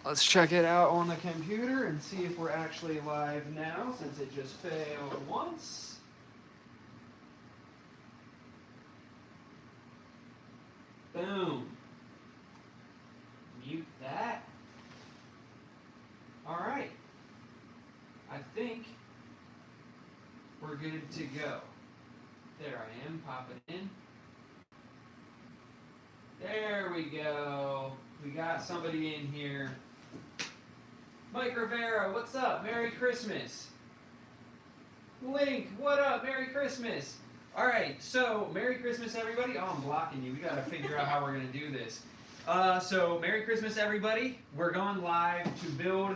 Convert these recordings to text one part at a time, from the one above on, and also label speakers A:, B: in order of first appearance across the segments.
A: Let's check it out on the computer and see if we're actually live now, since it just failed once. Boom. Mute that. All right. I think we're good to go. There I am, popping in. There we go. We got somebody in here. Mike Rivera, what's up? Merry Christmas. Link, what up? Merry Christmas. All right, so Merry Christmas, everybody. Oh, I'm blocking you. We got to figure out how we're going to do this. So Merry Christmas, everybody. We're going live to build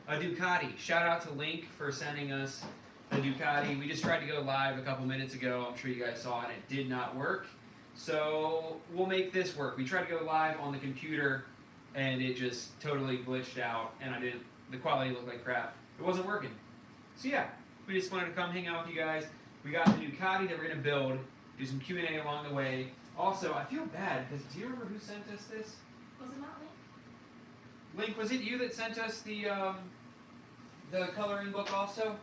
A: a Ducati. Shout out to Link for sending us the Ducati. We just tried to go live a couple minutes ago. I'm sure you guys saw it. It did not work. So we'll make this work. We tried to go live on the computer, and it just totally glitched out, and the quality looked like crap. It wasn't working. So yeah, we just wanted to come hang out with you guys. We got the Ducati that we're going to build, do some Q&A along the way. Also, I feel bad, because do you remember who sent us this?
B: Was it not Link?
A: Link, was it you that sent us the coloring book also?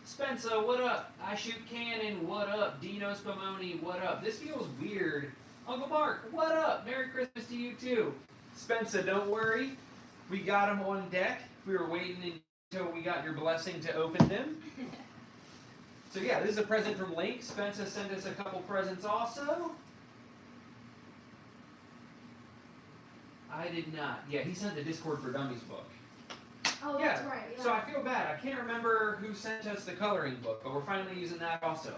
A: Spencer, what up? I Shoot Cannon, what up? Dino Spumoni, what up? This feels weird. Uncle Mark, what up? Merry Christmas to you too. Spencer, don't worry. We got them on deck. We were waiting until we got your blessing to open them. So yeah, this is a present from Link. Spencer sent us a couple presents also. I did not. Yeah, he sent the Discord for Dummies book.
B: Oh, that's right. Yeah.
A: So I feel bad. I can't remember who sent us the coloring book, but we're finally using that also.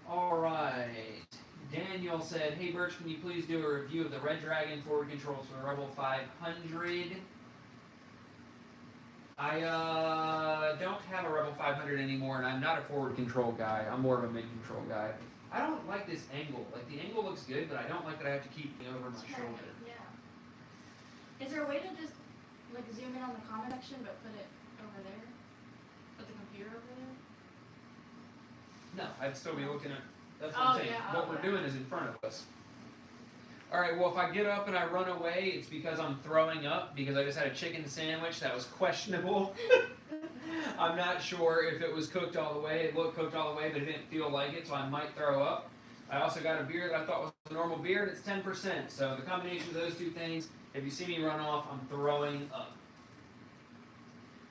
A: All right. Daniel said, "Hey Birch, can you please do a review of the Red Dragon forward controls for the Rebel 500?" I don't have a Rebel 500 anymore, and I'm not a forward control guy. I'm more of a mid control guy. I don't like this angle. Like, the angle looks good, but I don't like that I have to keep it over my shoulder.
B: Yeah. Is there a way to just like zoom in on the comment section but put it over there? Put the computer over there?
A: No, I'd still be looking at. That's what I'm saying.
B: Yeah,
A: what we're doing is in front of us. All right. Well, if I get up and I run away, it's because I'm throwing up because I just had a chicken sandwich that was questionable. I'm not sure if it was cooked all the way. It looked cooked all the way, but it didn't feel like it, so I might throw up. I also got a beer that I thought was a normal beer, and it's 10%. So the combination of those two things, if you see me run off, I'm throwing up.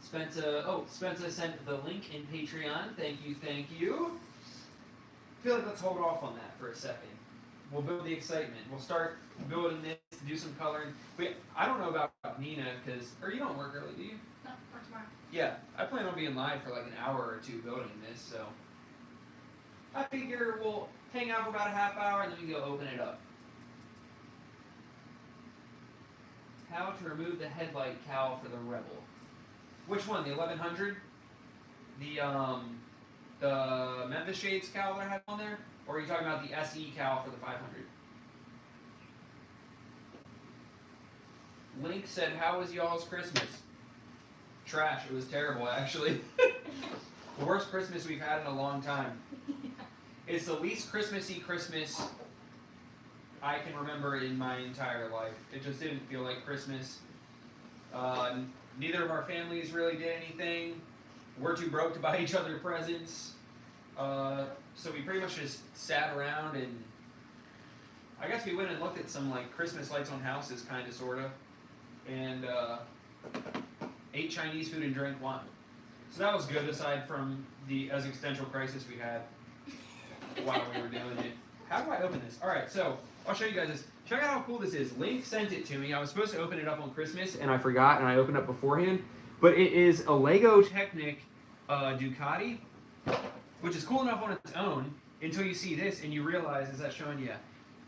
A: Spencer sent the link in Patreon. Thank you, thank you. I feel like let's hold off on that for a second. We'll build the excitement. We'll start building this, do some coloring. I don't know about Nina, or you don't work early, do you?
B: No, for tomorrow.
A: Yeah, I plan on being live for like an hour or two building this, so I figure we'll hang out for about a half hour and then we can go open it up. How to remove the headlight cowl for the Rebel. Which one? The 1100? The Memphis Shades cowl that I have on there? Or are you talking about the SE cowl for the 500? Link said, "How was y'all's Christmas?" Trash. It was terrible, actually. The worst Christmas we've had in a long time. It's the least Christmassy Christmas I can remember in my entire life. It just didn't feel like Christmas. Neither of our families really did anything. We're too broke to buy each other presents. So we pretty much just sat around and I guess we went and looked at some like Christmas lights on houses, kind of, sort of, and ate Chinese food and drank wine. So that was good, aside from the existential crisis we had while we were doing it. How do I open this? All right, so I'll show you guys this. Check out how cool this is. Link sent it to me. I was supposed to open it up on Christmas, and I forgot, and I opened it up beforehand. But it is a Lego Technic Ducati, which is cool enough on its own until you see this and you realize, is that showing you?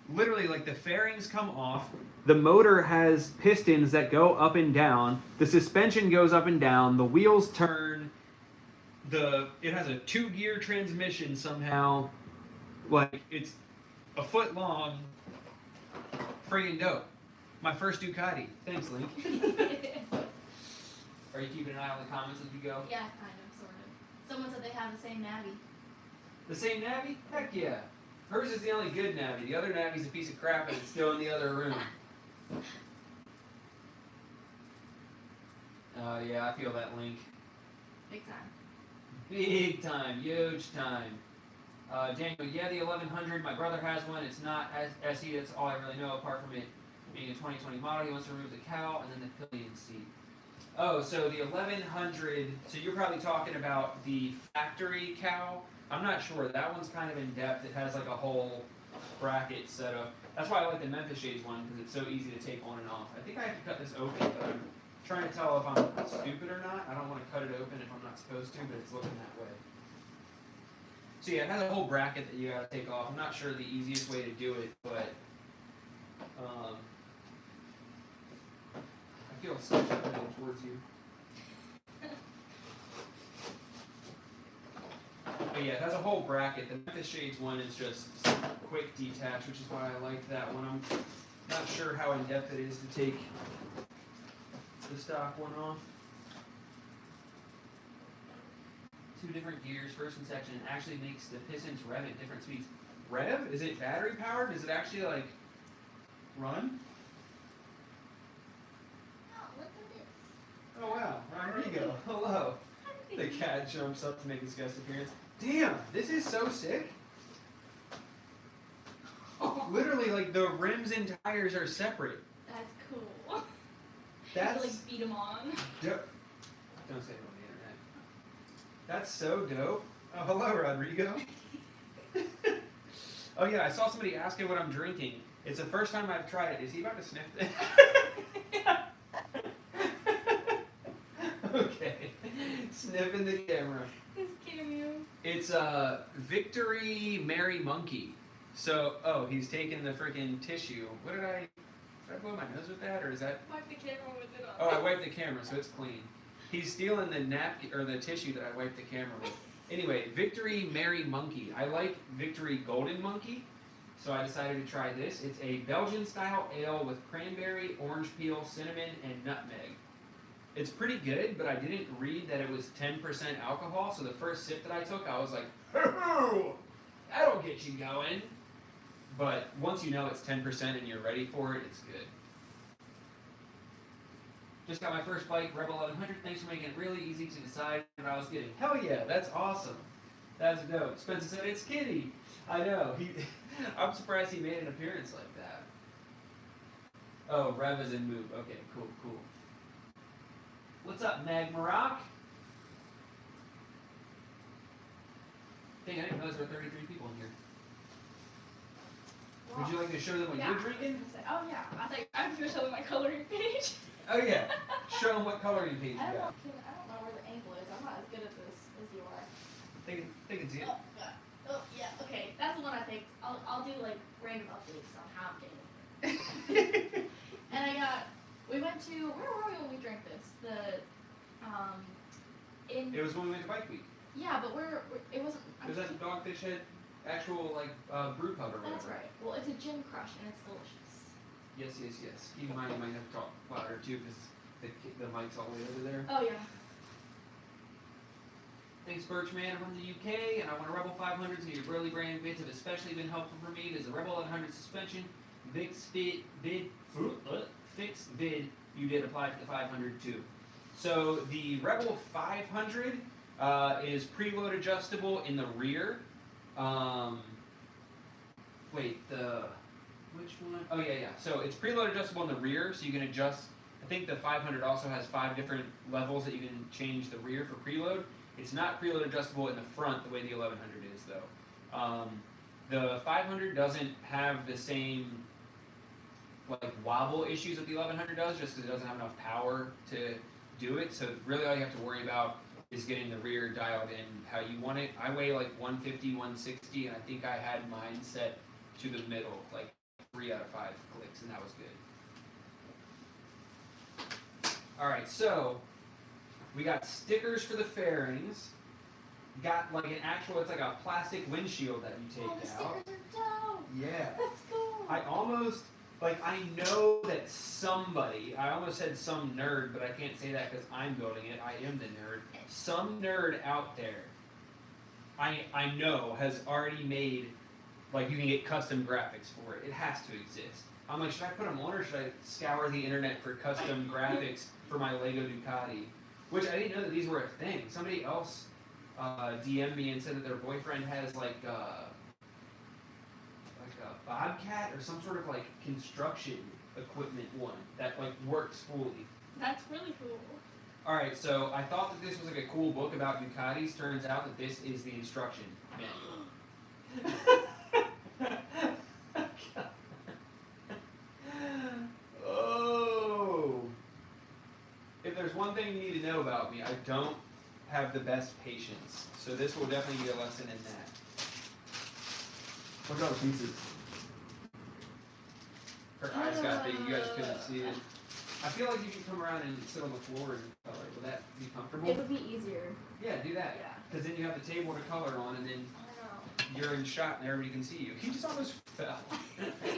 A: Literally, like, the fairings come off. The motor has pistons that go up and down. The suspension goes up and down. The wheels turn. It has a 2-gear transmission somehow. Like, it's a foot long. Friggin' dope. My first Ducati. Thanks, Link. Are you keeping an eye on the comments as we go?
B: Yeah, kind of, sort of. Someone said they have the same navy.
A: The same navy? Heck yeah. Hers is the only good navy. The other navy's a piece of crap and it's still in the other room. Yeah, I feel that link.
B: Big time.
A: Big time, huge time. Daniel, yeah, the 1100. My brother has one. It's not SE. That's all I really know, apart from it being a 2020 model. He wants to remove the cowl and then the pillion seat. Oh, so the 1100. So you're probably talking about the factory cowl. I'm not sure. That one's kind of in depth. It has like a whole bracket set up. That's why I like the Memphis Shades one, because it's so easy to take on and off. I think I have to cut this open, but I'm trying to tell if I'm stupid or not. I don't want to cut it open if I'm not supposed to, but it's looking that way. So yeah, it has a whole bracket that you gotta take off. I'm not sure the easiest way to do it, but I feel such a pull towards you. But yeah, it has a whole bracket. The Memphis Shades one is just quick detach, which is why I like that one. I'm not sure how in depth it is to take the stock one off. Two different gears, first and second, actually makes the pistons rev at different speeds. Rev? Is it battery powered? Does it actually like run?
B: Oh, look at this.
A: Oh wow, Rodrigo, hello. The cat jumps up to make his guest appearance. Damn, this is so sick. Oh, literally, like the rims and tires are separate.
B: That's cool.
A: That's
B: You like beat them on.
A: dope. Don't say it on the internet. That's so dope. Oh, hello, Rodrigo. Oh yeah, I saw somebody asking what I'm drinking. It's the first time I've tried it. Is he about to sniff it? Okay. Sniffing the camera.
B: This cameo.
A: It's Victory Merry Monkey. So, oh, he's taking the freaking tissue. What did I blow my nose with that, or is that?
B: Wipe the camera with it on.
A: Oh, I wiped the camera, so it's clean. He's stealing the napkin or the tissue that I wiped the camera with. Anyway, Victory Merry Monkey. I like Victory Golden Monkey, so I decided to try this. It's a Belgian-style ale with cranberry, orange peel, cinnamon, and nutmeg. It's pretty good, but I didn't read that it was 10% alcohol, so the first sip that I took, I was like, "Hoo-hoo! That'll get you going." But once you know it's 10% and you're ready for it, it's good. Just got my first bike, Rebel 1100. Thanks for making it really easy to decide what I was getting. Hell yeah, that's awesome. That's dope. Spencer said, "It's Kitty." I know. I'm surprised he made an appearance like that. Oh, Rev is in move. Okay, cool, cool. What's up, Mag Maroc? Dang, I didn't realize there were 33 people in here.
B: Wow.
A: Would you like to show them what you're drinking?
B: Oh yeah, I think I'm gonna show them my coloring page.
A: Oh yeah, show them what coloring page you got.
B: I don't know where the angle is. I'm not as good at this as you are.
A: They can see it.
B: Oh, God. Oh yeah, okay. That's the one I picked. I'll do like random updates on how I'm getting it. And we went to, where were we when we drank this?
A: It was when we went to Bike Week.
B: Yeah, but it wasn't.
A: It was at the Dogfish Head actual like brew pub or whatever.
B: That's right. Well, it's a gin crush and it's delicious.
A: Yes. Keep in mind you might have to talk louder too because the mic's all the way over there.
B: Oh yeah.
A: Thanks, Birch Man. I'm from the UK and I want a Rebel 500, so your Burley brand vids have especially been helpful for me. There's a Rebel 1100 suspension, fixed vid you did apply to the 500 too. So the Rebel 500 is preload adjustable in the rear. Which one? Oh yeah. So it's preload adjustable in the rear, so you can adjust. I think the 500 also has 5 different levels that you can change the rear for preload. It's not preload adjustable in the front the way the 1100 is though. The 500 doesn't have the same like wobble issues that the 1100 does, just because it doesn't have enough power to do it. So really all you have to worry about is getting the rear dialed in how you want it. I weigh like 150, 160, and I think I had mine set to the middle, like 3 out of 5 clicks, and that was good. Alright, so we got stickers for the fairings. Got like an actual, it's like a plastic windshield that you take
B: Oh, the
A: out.
B: stickers are dope.
A: Yeah.
B: That's cool.
A: I almost, I know that somebody, I almost said some nerd, but I can't say that because I'm building it. I am the nerd. Some nerd out there, I know, has already made, you can get custom graphics for it. It has to exist. I'm like, should I put them on or should I scour the internet for custom graphics for my Lego Ducati? Which I didn't know that these were a thing. Somebody else DM'd me and said that their boyfriend has like a Bobcat or some sort of like construction equipment one that like works fully.
B: That's really cool.
A: All right, so I thought that this was like a cool book about Ducatis. Turns out that this is the instruction manual. Oh. If there's one thing you need to know about me, I don't have the best patience. So this will definitely be a lesson in that. Look at all the pieces. Her eyes got big, you guys couldn't see it. I feel like you could come around and sit on the floor and color. Would that be comfortable?
B: It would be easier.
A: Yeah, do that.
B: Yeah.
A: Because then you have the table to color on, and then you're in shot and everybody can see you. He just almost fell.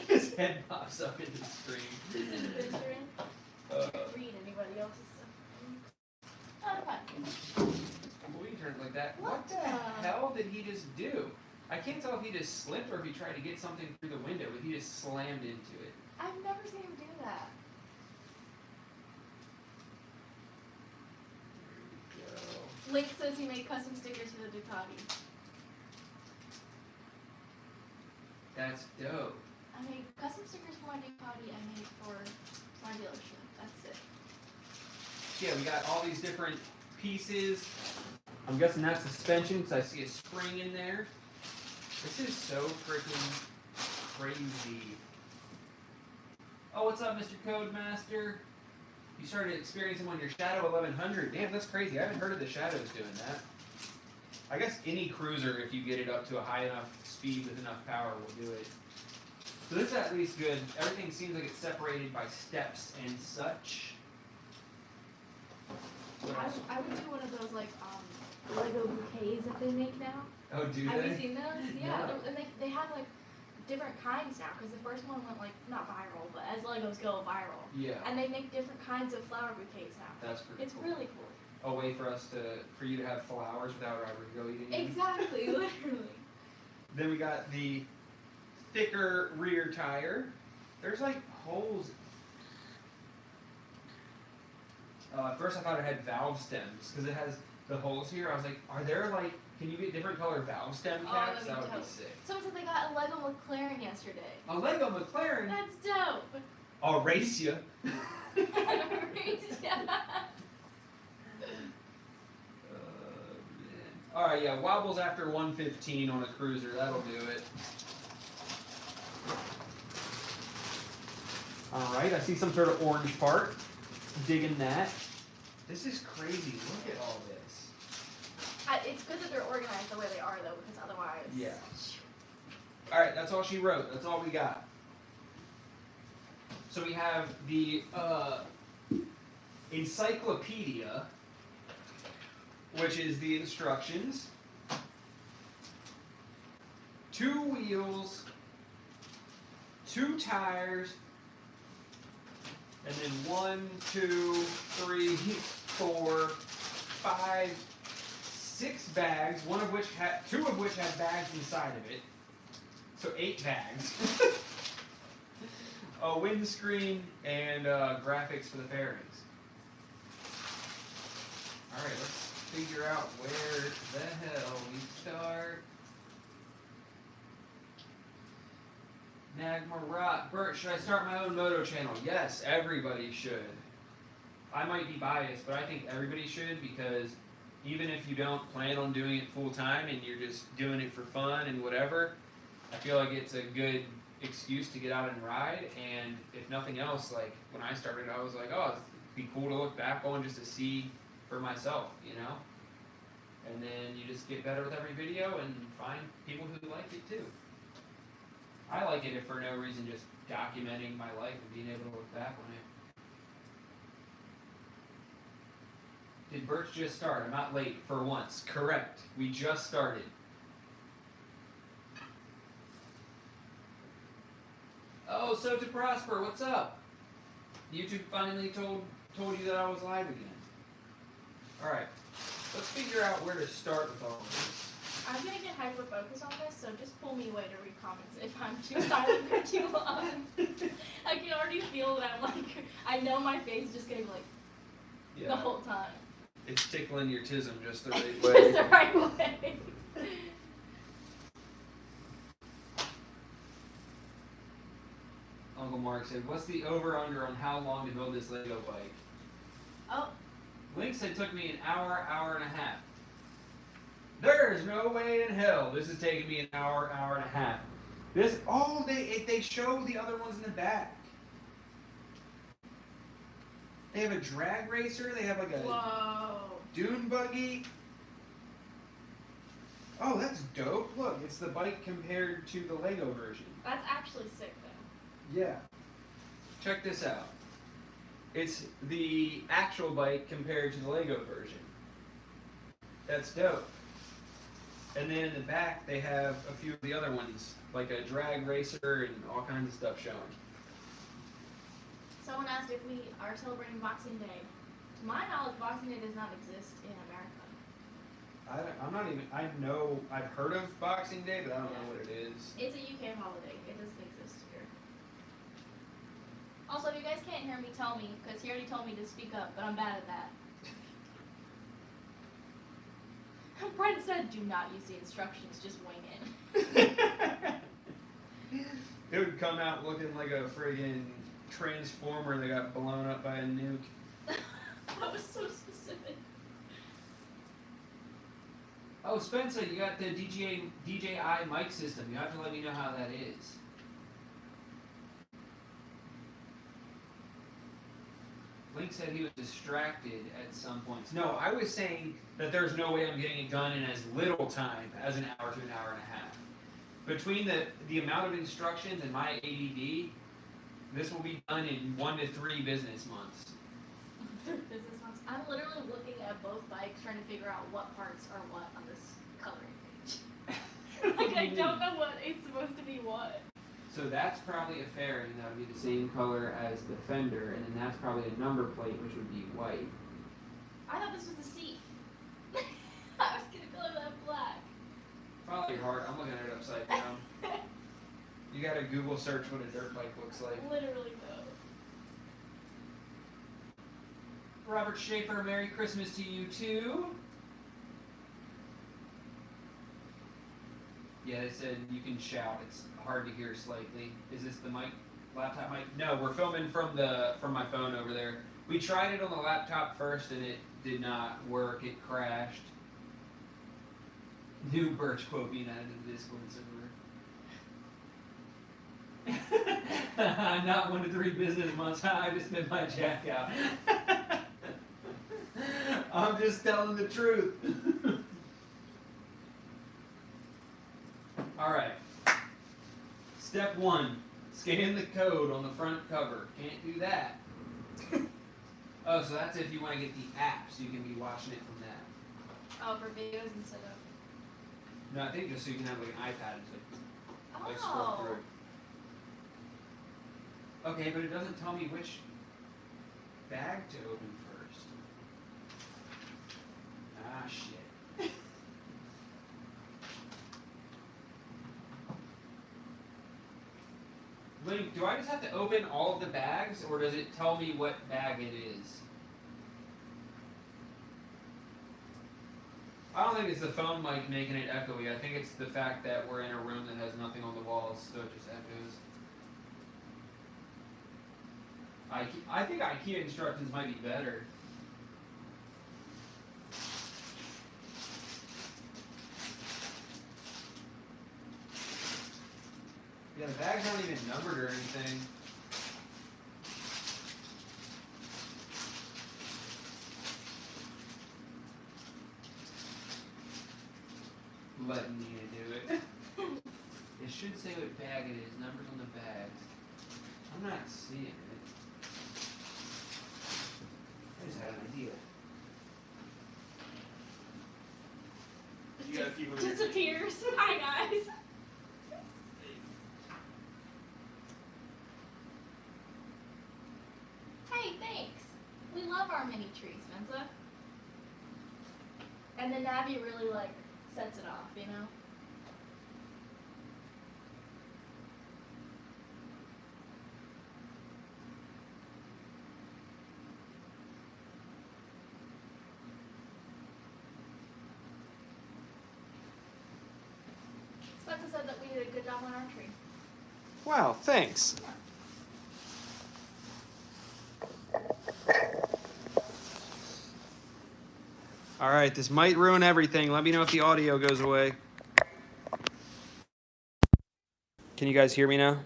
A: His head pops up in the screen.
B: Is it picture in? Read anybody else's stuff. Oh, fine.
A: Well, we can turn it like that.
B: What
A: What the hell did he just do? I can't tell if he just slipped or if he tried to get something through the window, but he just slammed into it.
B: I've never seen him do that.
A: There we go.
B: Link says he made custom stickers for the Ducati.
A: That's dope.
B: I made custom stickers for my Ducati. I made for my dealership. That's it.
A: Yeah, we got all these different pieces. I'm guessing that's suspension because I see a spring in there. This is so freaking crazy. Oh, what's up, Mr. Codemaster? You started experiencing on your Shadow 1100. Damn, that's crazy. I haven't heard of the Shadows doing that. I guess any cruiser, if you get it up to a high enough speed with enough power, will do it. So this is at least good. Everything seems like it's separated by steps and such. What else?
B: I would do one of those like Lego bouquets that they make now.
A: Oh, do
B: Have
A: they?
B: you seen those? Yeah,
A: No.
B: and they have like different kinds now because the first one went like not viral, but as Legos go viral.
A: Yeah,
B: And they make different kinds of flower bouquets now.
A: that's pretty
B: It's
A: cool.
B: really cool.
A: A way for you to have flowers without Rodrigo eating them.
B: Exactly, literally.
A: Then we got the thicker rear tire. There's like holes. At first I thought it had valve stems because it has the holes here. I was like, are there like, can you get different color valve stem
B: Oh,
A: caps?
B: that'd be
A: That would be
B: dope.
A: sick.
B: Someone said they got a Lego McLaren yesterday.
A: A Lego McLaren.
B: That's dope.
A: I'll race you. All right, yeah, wobbles after 115 on a cruiser. That'll do it. All right, I see some sort of orange part. Digging that. This is crazy. Look at all this.
B: It's good that they're organized the way they are, though, because otherwise.
A: Yeah. All right, that's all she wrote. That's all we got. So we have the encyclopedia, which is the instructions. 2 wheels, 2 tires, and then 1, 2, 3, 4, 5, 6 bags. 2 of which had bags inside of it. So 8 bags. A windscreen and graphics for the fairings. All right, let's figure out where the hell we start. Nagmarot. Bert, should I start my own moto channel? Yes, everybody should. I might be biased, but I think everybody should because even if you don't plan on doing it full time and you're just doing it for fun and whatever, I feel like it's a good excuse to get out and ride. And if nothing else, like when I started, I was like, oh, it'd be cool to look back on just to see for myself, you know? And then you just get better with every video and find people who like it too. I like it if for no reason, just documenting my life and being able to look back on it. Did Birch just start? I'm not late for once. Correct. We just started. Oh, so to Prosper, what's up? YouTube finally told you that I was live again. Alright, let's figure out where to start with all this.
B: I'm gonna get hyper focused on this, so just pull me away to read comments if I'm too silent for too long. I can already feel that I'm like, I know my face is just getting like the whole time.
A: It's tickling your tism just the right
B: Just
A: way.
B: the right way.
A: Uncle Mark said, "What's the over/under on how long to build this Lego bike?"
B: Oh.
A: Link said, "Took me an hour, hour and a half." There's no way in hell this is taking me an hour, hour and a half. This they show the other ones in the back. They have a drag racer. They have like a dune buggy. Oh, that's dope. Look, it's the bike compared to the Lego version.
B: That's actually sick though.
A: Yeah. Check this out. It's the actual bike compared to the Lego version. That's dope. And then in the back, they have a few of the other ones, like a drag racer and all kinds of stuff showing.
B: Someone asked if we are celebrating Boxing Day. To my knowledge, Boxing Day does not exist in America.
A: I've heard of Boxing Day, but I don't know what it is.
B: It's a UK holiday. It doesn't exist here. Also, if you guys can't hear me, tell me, because he already told me to speak up, but I'm bad at that. Brent said, do not use the instructions, just wing it.
A: It would come out looking like a friggin' transformer that got blown up by a nuke.
B: That was so specific.
A: Oh, Spencer, you got the DJI mic system. You have to let me know how that is. Link said he was distracted at some points. No, I was saying that there's no way I'm getting it done in as little time as an hour to an hour and a half. Between the amount of instructions and my ADD, this will be done in 1 to 3 business months.
B: Business months. I'm literally looking at both bikes trying to figure out what parts are what on this coloring page. Like, I don't know what is supposed to be what.
A: So that's probably a fairing. That would be the same color as the fender, and then that's probably a number plate, which would be white.
B: I thought this was the seat. I was gonna color that black.
A: Follow your heart. I'm looking at it upside down. You gotta Google search what a dirt bike looks like.
B: Literally though.
A: Robert Schaefer, Merry Christmas to you too. Yeah, they said you can shout. It's hard to hear slightly. Is this the mic, laptop mic? No, we're filming from my phone over there. We tried it on the laptop first and it did not work. It crashed. New Birch quote being added to the Discord server. Not 1 to 3 business months. I just made my jack out. I'm just telling the truth. Alright. Step 1. Scan the code on the front cover. Can't do that. Oh, so that's if you want to get the app so you can be watching it from that.
B: Oh, for videos instead of.
A: No, I think just so you can have like an iPad to like scroll
B: Oh.
A: through. Okay, but it doesn't tell me which bag to open first. Ah, shit. Link, do I just have to open all of the bags, or does it tell me what bag it is? I don't think it's the phone mic making it echoey. I think it's the fact that we're in a room that has nothing on the walls, so it just echoes. I think IKEA instructions might be better. Yeah, the bags aren't even numbered or anything. Letting me do it. It should say what bag it is, numbers on the bags. I'm not seeing it. I just had an idea. You gotta keep them.
B: Disappears. Hi guys. Hey, thanks. We love our mini trees, Mensa. And then Navi really like sets it off, you know? Spencer said that we did a good job on our tree.
A: Wow, thanks. All right, this might ruin everything. Let me know if the audio goes away. Can you guys hear me now?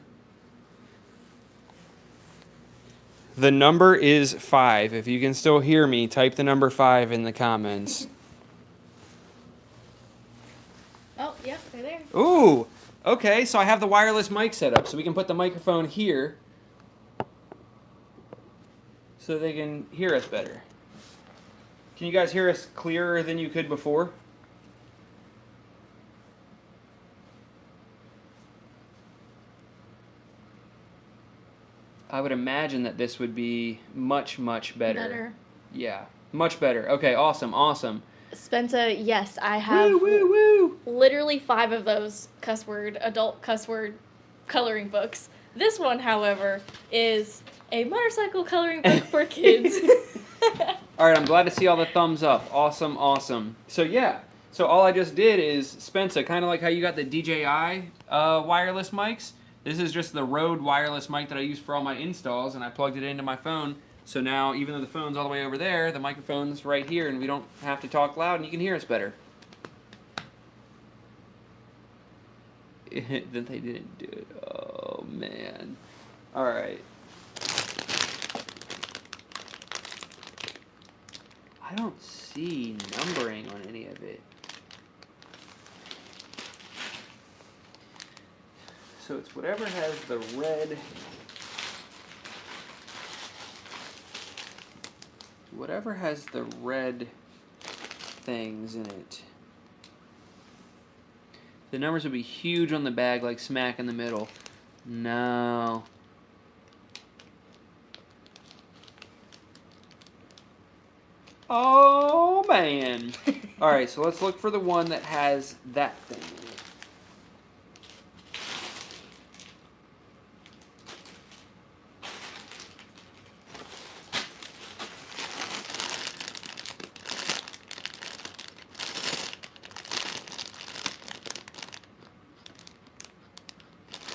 A: The number is 5. If you can still hear me, type the number 5 in the comments.
B: Oh, yep, they're there.
A: Ooh, okay, so I have the wireless mic set up, so we can put the microphone here so they can hear us better. Can you guys hear us clearer than you could before? I would imagine that this would be much, much better. Yeah, much better. Okay, awesome, awesome.
B: Spencer, yes, I have literally 5 of those adult cuss word coloring books. This one, however, is a motorcycle coloring book for kids.
A: All right, I'm glad to see all the thumbs up. Awesome, awesome. So yeah, so all I just did is, Spencer, kind of like how you got the DJI wireless mics, this is just the Rode wireless mic that I use for all my installs, and I plugged it into my phone. So now, even though the phone's all the way over there, the microphone's right here, and we don't have to talk loud, and you can hear us better. Then they didn't do it. Oh, man. All right. I don't see numbering on any of it. So it's whatever has the red... Whatever has the red things in it. The numbers would be huge on the bag, like smack in the middle. No. Oh, man. All right, so let's look for the one that has that thing in it.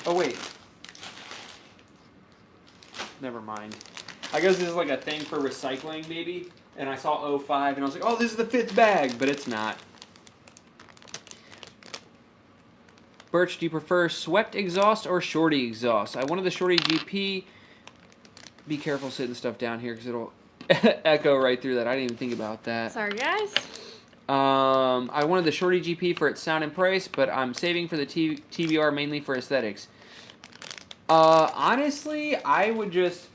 A: Oh, wait. Never mind. I guess this is like a thing for recycling, maybe. And I saw 05, and I was like, oh, this is the 5th bag, but it's not. Birch, do you prefer swept exhaust or shorty exhaust? I wanted the shorty GP. Be careful sitting stuff down here, because it'll echo right through that. I didn't even think about that.
B: Sorry, guys.
A: I wanted the shorty GP for its sound and price, but I'm saving for the TBR mainly for aesthetics. Honestly, I would just...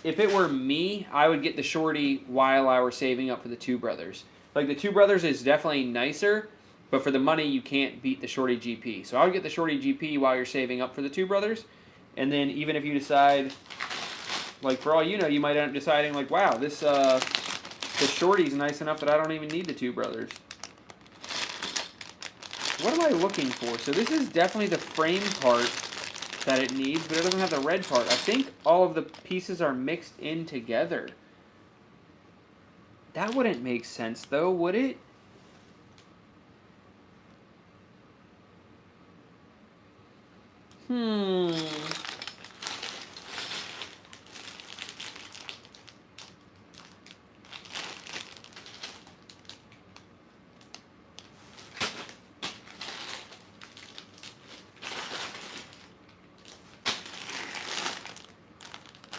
A: If it were me, I would get the shorty while I were saving up for the Two Brothers. Like, the Two Brothers is definitely nicer, but for the money, you can't beat the shorty GP. So I would get the shorty GP while you're saving up for the Two Brothers. And then even if you decide, like, for all you know, you might end up deciding, like, wow, this, the shorty's nice enough that I don't even need the Two Brothers. What am I looking for? So this is definitely the frame part that it needs, but it doesn't have the red part. I think all of the pieces are mixed in together. That wouldn't make sense, though, would it?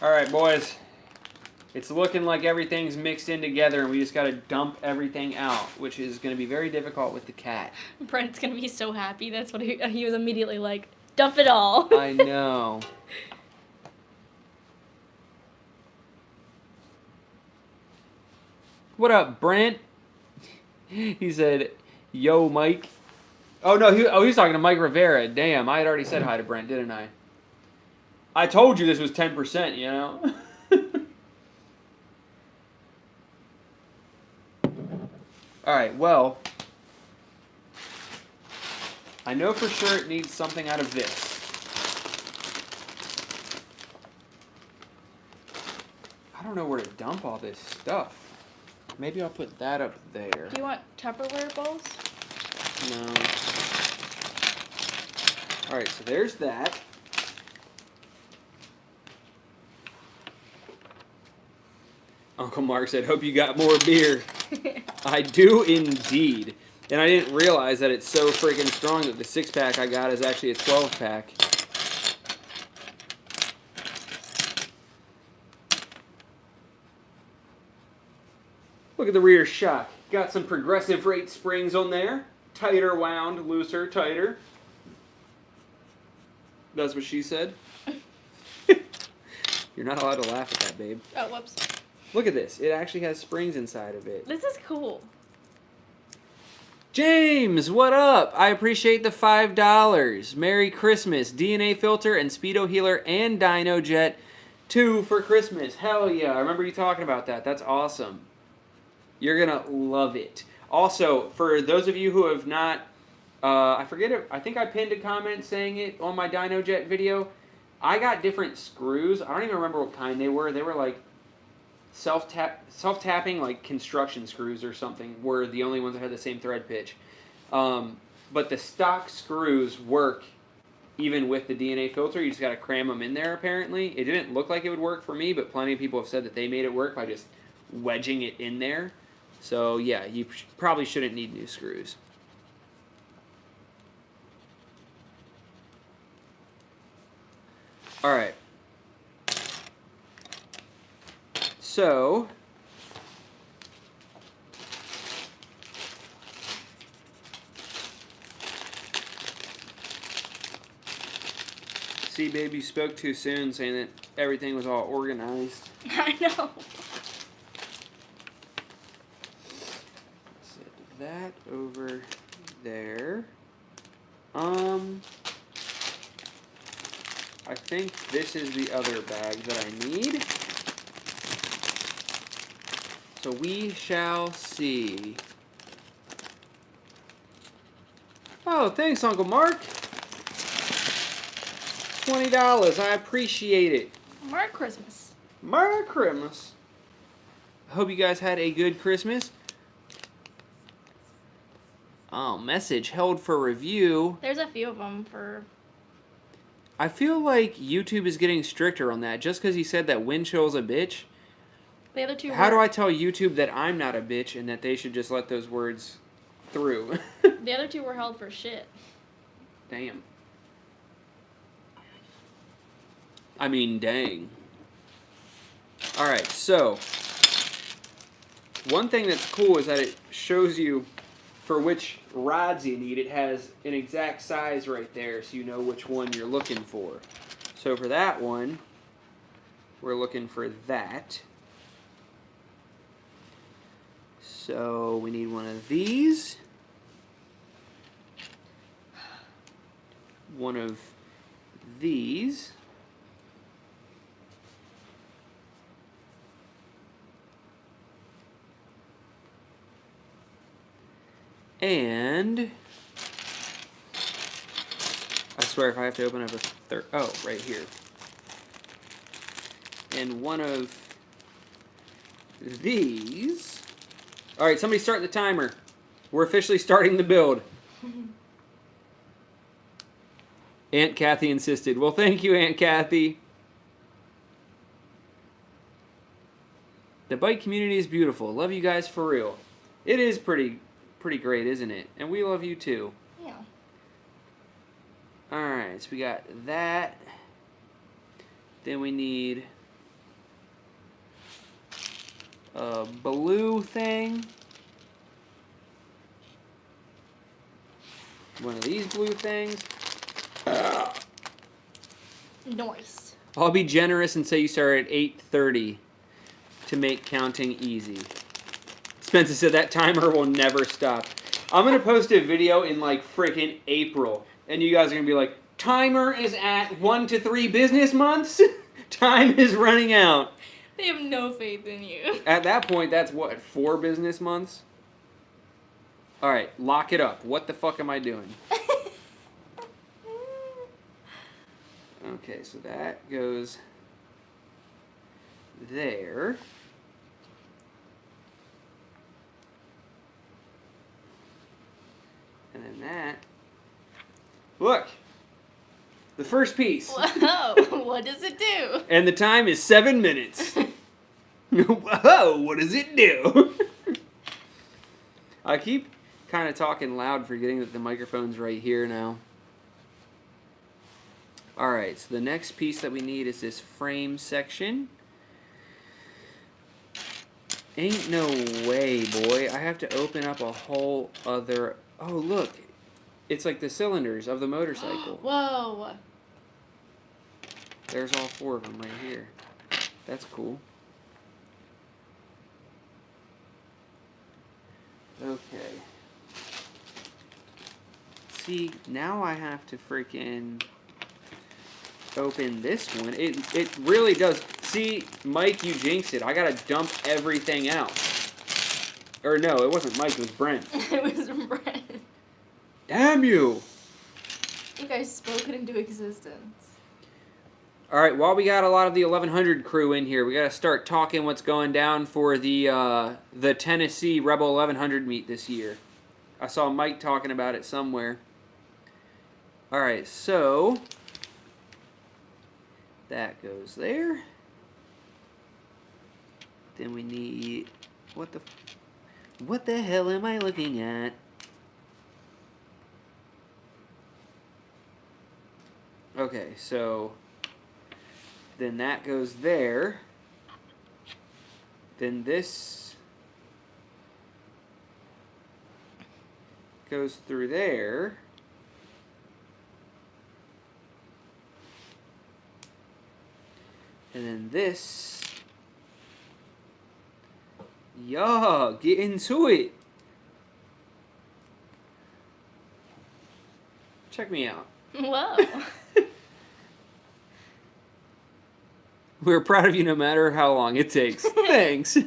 A: Alright, boys. It's looking like everything's mixed in together, and we just gotta dump everything out, which is gonna be very difficult with the cat.
B: Brent's gonna be so happy. That's what he was immediately like, dump it all.
A: I know. What up, Brent? He said, yo, Mike. Oh, no, he was talking to Mike Rivera. Damn, I had already said hi to Brent, didn't I? I told you this was 10%, you know? Alright, well, I know for sure it needs something out of this. I don't know where to dump all this stuff. Maybe I'll put that up there.
B: Do you want Tupperware bowls?
A: No. Alright, so there's that. Uncle Mark said, hope you got more beer. I do indeed. And I didn't realize that it's so freaking strong that the 6-pack I got is actually a 12-pack. Look at the rear shock. Got some progressive rate springs on there. Tighter wound, looser, tighter. That's what she said. You're not allowed to laugh at that, babe.
B: Oh, whoops.
A: Look at this. It actually has springs inside of it.
B: This is cool.
A: James, what up? I appreciate the $5. Merry Christmas. DNA filter and Speedo healer and Dino Jet 2 for Christmas. Hell yeah. I remember you talking about that. That's awesome. You're going to love it. Also, for those of you who have not, I forget it, I think I pinned a comment saying it on my Dino Jet video. I got different screws. I don't even remember what kind they were. They were like self-tapping like construction screws or something were the only ones that had the same thread pitch. But the stock screws work even with the DNA filter. You just got to cram them in there apparently. It didn't look like it would work for me, but plenty of people have said that they made it work by just wedging it in there. So yeah, you probably shouldn't need new screws. Alright. So, see, babe, you spoke too soon saying that everything was all organized.
B: I know.
A: Set that over there. I think this is the other bag that I need. So we shall see. Oh, thanks, Uncle Mark. $20. I appreciate it.
B: Merry Christmas.
A: Merry Christmas. Hope you guys had a good Christmas. Oh, message held for review.
B: There's a few of them for...
A: I feel like YouTube is getting stricter on that just because he said that Windchill's a bitch.
B: The other two
A: How do I tell YouTube that I'm not a bitch and that they should just let those words through?
B: The other two were held for shit.
A: Damn. I mean, dang. Alright, so one thing that's cool is that it shows you for which rods you need. It has an exact size right there so you know which one you're looking for. So for that one, we're looking for that. So we need one of these. One of these. And I swear if I have to open up a third, oh, right here. And one of these. All right, somebody start the timer. We're officially starting the build. Aunt Kathy insisted. Well, thank you, Aunt Kathy. The bike community is beautiful. Love you guys for real. It is pretty great, isn't it? And we love you too.
B: Yeah.
A: Alright, so we got that. Then we need a blue thing. One of these blue things.
B: Nice.
A: I'll be generous and say you start at 8:30 to make counting easy. Spencer said that timer will never stop. I'm going to post a video in like freaking April. And you guys are going to be like, timer is at 1 to 3 business months? Time is running out.
B: They have no faith in you.
A: At that point, that's what, 4 business months? Alright, lock it up. What the fuck am I doing? Okay, so that goes there. And then that. Look! The first piece.
B: Whoa, what does it do?
A: And the time is 7 minutes. Whoa, what does it do? I keep kind of talking loud, forgetting that the microphone's right here now. Alright, so the next piece that we need is this frame section. Ain't no way, boy. I have to open up a whole other... Oh, look. It's like the cylinders of the motorcycle.
B: Whoa.
A: There's all 4 of them right here. That's cool. Okay. See, now I have to freaking open this one. It really does. See, Mike, you jinxed it. I gotta dump everything out. Or no, it wasn't Mike, it was Brent.
B: It was Brent.
A: Damn you!
B: You guys spoke it into existence.
A: Alright, while we got a lot of the 1100 crew in here, we gotta start talking what's going down for the Tennessee Rebel 1100 meet this year. I saw Mike talking about it somewhere. Alright, so... that goes there. Then we need... What the hell am I looking at? Okay, so... then that goes there. Then this... goes through there. And then this... yeah, get into it. Check me out.
B: Whoa.
A: We're proud of you no matter how long it takes. Thanks.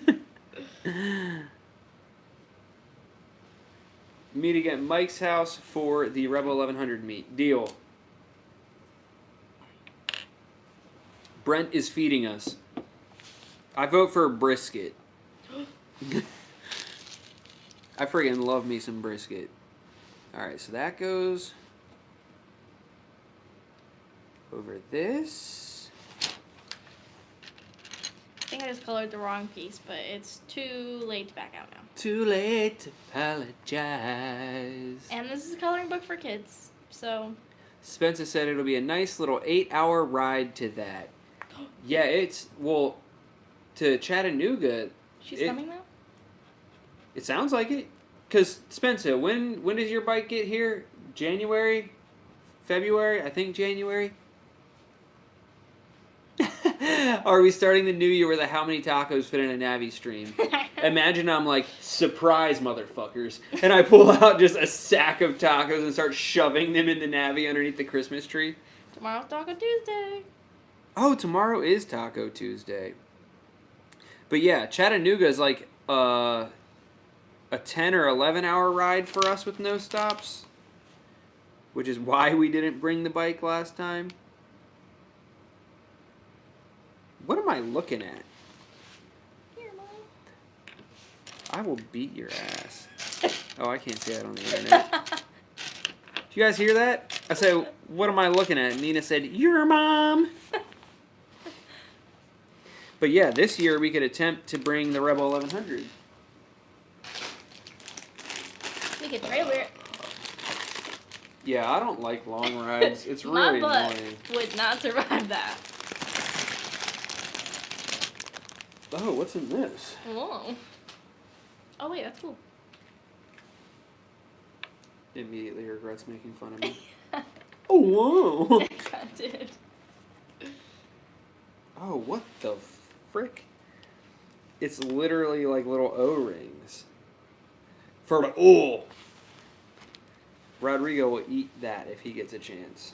A: Meeting at Mike's house for the Rebel 1100 meet. Deal. Brent is feeding us. I vote for brisket. I friggin' love me some brisket. Alright, so that goes over this.
B: I think I just colored the wrong piece, but it's too late to back out now.
A: Too late to apologize.
B: And this is a coloring book for kids, so...
A: Spencer said it'll be a nice little 8-hour ride to that. Yeah, it's... well, to Chattanooga...
B: She's coming now?
A: It sounds like it. Because, Spencer, when does your bike get here? January? February? I think January? Are we starting the new year with a how many tacos fit in a Navi stream? Imagine I'm like, surprise, motherfuckers. And I pull out just a sack of tacos and start shoving them in the Navi underneath the Christmas tree.
B: Tomorrow's Taco Tuesday.
A: Oh, tomorrow is Taco Tuesday. But yeah, Chattanooga is like a 10 or 11 hour ride for us with no stops. Which is why we didn't bring the bike last time. What am I looking at?
B: Here, Mom.
A: I will beat your ass. Oh, I can't say that on the internet. Did you guys hear that? I said, what am I looking at? And Nina said, your mom. But yeah, this year we could attempt to bring the Rebel 1100.
B: We could trailer it.
A: Yeah, I don't like long rides. It's really
B: My butt
A: annoying.
B: would not survive that.
A: Oh, what's in this?
B: Whoa. Oh, wait, that's cool.
A: Immediately regrets making fun of me. Oh, whoa.
B: I did.
A: Oh, what the frick? It's literally like little O-rings. For the... oh! Rodrigo will eat that if he gets a chance.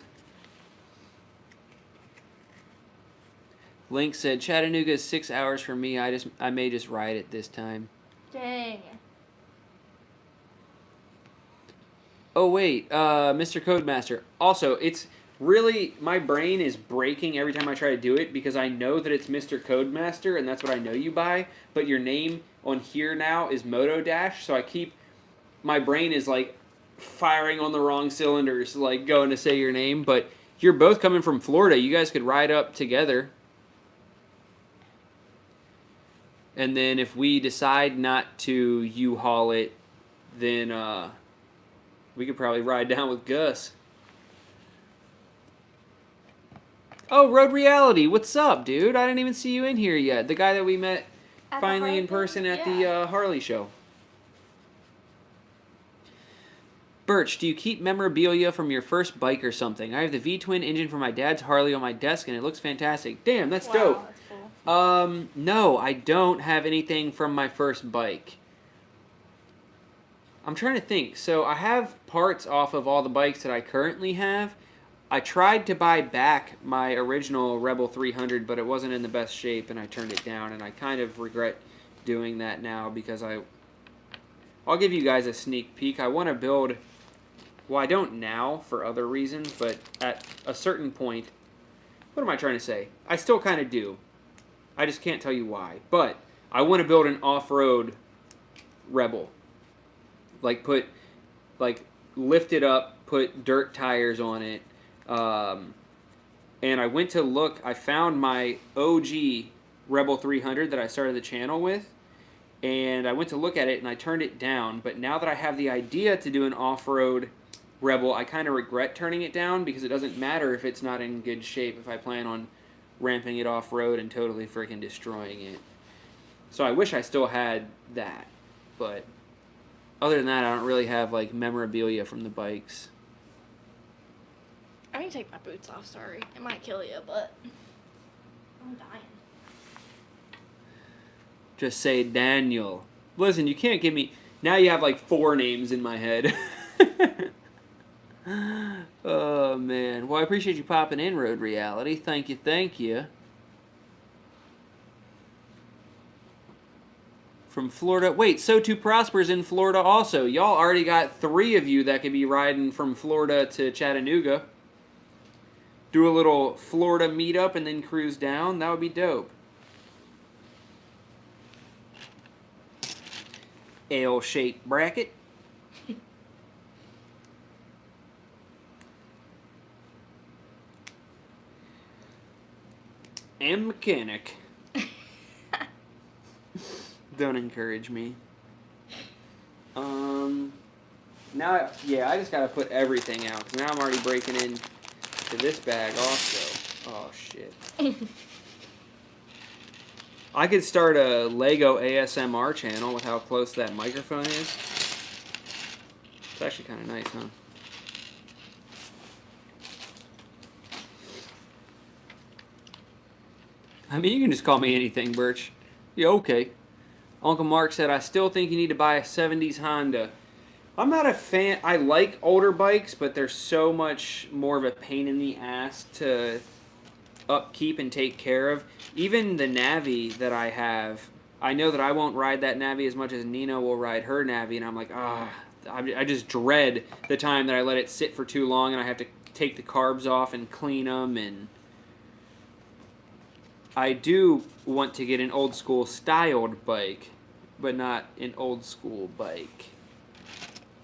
A: Link said, Chattanooga is 6 hours from me. I may just ride it this time.
B: Dang.
A: Oh, wait. Mr. Codemaster. Also, it's really... my brain is breaking every time I try to do it because I know that it's Mr. Codemaster and that's what I know you by. But your name on here now is Moto Dash. So I keep... my brain is like firing on the wrong cylinders, like going to say your name. But
C: You're both coming from Florida. You guys could ride up together. And then if we decide not to U-Haul it, then we could probably ride down with Gus. Oh, Road Reality, what's up, dude? I didn't even see you in here yet. The guy that we met
B: At the
C: finally
B: Harley
C: in person
B: thing?
C: at
B: Yeah.
C: the Harley show. Birch, do you keep memorabilia from your first bike or something? I have the V-twin engine for my dad's Harley on my desk, and it looks fantastic. Damn, that's dope.
B: That's cool.
C: No, I don't have anything from my first bike. I'm trying to think. So I have parts off of all the bikes that I currently have. I tried to buy back my original Rebel 300, but it wasn't in the best shape, and I turned it down, and I kind of regret doing that now because I'll give you guys a sneak peek. I want to build, well, I don't now for other reasons, but at a certain point, what am I trying to say? I still kind of do. I just can't tell you why. But I want to build an off-road Rebel. Lift it up, put dirt tires on it. And I went to look, I found my OG Rebel 300 that I started the channel with. And I went to look at it and I turned it down. But now that I have the idea to do an off-road Rebel, I kind of regret turning it down because it doesn't matter if it's not in good shape if I plan on ramping it off-road and totally freaking destroying it. So I wish I still had that. But other than that, I don't really have like memorabilia from the bikes.
B: I need to take my boots off, sorry. It might kill you, but I'm dying.
C: Just say Daniel. Listen, you can't give me... Now you have like 4 names in my head. Oh, man. Well, I appreciate you popping in, Road Reality. Thank you, thank you. From Florida. Wait, So Too Prosper's in Florida also. Y'all already got 3 of you that could be riding from Florida to Chattanooga. Do a little Florida meetup and then cruise down. That would be dope. L-shaped bracket. And mechanic. Don't encourage me. Now, yeah, I just gotta put everything out, because now I'm already breaking in to this bag also. Oh, shit. I could start a Lego ASMR channel with how close that microphone is. It's actually kind of nice, huh? I mean, you can just call me anything, Birch. Yeah, okay. Uncle Mark said, I still think you need to buy a 70s Honda. I'm not a fan. I like older bikes, but they're so much more of a pain in the ass to upkeep and take care of. Even the Navi that I have, I know that I won't ride that Navi as much as Nina will ride her Navi, and I'm like, I just dread the time that I let it sit for too long and I have to take the carbs off and clean them. And I do want to get an old school styled bike, but not an old school bike.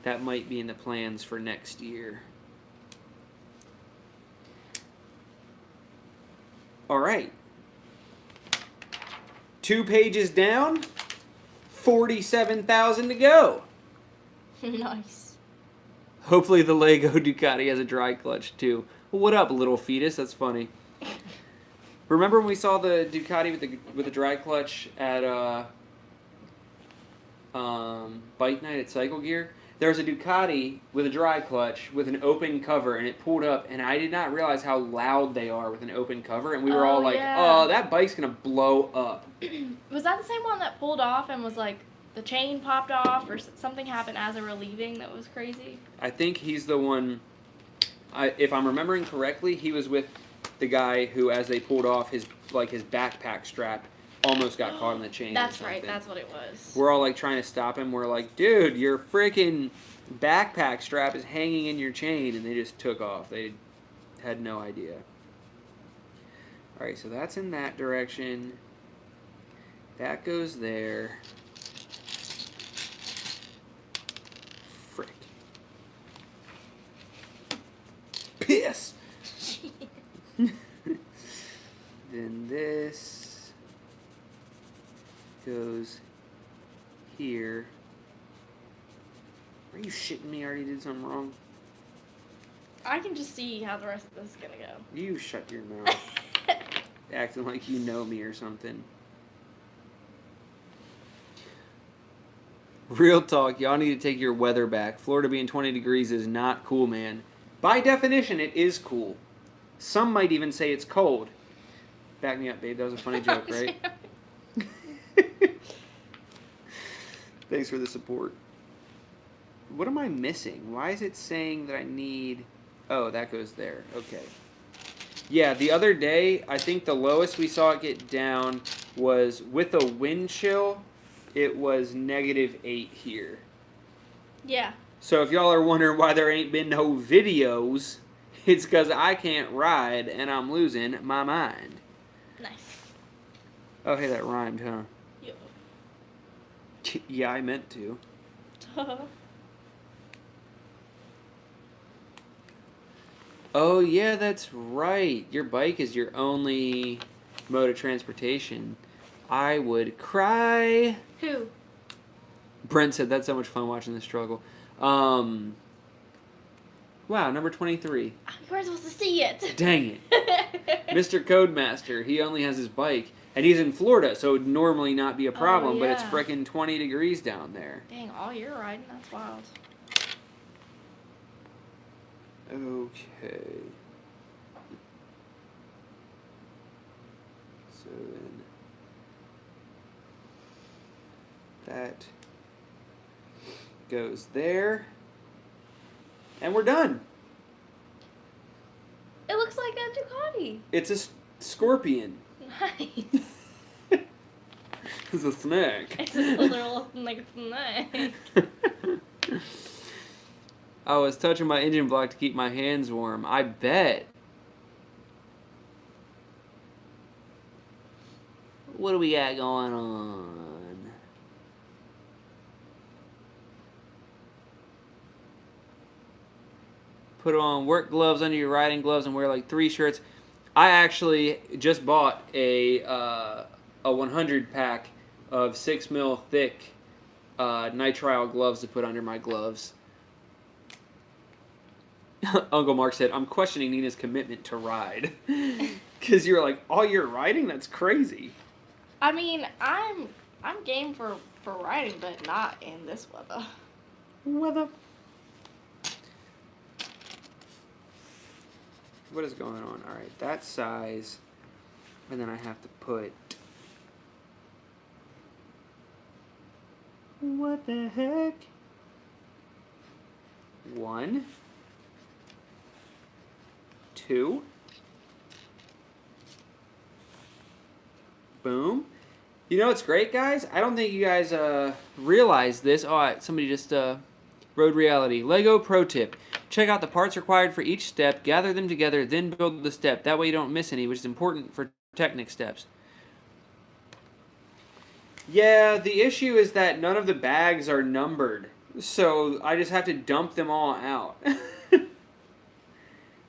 C: That might be in the plans for next year. All right. 2 pages down, 47,000 to go.
B: Nice.
C: Hopefully the Lego Ducati has a dry clutch too. Well, what up, little fetus? That's funny. Remember when we saw the Ducati with the dry clutch at bike night at Cycle Gear? There was a Ducati with a dry clutch with an open cover, and it pulled up, and I did not realize how loud they are with an open cover, and we were all like,
B: yeah.
C: oh, that bike's going to blow up.
B: Was that the same one that pulled off and was like, the chain popped off or something happened as they were leaving that was crazy?
C: I think he's the one, if I'm remembering correctly, he was with the guy who, as they pulled off, his backpack strap almost got caught in the chain.
B: That's right, that's what it was.
C: We're all like trying to stop him. We're like, dude, your freaking backpack strap is hanging in your chain, and they just took off. They had no idea. All right, so that's in that direction. That goes there. Frick. Piss. shitting me? I already did something wrong.
B: I can just see how the rest of this is gonna go.
C: You shut your mouth. Acting like you know me or something. Real talk, y'all need to take your weather back. Florida being 20 degrees is not cool, man. By definition, it is cool. Some might even say it's cold. Back me up, babe. That was a funny joke, right? Thanks for the support. What am I missing? Why is it saying that I need... Oh, that goes there. Okay. Yeah, the other day, I think the lowest we saw it get down was with a wind chill, it was -8 here.
B: Yeah.
C: So if y'all are wondering why there ain't been no videos, it's because I can't ride and I'm losing my mind.
B: Nice.
C: Oh, hey, that rhymed, huh?
B: Yo.
C: Yeah, I meant to. Oh, yeah, that's right. Your bike is your only mode of transportation. I would cry.
B: Who?
C: Brent said that's so much fun watching the struggle. Wow, number 23.
B: You weren't supposed to see it.
C: Dang it. Mr. Codemaster, he only has his bike. And he's in Florida, so it would normally not be a problem, but it's
B: yeah.
C: frickin' 20 degrees down there.
B: Dang, all year riding? That's wild.
C: Okay. So then that goes there. And we're done.
B: It looks like a Ducati.
C: It's a scorpion.
B: Nice.
C: It's a snake.
B: It's a little like snake.
C: I was touching my engine block to keep my hands warm. I bet. What do we got going on? Put on work gloves under your riding gloves and wear like 3 shirts. I actually just bought a 100 pack of 6 mil thick nitrile gloves to put under my gloves. Uncle Mark said, I'm questioning Nina's commitment to ride. Because you're like, all year riding? That's crazy.
B: I mean, I'm game for riding, but not in this weather.
C: Weather. What is going on? Alright, that size. And then I have to put... What the heck? 1, 2. Boom. You know what's great, guys? I don't think you guys realize this. Oh, somebody just Road Reality. Lego pro tip. Check out the parts required for each step, gather them together, then build the step. That way you don't miss any, which is important for Technic steps. Yeah, the issue is that none of the bags are numbered. So I just have to dump them all out.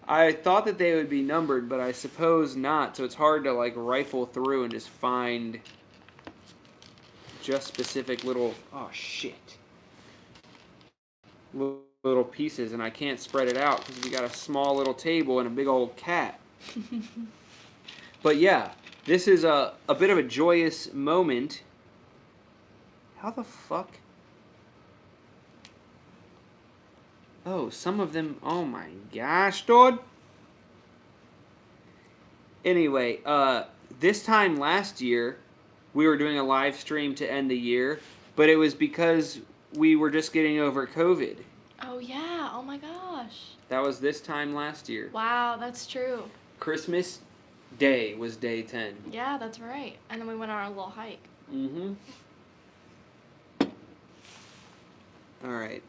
C: I thought that they would be numbered, but I suppose not. So it's hard to like rifle through and just find just specific little, oh shit, little pieces, and I can't spread it out because we got a small little table and a big old cat. But yeah, this is a bit of a joyous moment. How the fuck? Oh, some of them, oh my gosh, dude. Anyway, this time last year, we were doing a live stream to end the year, but it was because we were just getting over COVID.
B: Oh, yeah. Oh, my gosh.
C: That was this time last year.
B: Wow, that's true.
C: Christmas Day was day 10.
B: Yeah, that's right. And then we went on our little hike.
C: Mm-hmm. Alright.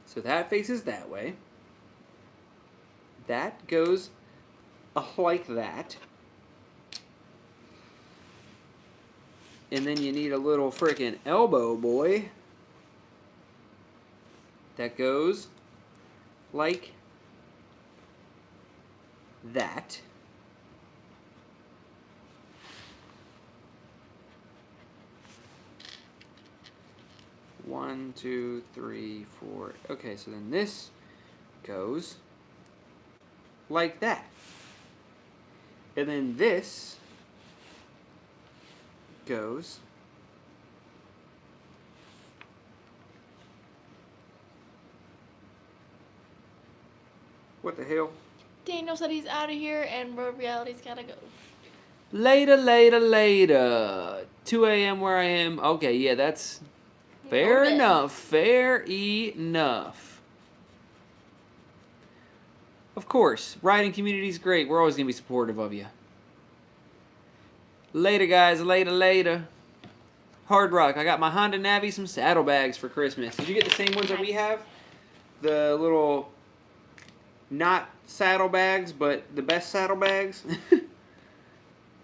C: So that faces that way. That goes like that. And then you need a little frickin' elbow, boy. That goes like that. 1, 2, 3, 4. Okay, so then this goes like that. And then this goes what the hell?
B: Daniel said he's out of here and Road Reality's gotta go.
C: Later. 2 a.m. where I am. Okay, yeah, that's fair
B: Okay.
C: enough. Fair enough. Of course, riding community's great. We're always going to be supportive of you. Later, guys. Later. Hard Rock. I got my Honda Navi some saddlebags for Christmas. Did you get the same ones that we have? The little, not saddlebags, but the best saddlebags?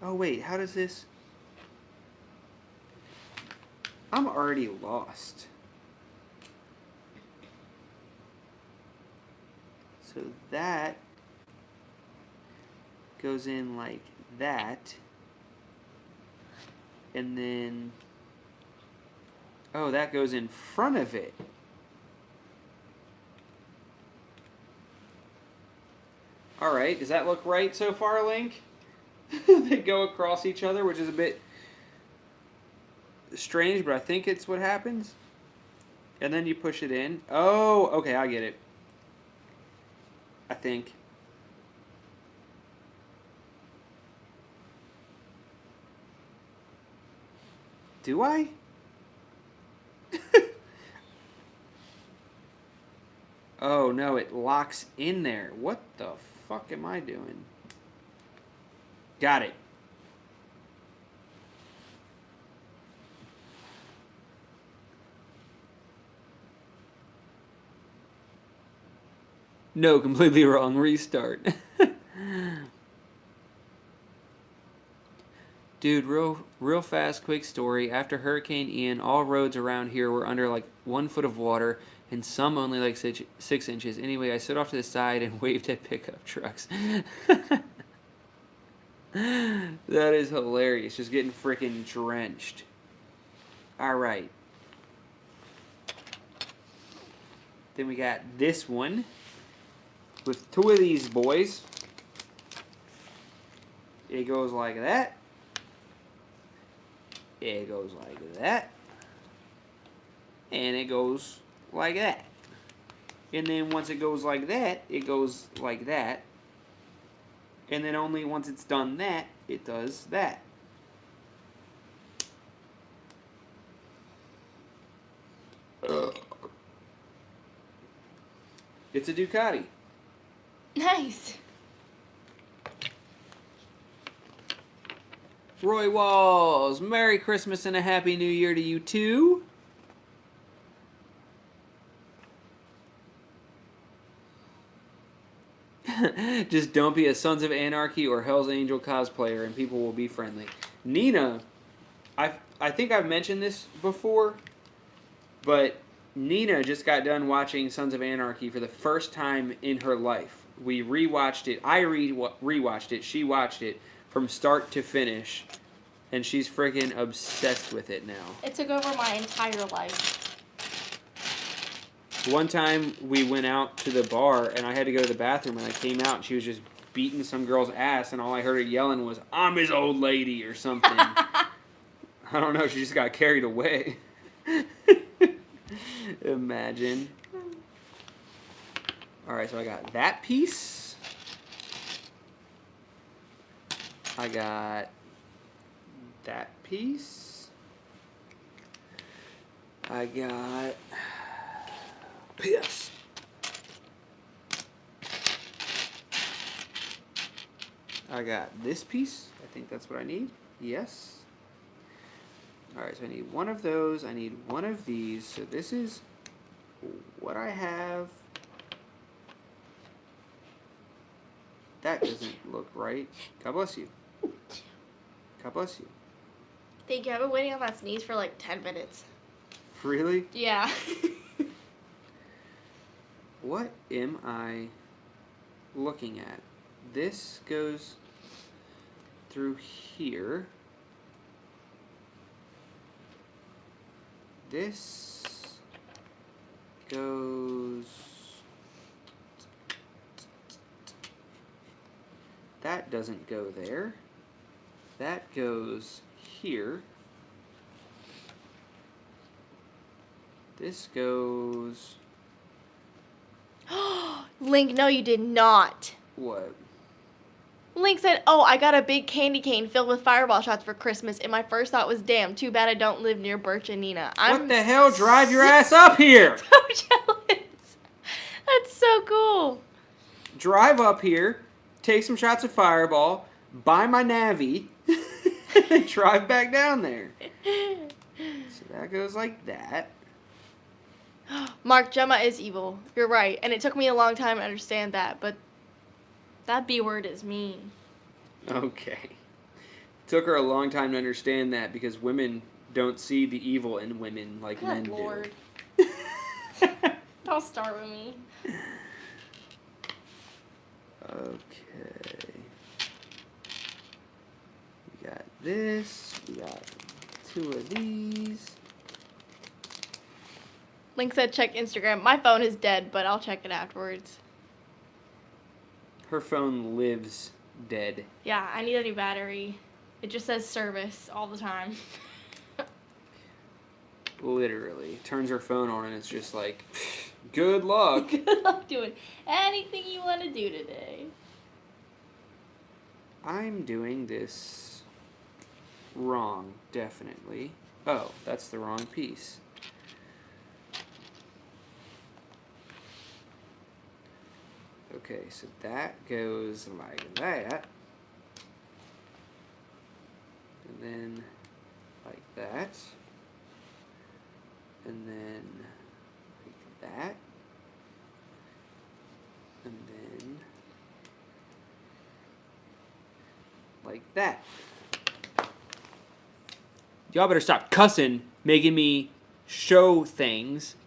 C: Oh, wait. How does this... I'm already lost. So that goes in like that. And then... oh, that goes in front of it. Alright, does that look right so far, Link? They go across each other, which is a bit strange, but I think it's what happens. And then you push it in. Oh, okay, I get it. I think. Do I? Oh no, it locks in there. What the fuck am I doing? Got it. No, completely wrong. Restart. Dude, real fast, quick story. After Hurricane Ian, all roads around here were under like 1 foot of water, and some only like 6 inches. Anyway, I stood off to the side and waved at pickup trucks. That is hilarious. Just getting freaking drenched. Alright. Then we got this one with 2 of these boys. It goes like that. It goes like that. And it goes like that. And then once it goes like that, it goes like that. And then only once it's done that, it does that. It's a Ducati.
B: Nice.
C: Roy Walls, Merry Christmas and a Happy New Year to you too. Just don't be a Sons of Anarchy or Hell's Angel cosplayer and people will be friendly. Nina, I think I've mentioned this before, but Nina just got done watching Sons of Anarchy for the first time in her life. We rewatched it. I rewatched it. She watched it from start to finish, and she's freaking obsessed with it now.
B: It took over my entire life.
C: One time we went out to the bar and I had to go to the bathroom and I came out and she was just beating some girl's ass and all I heard her yelling was, "I'm his old lady," or something. I don't know, she just got carried away. Imagine. Alright, so I got that piece. I got that piece. I got piss. I got this piece. I think that's what I need. Yes. Alright, so I need one of those. I need one of these. So this is what I have. That doesn't look right. God bless you. God bless you.
B: Thank you. I've been waiting on that sneeze for like 10 minutes.
C: Really?
B: Yeah.
C: What am I looking at? This goes through here. goes... That doesn't go there. That goes here. This goes...
B: Link, no, you did not.
C: What?
B: Link said, "Oh, I got a big candy cane filled with fireball shots for Christmas, and my first thought was, damn, too bad I don't live near Birch and Nina."
C: What the hell? Drive your ass up here!
B: So jealous. That's so cool.
C: Drive up here, take some shots of fireball, buy my Navi, and drive back down there. So that goes like that.
B: Mark, Gemma is evil. You're right, and it took me a long time to understand that, but that B word is mean.
C: Okay. Took her a long time to understand that because women don't see the evil in women like men
B: Good Lord.
C: do.
B: Don't start with me.
C: Okay. We got this. We got 2 of these.
B: Link said check Instagram. My phone is dead, but I'll check it afterwards.
C: Her phone lives dead.
B: Yeah, I need a new battery. It just says service all the time.
C: Literally. Turns her phone on and it's just like, good luck.
B: Good luck doing anything you want to do today.
C: I'm doing this wrong, definitely. Oh, that's the wrong piece. Okay, so that goes like that. And then like that. And then like that. And then like that. Y'all better stop cussing, making me show things.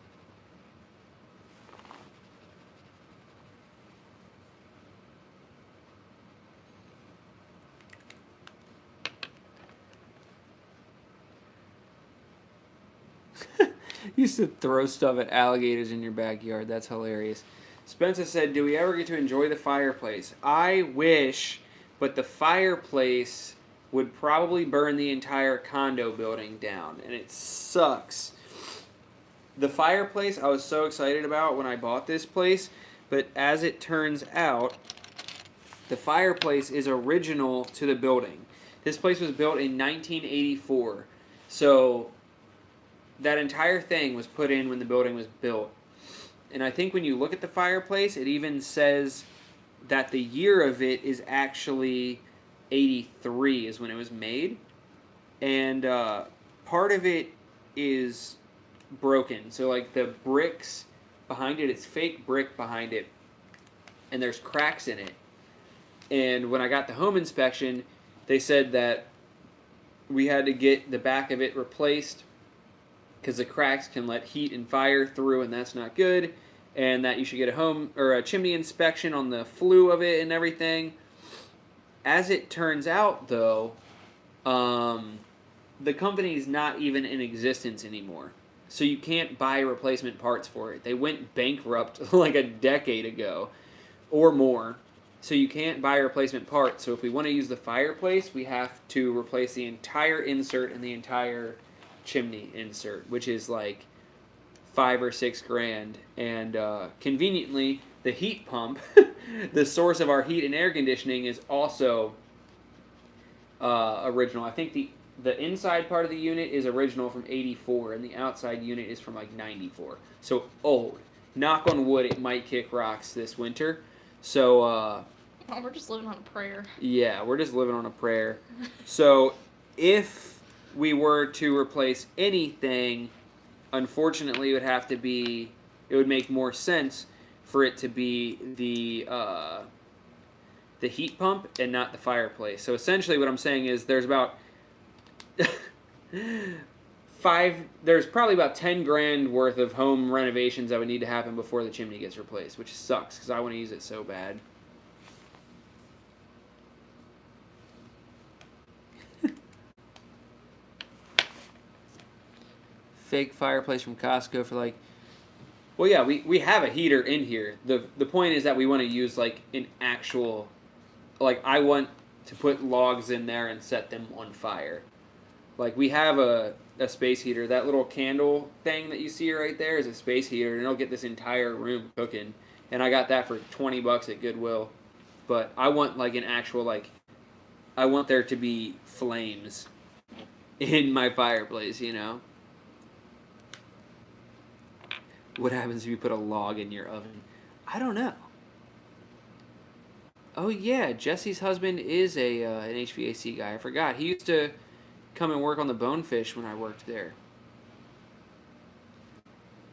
C: Used to throw stuff at alligators in your backyard. That's hilarious. Spencer said, "Do we ever get to enjoy the fireplace?" I wish, but the fireplace would probably burn the entire condo building down, and it sucks. The fireplace I was so excited about when I bought this place, but as it turns out, the fireplace is original to the building. This place was built in 1984, so that entire thing was put in when the building was built. And I think when you look at the fireplace, it even says that the year of it is actually 83 is when it was made. And part of it is broken. So like the bricks behind it, it's fake brick behind it. And there's cracks in it. And when I got the home inspection, they said that we had to get the back of it replaced because the cracks can let heat and fire through, and that's not good, and that you should get a home or a chimney inspection on the flue of it and everything. As it turns out, though, the company's not even in existence anymore, so you can't buy replacement parts for it. They went bankrupt like a decade ago or more, so you can't buy replacement parts. So if we want to use the fireplace, we have to replace the entire insert and the entire chimney insert, which is like $5 or $6 grand. And conveniently, the heat pump, the source of our heat and air conditioning, is also original. I think the inside part of the unit is original from 84, and the outside unit is from like 94. So old. Knock on wood, it might kick rocks this winter. So
B: Oh, we're just living on a prayer.
C: yeah, we're just living on a prayer. So if we were to replace anything, unfortunately, it would make more sense for it to be the heat pump and not the fireplace. So essentially what I'm saying is there's about there's probably about 10 grand worth of home renovations that would need to happen before the chimney gets replaced, which sucks because I want to use it so bad. Fake fireplace from Costco for like Well, yeah, we have a heater in here. The point is that we want to use like an actual, like I want to put logs in there and set them on fire. Like we have a space heater. That little candle thing that you see right there is a space heater, and it'll get this entire room cooking. And I got that for $20 at Goodwill. But I want like an actual like, I want there to be flames in my fireplace, you know? What happens if you put a log in your oven? I don't know. Oh yeah, Jesse's husband is an HVAC guy. I forgot. He used to come and work on the Bonefish when I worked there.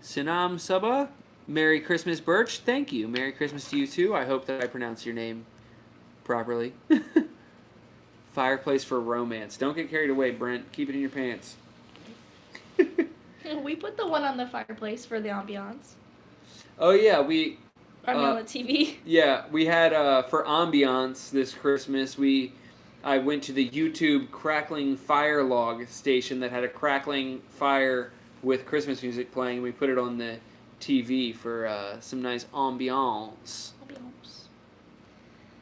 C: Sinam Sabah, Merry Christmas, Birch. Thank you. Merry Christmas to you too. I hope that I pronounced your name properly. Fireplace for romance. Don't get carried away, Brent. Keep it in your pants.
B: We put the one on the fireplace for the ambiance.
C: Oh yeah, we.
B: On the TV.
C: Yeah, we had for ambiance this Christmas. I went to the YouTube crackling fire log station that had a crackling fire with Christmas music playing. We put it on the TV for some nice ambiance.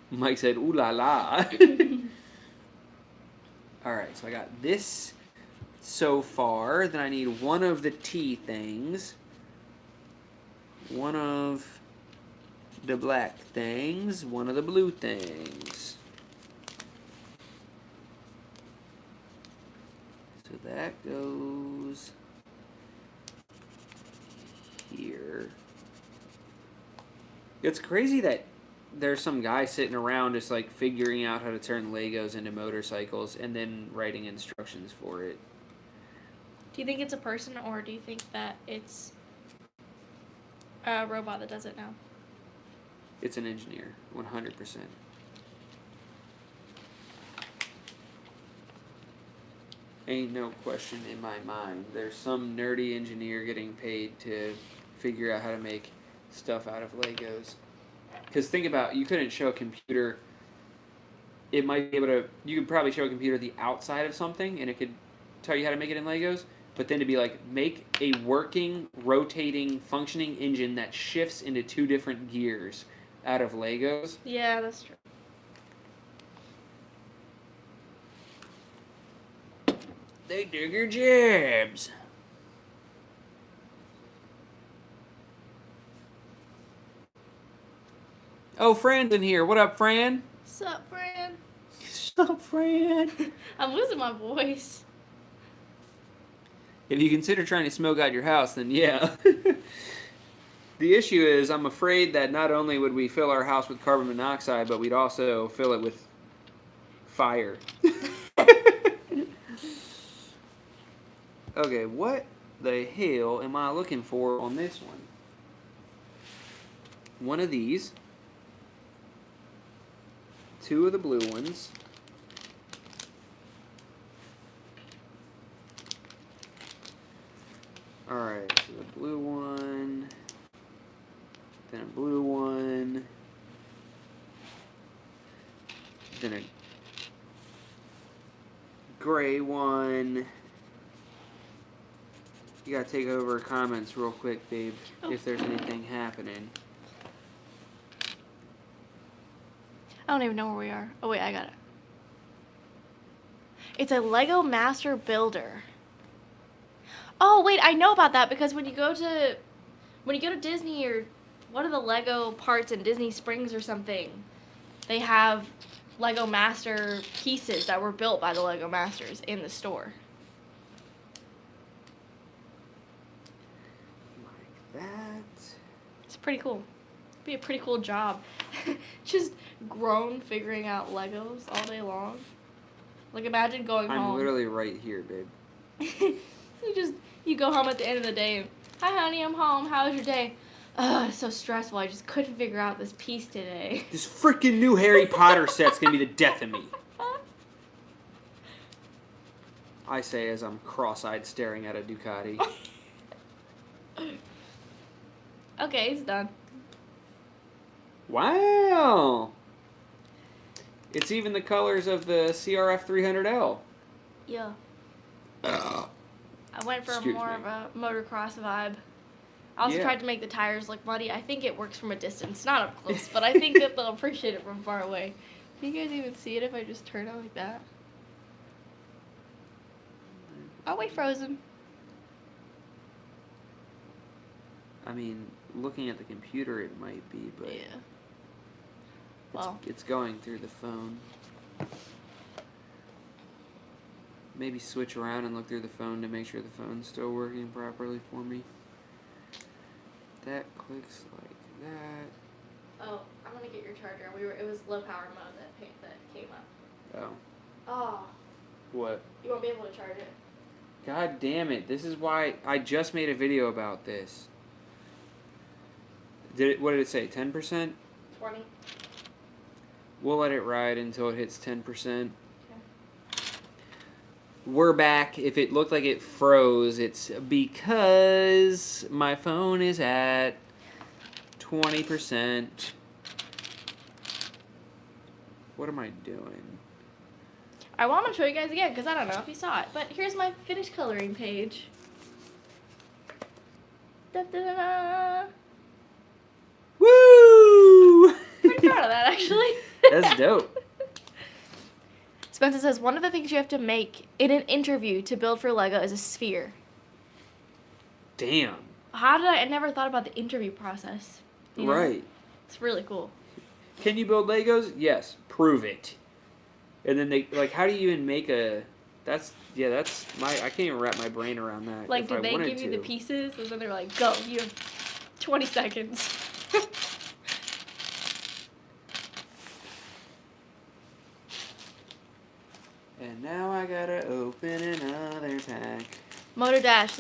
C: Mike said, "Ooh la la." All right, so I got this so far. Then I need one of the tea things, one of the black things, one of the blue things. So that goes here. It's crazy that there's some guy sitting around just like figuring out how to turn Legos into motorcycles and then writing instructions for it.
B: Do you think it's a person, or do you think that it's a robot that does it now?
C: It's an engineer, 100%. Ain't no question in my mind. There's some nerdy engineer getting paid to figure out how to make stuff out of Legos. Because think about, you couldn't show a computer, it might be able to, you could probably show a computer the outside of something and it could tell you how to make it in Legos, but then to be like, make a working, rotating, functioning engine that shifts into 2 different gears out of Legos.
B: Yeah, that's true.
C: They dig your jabs. Oh, Fran's in here. What up, Fran?
B: Sup, Fran?
C: Sup, Fran?
B: I'm losing my voice.
C: If you consider trying to smoke out your house, then yeah. The issue is, I'm afraid that not only would we fill our house with carbon monoxide, but we'd also fill it with fire. Okay, what the hell am I looking for on this one? One of these. 2 of the blue ones. Alright, so the blue one. Then a blue one. Then a gray one. You gotta take over comments real quick, babe, if there's anything happening.
B: I don't even know where we are. Oh, wait, I got it. It's a Lego Master Builder. Oh, wait, I know about that because when you go to Disney or one of the Lego parts in Disney Springs or something, they have Lego Master pieces that were built by the Lego Masters in the store.
C: Like that.
B: It's pretty cool. It'd be a pretty cool job. Just grown figuring out Legos all day long. Like imagine going home.
C: I'm literally right here, babe.
B: You go home at the end of the day and, hi honey, I'm home. How was your day? Ugh, it's so stressful. I just couldn't figure out this piece today.
C: This freaking new Harry Potter set's gonna be the death of me. I say as I'm cross-eyed staring at a Ducati.
B: Okay, it's done.
C: Wow! It's even the colors of the CRF 300L.
B: Yeah. I went for
C: Excuse
B: more
C: me.
B: of a motocross vibe. I also
C: Yeah.
B: tried to make the tires look muddy. I think it works from a distance, not up close, but I think that they'll appreciate it from far away. Can you guys even see it if I just turn it like that? Oh, wait, frozen.
C: I mean, looking at the computer, it might be, but
B: Yeah.
C: it's,
B: Well.
C: it's going through the phone. Maybe switch around and look through the phone to make sure the phone's still working properly for me. That clicks like that.
B: Oh, I'm gonna get your charger. It was low power mode that came up.
C: Oh.
B: Oh,
C: What?
B: you won't be able to charge it.
C: God damn it. This is why I just made a video about this. What did it say? 10%?
B: 20.
C: We'll let it ride until it hits 10%.
B: Okay.
C: We're back. If it looked like it froze, it's because my phone is at 20%. What am I doing?
B: I want to show you guys again because I don't know if you saw it, but here's my finished coloring page. Da-da-da-da.
C: Woo!
B: Pretty proud of that, actually.
C: That's dope.
B: Spencer says, one of the things you have to make in an interview to build for Lego is a sphere.
C: Damn.
B: I never thought about the interview process. You know?
C: Right.
B: It's really cool.
C: Can you build Legos? Yes. Prove it. And then how do you even make I can't even wrap my brain around that.
B: Like,
C: if
B: did
C: I
B: they
C: wanted
B: give you
C: to.
B: the pieces? And then they're like, go, you have 20 seconds.
C: And now I gotta open another pack.
B: Motor Dash,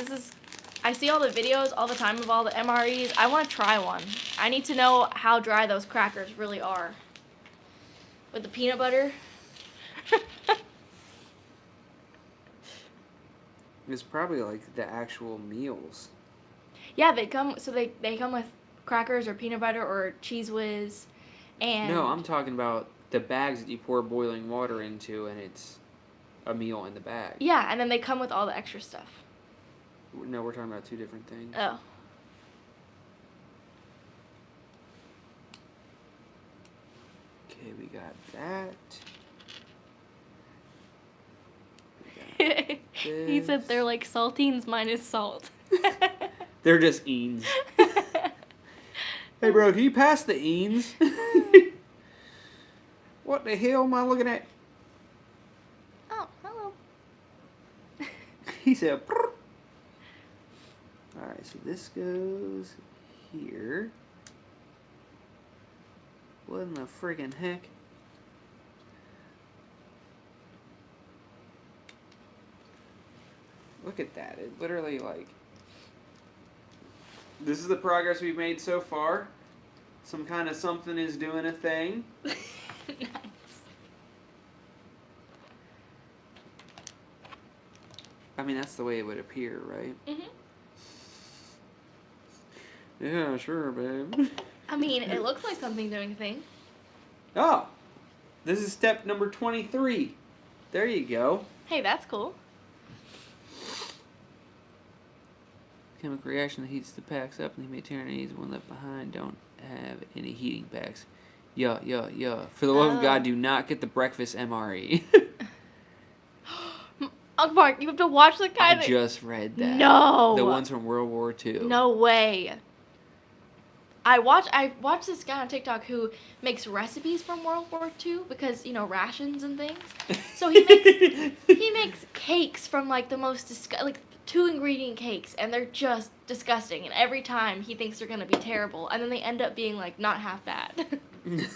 B: I see all the videos all the time of all the MREs. I want to try one. I need to know how dry those crackers really are. With the peanut butter.
C: It's probably like the actual meals.
B: Yeah, they come with crackers or peanut butter or Cheese Whiz. And
C: No, I'm talking about the bags that you pour boiling water into, and it's a meal in the bag.
B: yeah, and then they come with all the extra stuff.
C: No, we're talking about two different things.
B: Oh.
C: Okay, we got that.
B: He said they're like saltines minus salt.
C: They're just eens. Hey, bro, can you pass the eens? What the hell am I looking at?
B: Oh, hello.
C: He said, "Prr." All right, so this goes here. What in the friggin' heck? Look at that. It literally, this is the progress we've made so far. Some kind of something is doing a thing.
B: Nice.
C: I mean, that's the way it would appear, right?
B: Mhm.
C: Yeah, sure, babe.
B: I mean, it looks like something doing a thing.
C: Oh, this is step number 23. There you go.
B: Hey, that's cool.
C: Chemical reaction that heats the packs up and the materials one left behind don't have any heating packs. Yeah. For the love of God, do not get the breakfast MRE.
B: Uncle Mark, you have to watch the
C: I
B: kind of...
C: just read that.
B: No.
C: The ones from World War II.
B: No way. I watched this guy on TikTok who makes recipes from World War II because, rations and things. So he makes cakes from the most 2-ingredient cakes, and they're just disgusting. And every time he thinks they're gonna be terrible, and then they end up being not half bad.
C: Okay,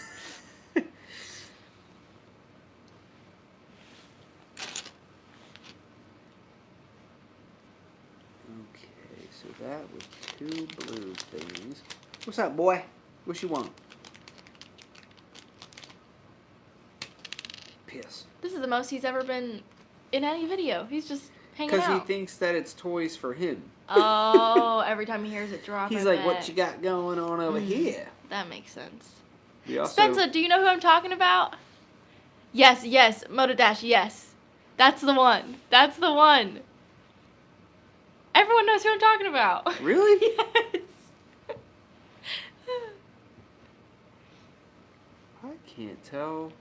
C: so that was 2 blue things. What's up, boy? What you want? Piss.
B: This is the most he's ever been in any video. He's just hanging out.
C: Because he thinks that it's toys for him.
B: Oh, every time he hears it drop,
C: He's
B: I
C: like,
B: bet.
C: what you got going on over here?
B: That makes sense.
C: We also,
B: Spencer, do you know who I'm talking about? Yes, Motodash, yes. That's the one. Everyone knows who I'm talking about.
C: Really?
B: Yes.
C: I can't tell.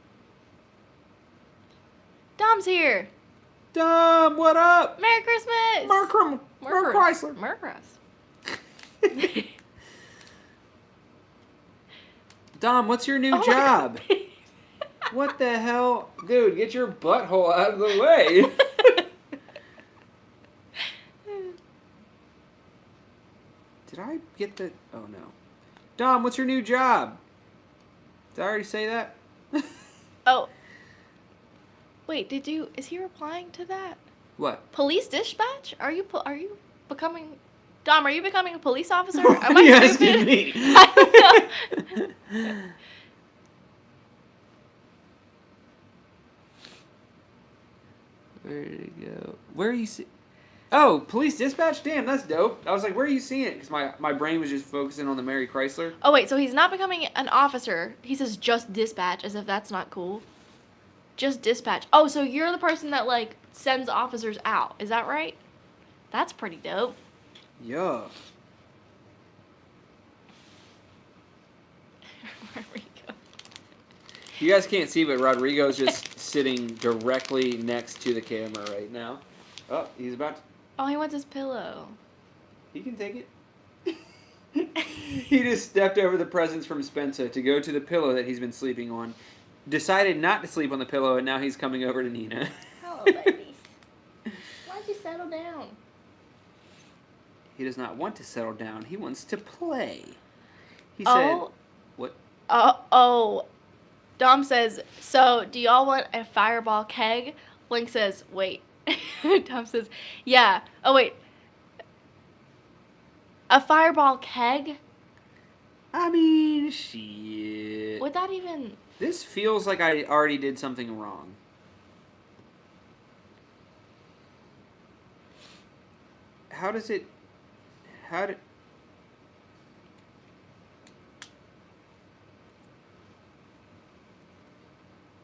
B: Dom's here.
C: Dom, what up?
B: Merry Christmas.
C: Merc Chrysler.
B: Mercross.
C: Dom, what's your new
B: Oh my
C: job?
B: God.
C: What the hell? Dude, get your butthole out of the way. Did I get the... Oh, no. Dom, what's your new job? Did I already say that?
B: Oh. Wait, is he replying to that?
C: What?
B: Police dispatch? Are you becoming... Dom, are you becoming a police officer? Am I
C: you
B: stupid?
C: asking me?
B: I don't know.
C: Where did it go? Where are you see? Oh, police dispatch? Damn, that's dope. I was like, where are you seeing it? Because my brain was just focusing on the Mary Chrysler.
B: Oh, wait, so he's not becoming an officer. He says just dispatch, as if that's not cool. Just dispatch. Oh, so you're the person that, like, sends officers out. Is that right? That's pretty dope.
C: Yeah.
B: Rodrigo.
C: You guys can't see, but Rodrigo's just sitting directly next to the camera right now. Oh, he's about to...
B: Oh, he wants his pillow.
C: He can take it. He just stepped over the presents from Spencer to go to the pillow that he's been sleeping on. Decided not to sleep on the pillow, and now he's coming over to Nina.
B: Hello, babies. Why'd you settle down?
C: He does not want to settle down. He wants to play. He
B: Oh.
C: said... What?
B: Oh. Dom says, so do y'all want a fireball keg? Link says, wait. Dom says, yeah. Oh, wait. A fireball keg?
C: I mean, shit.
B: Would that even...
C: This feels like I already did something wrong. How does it... How did...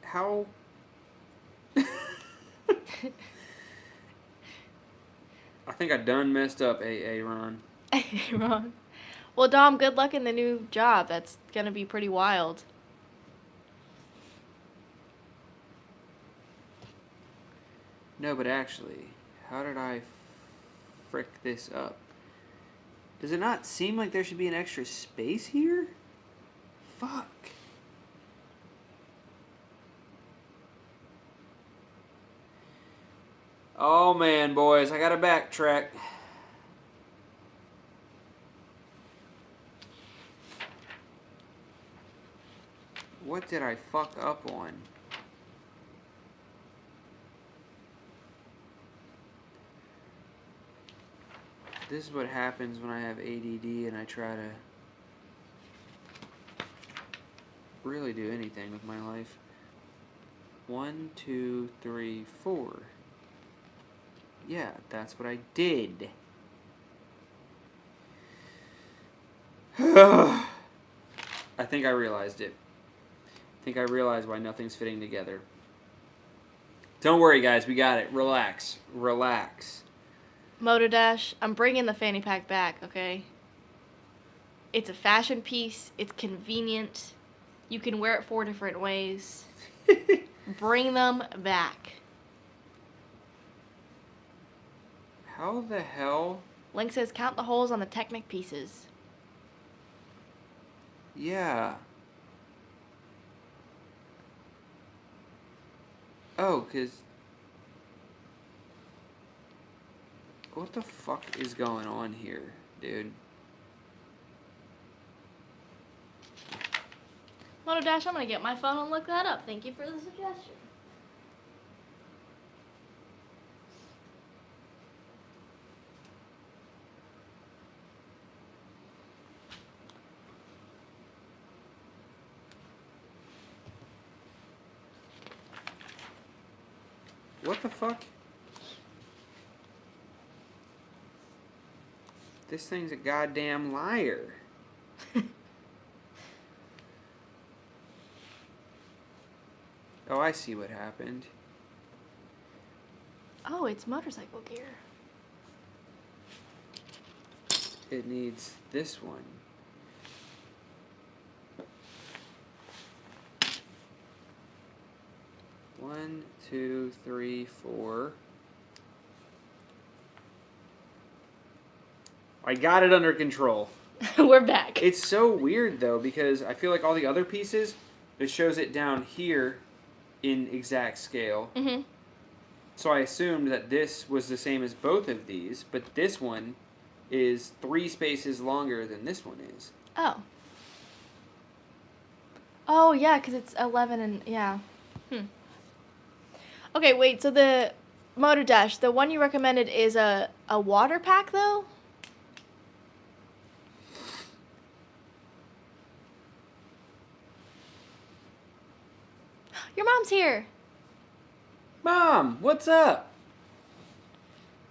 C: How... I think I done messed up, AA Ron.
B: Wrong. Well, Dom, good luck in the new job. That's going to be pretty wild.
C: No, but actually, how did I frick this up? Does it not seem like there should be an extra space here? Fuck. Oh man, boys, I gotta backtrack. What did I fuck up on? This is what happens when I have ADD and I try to really do anything with my life. 1, 2, 3, 4. Yeah, that's what I did. I think I realized it. I think I realized why nothing's fitting together. Don't worry, guys. We got it. Relax. Relax.
B: Moto Dash, I'm bringing the fanny pack back, okay? It's a fashion piece. It's convenient. You can wear it 4 different ways. Bring them back.
C: How the hell?
B: Link says count the holes on the Technic pieces.
C: Yeah. Oh, 'cause... What the fuck is going on here, dude?
B: Moto Dash, I'm going to get my phone and look that up. Thank you for the suggestion.
C: What the fuck? This thing's a goddamn liar. Oh, I see what happened.
B: Oh, it's motorcycle gear.
C: it needs this one. One, two, three, four. I got it under control.
B: We're back.
C: It's so weird though, because I feel like all the other pieces, it shows it down here in exact scale.
B: Mm-hmm.
C: So I assumed that this was the same as both of these, but this one is 3 spaces longer than this one is.
B: Oh. Oh, yeah, because it's 11 and, yeah. Okay, wait, so the Motor Dash, the one you recommended is a water pack, though? Your mom's here.
C: Mom, what's up?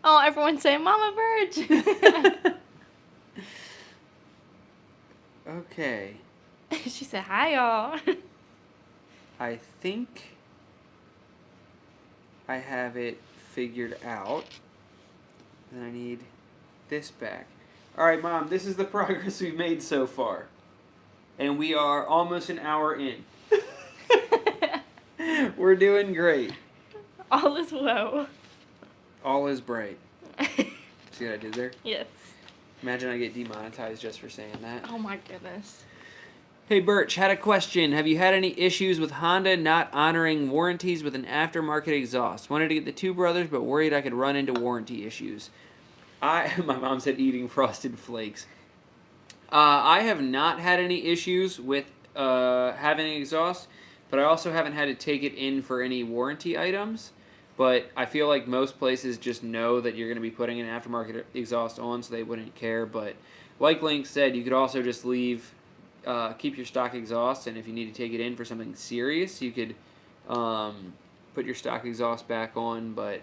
B: Oh, everyone's saying Mama Birch.
C: Okay.
B: She said, hi, y'all.
C: I think I have it figured out. And I need this back. Alright, Mom, this is the progress we've made so far. And we are almost an hour in. We're doing great.
B: All is well.
C: All is bright. See what I did there?
B: Yes.
C: Imagine I get demonetized just for saying that.
B: Oh my goodness.
C: Hey Birch, had a question. Have you had any issues with Honda not honoring warranties with an aftermarket exhaust? Wanted to get the Two Brothers, but worried I could run into warranty issues. My mom said eating Frosted Flakes. I have not had any issues with having an exhaust, but I also haven't had to take it in for any warranty items. But I feel like most places just know that you're going to be putting an aftermarket exhaust on, so they wouldn't care. But like Link said, you could also just leave, keep your stock exhaust, and if you need to take it in for something serious, you could put your stock exhaust back on. But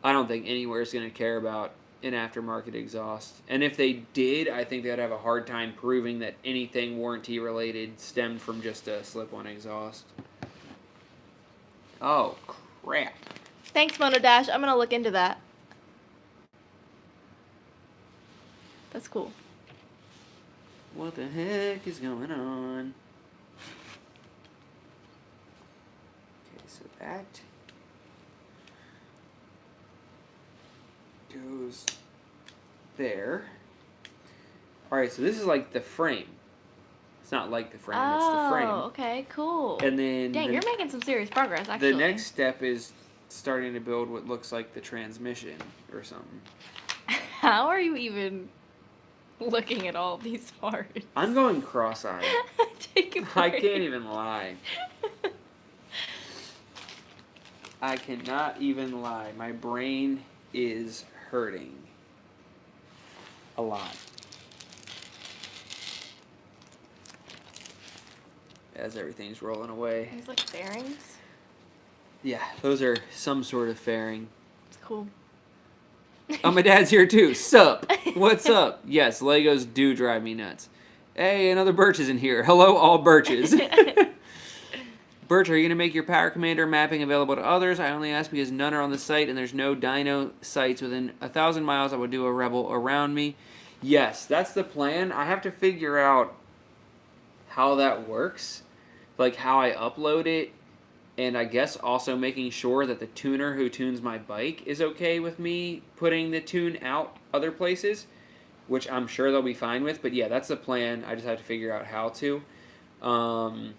C: I don't think anywhere is going to care about an aftermarket exhaust. And if they did, I think they'd have a hard time proving that anything warranty related stemmed from just a slip-on exhaust. Oh, crap.
B: Thanks, Mono Dash. I'm going to look into that. That's cool.
C: What the heck is going on? Okay, so that goes there. Alright, so this is like the frame. It's not like the frame, it's the frame.
B: Oh, okay, cool.
C: And then
B: Dang, you're making some serious progress, actually.
C: the next step is starting to build what looks like the transmission or something.
B: How are you even looking at all these parts?
C: I'm going cross-eyed.
B: Take a
C: I
B: break.
C: can't even lie. I cannot even lie. My brain is hurting a lot. As everything's rolling away.
B: These like bearings.
C: Yeah, those are some sort of fairing.
B: It's cool.
C: Oh, my dad's here too. Sup? What's up? Yes, Legos do drive me nuts. Hey, another Birch is in here. Hello, all Birches. Birch, are you going to make your Power Commander mapping available to others? I only ask because none are on the site and there's no dyno sites within 1,000 miles. I would do a rebel around me. Yes, that's the plan. I have to figure out how that works, like how I upload it, and I guess also making sure that the tuner who tunes my bike is okay with me putting the tune out other places, which I'm sure they'll be fine with. But yeah, that's the plan. I just have to figure out how to. And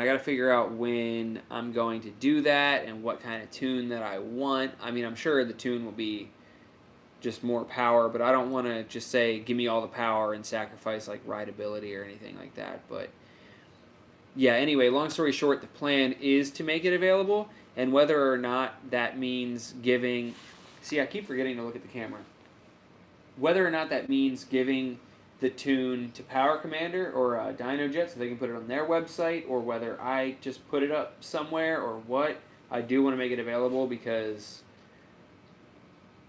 C: I got to figure out when I'm going to do that and what kind of tune that I want. I mean, I'm sure the tune will be just more power, but I don't want to just say, give me all the power and sacrifice like rideability or anything like that. But yeah, anyway, long story short, the plan is to make it available, and whether or not that means giving... See, I keep forgetting to look at the camera. Whether or not that means giving the tune to Power Commander or DynoJet so they can put it on their website, or whether I just put it up somewhere or what, I do want to make it available because,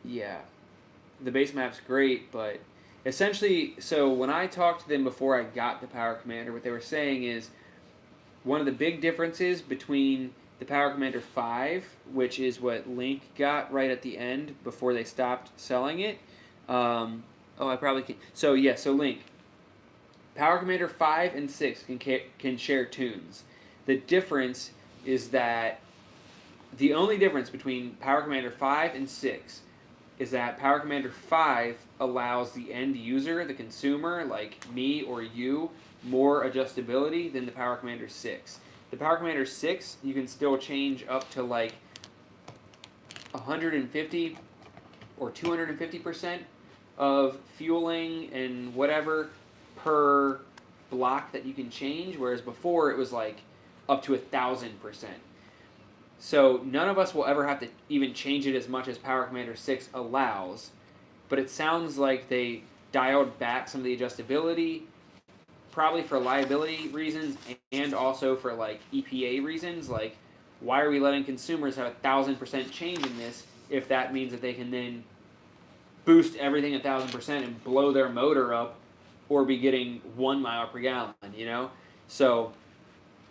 C: yeah, the base map's great, but essentially, so when I talked to them before I got the Power Commander, what they were saying is one of the big differences between the Power Commander 5, which is what Link got right at the end before they stopped selling it, I probably can. So Link. Power Commander 5 and 6 can share tunes. The difference is that the only difference between Power Commander 5 and 6 is that Power Commander 5 allows the end user, the consumer, like me or you, more adjustability than the Power Commander 6. The Power Commander 6, you can still change up to like 150 or 250% of fueling and whatever per block that you can change, whereas before it was like up to 1,000%. So none of us will ever have to even change it as much as Power Commander 6 allows, but it sounds like they dialed back some of the adjustability, probably for liability reasons and also for like EPA reasons. Like, why are we letting consumers have 1,000% change in this if that means that they can then boost everything 1,000% and blow their motor up or be getting 1 mile per gallon, you know? So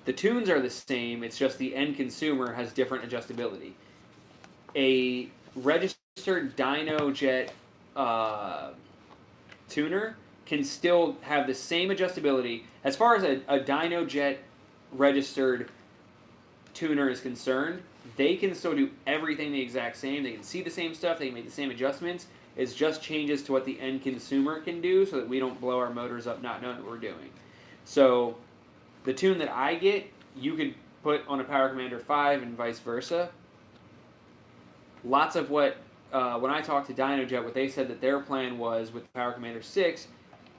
C: the tunes are the same, it's just the end consumer has different adjustability. A registered DynoJet tuner can still have the same adjustability. As far as a DynoJet registered tuner is concerned, they can still do everything the exact same. They can see the same stuff, they can make the same adjustments. It's just changes to what the end consumer can do so that we don't blow our motors up not knowing what we're doing. So the tune that I get, you could put on a Power Commander 5 and vice versa. Lots of what, when I talked to DynoJet, what they said that their plan was with Power Commander 6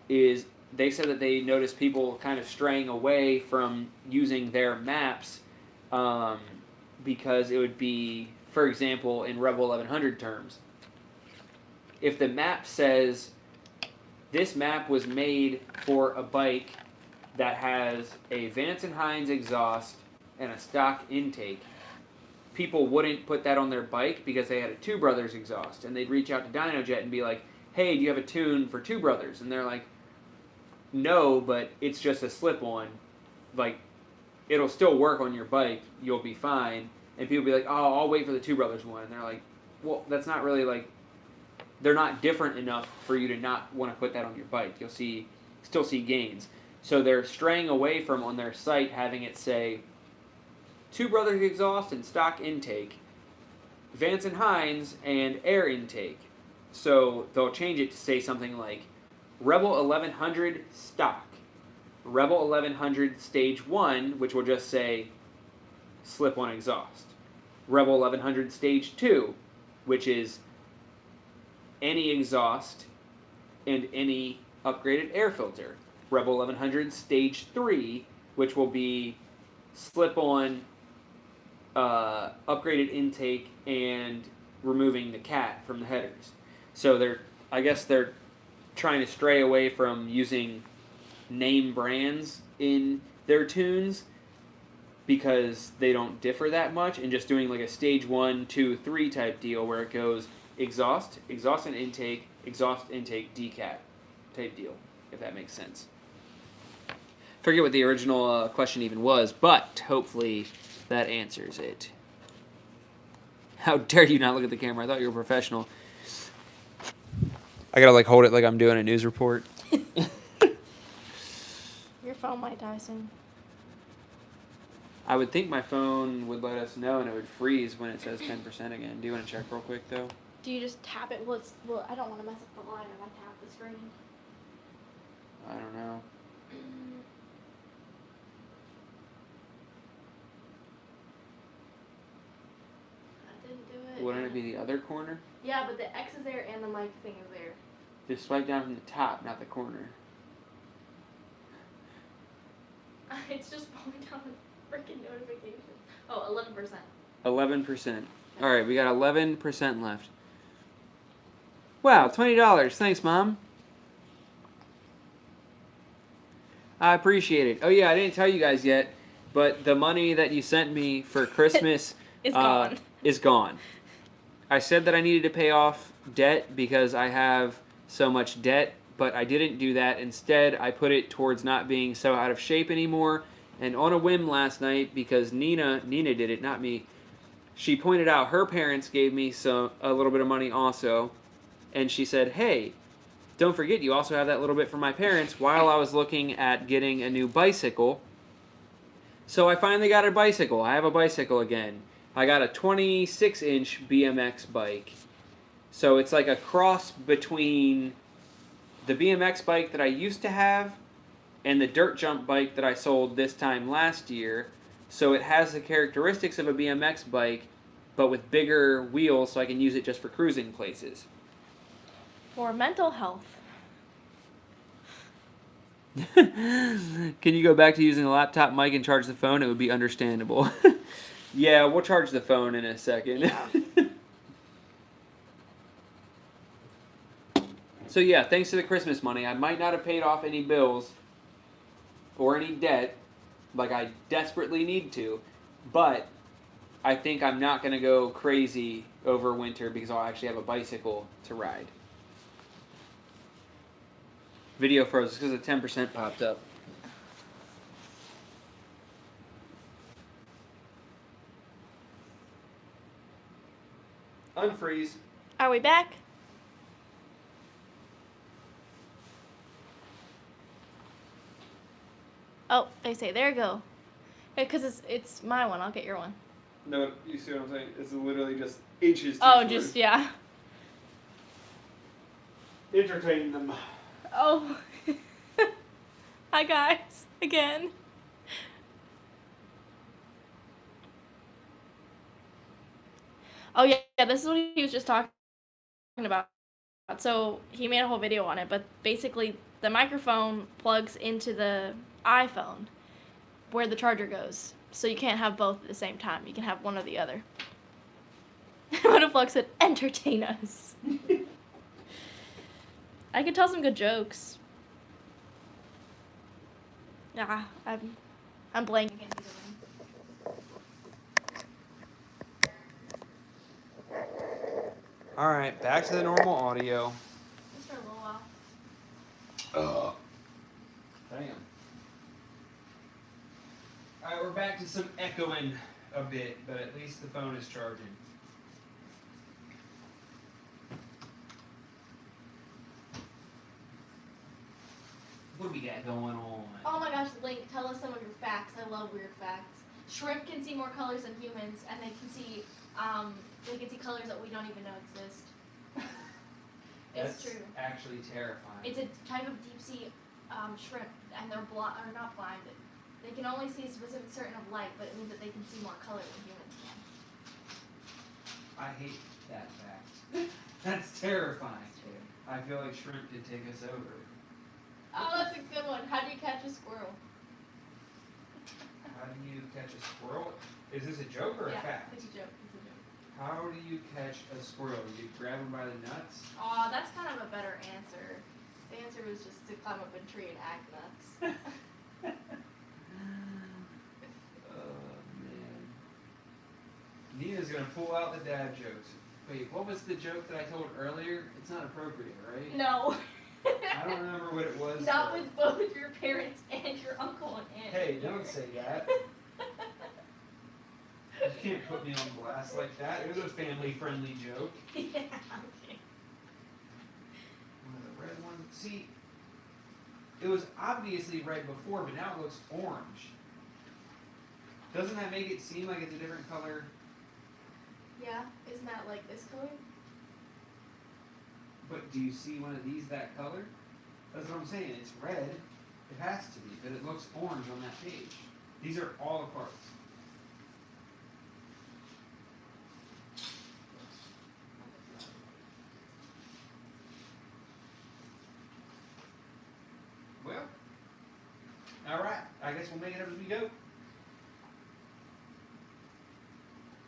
C: is they said that they noticed people kind of straying away from using their maps because it would be, for example, in Rebel 1100 terms, if the map says this map was made for a bike that has a Vance and Hines exhaust and a stock intake, people wouldn't put that on their bike because they had a Two Brothers exhaust, and they'd reach out to DynoJet and be like, hey, do you have a tune for Two Brothers? And they're like, no, but it's just a slip-on. Like, it'll still work on your bike, you'll be fine. And people be like, oh, I'll wait for the Two Brothers one. And they're like, well, that's not really like, they're not different enough for you to not want to put that on your bike. You'll still see gains. So they're straying away from, on their site, having it say Two Brothers exhaust and stock intake, Vance and Hines and air intake. So they'll change it to say something like Rebel 1100 stock, Rebel 1100 stage 1, which will just say slip-on exhaust, Rebel 1100 stage 2, which is any exhaust and any upgraded air filter, Rebel 1100 stage 3, which will be slip-on upgraded intake and removing the cat from the headers. So I guess they're trying to stray away from using name brands in their tunes because they don't differ that much, and just doing like a stage 1, 2, 3 type deal where it goes exhaust and intake, decat type deal, if that makes sense. Forget what the original question even was, but hopefully that answers it. How dare you not look at the camera? I thought you were a professional. I gotta like hold it like I'm doing a news report.
B: Your phone might die soon.
C: I would think my phone would let us know and it would freeze when it says 10% again. Do you want to check real quick though?
B: Do you just tap it? Well, I don't want to mess up the line if I tap the screen.
C: I don't know.
B: I didn't do it.
C: Wouldn't it be the other corner?
B: Yeah, but the X is there and the mic thing is there.
C: Just swipe down from the top, not the corner.
B: It's just pulling down the freaking notification. Oh, 11%.
C: 11%. All right, we got 11% left. Wow, $20. Thanks, Mom. I appreciate it. Oh, yeah, I didn't tell you guys yet, but the money that you sent me for Christmas
B: is gone.
C: I said that I needed to pay off debt because I have so much debt, but I didn't do that. Instead, I put it towards not being so out of shape anymore. And on a whim last night, because Nina did it, not me, she pointed out her parents gave me a little bit of money also. and she said, hey, don't forget you also have that little bit from my parents, while I was looking at getting a new bicycle. So I finally got a bicycle. I have a bicycle again. I got a 26-inch BMX bike. So it's like a cross between the BMX bike that I used to have and the dirt jump bike that I sold this time last year. So it has the characteristics of a BMX bike, but with bigger wheels so I can use it just for cruising places.
B: For mental health.
C: Can you go back to using a laptop mic and charge the phone? It would be understandable. Yeah, we'll charge the phone in a second.
B: Yeah.
C: So yeah, thanks to the Christmas money, I might not have paid off any bills or any debt like I desperately need to, but I think I'm not going to go crazy over winter because I'll actually have a bicycle to ride. Video froze because the 10% popped up. Unfreeze.
B: Are we back? Oh, they say, there you go. Because it's my one. I'll get your one.
C: No, you see what I'm saying? It's literally just inches.
B: Oh, just, yeah.
C: Entertain them.
B: Oh. Hi, guys. Again. Oh, yeah, this is what he was just talking about. So he made a whole video on it, but basically the microphone plugs into the iPhone where the charger goes. So you can't have both at the same time. You can have one or the other. What if Lux said, entertain us? I could tell some good jokes. Nah, I'm blanking.
C: All right, back to the normal audio.
B: Just for a little while.
C: Damn. All right, we're back to some echoing a bit, but at least the phone is charging. What do we got going on?
B: Oh my gosh, Link, tell us some of your facts. I love weird facts. Shrimp can see more colors than humans, and they can see colors that we don't even know exist. It's
C: That's
B: true.
C: actually terrifying.
B: It's a type of deep sea shrimp, and they're not blinded. They can only see a specific certain of light, but it means that they can see more color than humans can.
C: I hate that fact. That's terrifying.
B: It's true.
C: I feel like shrimp could take us over.
B: Oh, that's a good one. How do you catch a squirrel?
C: How do you catch a squirrel? Is this a joke or a fact?
B: It's a joke. It's a joke.
C: How do you catch a squirrel? You grab him by the nuts?
B: Aw, that's kind of a better answer. The answer was just to climb up a tree and act nuts.
C: Oh, man. Nina's going to pull out the dad jokes. Wait, what was the joke that I told earlier? It's not appropriate, right?
B: No.
C: I don't remember what it was.
B: Not with both your parents and your uncle and aunt.
C: Hey, don't say that. You can't put me on blast like that. It was a family-friendly joke.
B: Yeah, okay.
C: One of the red ones. See, it was obviously red before, but now it looks orange. Doesn't that make it seem like it's a different color?
B: Yeah, isn't that like this color?
C: But do you see one of these that color? That's what I'm saying. It's red. It has to be, but it looks orange on that page. These are all the parts. Well, all right. I guess we'll make it up as we go.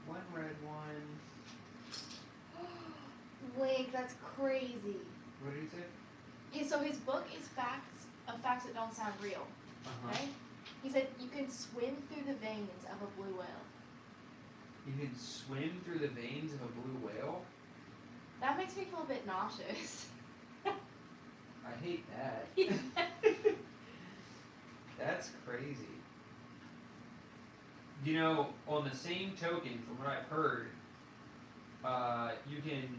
C: One red one.
B: Link, that's crazy.
C: What did he say?
B: So his book is facts that don't sound real. Right? He said you can swim through the veins of a blue whale.
C: You can swim through the veins of a blue whale?
B: That makes me feel a bit nauseous.
C: I hate that. That's crazy. You know, on the same token, from what I've heard, you can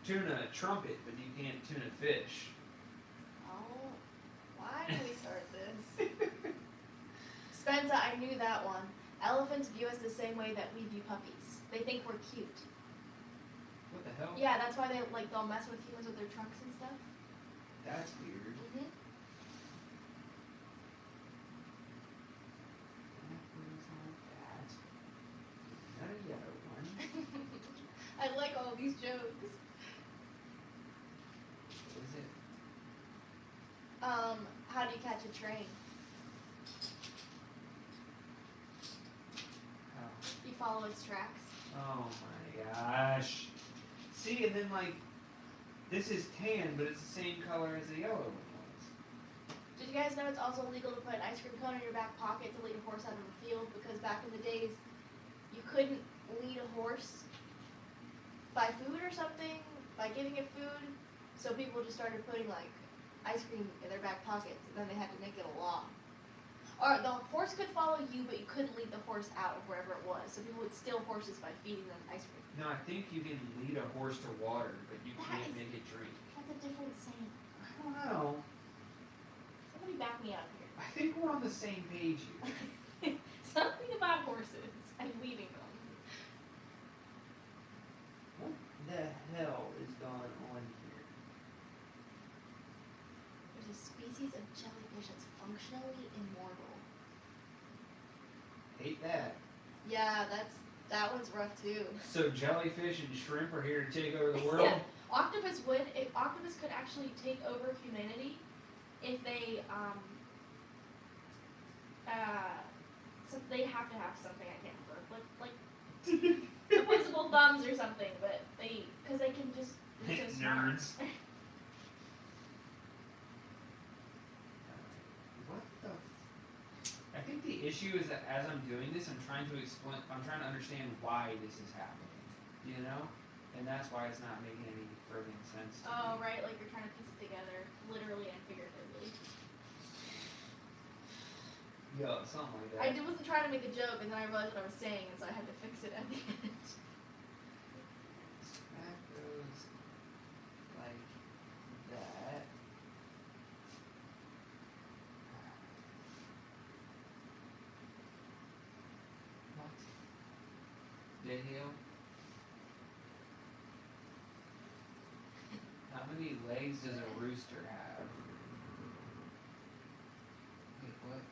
A: tune a trumpet, but you can't tune a fish.
B: Oh, why do we start this? Spencer, I knew that one. Elephants view us the same way that we view puppies. They think we're cute.
A: What the hell?
B: Yeah, that's why they'll mess with humans with their trunks and stuff.
A: That's weird.
B: Mm-hmm.
A: That is a yellow one.
B: I like all these jokes.
A: What is it?
B: How do you catch a train?
A: Oh.
B: You follow its tracks.
A: Oh my gosh. See, and then like, this is tan, but it's the same color as the yellow one was.
B: Did you guys know it's also illegal to put an ice cream cone in your back pocket to lead a horse out of a field? Because back in the days, you couldn't lead a horse by food or something, by giving it food. So people just started putting like ice cream in their back pockets, and then they had to make it a law. Or the horse could follow you, but you couldn't lead the horse out of wherever it was. So people would steal horses by feeding them ice cream.
A: No, I think you can lead a horse to water, but you
B: That
A: can't
B: is-
A: make it drink.
B: That's a different saying.
A: I don't know.
B: Somebody back me up
A: I think we're on the same page here.
B: here. Something about horses and leading them.
A: What the hell is going on here?
B: There's a species of jellyfish that's functionally immortal.
A: Hate that.
B: Yeah, that one's rough too.
A: So jellyfish and shrimp are here to take over the world?
B: Yeah. Octopus could actually take over humanity if they so they have to have something I can't remember, like opposable thumbs or something, but because they can just they're so smart.
A: Nerds. What the? I think the issue is that as I'm doing this, I'm trying to understand why this is happening. You know, and that's why it's not making any friggin' sense. To
B: Oh
A: me.
B: right, like you're trying to piece it together, literally and figuratively.
A: Yeah, something like that.
B: I wasn't trying to make a joke, and then I realized what I was saying, and so I had to fix it at the end.
A: That goes like that. What the hell? How many legs does a rooster have? Wait, what?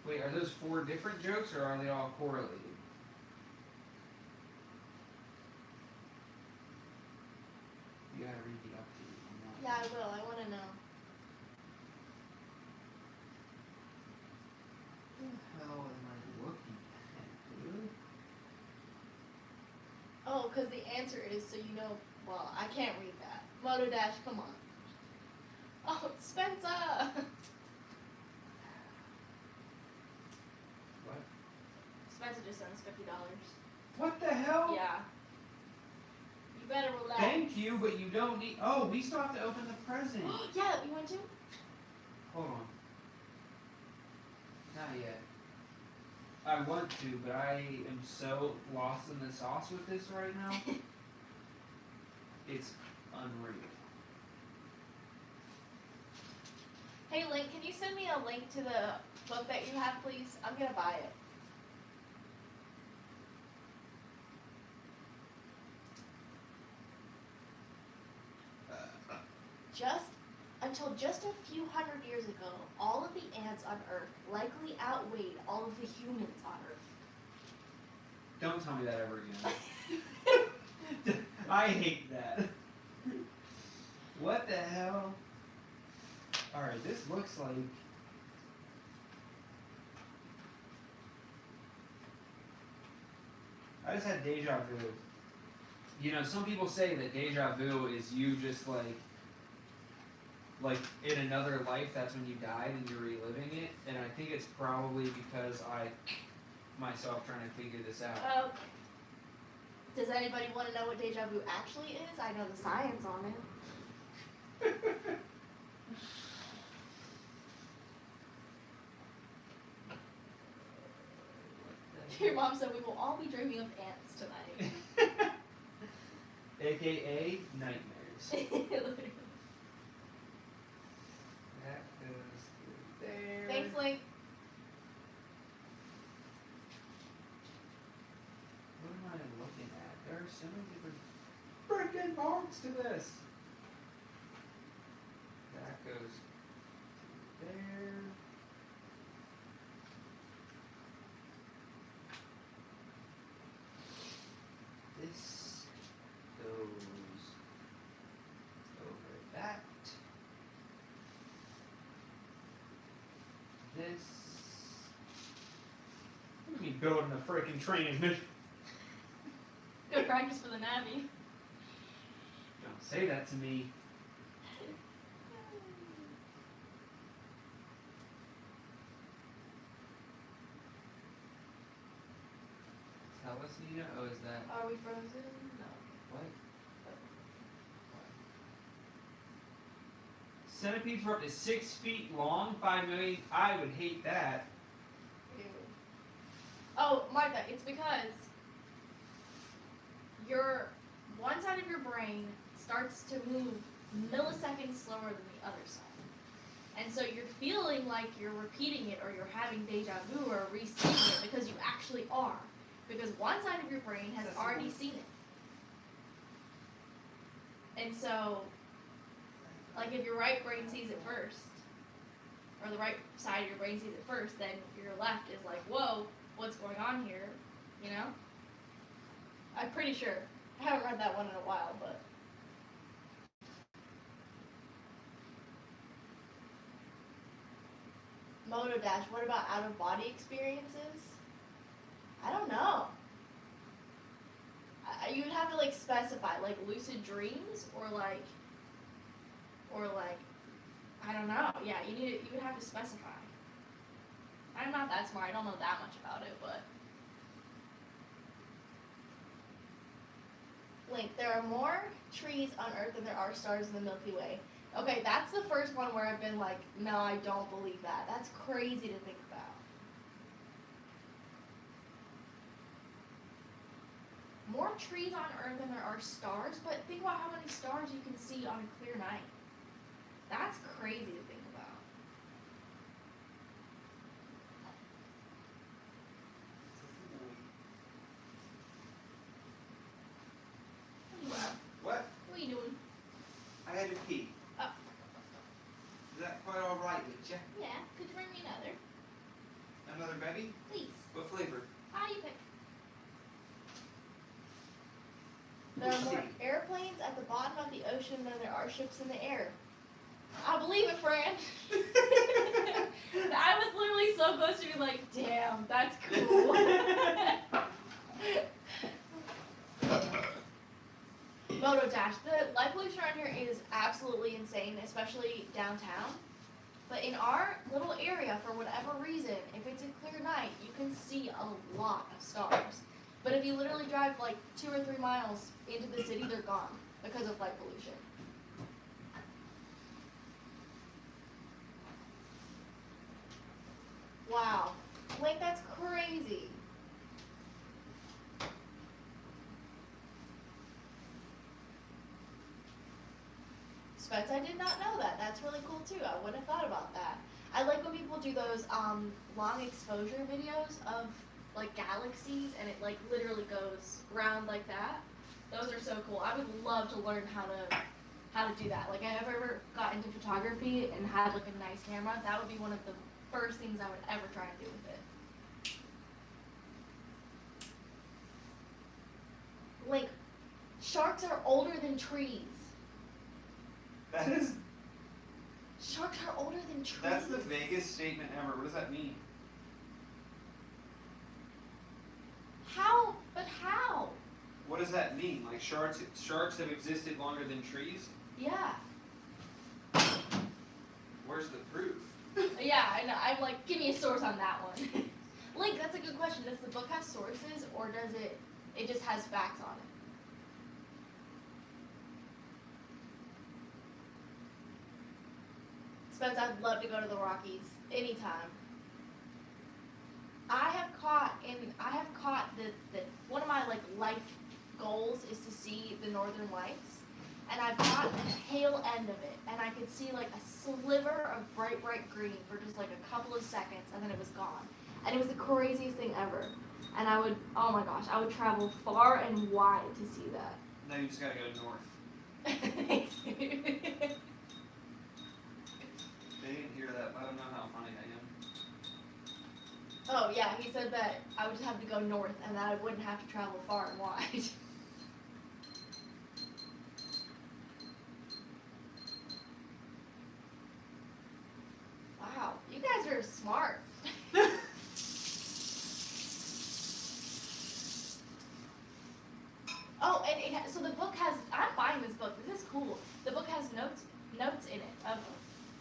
A: Wait, are those 4 different jokes or are they all correlated? You gotta read the update.
B: Yeah, I will. I want to know.
A: What the hell am I looking at, dude?
B: Oh, because the answer is so you know. Well, I can't read that. Moto Dash, come on. Oh, Spencer.
A: What?
B: Spencer just sent us $50.
A: What the hell?
B: Yeah. You better relax.
A: Thank you, but you don't need. Oh, we still have to open the present.
B: Yeah, you want to?
A: Hold on. Not yet. I want to, but I am so lost in the sauce with this right now. It's unreal.
B: Hey, Link, can you send me a link to the book that you have, please? I'm gonna buy it. Until just a few hundred years ago, all of the ants on Earth likely outweighed all of the humans on Earth.
A: Don't tell me that ever again. I hate that. What the hell? Alright, this looks like... I just had deja vu. You know, some people say that deja vu is you just like in another life, that's when you died and you're reliving it. And I think it's probably because I myself trying to figure this out.
B: Does anybody want to know what deja vu actually is? I know the science on it. Your mom said we will all be dreaming of ants tonight.
A: AKA nightmares.
B: Literally.
A: That goes through there.
B: Thanks, Link.
A: What am I looking at? There are so many different freaking parts to this. That goes through there. This goes over that. This. What do you mean building a freaking transmission?
B: Good practice for the Navy.
A: Don't say that to me. Tell us, Nina. Oh, is that
B: Are we frozen? No.
A: what? Centipedes were up to 6 feet long, 5 million. I would hate that.
B: Ew. Oh, Martha, it's because your one side of your brain starts to move milliseconds slower than the other side. And so you're feeling like you're repeating it or you're having deja vu or re-seeing it because you actually are. Because one side of your brain has already seen it. And so, like if your right brain sees it first, or the right side of your brain sees it first, then your left is like, whoa, what's going on here? You know? I'm pretty sure. I haven't read that one in a while, but. Moto Dash, what about out of body experiences? I don't know. You'd have to like specify, like lucid dreams or like, I don't know. Yeah, you would have to specify. I'm not that smart. I don't know that much about it, but. Link, there are more trees on Earth than there are stars in the Milky Way. Okay, that's the first one where I've been like, no, I don't believe that. That's crazy to think about. More trees on Earth than there are stars, but think about how many stars you can see on a clear night. That's crazy to think about.
A: What?
B: What are you doing?
A: I had to pee.
B: Oh.
A: Is that quite all right with you?
B: Yeah, could you bring me another?
A: Another Betty?
B: Please.
A: What flavor?
B: How do you pick? There are more airplanes at the bottom of the ocean than there are ships in the air. I believe it, Fran. I was literally so close to being like, damn, that's cool. Moto Dash. The light pollution around here is absolutely insane, especially downtown. But in our little area, for whatever reason, if it's a clear night, you can see a lot of stars. But if you literally drive like 2 or 3 miles into the city, they're gone because of light pollution. Wow. Like, that's crazy. Spence, I did not know that. That's really cool too. I wouldn't have thought about that. I like when people do those long exposure videos of like galaxies and it like literally goes round like that. Those are so cool. I would love to learn how to do that. Like if I ever got into photography and had like a nice camera, that would be one of the first things I would ever try and do with it. Like, sharks are older than trees.
A: That is.
B: Sharks are older than trees.
A: That's the vaguest statement ever. What does that mean?
B: How? But how?
A: What does that mean? Like sharks have existed longer than trees?
B: Yeah.
A: Where's the proof?
B: Yeah, I know. I'm like, give me a source on that one. Link, that's a good question. Does the book have sources or does it just has facts on it? Spence, I'd love to go to the Rockies anytime. I have caught the one of my like life goals is to see the northern lights, and I've caught the tail end of it, and I could see like a sliver of bright green for just like a couple of seconds, and then it was gone, and it was the craziest thing ever. And I would, oh my gosh, I would travel far and wide to see that.
A: Now you just gotta go north.
B: Thanks, dude.
A: They didn't hear that, but I don't know how funny I am.
B: Oh yeah, he said that I would just have to go north and that I wouldn't have to travel far and wide. Wow, you guys are smart. Oh, and so the book has, I'm buying this book, this is cool. The book has notes in it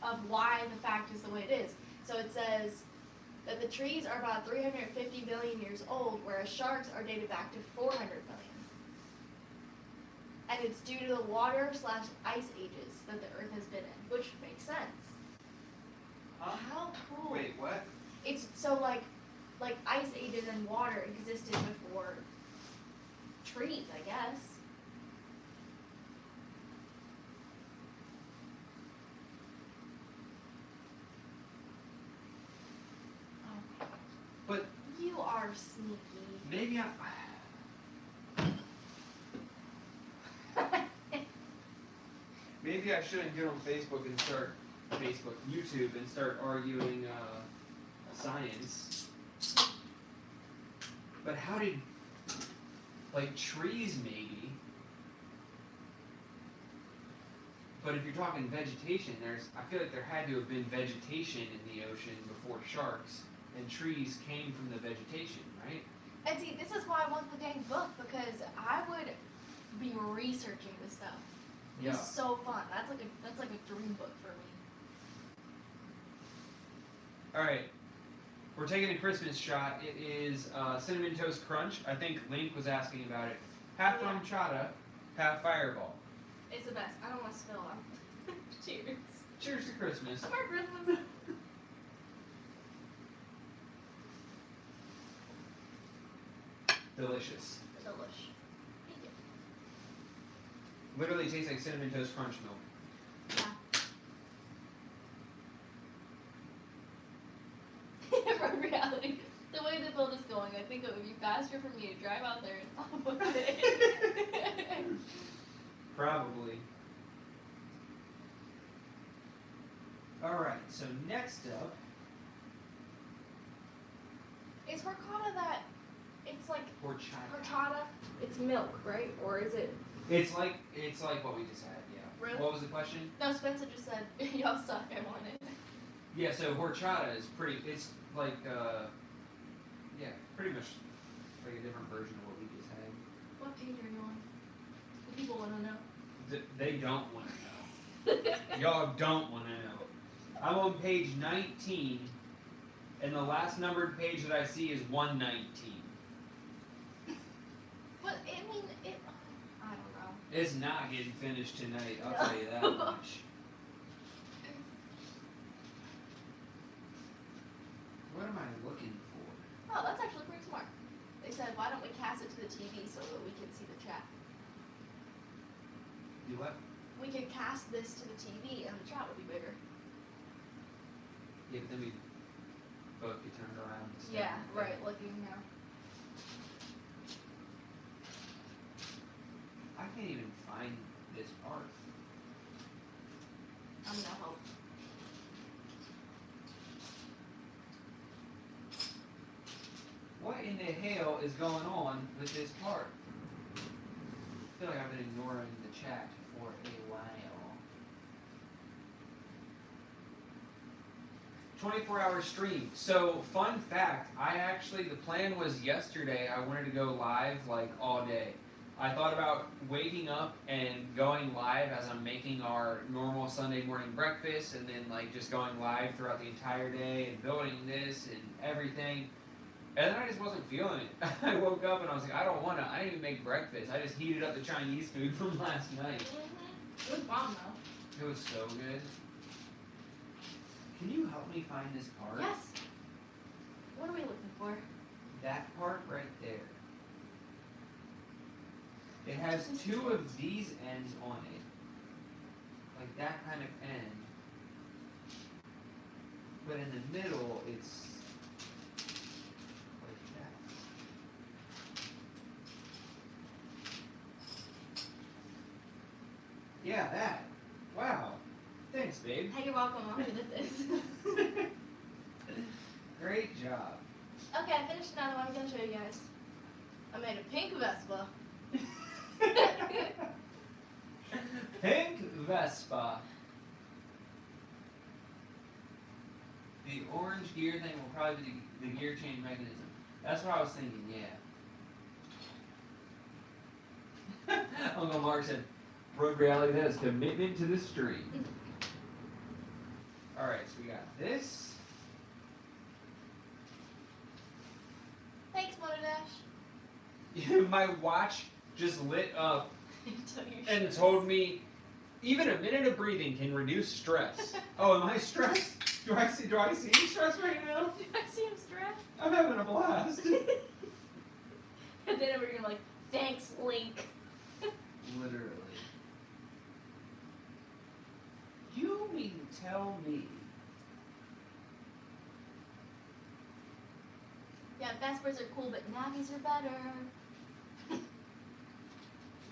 B: of why the fact is the way it is. So it says that the trees are about 350 million years old, whereas sharks are dated back to 400 million. And it's due to the water/ice ages that the Earth has been in, which makes sense.
A: Huh?
B: How cool.
A: Wait, what?
B: It's so like ice ages and water existed before trees, I guess. Oh.
A: But
B: You are sneaky.
A: maybe I. Maybe I shouldn't get on YouTube and start arguing science. But how did, like, trees maybe? But if you're talking vegetation, I feel like there had to have been vegetation in the ocean before sharks, and trees came from the vegetation, right?
B: And see, this is why I want the dang book, because I would be researching this stuff.
A: Yeah.
B: It's so fun. That's like a dream book for me.
A: All right, we're taking a Christmas shot. It is Cinnamon Toast Crunch. I think Link was asking about it. Half rum chata, half Fireball.
B: It's the best. I don't want to spill them. Cheers.
A: Cheers to Christmas.
B: Merry Christmas.
A: Delicious.
B: Delish. Thank you.
A: Literally tastes like Cinnamon Toast Crunch milk.
B: Yeah. For reality, the way the build is going, I think it would be faster for me to drive out there and all of it.
A: Probably. Alright, so next up.
B: Is horchata that? It's like
A: Horchata.
B: horchata. It's milk, right? Or is it?
A: It's like what we just had, yeah.
B: Really?
A: What was the question?
B: No, Spencer just said y'all suck. I want it.
A: Yeah, so horchata is it's like yeah, pretty much like a different version of what we just had.
B: What page are you on? The people want to know.
A: They don't want to know. Y'all don't want to know. I'm on page 19, and the last numbered page that I see is 119.
B: But I mean, I don't know.
A: It's not getting finished tonight, I'll tell you that much. What am I looking for?
B: Oh, that's actually pretty smart. They said, why don't we cast it to the TV so that we can see the chat?
A: You what?
B: We could cast this to the TV and the chat would be bigger.
A: Yeah, but then we both be turned around. and stuff.
B: Yeah, right, looking now.
A: I can't even find this part.
B: I'm gonna help.
A: What in the hell is going on with this part? I feel like I've been ignoring the chat for a while. 24-hour stream. So, fun fact, the plan was yesterday I wanted to go live like all day. I thought about waking up and going live as I'm making our normal Sunday morning breakfast, and then like just going live throughout the entire day and building this and everything. And then I just wasn't feeling it. I woke up and I was like, I didn't even make breakfast. I just heated up the Chinese food from last night.
B: Mm-hmm. It was bomb though.
A: It was so good. Can you help me find this part?
B: Yes. What are we looking for?
A: That part right there. It has two of these ends on it. Like that kind of end. But in the middle, it's like that. Yeah, that. Wow. Thanks, babe.
B: Hey, you're welcome. I'm good at this.
A: Great job.
B: Okay, I finished another one. I'm going to show you guys. I made a pink Vespa.
A: Pink Vespa. The orange gear thing will probably be the gear change mechanism. That's what I was thinking, yeah. Uncle Mark said, road reality has commitment to the street. Alright, so we got this.
B: Thanks, Motor Dash.
A: My watch just lit up and told me even a minute of breathing can reduce stress. Oh, am I stressed? Do I seem stressed right now?
B: Do I see him stressed?
A: I'm having a blast.
B: And then we're gonna be like, thanks, Link.
A: Literally. You mean to tell me?
B: Yeah, Vespers are cool, but Navis are better.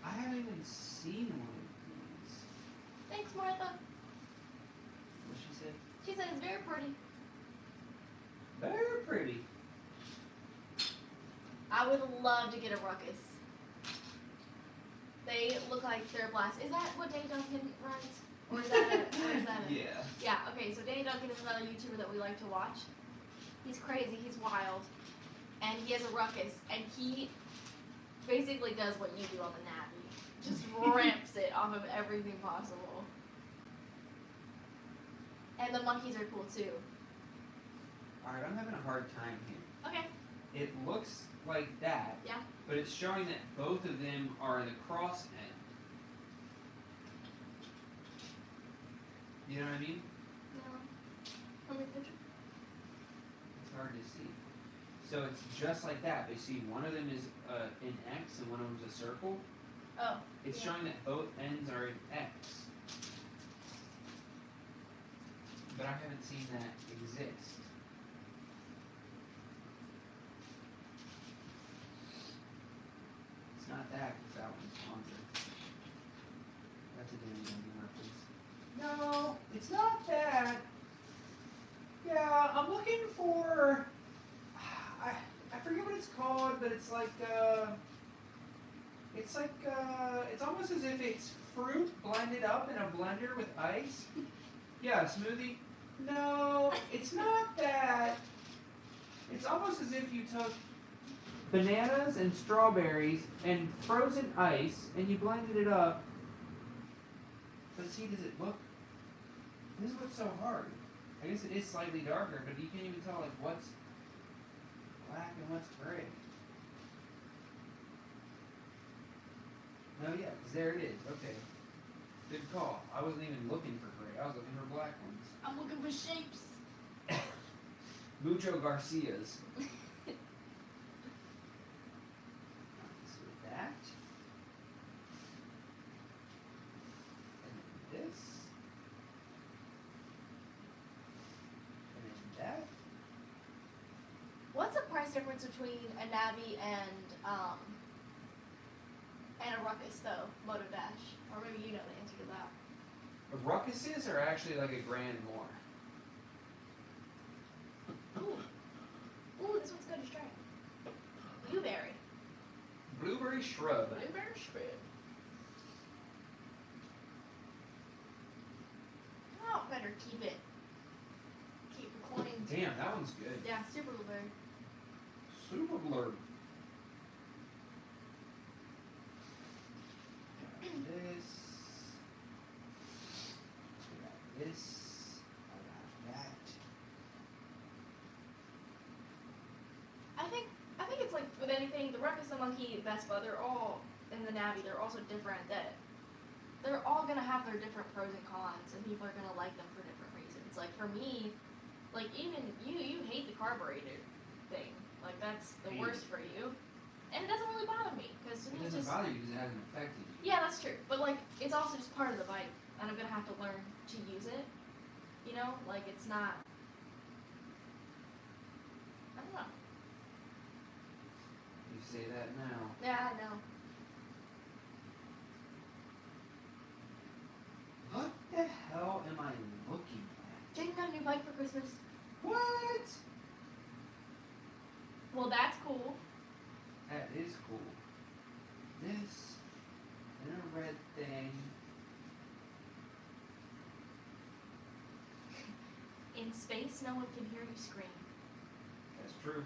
A: I haven't even seen one of these.
B: Thanks, Martha.
A: What she said?
B: She said it's very pretty.
A: Very pretty.
B: I would love to get a Ruckus. They look like they're a blast. Is that what Danny Duncan runs? Or is that a,
A: Yeah.
B: Yeah, okay, so Danny Duncan is another YouTuber that we like to watch. He's crazy, he's wild. And he has a Ruckus, and he basically does what you do on the Navi. Just ramps it off of everything possible. And the monkeys are cool too.
A: Alright, I'm having a hard time here.
B: Okay.
A: It looks like that.
B: Yeah.
A: But it's showing that both of them are the cross end. You know what I mean?
B: No. Let me picture.
A: It's hard to see. So it's just like that. But you see, one of them is an X and one of them is a circle.
B: Oh.
A: It's
B: yeah.
A: showing that both ends are an X. But I haven't seen that exist. It's not that, because that one's longer. That's a Danny Duncan reference. No, it's not that. Yeah, I'm looking for. I forget what it's called, but it's like it's almost as if it's fruit blended up in a blender with ice. Yeah, smoothie. No, it's not that. It's almost as if you took bananas and strawberries and frozen ice and you blended it up. But see, does it look? This is what's so hard. I guess it is slightly darker, but you can't even tell like what's black and what's gray. No, yeah, 'cause there it is. Okay. Good call. I wasn't even looking for gray. I was looking for black ones.
B: I'm looking for shapes.
A: Mucho Garcias. Nice with that. And then this. And then that.
B: What's the price difference between a Navi and a Ruckus though, Moto Dash? Or maybe you know the answer to that.
A: Ruckuses are actually like $1,000 more.
B: Ooh. Ooh, this one's good to try. Blueberry.
A: Blueberry shrub.
B: Blueberry shrub. Oh, better keep it. Keep recording.
A: Damn, that one's good.
B: Yeah, super blueberry.
A: Super blurb. This. I got this. I got that.
B: I think it's like with anything, the Ruckus, the Monkey, the Vespa, they're all in the Navi, they're also different, that they're all gonna have their different pros and cons, and people are gonna like them for different reasons. Like for me, like even you hate the carburetor. thing. Like, that's the
A: Hate
B: worst
A: it.
B: for you. And it doesn't really bother me, because to
A: It
B: me it's
A: doesn't
B: just...
A: bother you because it hasn't affected you.
B: Yeah, that's true. But, like, it's also just part of the bike, and I'm going to have to learn to use it. You know? Like, it's not... I don't know.
A: You say that now.
B: Yeah, I know.
A: What the hell am I looking at?
B: Jaden got a new bike for Christmas.
A: What?
B: Well, that's cool.
A: That is cool. This and a red thing.
B: In space, no one can hear you scream.
A: That's true.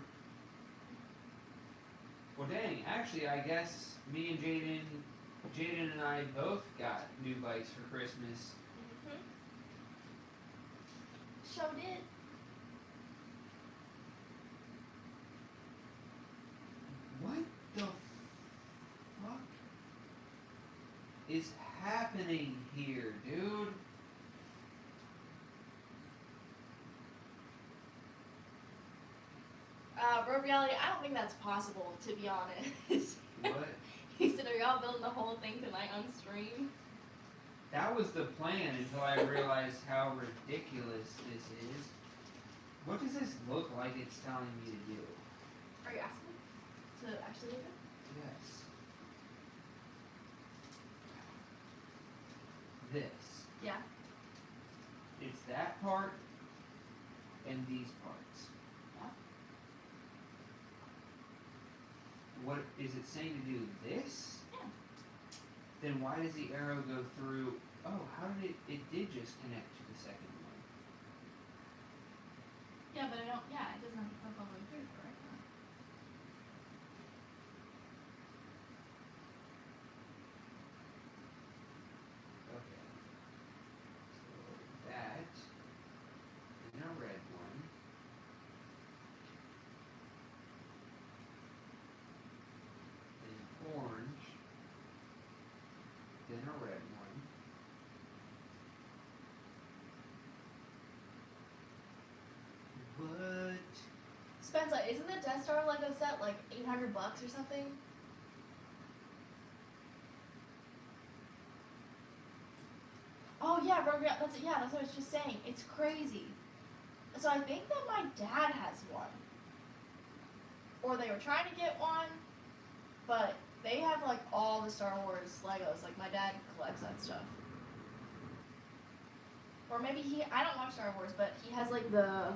A: Well, dang. Actually, I guess me and Jaden and I both got new bikes for Christmas.
B: Mm-hmm. Show did.
A: What the fuck is happening here, dude?
B: Bro Reality, I don't think that's possible, to be honest.
A: What?
B: He said, are y'all building the whole thing tonight on stream?
A: That was the plan until I realized how ridiculous this is. What does this look like it's telling me to do?
B: Are you asking to actually do it?
A: Yes. This.
B: Yeah.
A: It's that part and these parts.
B: Yeah.
A: What is it saying to do this?
B: Yeah.
A: Then why does the arrow go through? Oh, how did it did just connect to the second one.
B: Yeah, but I don't, yeah, it doesn't have to hook all the way through for right now.
A: Okay. So that and a red one. Then orange. Then a red one. What?
B: Spencer, isn't the Death Star Lego set like $800 or something? Oh yeah, bro, that's what I was just saying. It's crazy. So I think that my dad has one. Or they were trying to get one, but they have like all the Star Wars Legos. Like my dad collects that stuff. Or maybe I don't watch Star Wars, but he has like the,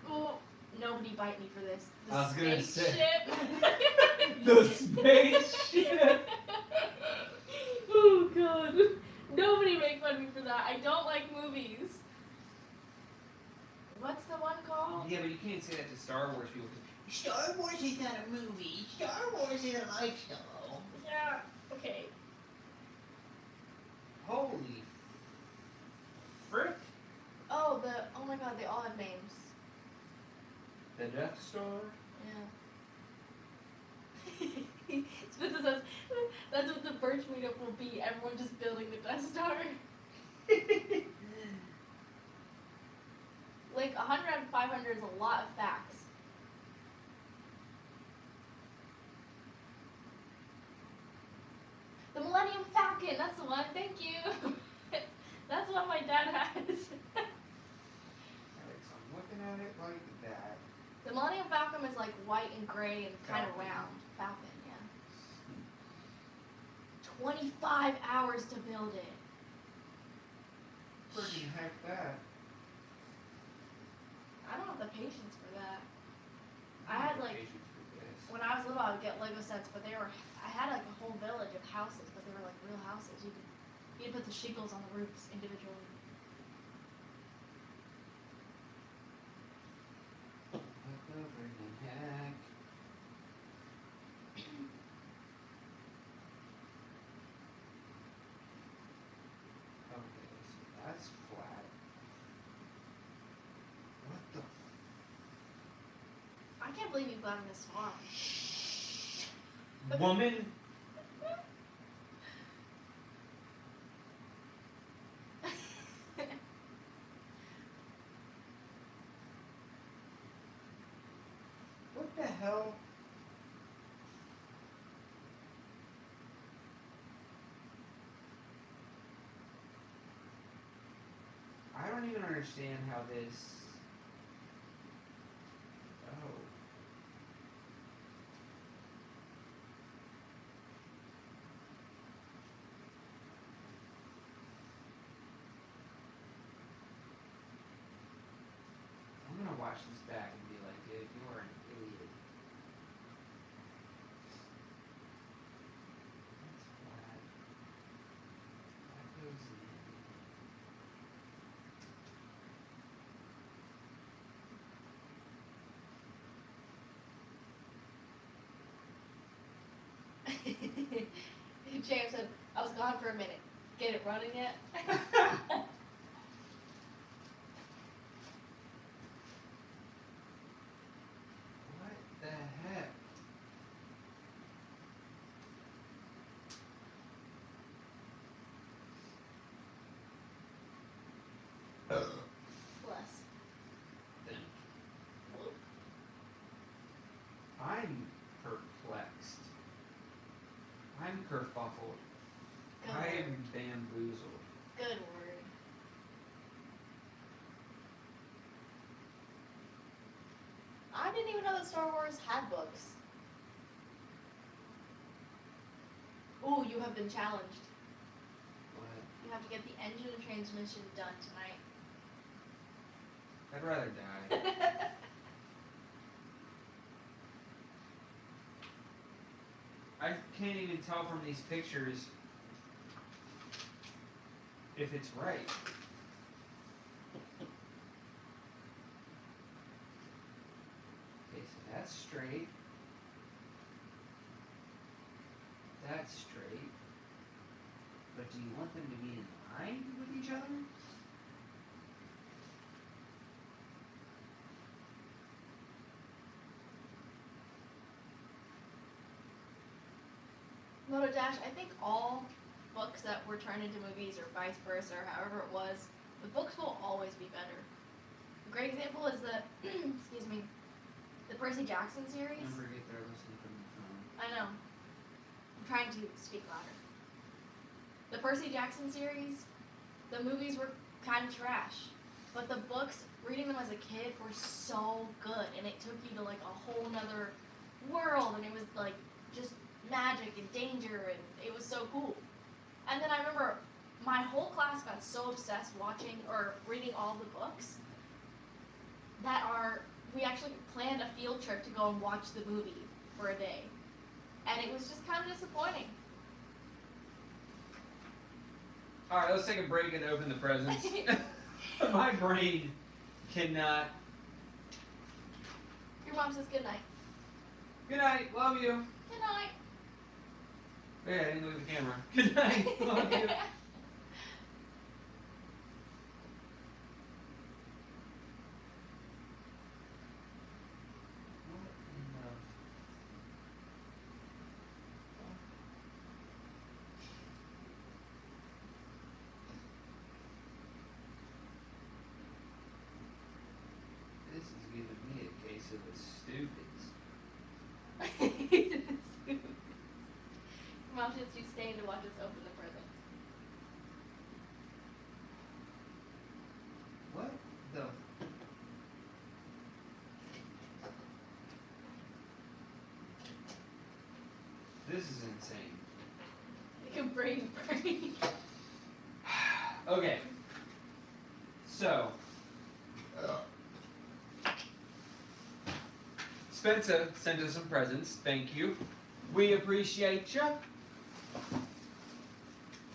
B: oh, nobody bite me for this. The
A: I was gonna say.
B: spaceship.
A: The spaceship.
B: Oh god. Nobody make fun of me for that. I don't like movies. What's the one called?
A: Yeah, but you can't say that to Star Wars people. Star Wars is not a movie. Star Wars is a lifestyle.
B: Yeah. Okay.
A: Holy frick!
B: Oh my god, they all have names.
A: The Death Star?
B: Yeah. Spencer says, that's what the Birch meetup will be. Everyone just building the Death Star. Like, 100 out of 500 is a lot of facts. The Millennium Falcon, that's the one, thank you. That's what my dad has.
A: Alright, so I'm looking at it like that.
B: The Millennium Falcon is like white and gray and kind of
A: Falcon.
B: round. Falcon, yeah. 25 hours to build it.
A: Freaking heck that.
B: I don't have the patience for that. I had like,
A: Patience for this.
B: when I was little, I would get Lego sets, but I had like a whole village of houses, but they were like real houses. You could put the shingles on the roofs individually.
A: What the freaking heck? Okay, so that's flat. What the
B: I can't believe you've gotten this far.
A: woman? the hell? I don't even understand how this. Oh. I'm gonna watch this back and be like, dude, you are an idiot. That's flat. That goes in.
B: James said, I was gone for a minute. Get it running yet?
A: What the heck?
B: Bless.
A: Then I'm perplexed. I'm kerfuffled.
B: Good
A: I
B: word.
A: am bamboozled.
B: Good word. I didn't even know that Star Wars had books. Ooh, you have been challenged.
A: What?
B: You have to get the engine and transmission done tonight.
A: I'd rather die. I can't even tell from these pictures if it's right. Okay, so that's straight. That's straight. But do you want them to be in line with each other?
B: Moto Dash, I think all books that were turned into movies or vice versa or however it was, the books will always be better. A great example is the, excuse me, the Percy Jackson series.
A: Don't forget they're listening from the phone.
B: I know. I'm trying to speak louder. The Percy Jackson series, the movies were kind of trash. But the books, reading them as a kid, were so good. And it took you to like a whole nother world. And it was like just magic and danger. And it was so cool. And then I remember my whole class got so obsessed watching or reading all the books that we actually planned a field trip to go and watch the movie for a day. And it was just kind of disappointing.
A: Alright, let's take a break and open the presents. My brain cannot.
B: Your mom says good night.
A: Good night, love you.
B: Good night.
A: Yeah, I didn't look at the camera. Good night, love you. This is giving me a case of the stupids.
B: Mom says she's staying to watch us open the present.
A: What the? This is insane.
B: Like a brain break.
A: Okay. So. Spencer sent us some presents. Thank you. We appreciate you.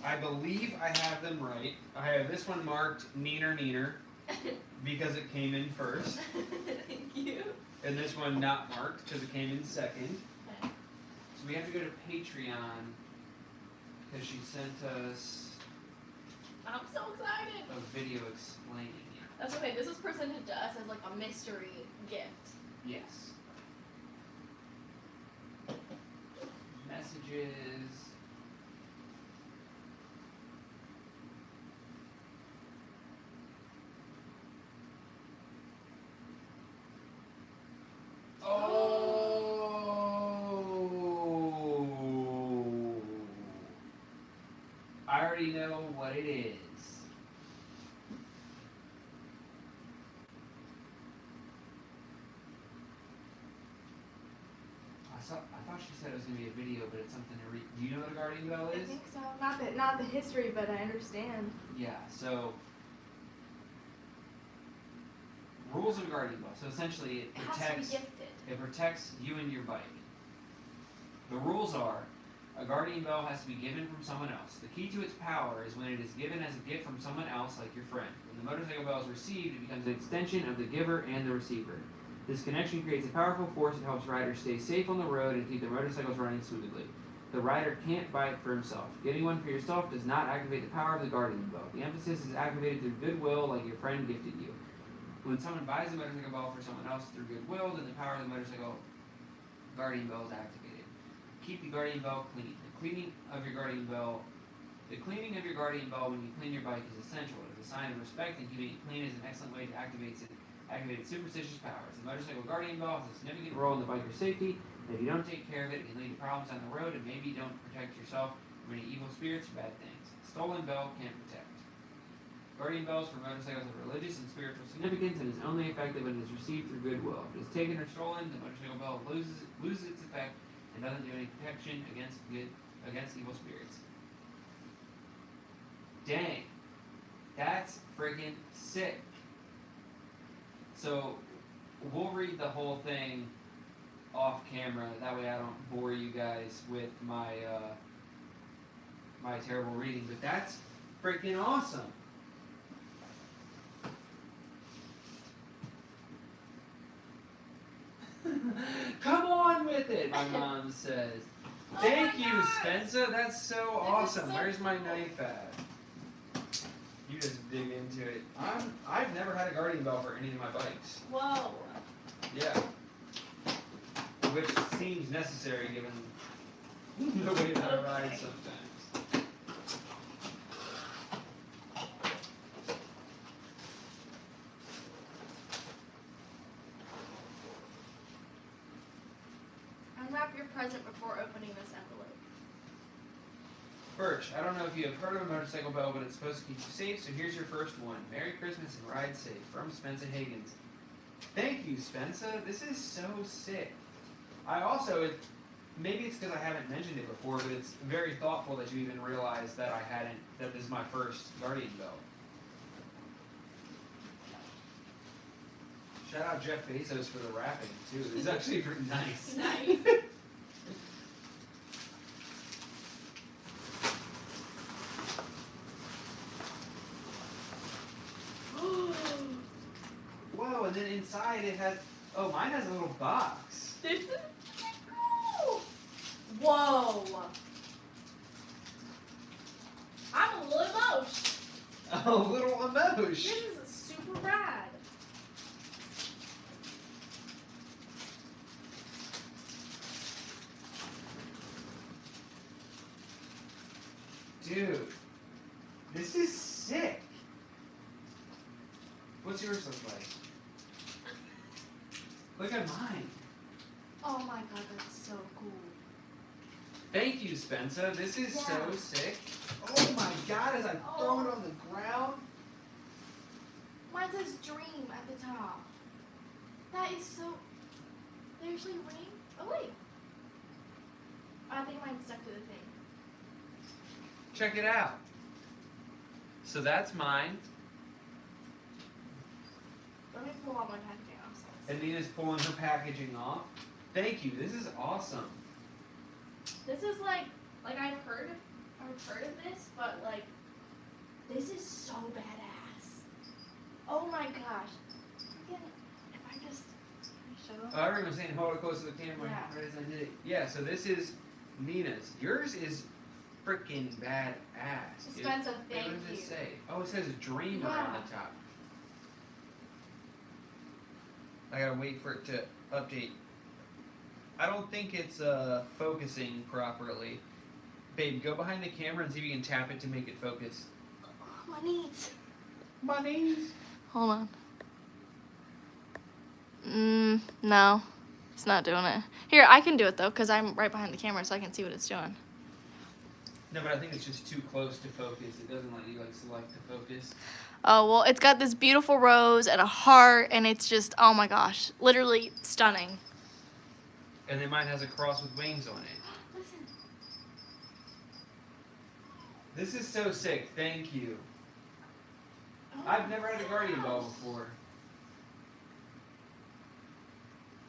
A: I believe I have them right. I have this one marked Neener Neener because it came in first.
B: Thank you.
A: And this one not marked because it came in second.
B: Okay.
A: So we have to go to Patreon because she sent us
B: I'm so excited.
A: a video explaining it.
B: That's okay. This was presented to us as like a mystery gift.
A: Yes. Messages. Oh! already know what it is. I thought she said it was going to be a video, but it's something to read. Do you know what a guardian bell
B: I
A: is?
B: think so. Not the history, but I understand.
A: Yeah, so rules of a guardian bell. So essentially
B: It has to be gifted.
A: it protects you and your bike. The rules are a guardian bell has to be given from someone else. The key to its power is when it is given as a gift from someone else, like your friend. When the motorcycle bell is received, it becomes an extension of the giver and the receiver. This connection creates a powerful force that helps riders stay safe on the road and keep their motorcycles running smoothly. The rider can't buy it for himself. Getting one for yourself does not activate the power of the guardian bell. The emphasis is activated through goodwill, like your friend gifted you. When someone buys a motorcycle bell for someone else through goodwill, then the power of the motorcycle guardian bell is activated. Keep the guardian bell clean. The cleaning of your guardian bell when you clean your bike is essential. It is a sign of respect, and keeping it clean is an excellent way to activate its superstitious powers. The motorcycle guardian bell has a significant role in the biker's safety, and if you don't take care of it, it can lead to problems on the road, and maybe don't protect yourself from any evil spirits or bad things. A stolen bell can't protect. Guardian bells for motorcycles have religious and spiritual significance and is only effective when it is received through goodwill. If it is taken or stolen, the motorcycle bell loses its effect and doesn't do any protection against evil spirits. Dang. That's friggin' sick. So, we'll read the whole thing off camera. That way I don't bore you guys with my my terrible reading. But that's freaking awesome. Come on with it, my mom says. Thank you, Spencer. That's so awesome. Where's my knife at? You just dig into it. I've never had a guardian bell for any of my bikes.
B: Whoa.
A: Yeah. Which seems necessary given the way that I ride sometimes.
B: Unwrap your present before opening this envelope.
A: Birch, I don't know if you have heard of a motorcycle bell, but it's supposed to keep you safe, so here's your first one. Merry Christmas and ride safe. From Spencer Higgins. Thank you, Spencer. This is so sick. I also, maybe it's because I haven't mentioned it before, but it's very thoughtful that you even realize that that this is my first guardian bell. Shout out Jeff Bezos for the wrapping, too. This is actually pretty nice.
B: Nice.
A: Whoa, and then inside it has, oh, mine has a little box.
B: This is cool. Whoa. I'm a little emotional.
A: A little emotion.
B: This is super rad.
A: Dude, this is sick. What's yours look like? Look at mine.
B: Oh my god, that's so cool.
A: Thank you, Spencer. This is so
B: Yeah.
A: sick. Oh my god, as I throw it on the ground.
B: Mine says dream at the top. That is so. They actually ring? Oh wait. I think mine stuck to the thing.
A: Check it out. So that's mine.
B: Let me pull out my packaging off. So
A: And Nina's pulling her packaging off. Thank you. This is awesome.
B: this is like I've heard of this, but like this is so badass. Oh my gosh. If I just show them.
A: Everyone was saying hold it close to the camera
B: Yeah.
A: right as I did it. Yeah, so this is Nina's. Yours is freaking badass.
B: Spencer,
A: What
B: thank
A: does
B: you.
A: it say? Oh, it says dreamer on the top. I gotta wait for it to update. I don't think it's focusing properly. Babe, go behind the camera and see if you can tap it to make it focus.
B: My knees.
A: My knees.
B: Hold on. No. It's not doing it. Here, I can do it though, because I'm right behind the camera so I can see what it's doing.
A: No, but I think it's just too close to focus. It doesn't let you like select to focus.
B: Oh, well, it's got this beautiful rose and a heart, and it's just, oh my gosh, literally stunning.
A: And then mine has a cross with wings on it.
B: Listen.
A: This is so sick. Thank you.
B: Oh
A: I've never had a guardian
B: gosh.
A: bell before.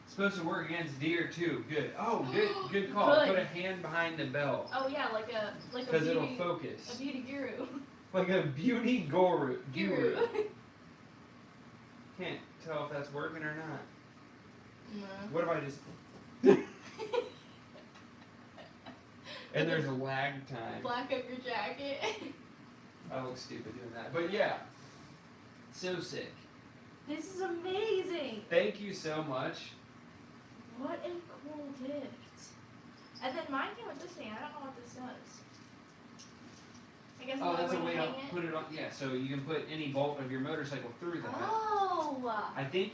A: It's supposed to work against deer too. Good. Oh, good call.
B: Good.
A: Put a hand behind the bell.
B: Oh yeah, like a
A: Because it'll
B: beauty,
A: focus.
B: a beauty guru.
A: Like a beauty guru.
B: Guru.
A: Can't tell if that's working or not.
B: No.
A: What if I just... And there's a lag time.
B: Black up your jacket.
A: I look stupid doing that. But yeah. So sick.
B: This is amazing.
A: Thank you so much.
B: What a cool gift. And then mine came with this thing. I don't know what this does. I guess
A: Oh, that's a
B: to
A: way to
B: hang it.
A: put it on. Yeah, so you can put any bolt of your motorcycle through that.
B: Oh.
A: I think,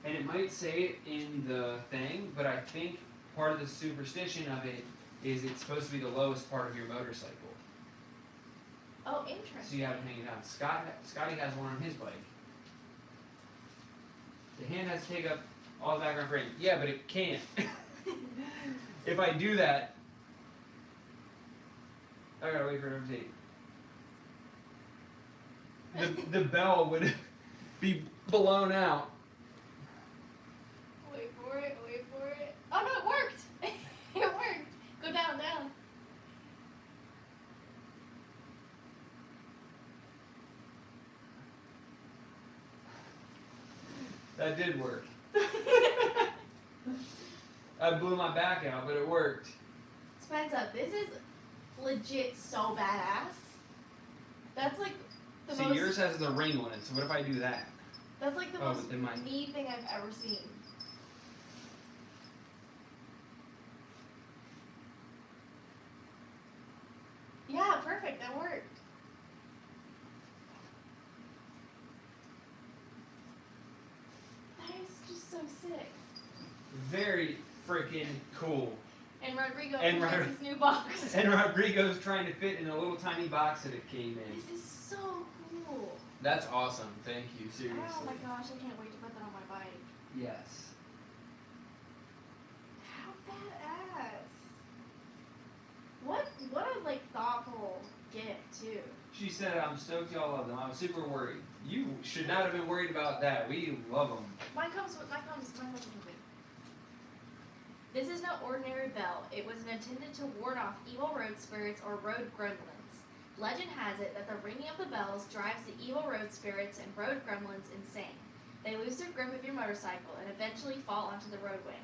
A: and it might say it in the thing, but I think part of the superstition of it is it's supposed to be the lowest part of your motorcycle.
B: Oh,
A: So
B: interesting.
A: you have it hanging down. Scotty has one on his bike. The hand has to take up all the background frame. Yeah, but it can't. If I do that, I gotta wait for it to rotate. The bell would be blown out.
B: Wait for it. Wait for it. Oh no, it worked. It worked. Go down, down.
A: That did work. I blew my back out, but it worked.
B: Spencer, this is legit so badass. That's like the
A: See,
B: most.
A: yours has the ring on it, so what if I do that?
B: That's like the
A: Oh,
B: most
A: but then mine-
B: neat thing I've ever seen. Yeah, perfect. That worked. That is just so sick.
A: Very freaking cool.
B: And Rodrigo
A: And
B: has his new box.
A: And Rodrigo's trying to fit in a little tiny box that it came in.
B: This is so cool.
A: That's awesome. Thank you. Seriously.
B: Oh my gosh, I can't wait to put that on my bike.
A: Yes.
B: How badass. What a like thoughtful gift too.
A: She said, I'm stoked y'all love them. I was super worried. You should not have been worried about that. We love them.
B: Mine comes with something. This is no ordinary bell. It was intended to ward off evil road spirits or road gremlins. Legend has it that the ringing of the bells drives the evil road spirits and road gremlins insane. They lose their grip of your motorcycle and eventually fall onto the roadway.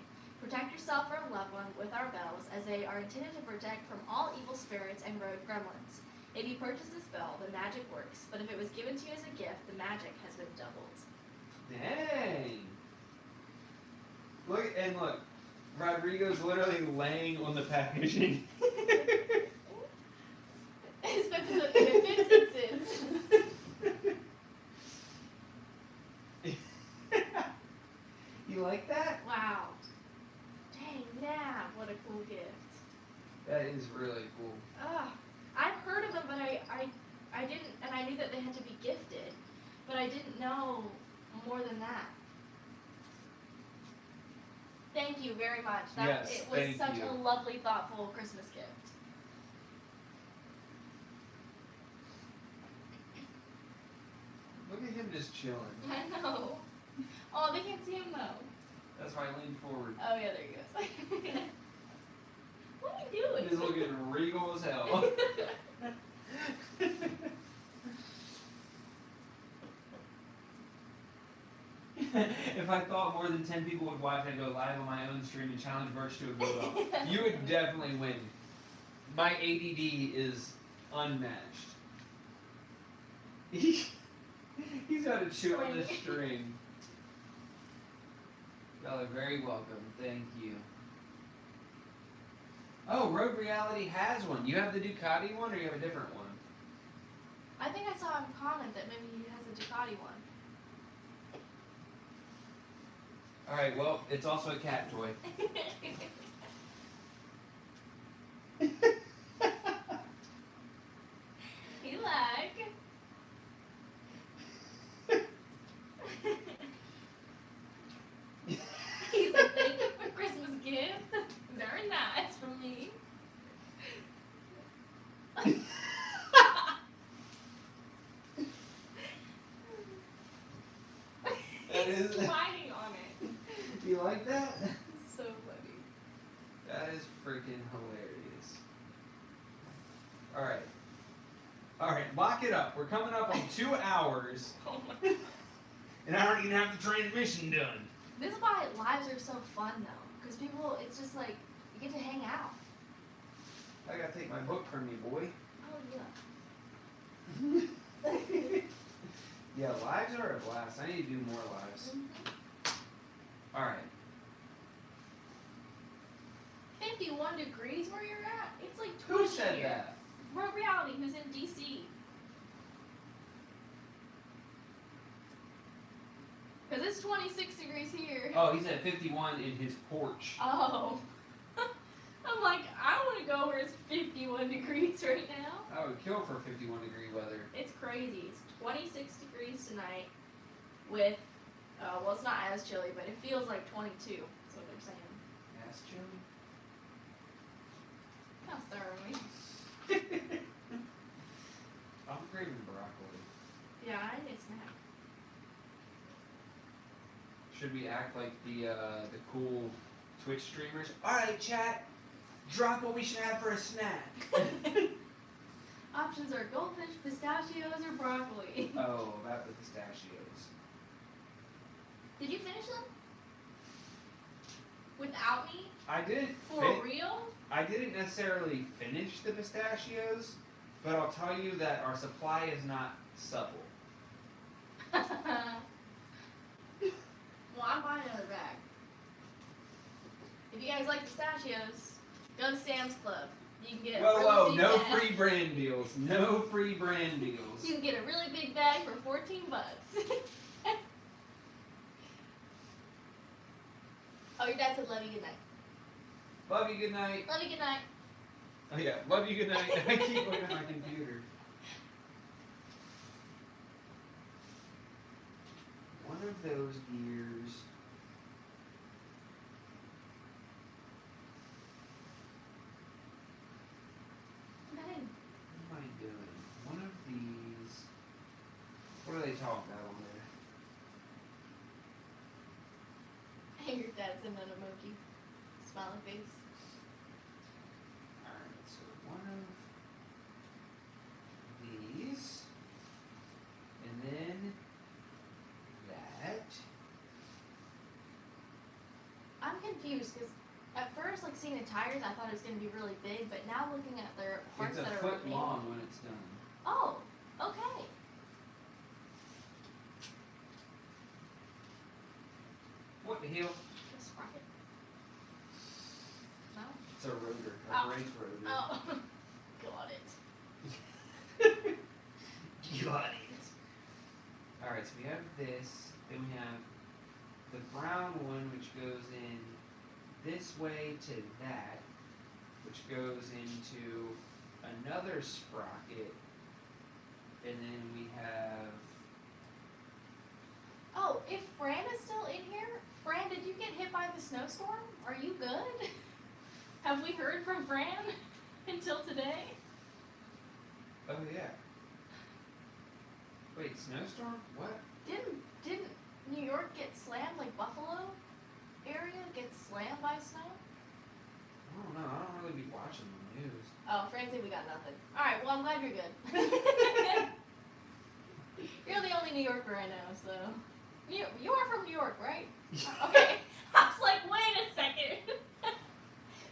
B: Protect yourself or a loved one with our bells, as they are intended to protect from all evil spirits and road gremlins. If you purchase this bell, the magic works, but if it was given to you as a gift, the magic has been doubled.
A: Dang. Look. Rodrigo's literally laying on the packaging.
B: If it fits, it sits.
A: You like that?
B: Wow. Dang, yeah, what a cool gift.
A: That is really cool.
B: I've heard of them, but I didn't, and I knew that they had to be gifted, but I didn't know more than that. Thank you very much.
A: Yes,
B: it was
A: thank
B: such
A: you.
B: a lovely, thoughtful Christmas gift.
A: Look at him just chilling.
B: I know. Oh, they can't see him though.
A: That's why I leaned forward.
B: Oh yeah, there he goes. What are you doing?
A: He's looking regal as hell. If I thought more than 10 people would watch, I'd go live on my own stream and challenge Birch to a go. You would definitely win. My ADD is unmatched. He's got to chew on this string. Y'all are very welcome. Thank you. Oh, Road Reality has one. You have the Ducati one, or you have a different one?
B: I think I saw him comment that maybe he has a Ducati one.
A: Alright, well, it's also a cat toy. You like that?
B: So funny.
A: That is freaking hilarious. Alright. Alright, lock it up. We're coming up on 2 hours.
B: Oh my.
A: And I don't even have the transmission done.
B: This is why lives are so fun though, because people, it's just like you get to hang out.
A: I gotta take my book from you, boy.
B: Oh yeah.
A: Yeah, lives are a blast. I need to do more lives.
B: Mm-hmm.
A: Alright.
B: 51 degrees where you're at. It's like 20
A: Who said
B: here.
A: that?
B: Bro Reality, who's in DC. Because it's 26 degrees here.
A: Oh, he's at 51 in his porch.
B: Oh. I'm like, I want to go where it's 51 degrees right now.
A: I would kill for 51 degree weather.
B: It's crazy. It's 26 degrees tonight with, well, it's not as chilly, but it feels like 22. That's what they're saying.
A: That's chilly.
B: How starving me.
A: I'm craving broccoli.
B: Yeah, I need a snack.
A: Should we act like the cool Twitch streamers? Alright, chat. Drop what we should have for a snack.
B: Options are goldfish, pistachios, or broccoli.
A: Oh, about the pistachios.
B: Did you finish them? Without me?
A: I didn't
B: For real?
A: I didn't necessarily finish the pistachios, but I'll tell you that our supply is not supple.
B: Well, I'm buying another bag. If you guys like pistachios, go to Sam's Club. You can get a
A: Whoa,
B: really big
A: no
B: bag.
A: free brand deals. No free brand deals.
B: You can get a really big bag for 14 bucks. Oh, your dad said love you, good night.
A: Love you, good night.
B: Love you, good night.
A: Oh yeah, love you, good night. I keep looking at my computer. One of those gears.
B: Nothing.
A: What am I doing? One of these. What are they talking about on there?
B: Hey, your dad sent an emoji. Smiley face.
A: Alright, so one of these. And then that.
B: I'm confused because at first, like seeing the tires, I thought it was going to be really big, but now looking at their parts
A: It's a
B: that are
A: foot
B: remaining.
A: long when it's done.
B: Oh, okay.
A: What the hell?
B: Just sprocket. No?
A: It's a rotor, a
B: Oh.
A: brake rotor.
B: Oh, got it.
A: Got it. Alright, so we have this, then we have the brown one which goes in this way to that, which goes into another sprocket, and then we have
B: Oh, if Fran is still in here, Fran, did you get hit by the snowstorm? Are you good? Have we heard from Fran until today?
A: oh yeah. Wait, snowstorm? What?
B: Didn't New York get slammed like Buffalo area get slammed by snow?
A: I don't know, I don't really be watching the news.
B: Oh, Fran said we got nothing. Alright, well I'm glad you're good. You're the only New Yorker I know, so you are from New York, right? Okay. I was like, wait a second.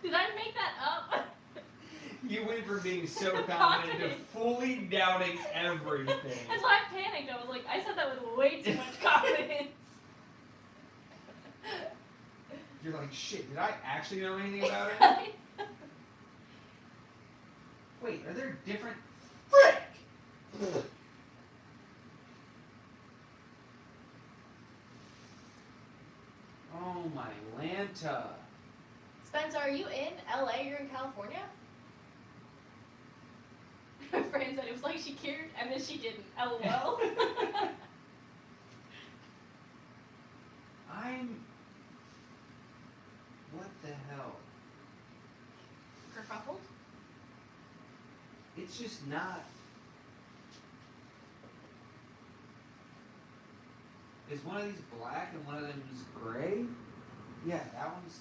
B: Did I make that up?
A: You went from being so
B: Confident.
A: confident to fully doubting everything.
B: That's why I panicked. I was like, I said that with way too much confidence.
A: You're like, shit, did I actually know anything about it? Wait, are there different... Frick! Oh my Lanta.
B: Spencer, are you in LA? You're in California? Fran said it was like she cared and then she didn't. LOL.
A: I'm... What the hell?
B: Kerfuffled?
A: It's just not... Is one of these black and one of them is gray? Yeah, that one's.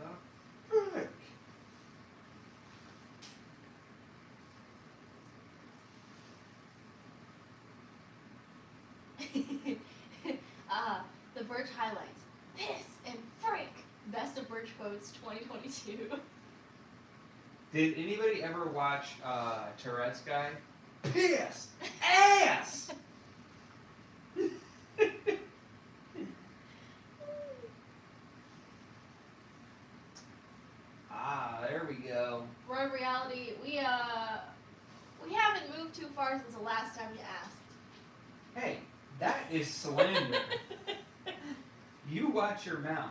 A: What the frick?
B: The Birch highlights. Piss and frick. Best of Birch quotes 2022.
A: Did anybody ever watch Tourette's guy? Piss! Ass! There we go.
B: Road reality. We haven't moved too far since the last time you asked.
A: Hey, that is slander. You watch your mouth.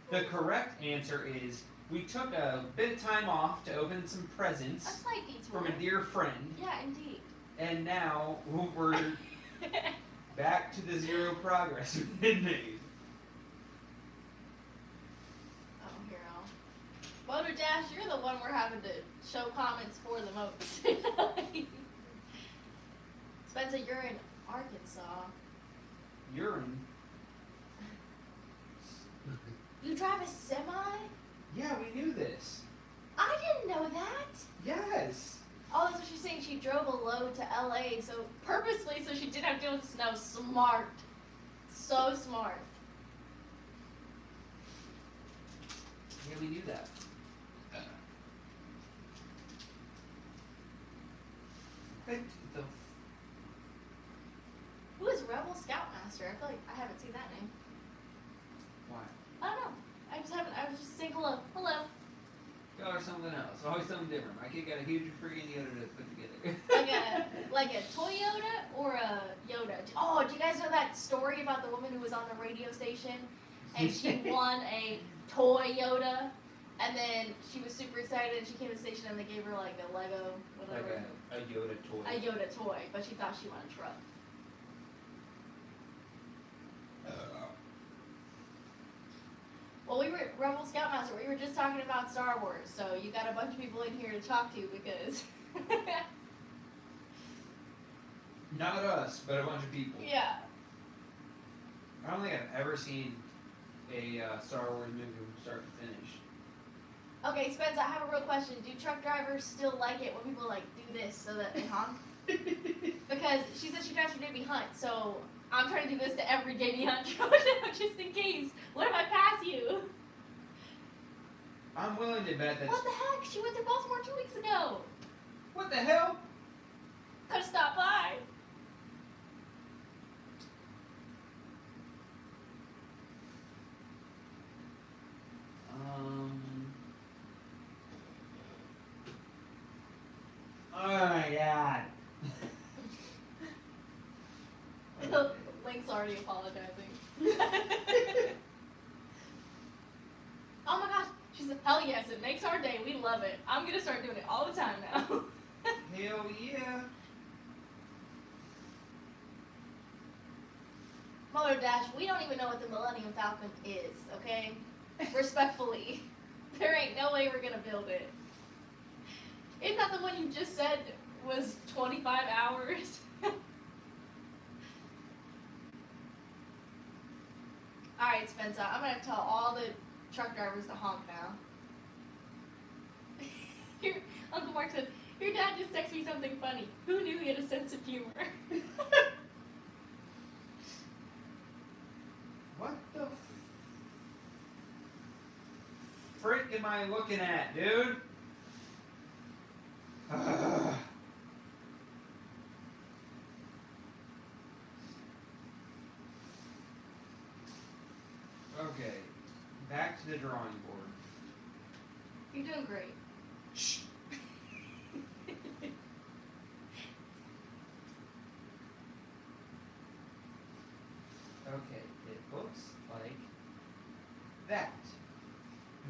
A: The correct answer is we took a bit of time off to open some
B: A
A: presents
B: slight detour.
A: from a dear friend,
B: Yeah, indeed.
A: and now we're back to the zero progress we had made.
B: Oh, girl. Motor Dash, you're the one we're having to show comments for the most. Spencer, you're in Arkansas.
A: Urine.
B: You drive a semi?
A: Yeah, we knew this.
B: I didn't know that.
A: Yes.
B: Oh, that's what she's saying. She drove a load to LA, so purposely, so she didn't have to deal with snow. Smart. So smart.
A: Yeah, we knew that. The
B: Who is Rebel Scoutmaster? I feel like I haven't seen that name.
A: why?
B: I don't know. I just haven't. I was just saying hello. Hello.
A: Or something else. Always something different. My kid got a huge freaking Yoda to put together.
B: Like a Toyota or a Yoda. Oh, do you guys know that story about the woman who was on the radio station and she won a Toyota, and then she was super excited and she came to the station and they gave her like a Lego, whatever,
A: Like a Yoda toy.
B: a Yoda toy, but she thought she won a truck. Well, we were Rebel Scoutmaster. We were just talking about Star Wars, so you got a bunch of people in here to talk to because.
A: Not us, but a bunch of people.
B: Yeah.
A: I don't think I've ever seen a Star Wars movie from start to finish.
B: Okay, Spence, I have a real question. Do truck drivers still like it when people like do this so that they honk? Because she said she drives for Davey Hunt, so I'm trying to do this to every Davey Hunt truck now just in case. What if I pass you?
A: I'm willing to bet that's.
B: What the heck? She went through Baltimore 2 weeks ago.
A: What the hell?
B: Could have stopped by.
A: Oh my god.
B: Link's already apologizing. Oh my gosh. She said, hell yes, it makes our day. We love it. I'm going to start doing it all the time now.
A: Hell yeah.
B: Mother Dash, we don't even know what the Millennium Falcon is, okay? Respectfully. There ain't no way we're going to build it. Isn't that the one you just said was 25 hours? Alright, Spencer, I'm going to tell all the truck drivers to honk now. Uncle Mark said, your dad just texted me something funny. Who knew he had a sense of humor?
A: What the frick am I looking at, dude? Okay, back to the drawing board.
B: You're doing great.
A: Shh. Okay, it looks like that.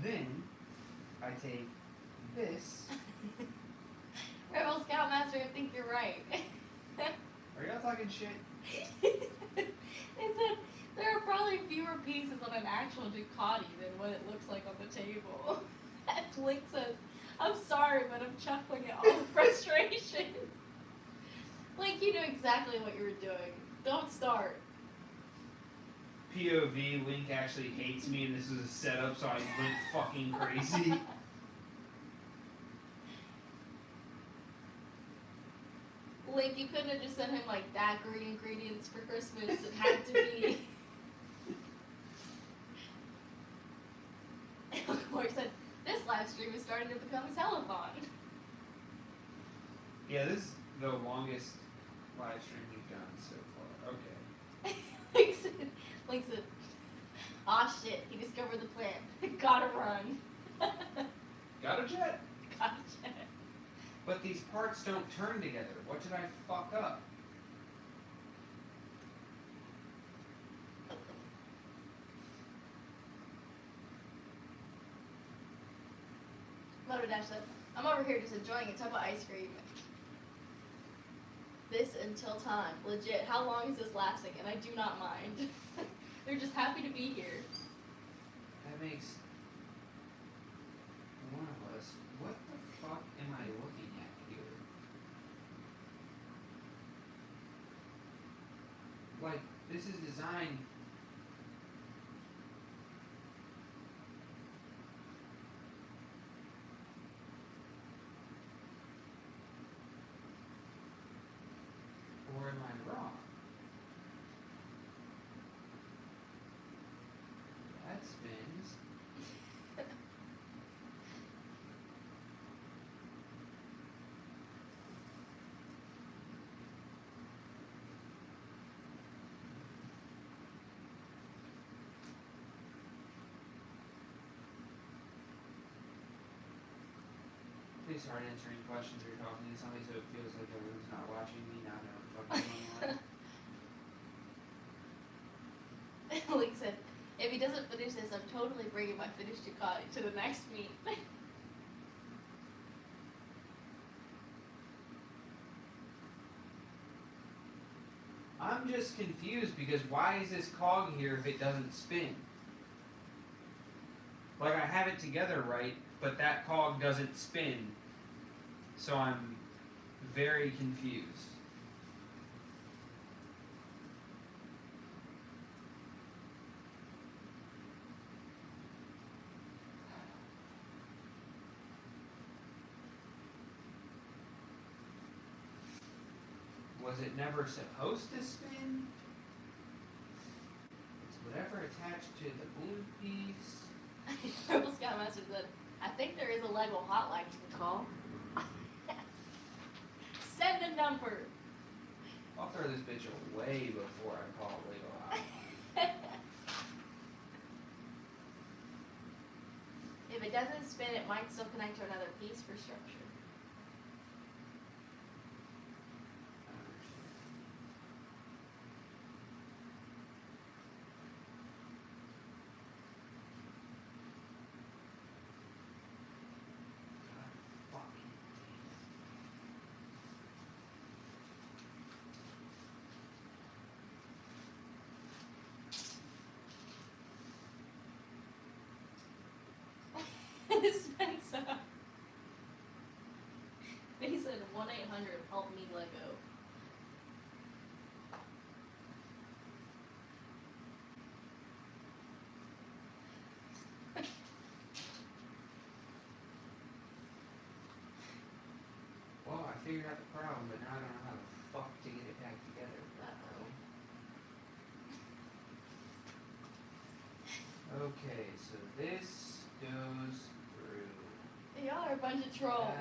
A: Then I take this.
B: Rebel Scoutmaster, I think you're right.
A: Are y'all talking shit?
B: They said there are probably fewer pieces on an actual Ducati than what it looks like on the table. And Link says, I'm sorry, but I'm chuckling at all the frustration. Link, you knew exactly what you were doing. Don't start.
A: POV, Link actually hates me, and this is a setup, so I went fucking crazy.
B: Link, you couldn't have just sent him like daiquiri ingredients for Christmas. It had to be. Of course, said this live stream is starting to become a telethon.
A: Yeah, this is the longest live stream we've done so far. Okay.
B: Link said, aw shit, he discovered the plan. Gotta run.
A: Got a jet?
B: Gotta jet.
A: But these parts don't turn together. What did I fuck up?
B: Motor Dash said, I'm over here just enjoying a tub of ice cream. This until time. Legit. How long is this lasting? And I do not mind. They're just happy to be here.
A: That makes one of us. What the fuck am I looking at here? Like, this is designed. Or am I wrong? That spins. Please start answering questions or talking to somebody so it feels like everyone's not watching me, not knowing fucking anyone.
B: Link said, if he doesn't finish this, I'm totally bringing my finished Ducati to the next meet.
A: I'm just confused because why is this cog here if it doesn't spin? Like, I have it together right, but that cog doesn't spin. So I'm very confused. Was it never supposed to spin? It's whatever attached to the blue piece.
B: Purple Scoutmaster said, I think there is a Lego hotline you can call. Send a number.
A: I'll throw this bitch away before I call it Lego Hot.
B: If it doesn't spin, it might still connect to another piece for structure. Spencer. He said 1-800 help me Lego.
A: Well, I figured out the problem, but now I don't know how the fuck to get it back together. Okay, so this goes through.
B: Y'all are a bunch of trolls.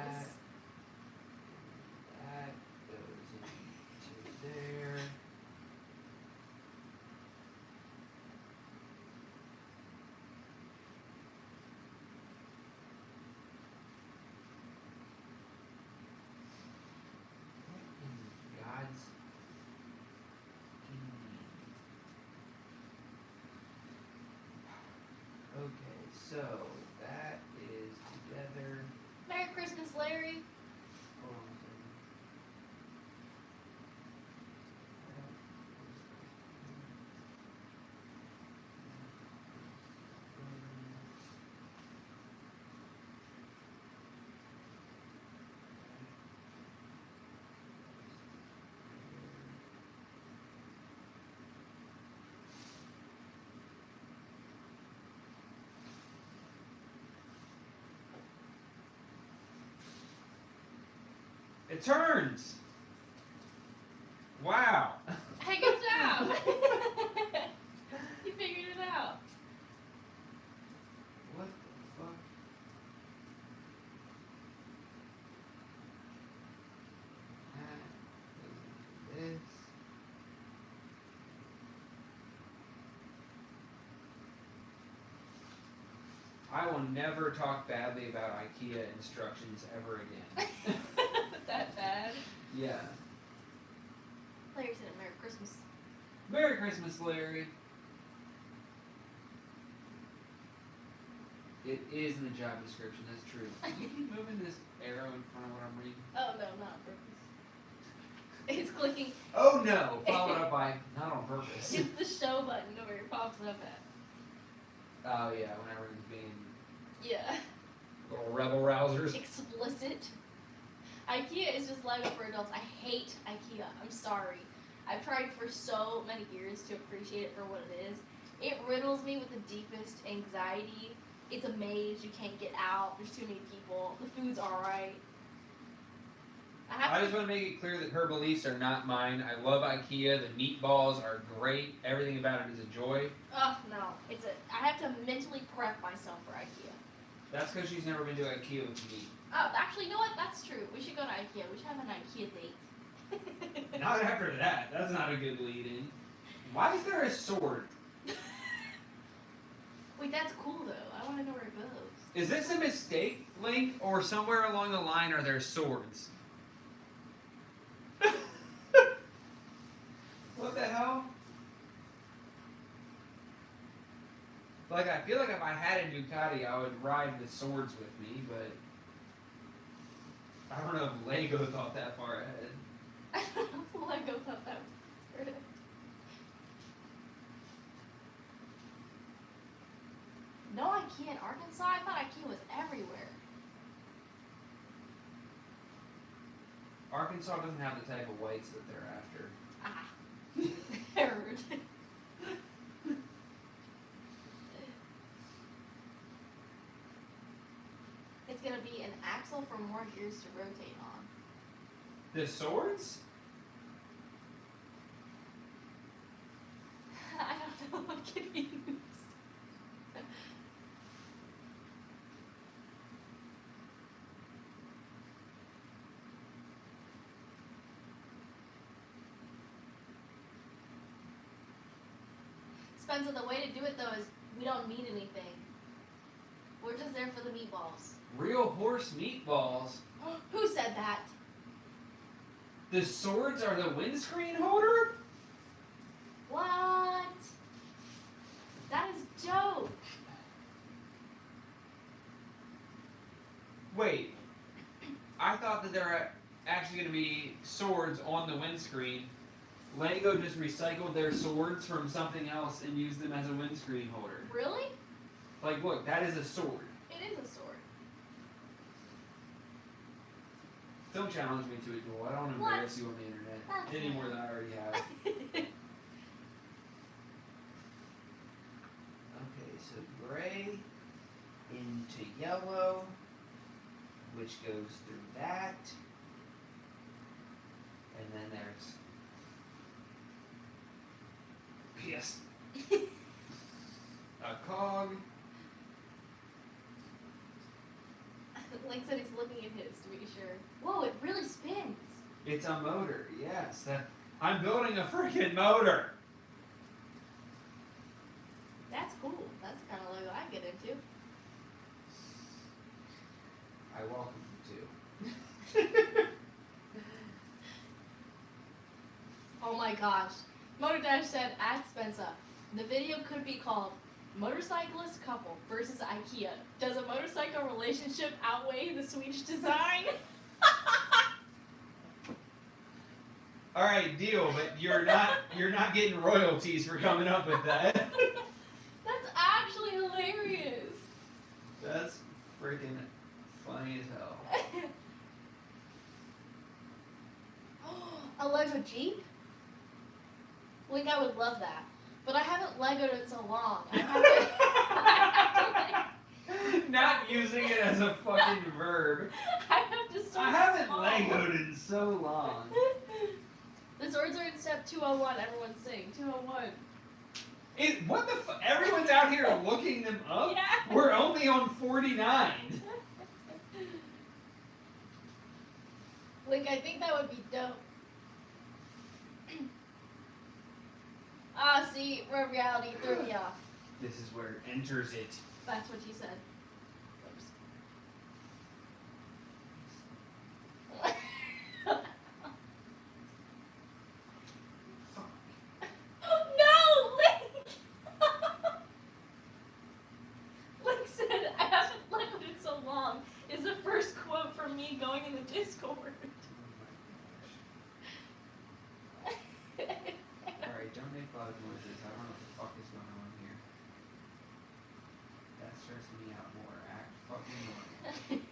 A: That goes into there. What in God's okay, so that is together.
B: Merry Christmas, Larry.
A: Hold on a second. It turns. Wow.
B: Hey, good job. You figured it out.
A: What the fuck? That is this. I will never talk badly about IKEA instructions ever again.
B: That bad?
A: Yeah.
B: Larry said Merry Christmas.
A: Merry Christmas, Larry. It is in the job description, that's true. Can you keep moving this arrow in front of what I'm reading?
B: Oh, no, not on purpose. It's clicking.
A: Oh no! Followed up by not on purpose.
B: It's the show button where it pops up at.
A: Oh yeah, when everyone's being
B: Yeah.
A: little rebel rousers.
B: Explicit. IKEA is just Lego for adults. I hate IKEA. I'm sorry. I've tried for so many years to appreciate it for what it is. It riddles me with the deepest anxiety. It's a maze. You can't get out. There's too many people. The food's alright.
A: I just want to make it clear that her beliefs are not mine. I love IKEA. The meatballs are great. Everything about it is a joy.
B: Oh, no. I have to mentally prep myself for IKEA.
A: That's because she's never been to IKEA with me.
B: Oh, actually, you know what? That's true. We should go to IKEA. We should have an IKEA date.
A: Not after that. That's not a good lead in. Why is there a sword?
B: Wait, that's cool, though. I want to know where it goes.
A: Is this a mistake, Link, or somewhere along the line are there swords? What the hell? Like, I feel like if I had a Ducati, I would ride the swords with me, but I don't know if Lego thought that far ahead.
B: Lego thought that was No IKEA in Arkansas? I thought IKEA was everywhere.
A: Arkansas doesn't have the type of whites that they're after.
B: Ah. Heard. It's gonna be an axle for more gears to rotate on.
A: The swords?
B: I don't know, I'm confused. Spencer, the way to do it though is we don't need anything. We're just there for the meatballs.
A: Real horse meatballs?
B: Who said that?
A: The swords are the windscreen holder?
B: What? That is dope.
A: Wait, I thought that there are actually going to be swords on the windscreen. Lego just recycled their swords from something else and used them as a windscreen holder.
B: Really?
A: Like, look, that is a sword.
B: It is a sword.
A: Don't challenge me to a duel. I don't want to
B: What?
A: embarrass you on the internet
B: That's
A: any
B: nice.
A: more than I already have. Okay, so gray into yellow, which goes through that. And then there's yes, a cog.
B: Link said he's looking at his to be sure. Whoa, it really spins.
A: It's a motor, yes. I'm building a freaking motor.
B: That's cool. That's the kind of Lego I get into.
A: I welcome you to.
B: Oh my gosh. Motor Dash said at Spencer, the video could be called Motorcyclist Couple versus IKEA. Does a motorcycle relationship outweigh the Swedish design?
A: All right, deal, but you're not getting royalties for coming up with that.
B: That's actually hilarious.
A: That's freaking funny as hell.
B: A Lego Jeep? Link, I would love that. But I haven't Legoed it so long. I have to,
A: Not using it as a fucking verb.
B: I have to start
A: I haven't
B: small.
A: Legoed in so long.
B: The swords are in step 201. Everyone sing 201.
A: What the fuck? Everyone's out here looking them up?
B: Yeah.
A: We're only on 49.
B: Link, I think that would be dope. Ah, see, where reality threw me off.
A: This is where it enters it.
B: That's what you said. No, Link! Link said, I haven't lived it so long. Is the first quote from me going in the Discord.
A: Alright, don't make loud noises. I don't know what the fuck is going on here. That stresses me out more. Act fucking normal.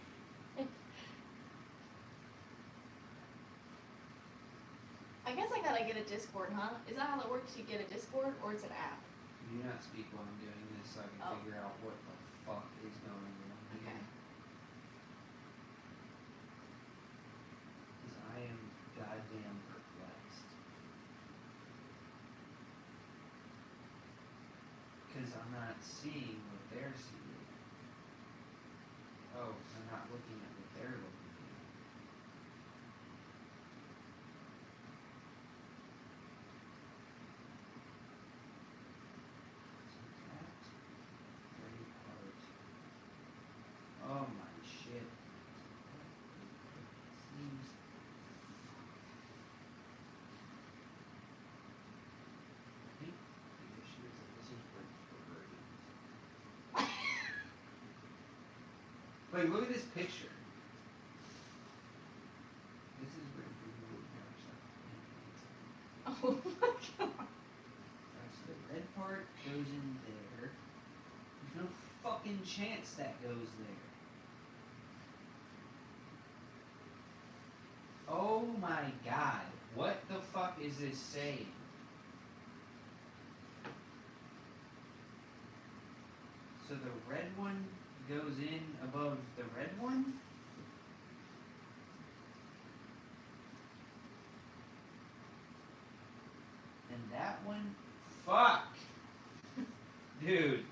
B: I guess I gotta get a Discord, huh? Is that how that works? You get a Discord or it's an app?
A: You do not speak while I'm doing this so I can
B: Oh.
A: figure out what the fuck is going on
B: Okay.
A: here. Because I am goddamn perplexed. Because I'm not seeing what they're seeing. Oh, I'm not looking at what they're looking at. Oh my shit. Seems. I think the issue is that this is written for versions. Like, look at this picture. This is written for Google
B: Oh my god.
A: So the red part goes in there. There's no fucking chance that goes there. Oh my god. What the fuck is this saying? So the red one goes in above the red one? And that one? Fuck! Dude.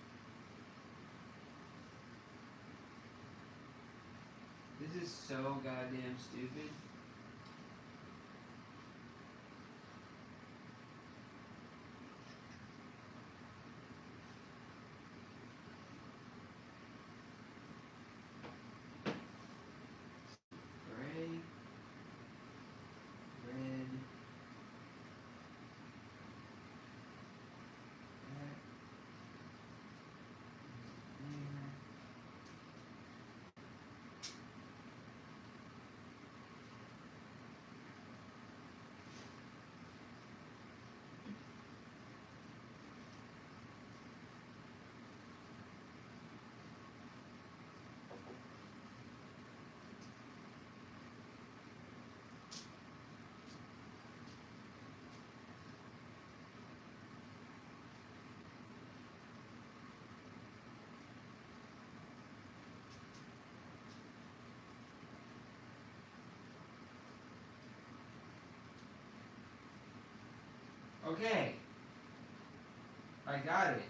A: This is so goddamn stupid. Gray, red, black, there. Okay. I got it.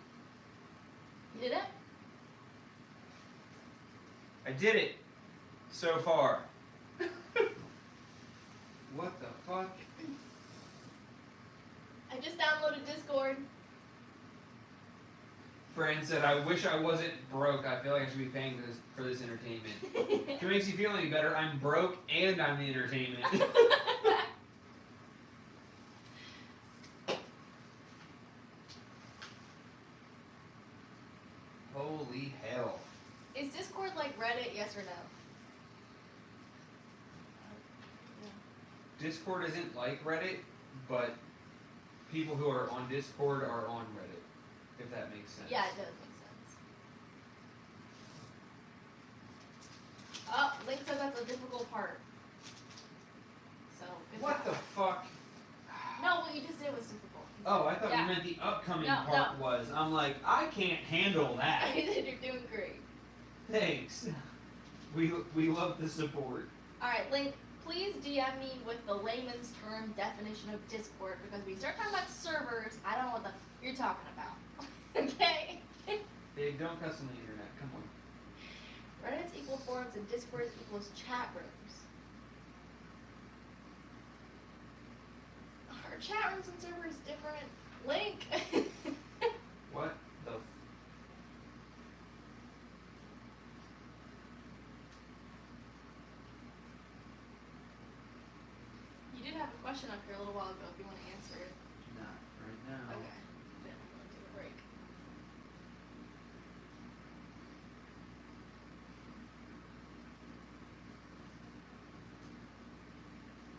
B: You did it?
A: I did it. So far. What the fuck?
B: I just downloaded Discord.
A: Fran said, I wish I wasn't broke. I feel like I should be paying for this entertainment. If it makes you feel any better, I'm broke and I'm the entertainment. Holy hell.
B: Is Discord like Reddit, yes or no?
A: Discord isn't like Reddit, but people who are on Discord are on Reddit, if that makes sense.
B: Yeah, it does make sense. Oh, Link said that's a difficult part. So, good
A: What
B: job.
A: the fuck?
B: No, what you just did was difficult.
A: Oh, I thought
B: Yeah.
A: you meant the upcoming
B: No,
A: part was. I'm like, I can't handle that.
B: I said you're doing great.
A: Thanks. We love the support.
B: Alright, Link, please DM me with the layman's term definition of Discord, because when you start talking about servers, I don't know what the you're talking about. Okay?
A: Babe, don't cuss on the internet. Come on.
B: Reddit's equal forums and Discord equals chat rooms. Are chat rooms and servers different? Link.
A: What the?
B: You did have a question up here a little while ago if you want to answer it.
A: Not right now.
B: Okay. Then I'm going to take a break.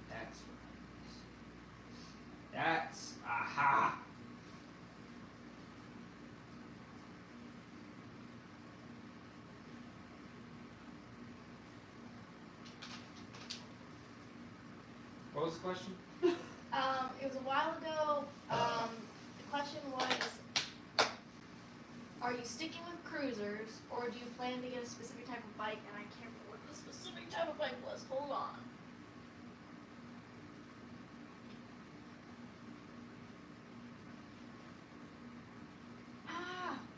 A: That's what it is. That's aha. What was the question?
B: It was a while ago. The question was, are you sticking with cruisers, or do you plan to get a specific type of bike? And I can't remember what the specific type of bike was. Hold on.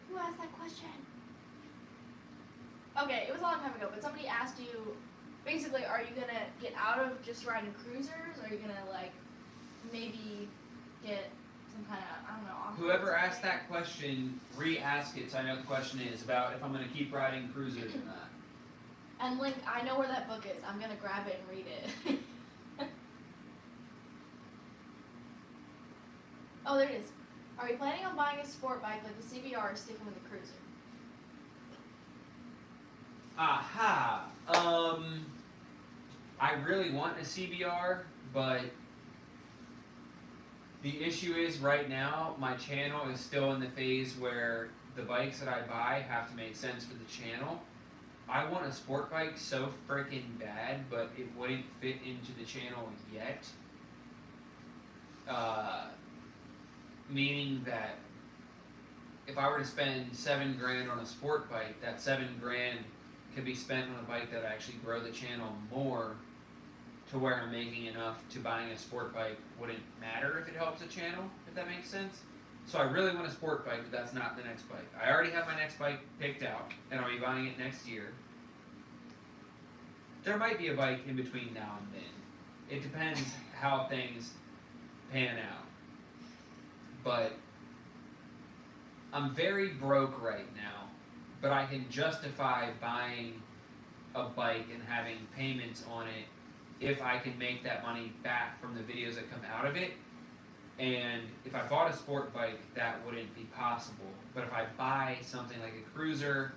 B: Who asked that question? Okay, it was a long time ago, but somebody asked you, basically, are you gonna get out of just riding cruisers? Are you gonna, like, maybe get some kind of, I don't know, off-road
A: Whoever asked
B: something?
A: that question, re-ask it so I know what the question is about if I'm going to keep riding cruisers or not.
B: And Link, I know where that book is. I'm gonna grab it and read it. Oh, there it is. Are you planning on buying a sport bike like the CBR or sticking with the cruiser?
A: Aha. I really want a CBR, but the issue is right now my channel is still in the phase where the bikes that I buy have to make sense for the channel. I want a sport bike so freaking bad, but it wouldn't fit into the channel yet. Meaning that if I were to spend $7 grand on a sport bike, that $7 grand could be spent on a bike that actually grow the channel more, to where I'm making enough to buying a sport bike wouldn't matter if it helps the channel, if that makes sense. So I really want a sport bike, but that's not the next bike. I already have my next bike picked out, and I'll be buying it next year. There might be a bike in between now and then. It depends how things pan out. But I'm very broke right now, but I can justify buying a bike and having payments on it if I can make that money back from the videos that come out of it. And if I bought a sport bike, that wouldn't be possible. But if I buy something like a cruiser,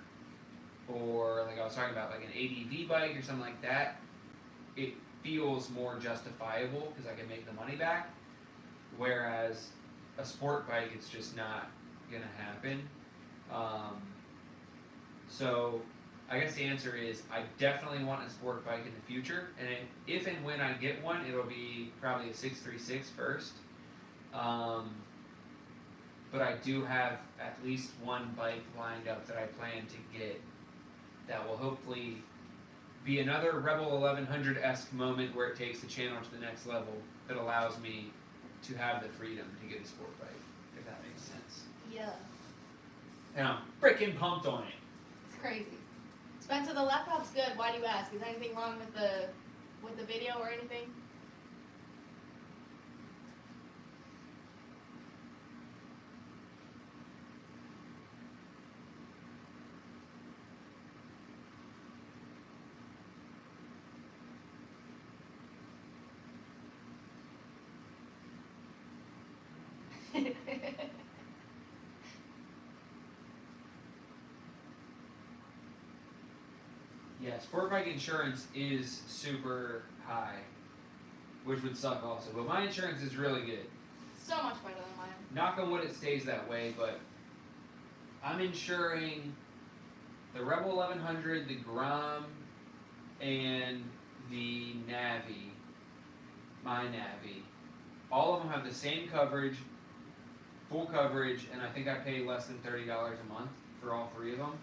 A: or like I was talking about, like an ADV bike or something like that, it feels more justifiable because I can make the money back. Whereas a sport bike, it's just not gonna happen. So I guess the answer is I definitely want a sport bike in the future, and if and when I get one, it'll be probably a 636 first. But I do have at least one bike lined up that I plan to get that will hopefully be another Rebel 1100-esque moment where it takes the channel to the next level that allows me to have the freedom to get a sport bike, if that makes sense.
B: Yeah.
A: And I'm freaking pumped on it.
B: It's crazy. Spencer, the laptop's good. Why do you ask? Is anything wrong with the video or anything?
A: Yeah, sport bike insurance is super high, which would suck also. But my insurance is really good.
B: So much better than mine.
A: Knock on wood, it stays that way, but I'm insuring the Rebel 1100, the Grom, and the Navi, my Navi. All of them have the same coverage, full coverage, and I think I pay less than $30 a month for all three of them.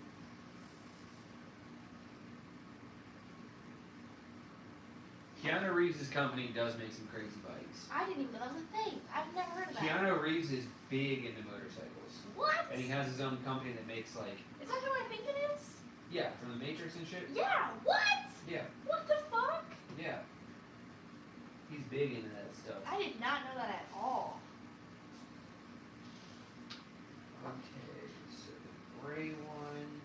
A: Keanu Reeves' company does make some crazy bikes.
B: I didn't even know that was a thing. I've never heard of that.
A: Keanu Reeves is big into motorcycles.
B: What?
A: And he has his own company that makes like,
B: Is that who I think it is?
A: yeah, from the Matrix and shit.
B: Yeah. What?
A: Yeah,
B: What the fuck?
A: yeah. He's big into that stuff.
B: I did not know that at all.
A: Okay, so the gray one.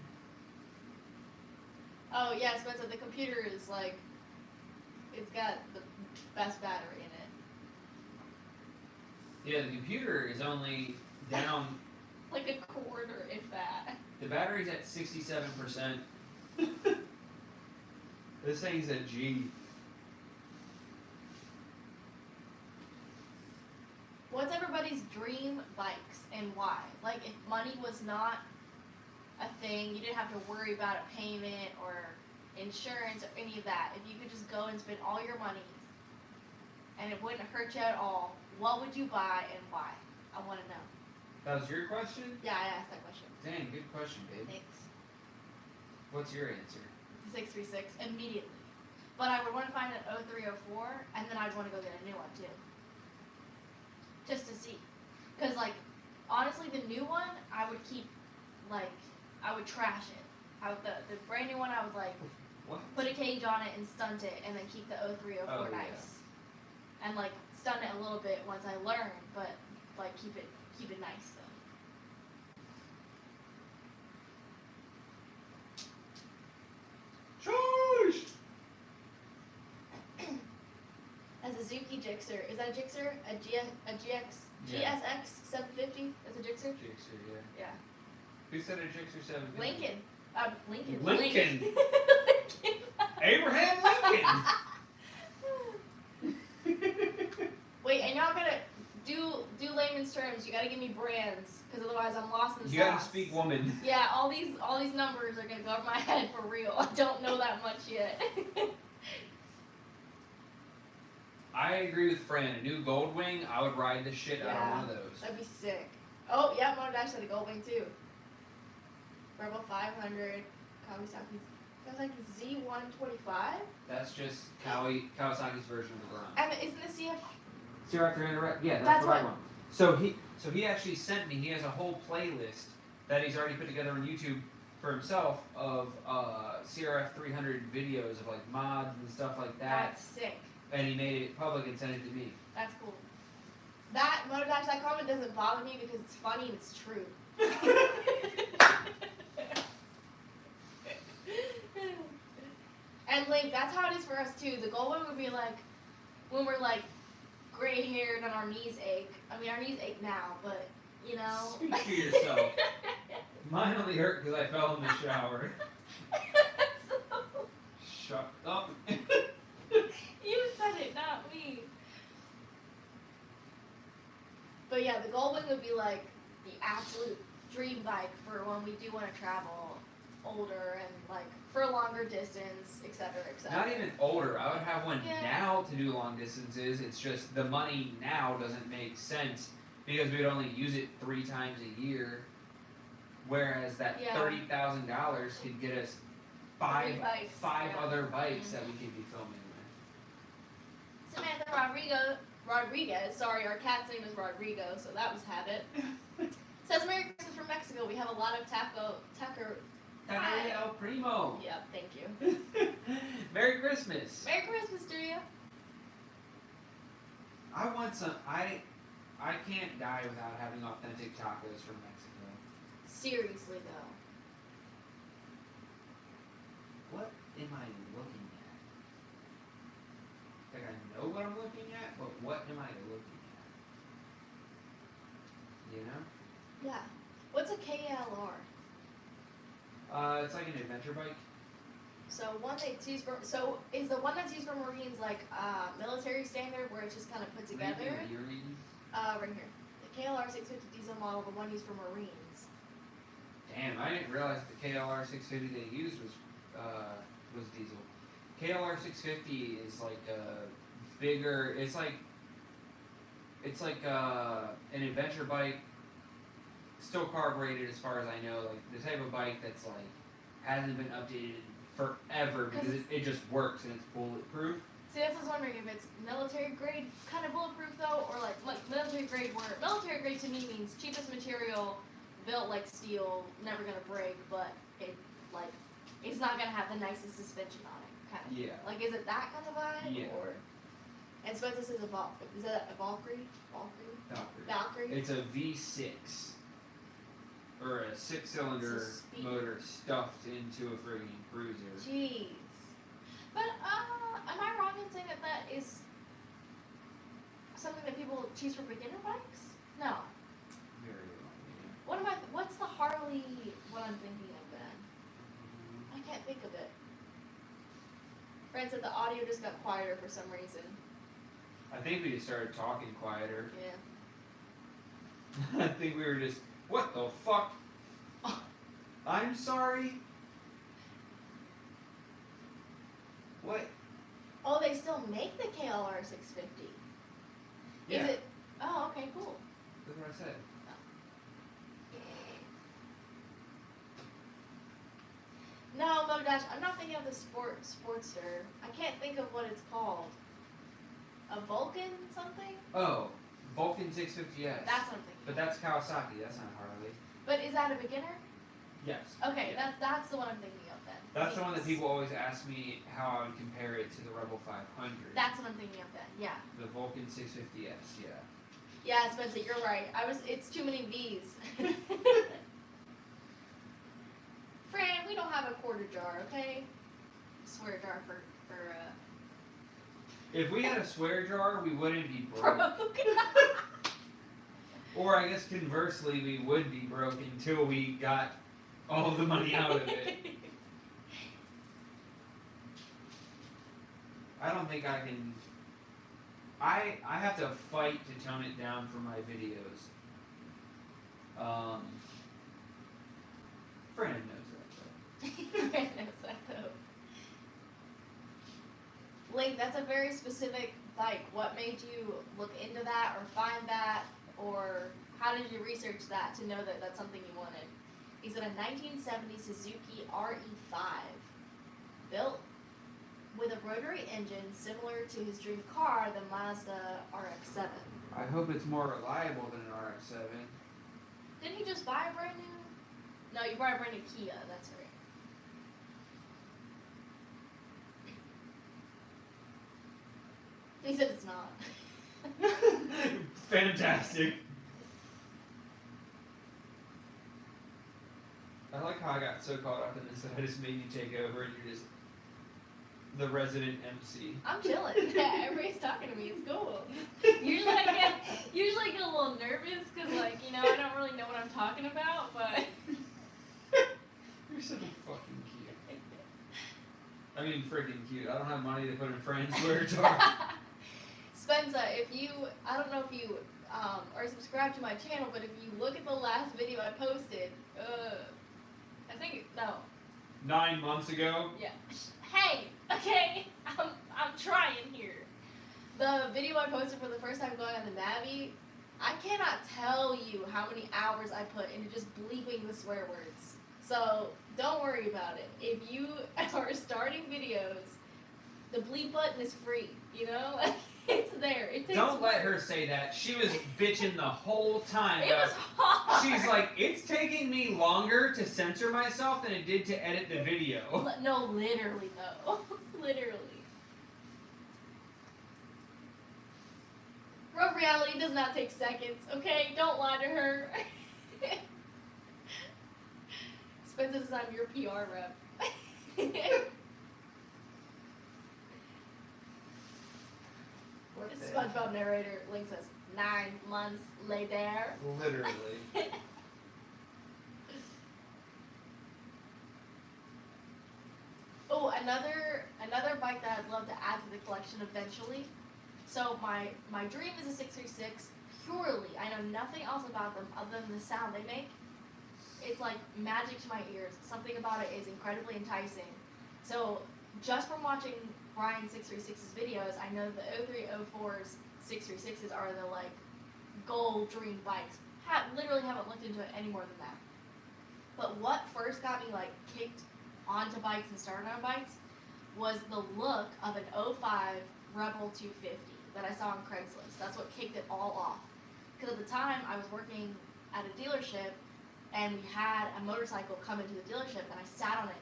B: Oh yeah, Spencer. The computer is like, it's got the best battery in it.
A: Yeah, the computer is only down.
B: Like a quarter, if that.
A: The battery's at 67%. This thing's a G.
B: What's everybody's dream bikes and why? Like, if money was not a thing, you didn't have to worry about a payment or insurance or any of that. If you could just go and spend all your money and it wouldn't hurt you at all, what would you buy and why? I want to know.
A: That was your question?
B: Yeah, I asked that question.
A: Dang, good question, babe.
B: Thanks.
A: What's your answer?
B: 636 immediately. But I would want to find an 0304 and then I'd want to go get a new one too. Just to see. Because, like, honestly, the new one, I would keep, like, I would trash it. The brand new one, I would, like,
A: What?
B: put a cage on it and stunt it and then keep the 0304
A: Oh, yeah.
B: nice. And, like, stunt it a little bit once I learn, but, like, keep it nice, though.
A: Shush!
B: A Suzuki Gixxer. Is that a Gixxer? A GSX
A: Yeah.
B: 750? That's a Gixxer?
A: Gixxer, yeah.
B: Yeah.
A: Who said a Gixxer 750?
B: Lincoln. Lincoln.
A: Lincoln.
B: Lincoln.
A: Abraham Lincoln!
B: Wait, and y'all gotta do layman's terms. You gotta give me brands, because otherwise I'm lost in the
A: You
B: sauce.
A: gotta speak woman.
B: Yeah, all these numbers are gonna go over my head for real. I don't know that much yet.
A: I agree with Fran. A new Goldwing, I would ride the shit out of one of those.
B: That'd be sick. Oh, yeah, Motor Dash had a Goldwing too. Rebel 500, Kawasaki Z125.
A: That's just Kawasaki's version of the Grom.
B: And isn't the CF?
A: CR 300, yeah,
B: That's
A: what I
B: what-
A: want. So he actually sent me. He has a whole playlist that he's already put together on YouTube for himself of CRF 300 videos of like mods and stuff like that.
B: That's sick.
A: And he made it public and sent it to me.
B: That's cool. That Motor Dash, that comment doesn't bother me because it's funny and it's true. And Link, that's how it is for us too. The goal one would be like when we're like gray haired and our knees ache. I mean, our knees ache now, but you know.
A: Speak for yourself. Mine only hurt because I fell in the shower. Shut up.
B: You said it, not me. But yeah, the Goldwing would be like the absolute dream bike for when we do want to travel older and like for a longer distance, etc., etc.
A: Not even older. I would have one
B: Yeah.
A: now to do long distances. It's just the money now doesn't make sense because we'd only use it 3 times a year. Whereas that
B: Yeah.
A: $30,000 could get us five
B: bikes, yeah.
A: other bikes
B: Mhm.
A: that we could be filming with.
B: Samantha Rodriguez, sorry, our cat's name is Rodrigo, so that was habit. Says Merry Christmas from Mexico. We have a lot of taco.
A: Taco El Primo.
B: Yeah, thank you.
A: Merry Christmas.
B: Merry Christmas to you.
A: I want some. I can't die without having authentic tacos from Mexico.
B: Seriously though.
A: What am I looking at? Like I know what I'm looking at, but what am I looking at? You know?
B: Yeah. What's a KLR?
A: It's like an adventure bike.
B: So one that's used for is the one that's used for Marines like military standard where it's just kind of put together?
A: What are you reading?
B: Right here. The KLR 650 diesel model, the one used for Marines.
A: Damn, I didn't realize the KLR 650 they used was diesel. KLR 650 is like a bigger. It's like an adventure bike, still carbureted as far as I know. Like the type of bike that's like hasn't been updated in forever because it just works and it's bulletproof.
B: See, that's what I was wondering if it's military grade kind of bulletproof though, or like military grade where military grade to me means cheapest material, built like steel, never gonna break, but it like it's not gonna have the nicest suspension on it, kind of.
A: Yeah.
B: Like, is it that kind of vibe?
A: Yeah.
B: Or and Spencer says is that a Valkyrie? Valkyrie?
A: It's a V6 or a 6-cylinder motor stuffed into a friggin' cruiser.
B: Jeez. But am I wrong in saying that that is something that people choose for beginner bikes? No.
A: Very well, yeah.
B: What's the Harley? What I'm thinking of then? I can't think of it. Fred said the audio just got quieter for some reason.
A: I think we just started talking quieter.
B: Yeah.
A: I think we were just, what the fuck? I'm sorry? What?
B: Oh, they still make the KLR 650.
A: Yeah.
B: Is it? Oh, okay, cool.
A: That's what I said.
B: No, Moto Dash, I'm not thinking of the Sportster. I can't think of what it's called. A Vulcan something?
A: Oh, Vulcan 650S.
B: That's what I'm thinking.
A: But that's Kawasaki, that's not Harley.
B: But is that a beginner?
A: Yes.
B: Okay,
A: Yeah.
B: that's the one I'm thinking of then.
A: That's the one that
B: Thanks.
A: people always ask me how I would compare it to the Rebel 500.
B: That's what I'm thinking of then, yeah.
A: The Vulcan 650S, yeah.
B: Yeah, Spencer, you're right. It's too many V's. Fran, we don't have a quarter jar, okay? Swear jar for
A: If we had a swear jar, we wouldn't be broke.
B: broke.
A: Or I guess conversely, we would be broke until we got all the money out of it. I don't think I can. I have to fight to tone it down for my videos. Fran knows that.
B: Fran knows that though. Link, that's a very specific bike. What made you look into that or find that? Or how did you research that to know that that's something you wanted? He said a 1970 Suzuki RE5 built with a rotary engine similar to his dream car, the Mazda RX-7.
A: I hope it's more reliable than an RX-7.
B: Didn't he just buy a brand new? No, you bought a brand new Kia, that's right. He said it's not.
A: Fantastic. I like how I got so caught up in this that I just made you take over and you're just the resident MC.
B: I'm chilling. Yeah, everybody's talking to me. It's cool. Usually I get a little nervous because, like, you know, I don't really know what I'm talking about, but.
A: You're so fucking cute. I mean, freaking cute. I don't have money to put in Fran's swear jar.
B: Spencer, I don't know if you are subscribed to my channel, but if you look at the last video I posted, I think, no.
A: 9 months ago.
B: Yeah. Hey, okay, I'm trying here. The video I posted for the first time going on the Navi, I cannot tell you how many hours I put into just bleeping the swear words. So don't worry about it. If you are starting videos, the bleep button is free. You know, it's there. It takes
A: Don't let
B: work.
A: her say that. She was bitching the whole time.
B: It was hard.
A: She's like, it's taking me longer to censor myself than it did to edit the video.
B: No, literally though. Literally. Rough reality does not take seconds, okay? Don't lie to her. Spencer says I'm your PR rep. SpongeBob narrator Link says 9 months later.
A: Literally.
B: Oh, another bike that I'd love to add to the collection eventually. So my dream is a 636 purely. I know nothing else about them other than the sound they make. It's like magic to my ears. Something about it is incredibly enticing. So just from watching Brian 636's videos, I know the 0304's 636s are the like gold dream bikes. Literally haven't looked into it any more than that. But what first got me like kicked onto bikes and started on bikes was the look of an 05 Rebel 250 that I saw on Craigslist. That's what kicked it all off. Because at the time, I was working at a dealership, and we had a motorcycle come into the dealership, and I sat on it.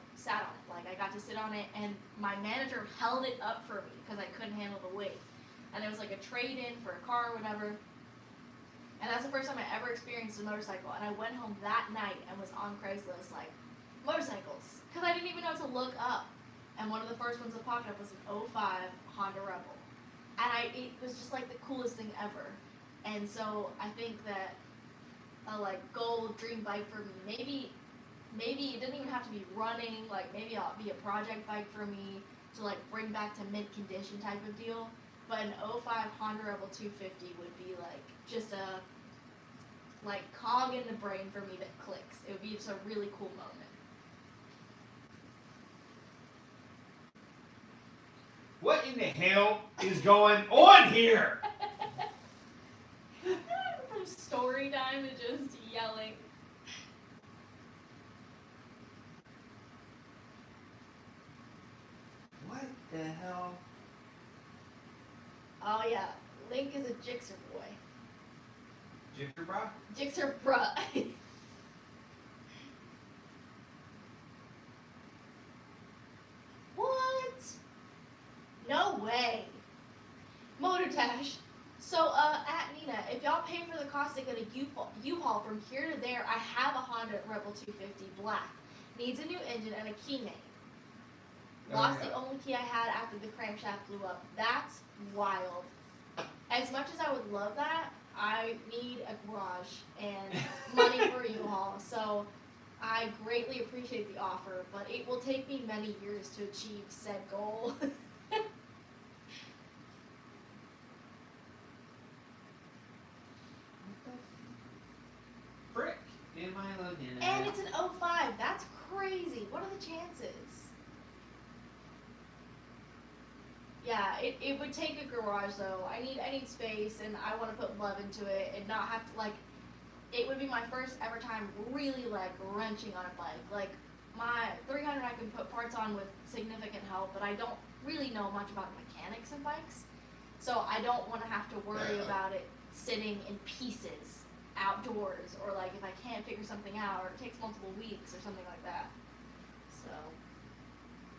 B: Like, I got to sit on it, and my manager held it up for me because I couldn't handle the weight. And it was like a trade-in for a car or whatever. And that's the first time I ever experienced a motorcycle. And I went home that night and was on Craigslist, like, motorcycles. Because I didn't even know to look up. And one of the first ones that popped up was an 05 Honda Rebel. And it was just like the coolest thing ever. And so I think that a like goal dream bike for me, maybe it doesn't even have to be running, like maybe it'll be a project bike for me to like bring back to mint condition type of deal. But an 05 Honda Rebel 250 would be like just a like cog in the brain for me that clicks. It would be just a really cool moment.
A: What in the hell is going on here?
B: From story time to just yelling.
A: What the hell?
B: Oh yeah, Link is a Jixer boy.
A: Jixer bra?
B: Jixer bruh. What? No way. Motor Dash. So, at Nina, if y'all pay for the cost to get a U-Haul from here to there, I have a Honda Rebel 250 black. Needs a new engine and a key name. Lost the only key I had after the crankshaft blew up. That's wild. As much as I would love that, I need a garage and money for a U-Haul. So I greatly appreciate the offer, but it will take me many years to achieve said goal.
A: Frick. Am I looking at?
B: And it's an 05. That's crazy. What are the chances? Yeah, it would take a garage though. I need space, and I want to put love into it and not have to like. It would be my first ever time really like wrenching on a bike. Like my 300 I can put parts on with significant help, but I don't really know much about mechanics of bikes, so I don't want to have to worry about it sitting in pieces outdoors, or like if I can't figure something out, or it takes multiple weeks or something like that. So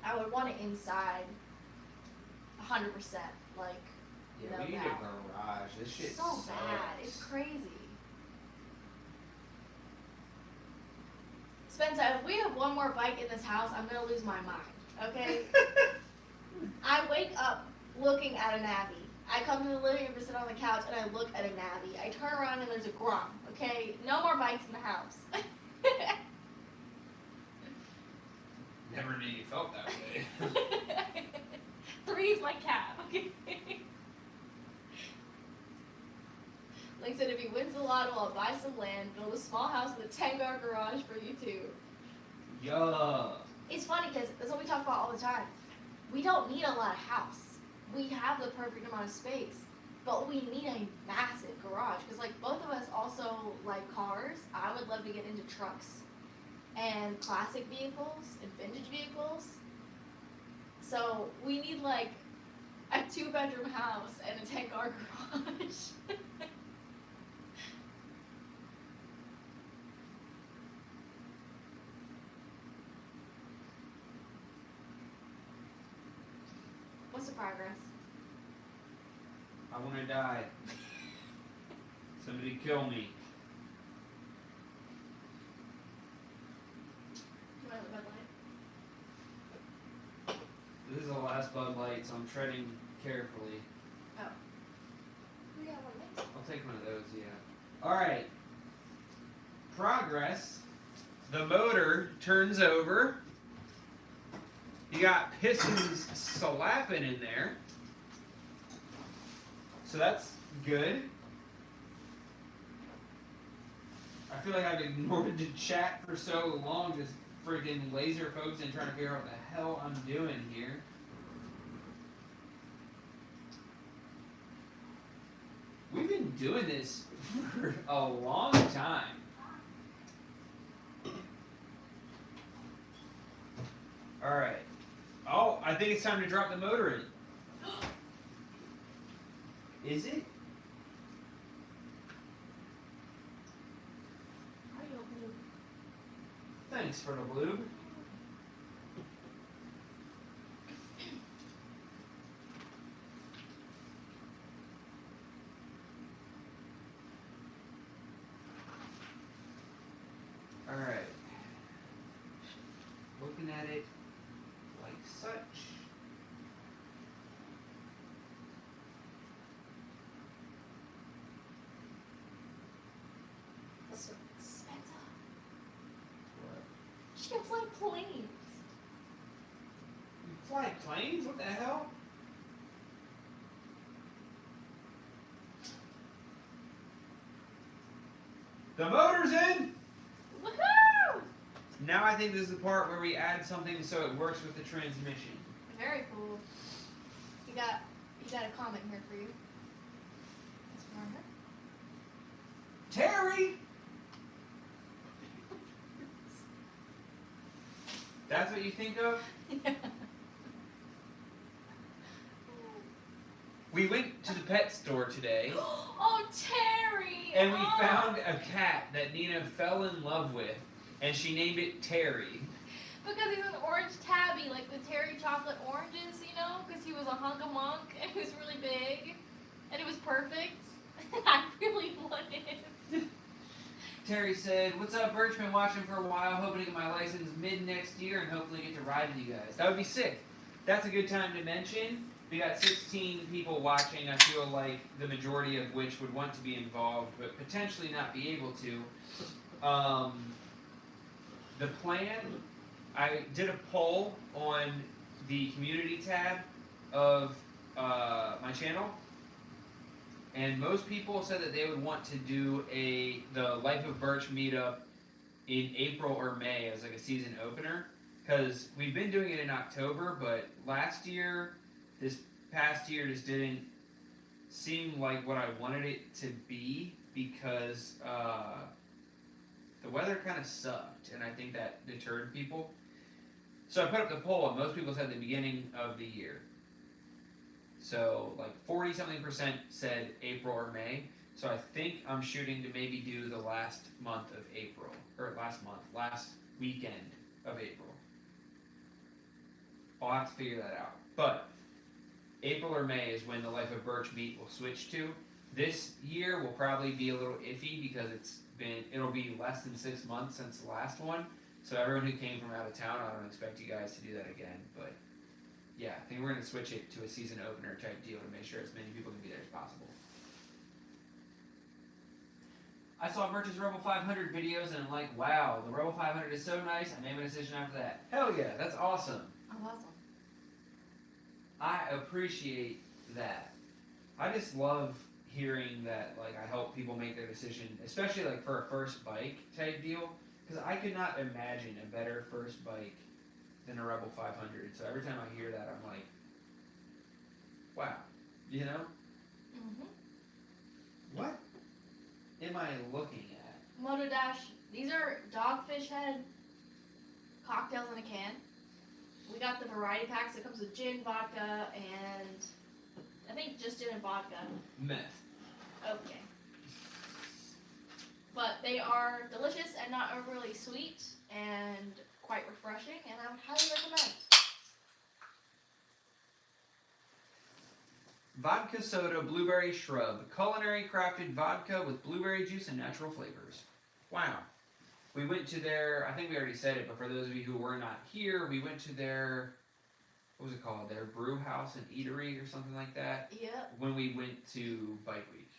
B: I would want it inside 100%, like,
A: Yeah,
B: no
A: we need
B: doubt.
A: a garage. This shit
B: So
A: sucks.
B: bad. It's crazy. Spencer, if we have one more bike in this house, I'm gonna lose my mind. Okay? I wake up looking at a Navi. I come to the living room to sit on the couch and I look at a Navi. I turn around and there's a Grom. Okay? No more bikes in the house.
A: Never knew you felt that way.
B: 3's my cap. Okay? Like I said, if he wins the lotto, I'll buy some land, build a small house with a 10-car garage for you two.
A: Yeah.
B: It's funny because that's what we talk about all the time. We don't need a lot of house. We have the perfect amount of space, but we need a massive garage because, like, both of us also like cars. I would love to get into trucks and classic vehicles and vintage vehicles. So we need like a 2-bedroom house and a 10-car garage. What's the progress?
A: I want to die. Somebody kill me.
B: You want a Bud Light?
A: This is the last Bud Light, so I'm treading carefully.
B: Oh. We got one next.
A: I'll take one of those, yeah. Alright. Progress. The motor turns over. You got pistons slapping in there. So that's good. I feel like I've ignored the chat for so long, just freaking laser focusing, trying to figure out what the hell I'm doing here. We've been doing this for a long time. Alright. Oh, I think it's time to drop the motor in. Is it?
B: I don't know.
A: Thanks for the lube. Alright. Looking at it like such.
B: That's so expensive.
A: What?
B: She can fly planes.
A: You fly planes? What the hell? The motor's in!
B: Woohoo!
A: Now I think this is the part where we add something so it works with the transmission.
B: Very cool. You got a comment here for you. That's from her.
A: Terry! That's what you think of? We went to the pet store today
B: Oh, Terry!
A: and we found a cat that Nina fell in love with and she named it Terry.
B: Because he's an orange tabby, like the Terry chocolate oranges, you know? Because he was a hunk of monk and he was really big and it was perfect. I really wanted it.
A: Terry said, "What's up, Birch? Been watching for a while, hoping to get my license mid next year and hopefully get to ride with you guys." That would be sick. That's a good time to mention. We got 16 people watching. I feel like the majority of which would want to be involved, but potentially not be able to. The plan, I did a poll on the community tab of my channel, and most people said that they would want to do the Life of Birch meetup in April or May as like a season opener, because we've been doing it in October, but this past year just didn't seem like what I wanted it to be because the weather kind of sucked, and I think that deterred people. So I put up the poll, and most people said the beginning of the year. So like 40-something% said April or May. So I think I'm shooting to maybe do the last month of April, or last weekend of April. I'll have to figure that out. But April or May is when the Life of Birch meet will switch to. This year will probably be a little iffy because it'll be less than 6 months since the last one. So everyone who came from out of town, I don't expect you guys to do that again. But yeah, I think we're going to switch it to a season opener type deal to make sure as many people can be there as possible. I saw Birch's Rebel 500 videos and I'm like, wow, the Rebel 500 is so nice. I made my decision after that. Hell yeah, that's awesome.
B: Oh, awesome.
A: I appreciate that. I just love hearing that, like, I help people make their decision, especially like for a first bike type deal, because I could not imagine a better first bike than a Rebel 500. So every time I hear that, I'm like, wow, you know? What am I looking at?
B: Moto Dash. These are Dogfish Head cocktails in a can. We got the variety packs. It comes with gin, vodka, and I think just gin and vodka.
A: Meth.
B: Okay. But they are delicious and not overly sweet and quite refreshing, and I would highly recommend.
A: Vodka soda, blueberry shrub. Culinary crafted vodka with blueberry juice and natural flavors. Wow. We went to their, I think we already said it, but for those of you who were not here, we went to their, what was it called? Their brew house and eatery or something like that.
B: Yep.
A: When we went to Bike Week.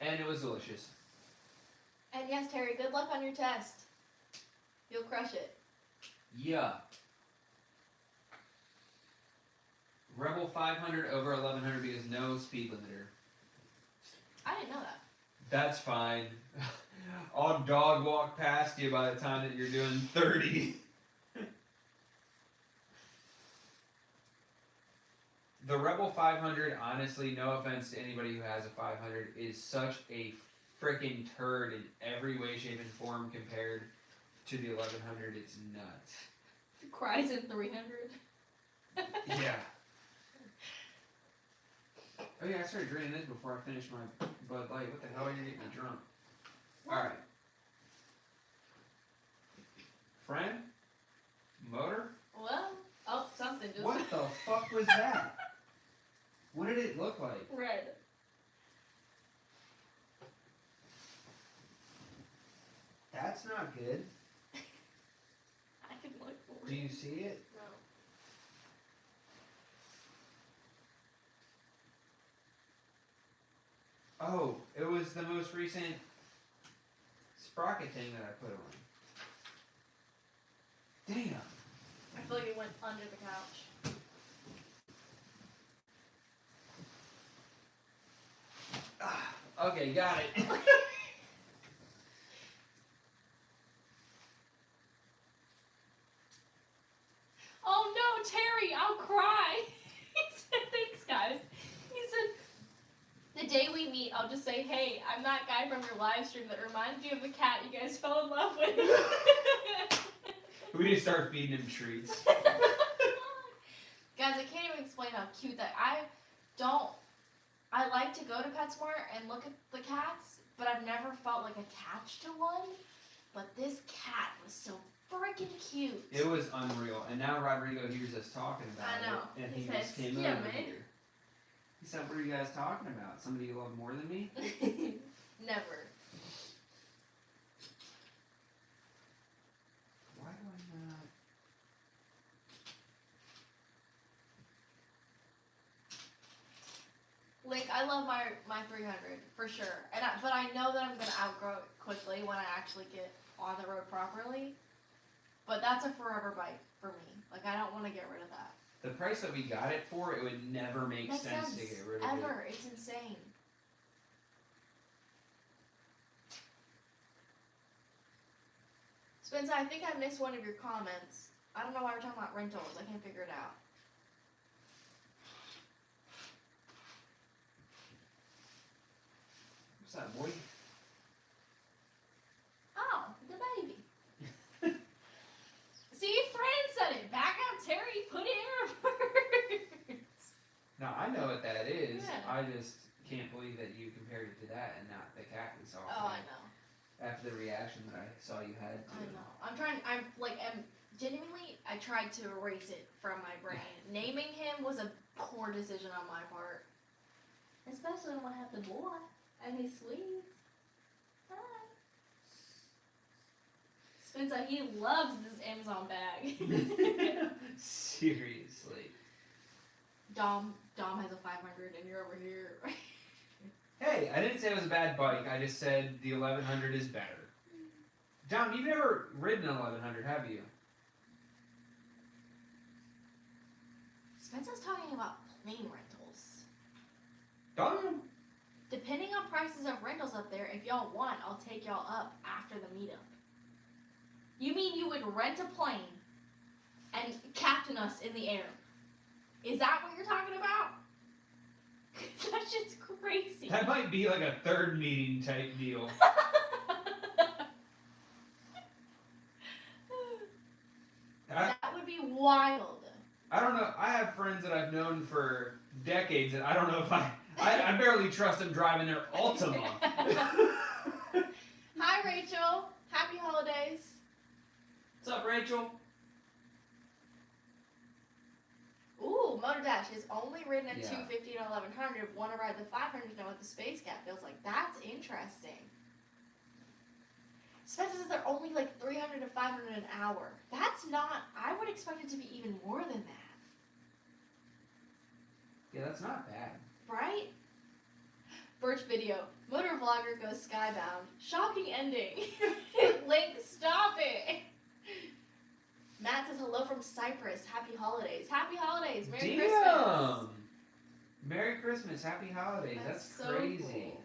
A: And it was delicious.
B: And yes, Terry, good luck on your test. You'll crush it.
A: Yeah. Rebel 500 over 1100 because no speed limiter.
B: I didn't know that.
A: That's fine. I'll dog walk past you by the time that you're doing 30. The Rebel 500, honestly, no offense to anybody who has a 500, is such a freaking turd in every way, shape, and form compared to the 1100. It's nuts.
B: Cries in 300.
A: Yeah. Oh yeah, I started drinking this before I finished my Bud Light. What the hell? You're getting me drunk. Alright. Friend? Motor?
B: Well, oh, something just.
A: What the fuck was that? What did it look like?
B: Red.
A: That's not good.
B: I can look for
A: Do
B: it.
A: you see it?
B: No.
A: Oh, it was the most recent sprocket thing that I put on. Damn.
B: I feel like it went under the couch.
A: Ah, okay, got it.
B: Oh no, Terry, I'll cry. He said, thanks, guys. He said, the day we meet, I'll just say, hey, I'm that guy from your live stream that reminded you of the cat you guys fell in love with.
A: We need to start feeding him treats.
B: Guys, I can't even explain how cute that I like to go to PetSmart and look at the cats, but I've never felt like attached to one. But this cat was so freaking cute.
A: It was unreal. And now Rodrigo hears us talking about
B: I know.
A: it. And
B: He
A: he
B: says,
A: just came
B: "Yeah,
A: over
B: man."
A: here. He said, what are you guys talking about? Somebody you love more than me?
B: Never.
A: Why do I not?
B: Like, I love my 300 for sure, but I know that I'm gonna outgrow it quickly when I actually get on the road properly. But that's a forever bike for me. Like, I don't want to get rid of that.
A: The price that we got it for, it would never make
B: Makes
A: sense to get rid of it.
B: ever. It's insane. Spencer, I think I missed one of your comments. I don't know why we're talking about rentals. I can't figure it out.
A: What's that, boy?
B: Oh, the baby. See, friend said it. Back up, Terry. Put it in reverse.
A: No, I know what that is.
B: Yeah.
A: I just can't believe that you compared it to that and not the cat we saw.
B: Oh, I know.
A: After the reaction that I saw you had to.
B: I know. Genuinely, I tried to erase it from my brain. Naming him was a poor decision on my part. Especially when I have the boy and he's sweet. Hi. Spencer, he loves this Amazon bag.
A: Seriously.
B: Dom has a 500 and you're over here.
A: Hey, I didn't say it was a bad bike. I just said the 1100 is better. Dom, you've never ridden an 1100, have you?
B: Spencer's talking about plane rentals.
A: Dom.
B: Depending on prices of rentals up there, if y'all want, I'll take y'all up after the meetup. You mean you would rent a plane and captain us in the air? Is that what you're talking about? That shit's crazy.
A: That might be like a third meeting type deal.
B: That would be wild.
A: I don't know. I have friends that I've known for decades, and I don't know if I barely trust them driving their Altima.
B: Hi, Rachel. Happy holidays.
A: What's up, Rachel?
B: Ooh, Motor Dash is only ridden at
A: Yeah.
B: 250 and 1100. Want to ride the 500 to know what the space gap feels like. That's interesting. Spencer says they're only like 300 to 500 an hour. That's not. I would expect it to be even more than that.
A: Yeah, that's not bad.
B: Right? Birch video. Motor vlogger goes skybound. Shocking ending. Link, stop it. Matt says hello from Cyprus. Happy holidays. Happy holidays. Merry Christmas.
A: Merry Christmas. Happy holidays. That's
B: so
A: crazy.
B: Cool.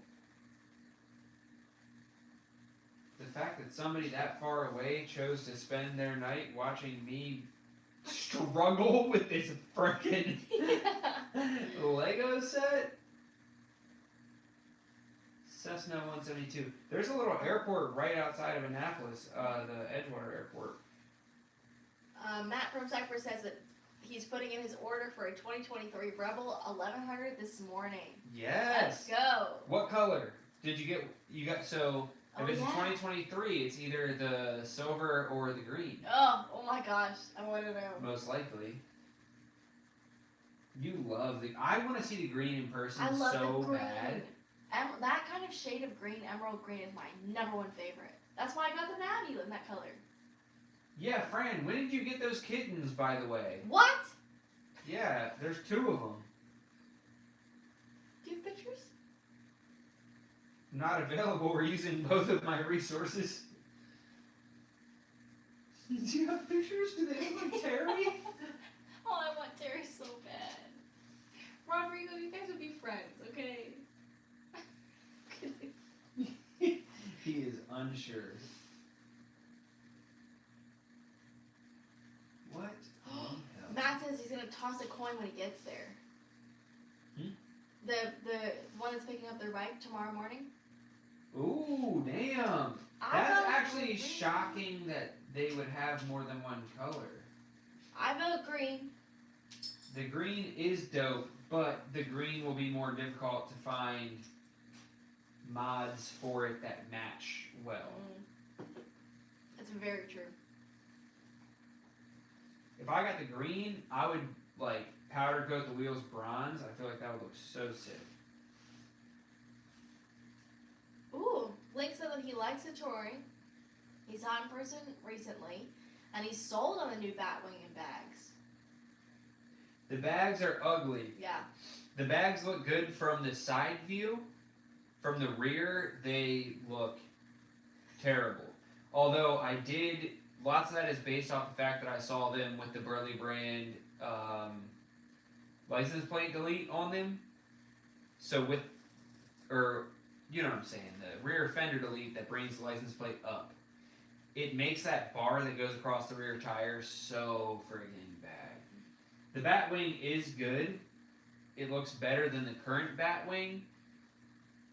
A: The fact that somebody that far away chose to spend their night watching me struggle with this frickin' Lego set. Cessna 172. There's a little airport right outside of Annapolis, the Edgewater Airport.
B: Matt from Cyprus says that he's putting in his order for a 2023 Rebel 1100 this morning.
A: Yes.
B: Let's go.
A: What color did you get? You got so. If
B: Oh,
A: it's a
B: yeah.
A: 2023, it's either the silver or the green.
B: Oh my gosh. I want to know.
A: Most likely. You love the. I want to see the green in person
B: I love
A: so
B: the green.
A: bad.
B: That kind of shade of green, emerald green, is my number one favorite. That's why I got the Navy in that color.
A: Yeah, Fran, when did you get those kittens, by the way?
B: What?
A: Yeah, there's 2 of them.
B: Do you have pictures?
A: Not available. We're using both of my resources. Do you have pictures? Do they look like Terry?
B: Oh, I want Terry so bad. Rodrigo, you guys would be friends, okay?
A: He is unsure. What? the hell?
B: Matt says he's gonna toss a coin when he gets there. The one that's picking up their bike tomorrow morning.
A: Ooh, damn.
B: I
A: That's
B: vote
A: actually
B: green.
A: shocking that they would have more than one color.
B: I vote green.
A: The green is dope, but the green will be more difficult to find mods for it that match well.
B: That's very true.
A: If I got the green, I would like powder coat the wheels bronze. I feel like that would look so sick.
B: Ooh, Link said that he likes the Tory. He saw in person recently, and he's sold on the new Batwing and bags.
A: The bags are ugly.
B: Yeah.
A: The bags look good from the side view. From the rear, they look terrible. Although I did, lots of that is based off the fact that I saw them with the Burley brand license plate delete on them. So with, or you know what I'm saying, the rear fender delete that brings the license plate up. It makes that bar that goes across the rear tire so friggin' bad. The Batwing is good. It looks better than the current Batwing,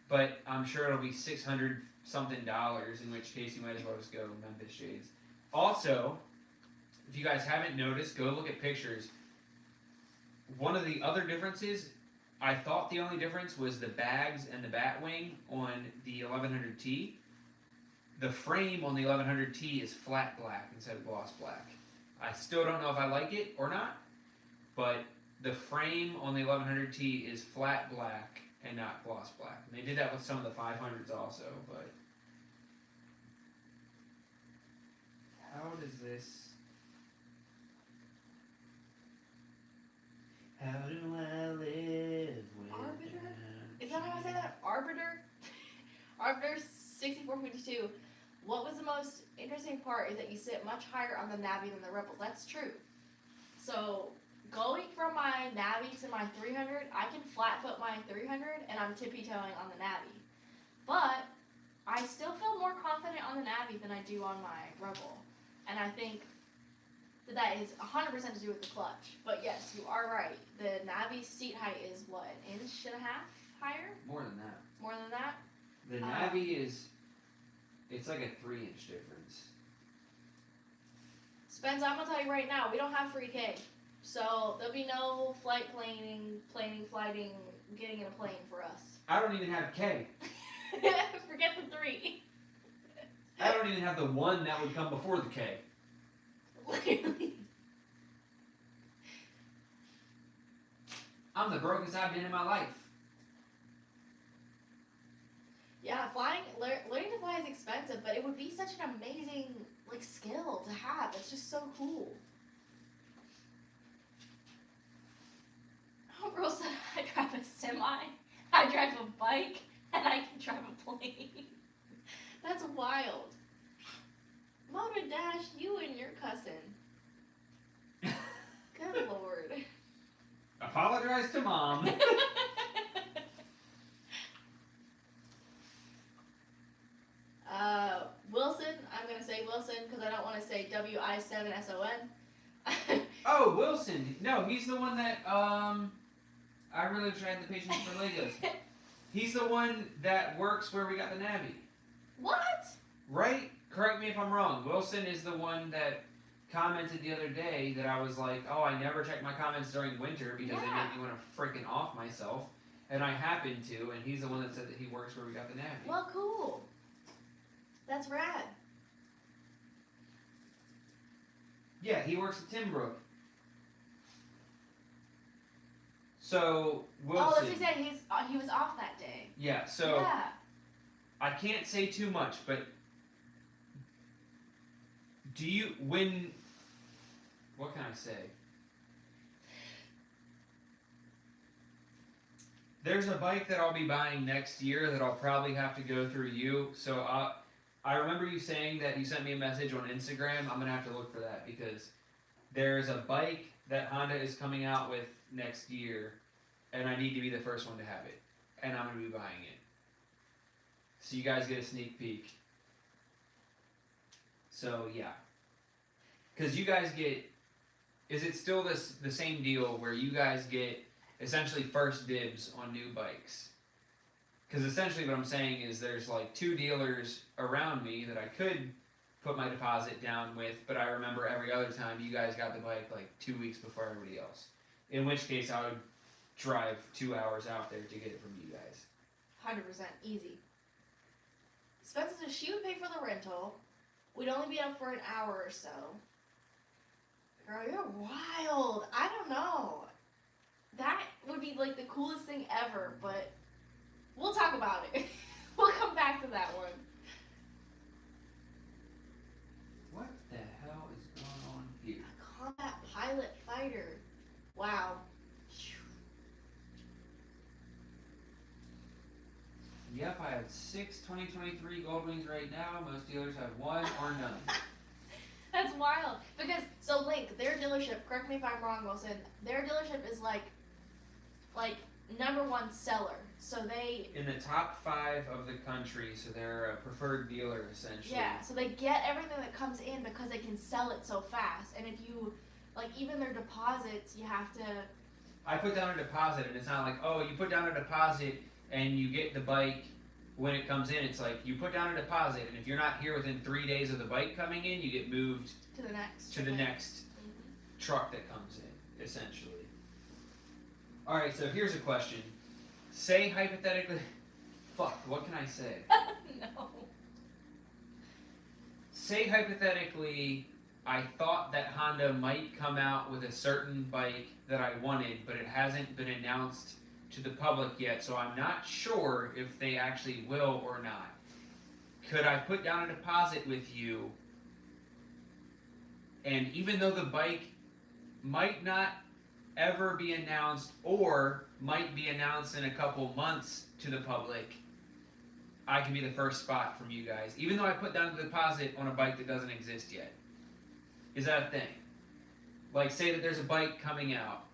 A: but I'm sure it'll be $600 something, in which case you might as well just go Memphis Shades. Also, if you guys haven't noticed, go look at pictures. One of the other differences, I thought the only difference was the bags and the Batwing on the 1100T. The frame on the 1100T is flat black instead of gloss black. I still don't know if I like it or not, but the frame on the 1100T is flat black and not gloss black. And they did that with some of the 500s also, but how does this... How do I live with
B: Arbiter?
A: that?
B: Is that how I say that? Arbiter? Arbiter 6452. What was the most interesting part is that you sit much higher on the Navi than the Rebels. That's true. So, going from my Navi to my 300, I can flat foot my 300 and I'm tippy-toeing on the Navi. But, I still feel more confident on the Navi than I do on my Rebel. And I think that is 100% to do with the clutch. But yes, you are right. The Navi's seat height is what, an inch and a half higher?
A: More than that.
B: More than that?
A: The Navi is, it's like a 3-inch difference.
B: Spence, I'm gonna tell you right now, we don't have free K. So there'll be no flighting, getting in a plane for us.
A: I don't even have K.
B: Forget the 3.
A: I don't even have the 1 that would come before the K.
B: Literally.
A: I'm the brokest I've been in my life.
B: Yeah, learning to fly is expensive, but it would be such an amazing skill to have. It's just so cool. Homegirl said I drive a semi, I drive a bike, and I can drive a plane. That's wild. Motor Dash, you and your cousin. Good lord.
A: Apologize to Mom.
B: Wilson, I'm going to say Wilson because I don't want to say WI7SON.
A: Oh, Wilson. No, he's the one that, I really wish I had the patience for Legos. He's the one that works where we got the Navi.
B: What?
A: Right? Correct me if I'm wrong. Wilson is the one that commented the other day that I was like, oh, I never check my comments during winter because they make me want to freaking off myself. And I happened to, and he's the one that said that he works where we got the Navy.
B: Well, cool. That's rad.
A: Yeah, he works at Timbrook. So, Wilson.
B: Oh, that's what he said. He was off that day.
A: Yeah, so
B: Yeah.
A: I can't say too much, but what can I say? There's a bike that I'll be buying next year that I'll probably have to go through you. So I remember you saying that you sent me a message on Instagram. I'm going to have to look for that because there's a bike that Honda is coming out with next year, and I need to be the first one to have it. And I'm going to be buying it. So you guys get a sneak peek. So, yeah. Because you guys get... Is it still the same deal where you guys get essentially first dibs on new bikes? Because essentially what I'm saying is there's like 2 dealers around me that I could put my deposit down with, but I remember every other time you guys got the bike like 2 weeks before everybody else. In which case I would drive 2 hours out there to get it from you guys.
B: 100% easy. Spencer says she would pay for the rental. We'd only be up for an hour or so. Girl, you're wild. I don't know. That would be like the coolest thing ever, but we'll talk about it. We'll come back to that one.
A: What the hell is going on here?
B: A combat pilot fighter. Wow.
A: Yep, I have 6 2023 Gold Wings right now. Most dealers have 1 or none.
B: That's wild. Because, so Link, their dealership, correct me if I'm wrong, Wilson, their dealership is like #1 seller. So they...
A: In the top 5 of the country, so they're a preferred dealer essentially.
B: Yeah, so they get everything that comes in because they can sell it so fast. And if you, like even their deposits, you have to...
A: I put down a deposit and it's not like, oh, you put down a deposit and you get the bike when it comes in. It's like you put down a deposit and if you're not here within 3 days of the bike coming in, you get moved
B: to the next.
A: Mm-hmm. truck that comes in, essentially. Alright, so here's a question. Say hypothetically... Fuck, what can I say?
B: No.
A: Say hypothetically, I thought that Honda might come out with a certain bike that I wanted, but it hasn't been announced to the public yet, so I'm not sure if they actually will or not. Could I put down a deposit with you, and even though the bike might not ever be announced or might be announced in a couple months to the public, I can be the first spot from you guys, even though I put down the deposit on a bike that doesn't exist yet? Is that a thing? Like, say that there's a bike coming out,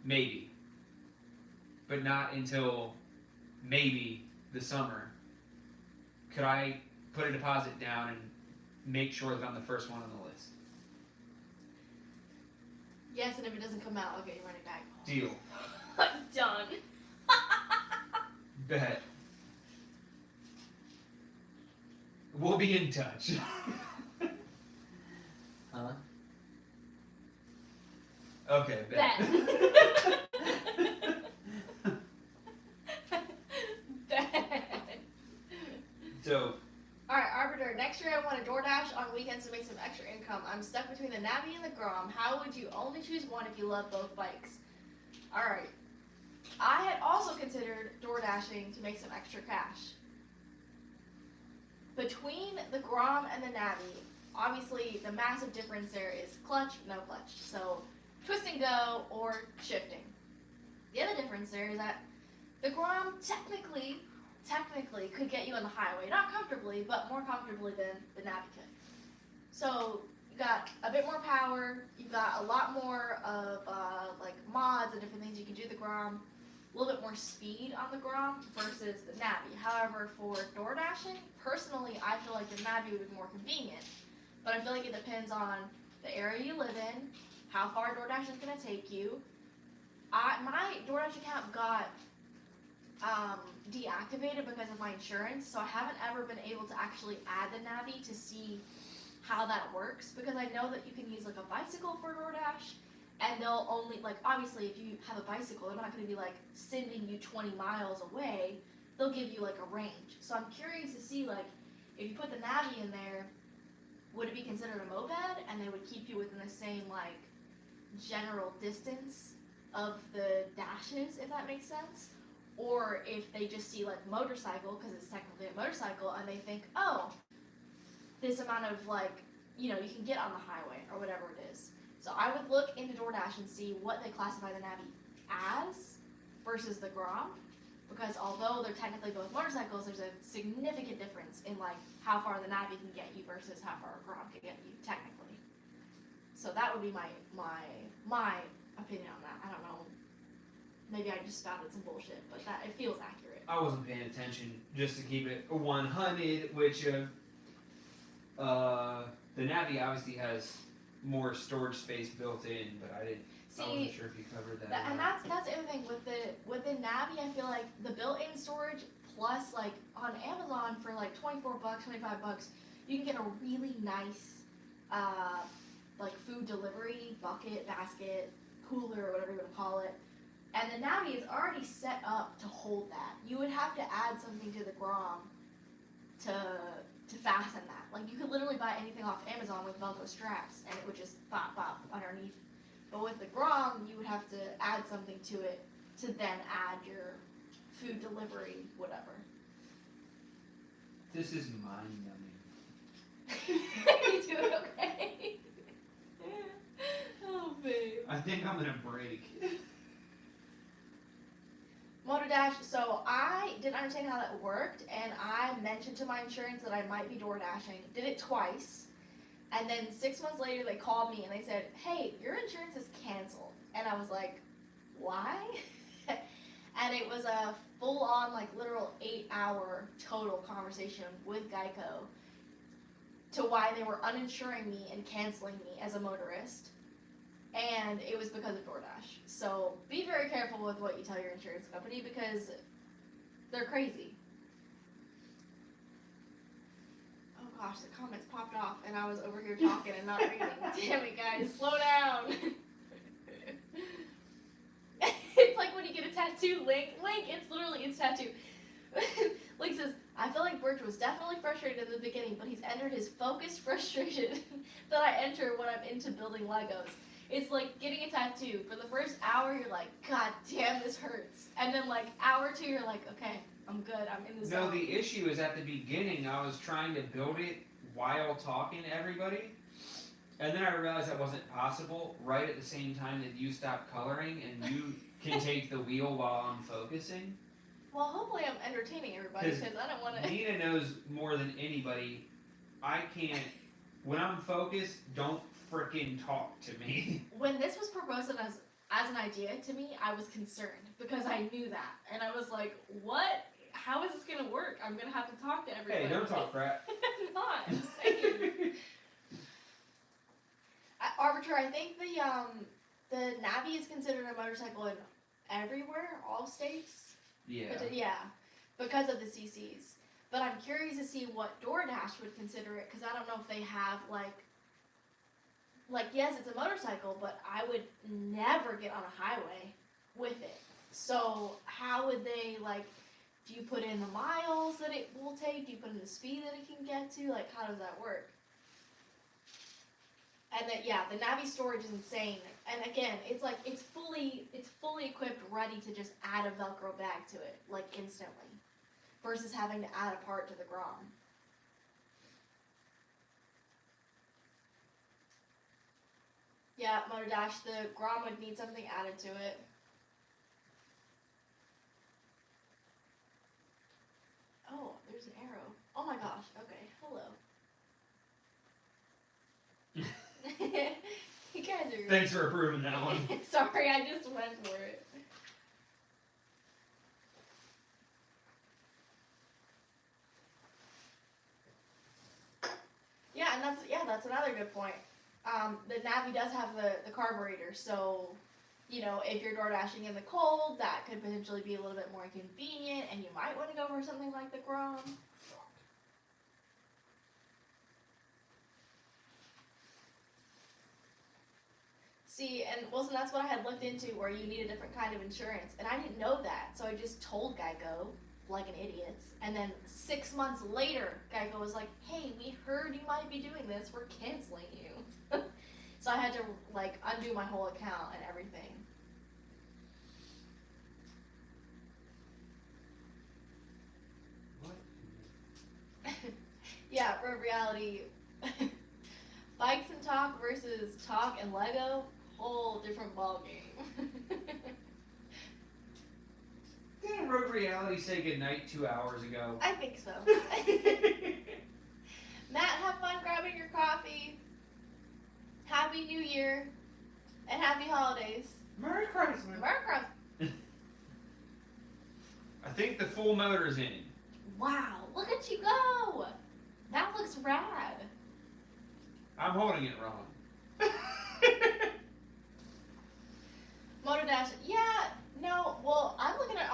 A: maybe, but not until maybe the summer. Could I put a deposit down and make sure that I'm the first one on the list?
B: Yes, and if it doesn't come out, I'll get you running back.
A: Deal.
B: Done.
A: Bet. We'll be in touch. Huh? Okay, bet. So.
B: Alright, Arbiter, next year I want a DoorDash on weekends to make some extra income. I'm stuck between the Navi and the Grom. How would you only choose one if you love both bikes? Alright. I had also considered DoorDashing to make some extra cash. Between the Grom and the Navi, obviously the massive difference there is clutch, no clutch. So, twist and go or shifting. The other difference there is that the Grom technically could get you on the highway. Not comfortably, but more comfortably than the Navi could. So, you got a bit more power, you've got a lot more of like mods and different things you can do with the Grom. A little bit more speed on the Grom versus the Navi. However, for DoorDashing, personally, I feel like the Navi would be more convenient. But I feel like it depends on the area you live in, how far DoorDash is going to take you. My DoorDash account got deactivated because of my insurance, so I haven't ever been able to actually add the Navi to see how that works, because I know that you can use like a bicycle for DoorDash, and they'll only, like, obviously if you have a bicycle, they're not going to be like sending you 20 miles away. They'll give you like a range. So I'm curious to see, like, if you put the Navi in there, would it be considered a moped, and they would keep you within the same like general distance of the dashes, if that makes sense? Or if they just see like motorcycle, because it's technically a motorcycle, and they think, oh, this amount of like, you can get on the highway or whatever it is. So I would look into DoorDash and see what they classify the Navi as versus the Grom, because although they're technically both motorcycles, there's a significant difference in like how far the Navi can get you versus how far a Grom can get you technically. So that would be my opinion on that. I don't know. Maybe I just spouted some bullshit, but that it feels accurate.
A: I wasn't paying attention, just to keep it 100, which the Navi obviously has more storage space built in, but I wasn't sure if you covered that.
B: And that's the other thing with the Navi. I feel like the built-in storage plus like on Amazon for like $24, $25, you can get a really nice like food delivery bucket, basket, cooler, or whatever you want to call it. And the Navi is already set up to hold that. You would have to add something to the Grom to fasten that. Like, you could literally buy anything off Amazon with Velcro straps, and it would just pop underneath. But with the Grom, you would have to add something to it to then add your food delivery, whatever.
A: This is mind-numbing.
B: You doing okay? Oh, babe.
A: I think I'm gonna break.
B: MotorDash, so I didn't understand how that worked, and I mentioned to my insurance that I might be door dashing. Did it twice, and then 6 months later they called me and they said, hey, your insurance is canceled. And I was like, why? And it was a full-on, like, literal 8-hour total conversation with Geico to why they were uninsuring me and canceling me as a motorist. And it was because of DoorDash. So be very careful with what you tell your insurance company, because they're crazy. Oh gosh, the comments popped off and I was over here talking and not reading. Damn it, guys, slow down. It's like when you get a tattoo, Link, it's tattoo. Link says, I feel like Birch was definitely frustrated in the beginning, but he's entered his focused frustration that I enter when I'm into building Legos. It's like getting a tattoo. For the first hour, you're like, God damn, this hurts. And then like hour 2, you're like, okay, I'm good. I'm in the zone.
A: No, the issue is at the beginning, I was trying to build it while talking to everybody. And then I realized that wasn't possible right at the same time that you stopped coloring and you can take the wheel while I'm focusing.
B: Well, hopefully I'm entertaining everybody, because I don't want to...
A: Nina knows more than anybody. I can't... When I'm focused, don't frickin' talk to me.
B: When this was proposed as an idea to me, I was concerned, because I knew that. And I was like, what? How is this going to work? I'm going to have to talk to everybody.
A: Hey, don't talk crap.
B: I'm not. I'm saying. Arbiter, I think the Navi is considered a motorcycle in everywhere, all states.
A: Yeah.
B: But, yeah, because of the CCs. But I'm curious to see what DoorDash would consider it, because I don't know if they have, like, yes, it's a motorcycle, but I would never get on a highway with it. So how would they, like, do you put in the miles that it will take? Do you put in the speed that it can get to? Like, how does that work? And then, yeah, the Navi storage is insane. And again, it's like, it's fully equipped, ready to just add a Velcro bag to it, like, instantly. Versus having to add a part to the Grom. Yeah, MotorDash, the Grom would need something added to it. Oh, there's an arrow. Oh my gosh, okay, hello. You guys are...
A: Thanks for approving that one.
B: Sorry, I just went for it. Yeah, and that's another good point. The Navi does have the carburetor, so, if you're door dashing in the cold, that could potentially be a little bit more inconvenient, and you might want to go for something like the Grom. See, and Wilson, that's what I had looked into, where you need a different kind of insurance, and I didn't know that, so I just told Geico like an idiot. And then 6 months later, Geico was like, "Hey, we heard you might be doing this. We're canceling you." So I had to like undo my whole account and everything.
A: What?
B: Yeah, for reality, bikes and talk versus talk and Lego, whole different ball game.
A: Didn't Road Reality say goodnight 2 hours ago?
B: I think so. Matt, have fun grabbing your coffee. Happy New Year and happy holidays.
A: Merry Christmas.
B: Merry Christmas.
A: I think the full motor's in.
B: Wow, look at you go. That looks rad.
A: I'm holding it wrong.
B: Moto Dash, yeah, no, well, I'm looking at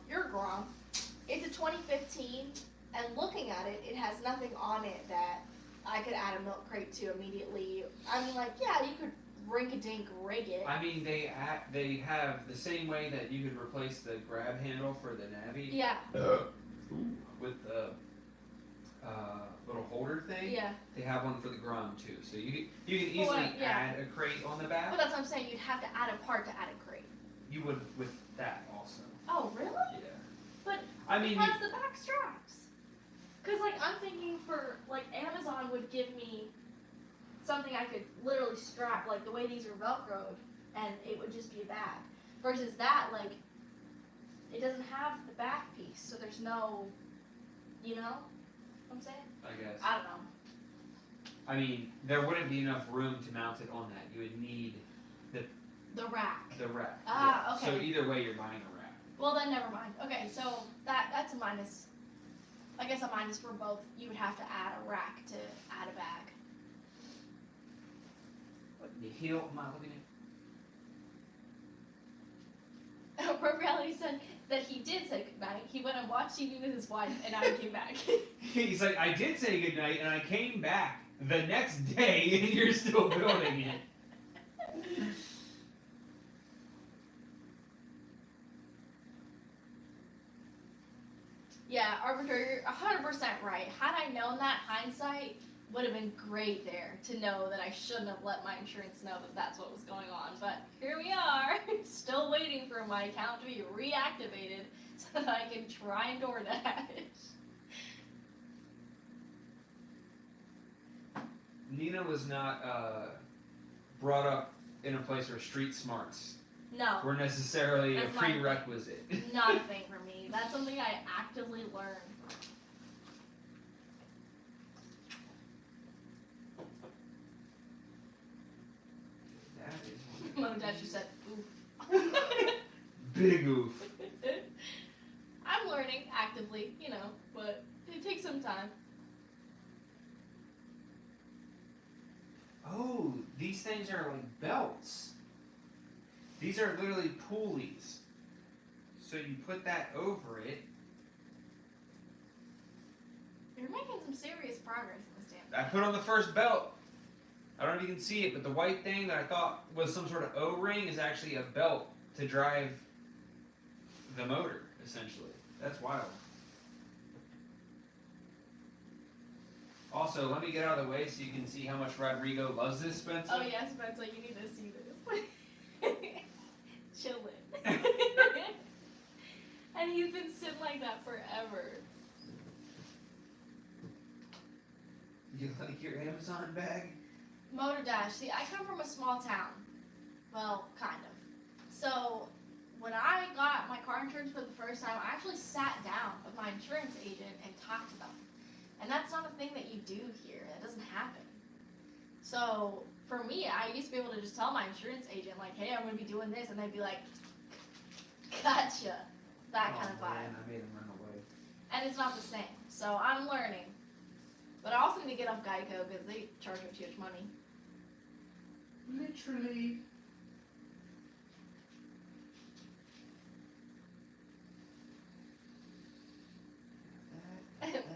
B: your Grom. It's a 2015, and looking at it, it has nothing on it that I could add a milk crate to immediately. I mean, like, yeah, you could rink-a-dink rig it.
A: I mean, they have the same way that you could replace the grab handle for the Navi.
B: Yeah.
A: With the little holder thing.
B: Yeah.
A: They have one for the Grom too, so you can easily add a crate on the back.
B: But that's what I'm saying. You'd have to add a part to add a crate.
A: You would with that also.
B: Oh, really?
A: Yeah.
B: But
A: I mean,
B: it has the back straps. Cause like I'm thinking for like Amazon would give me something I could literally strap, like the way these are Velcroed, and it would just be a bag. Versus that, like, it doesn't have the back piece, so there's no, you know what I'm saying?
A: I guess.
B: I don't know.
A: I mean, there wouldn't be enough room to mount it on that. You would need
B: The rack.
A: the rack.
B: Ah,
A: Yeah. So
B: okay.
A: either way, you're buying a rack.
B: Well, then never mind. Okay, so that's a minus. I guess a minus for both. You would have to add a rack to add a bag.
A: What the hell am I looking at?
B: Pro Reality said that he did say goodnight. He went and watched TV with his wife, and now he came back.
A: He's like, I did say goodnight, and I came back the next day, and you're still building it.
B: Yeah, Arbiter, you're 100% right. Had I known that, hindsight would have been great there to know that I shouldn't have let my insurance know that that's what was going on. But here we are, still waiting for my account to be reactivated so that I can try and DoorDash.
A: Nina was not brought up in a place where street smarts
B: No,
A: were necessarily
B: That's
A: a
B: not-
A: prerequisite.
B: not a thing for me. That's something I actively learned.
A: That is
B: Mom and Dad just said, oof.
A: big oof.
B: I'm learning actively, you know, but it takes some time.
A: Oh, these things are like belts. These are literally pulleys. So you put that over it.
B: You're making some serious progress in this damn
A: I put on the first belt. I don't know if you can see it, but the white thing that I thought was some sort of O-ring is actually a belt to drive the motor, essentially. That's wild. Also, let me get out of the way so you can see how much Rodrigo loves this, Spencer.
B: Oh yes, Spencer, you need to see this. Chillin'. And he's been sitting like that forever.
A: You like your Amazon bag?
B: Motor Dash. See, I come from a small town. Well, kind of. So, when I got my car insurance for the first time, I actually sat down with my insurance agent and talked to them. And that's not a thing that you do here. That doesn't happen. So, for me, I used to be able to just tell my insurance agent, like, hey, I'm going to be doing this. And they'd be like, gotcha. That kind of vibe.
A: Man, I made him run away.
B: And it's not the same. So, I'm learning. But I also need to get off Geico because they charge me too much money.
A: Literally.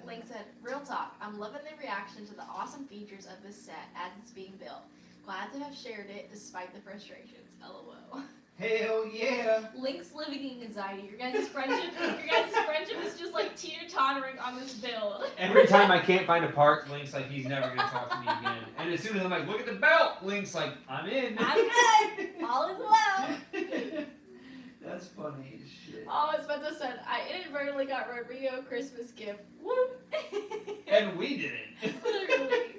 B: Link said, real talk, I'm loving the reaction to the awesome features of this set as it's being built. Glad to have shared it despite the frustrations. LOL.
A: Hell yeah.
B: Link's living anxiety. Your guys' friendship is just like teeter-tottering on this bill.
A: Every time I can't find a part, Link's like, he's never gonna talk to me again. And as soon as I'm like, look at the belt, Link's like, I'm in.
B: I'm good. All is well.
A: That's funny as shit.
B: Oh, Spencer said, I inadvertently got Rodrigo a Christmas gift. Whoop.
A: And we didn't.
B: Literally.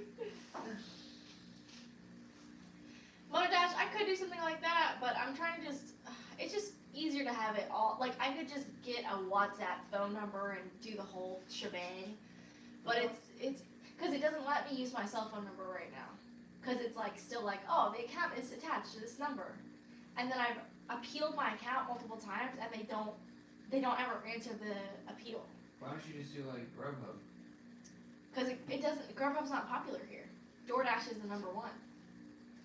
B: Motor Dash, I could do something like that, but I'm trying to just, it's just easier to have it all, like I could just get a WhatsApp phone number and do the whole shebang, but it's, because it doesn't let me use my cell phone number right now, because it's like, still like, oh, the account is attached to this number, and then I've appealed my account multiple times, and they don't ever answer the appeal.
A: Why don't you just do like Grubhub?
B: Because it doesn't, Grubhub's not popular here. DoorDash is the number one.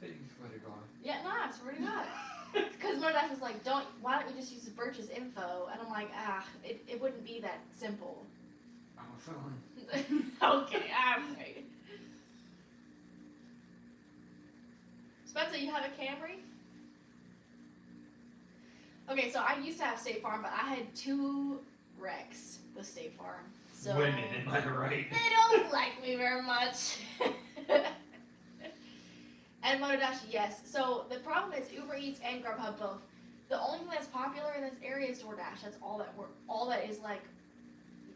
A: You swear to God.
B: Yeah, no, I swear to God. Because Modash was like, why don't you just use the Birch's info? And I'm like, it wouldn't be that simple.
A: I'm a felon.
B: Okay, I'm right. Spencer, you have a Camry? Okay, so I used to have State Farm, but I had 2 wrecks with State Farm. So
A: Women, am I right?
B: they don't like me very much. And Motodash, yes. So the problem is Uber Eats and Grubhub both. The only thing that's popular in this area is DoorDash. That's all that is like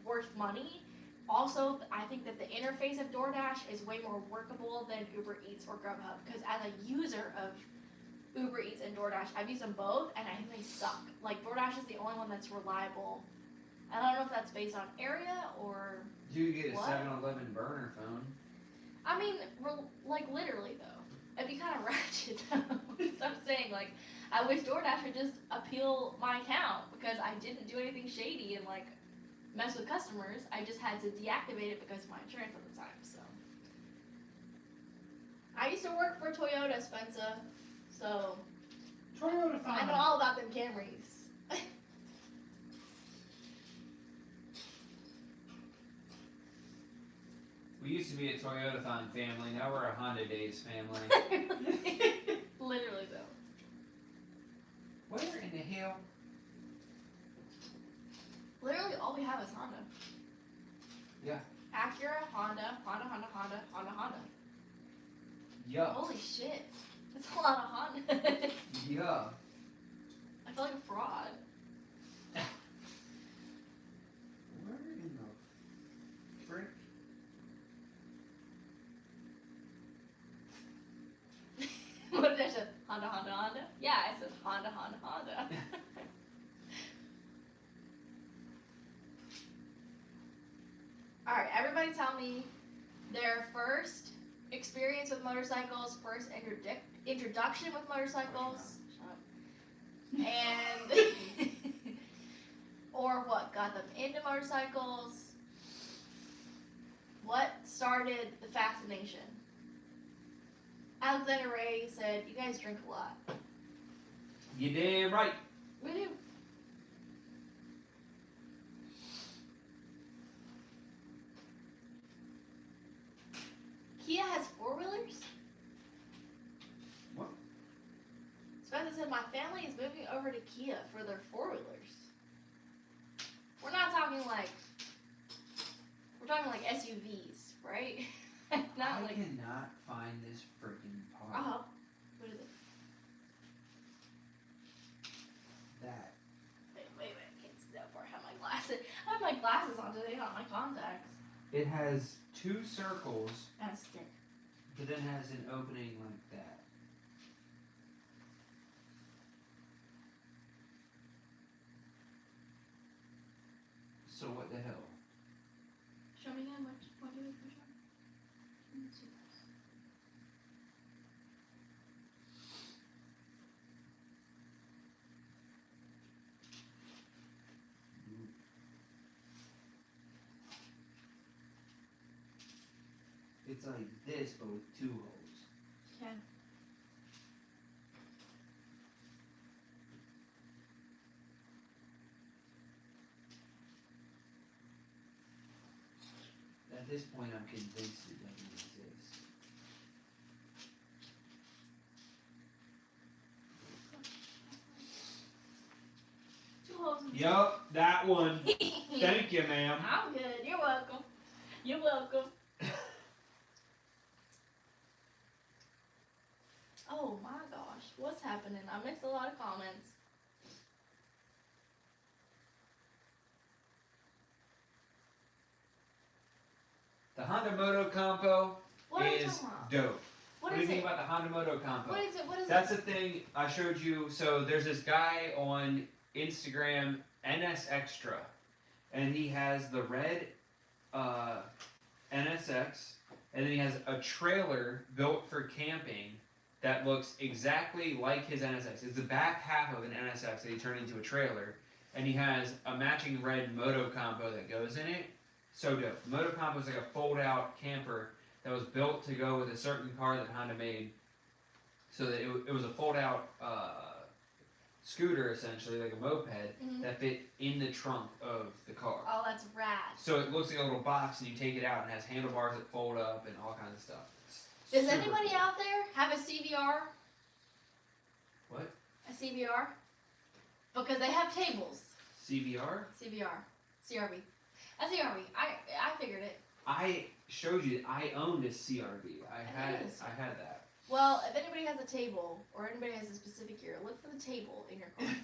B: worth money. Also, I think that the interface of DoorDash is way more workable than Uber Eats or Grubhub, because as a user of Uber Eats and DoorDash, I've used them both and I think they suck. Like DoorDash is the only one that's reliable. And I don't know if that's based on area or
A: You get a
B: what?
A: 7-Eleven burner phone.
B: I mean, like literally though. It'd be kind of ratchet though. So I'm saying, like, I wish DoorDash would just appeal my account because I didn't do anything shady and like mess with customers. I just had to deactivate it because of my insurance at the time. So I used to work for Toyota, Spencer. So
A: Toyota
B: I know all about them Camrys.
A: We used to be a Toyota-thon family, now we're a Honda Days family.
B: Literally though.
A: Where in the hell?
B: Literally all we have is Honda.
A: Yeah.
B: Acura, Honda, Honda.
A: Yeah.
B: Holy shit. That's a lot of Honda.
A: Yeah.
B: I feel like a fraud.
A: Where in the frick?
B: What did I say? Honda. Yeah, I said Honda. Alright, everybody tell me their first experience with motorcycles, first introduction with motorcycles. Shut up. And or what got them into motorcycles. What started the fascination? Alexander Ray said, you guys drink a lot.
A: You damn right.
B: We do. Kia has 4-wheelers?
A: What?
B: Spencer said, my family is moving over to Kia for their 4-wheelers. We're not talking like, we're talking like SUVs, right? Not
A: I
B: like,
A: cannot find this freaking part.
B: oh, what is it?
A: That.
B: Wait, I can't see that far. I have my glasses. I have my glasses on today, not my contacts.
A: It has 2 circles,
B: And a stick.
A: but then has an opening like that. So what the hell?
B: Show me again, what do you push on? Let's see.
A: It's like this, but with 2 holes.
B: Okay.
A: At this point, I'm convinced it doesn't exist. Yup, that one. Thank you, ma'am.
B: I'm good. You're welcome. You're welcome. Oh my gosh, what's happening? I missed a lot of comments.
A: The Honda Moto Compo
B: What are you
A: is
B: talking about?
A: dope.
B: What
A: do you
B: is
A: think
B: it?
A: about the Honda Moto Compo?
B: What is it? What is
A: That's
B: it?
A: the thing I showed you. So there's this guy on Instagram, NS Extra, and he has the red NSX, and then he has a trailer built for camping that looks exactly like his NSX. It's the back half of an NSX that he turned into a trailer, and he has a matching red Moto Compo that goes in it. So dope. The Moto Compo is like a fold-out camper that was built to go with a certain car that Honda made, so that it was a fold-out scooter, essentially, like a moped, that fit in the trunk of the car.
B: Oh, that's rad.
A: So it looks like a little box, and you take it out, and it has handlebars that fold up and all kinds of stuff.
B: Does
A: Super
B: anybody
A: cool.
B: out there have a CVR?
A: What?
B: A CVR? Because they have tables.
A: CVR?
B: CVR. CRV. A CRV. I figured it.
A: I showed you. I owned a CRV. I had
B: is.
A: that.
B: Well, if anybody has a table, or anybody has a specific gear, look for the table in your car.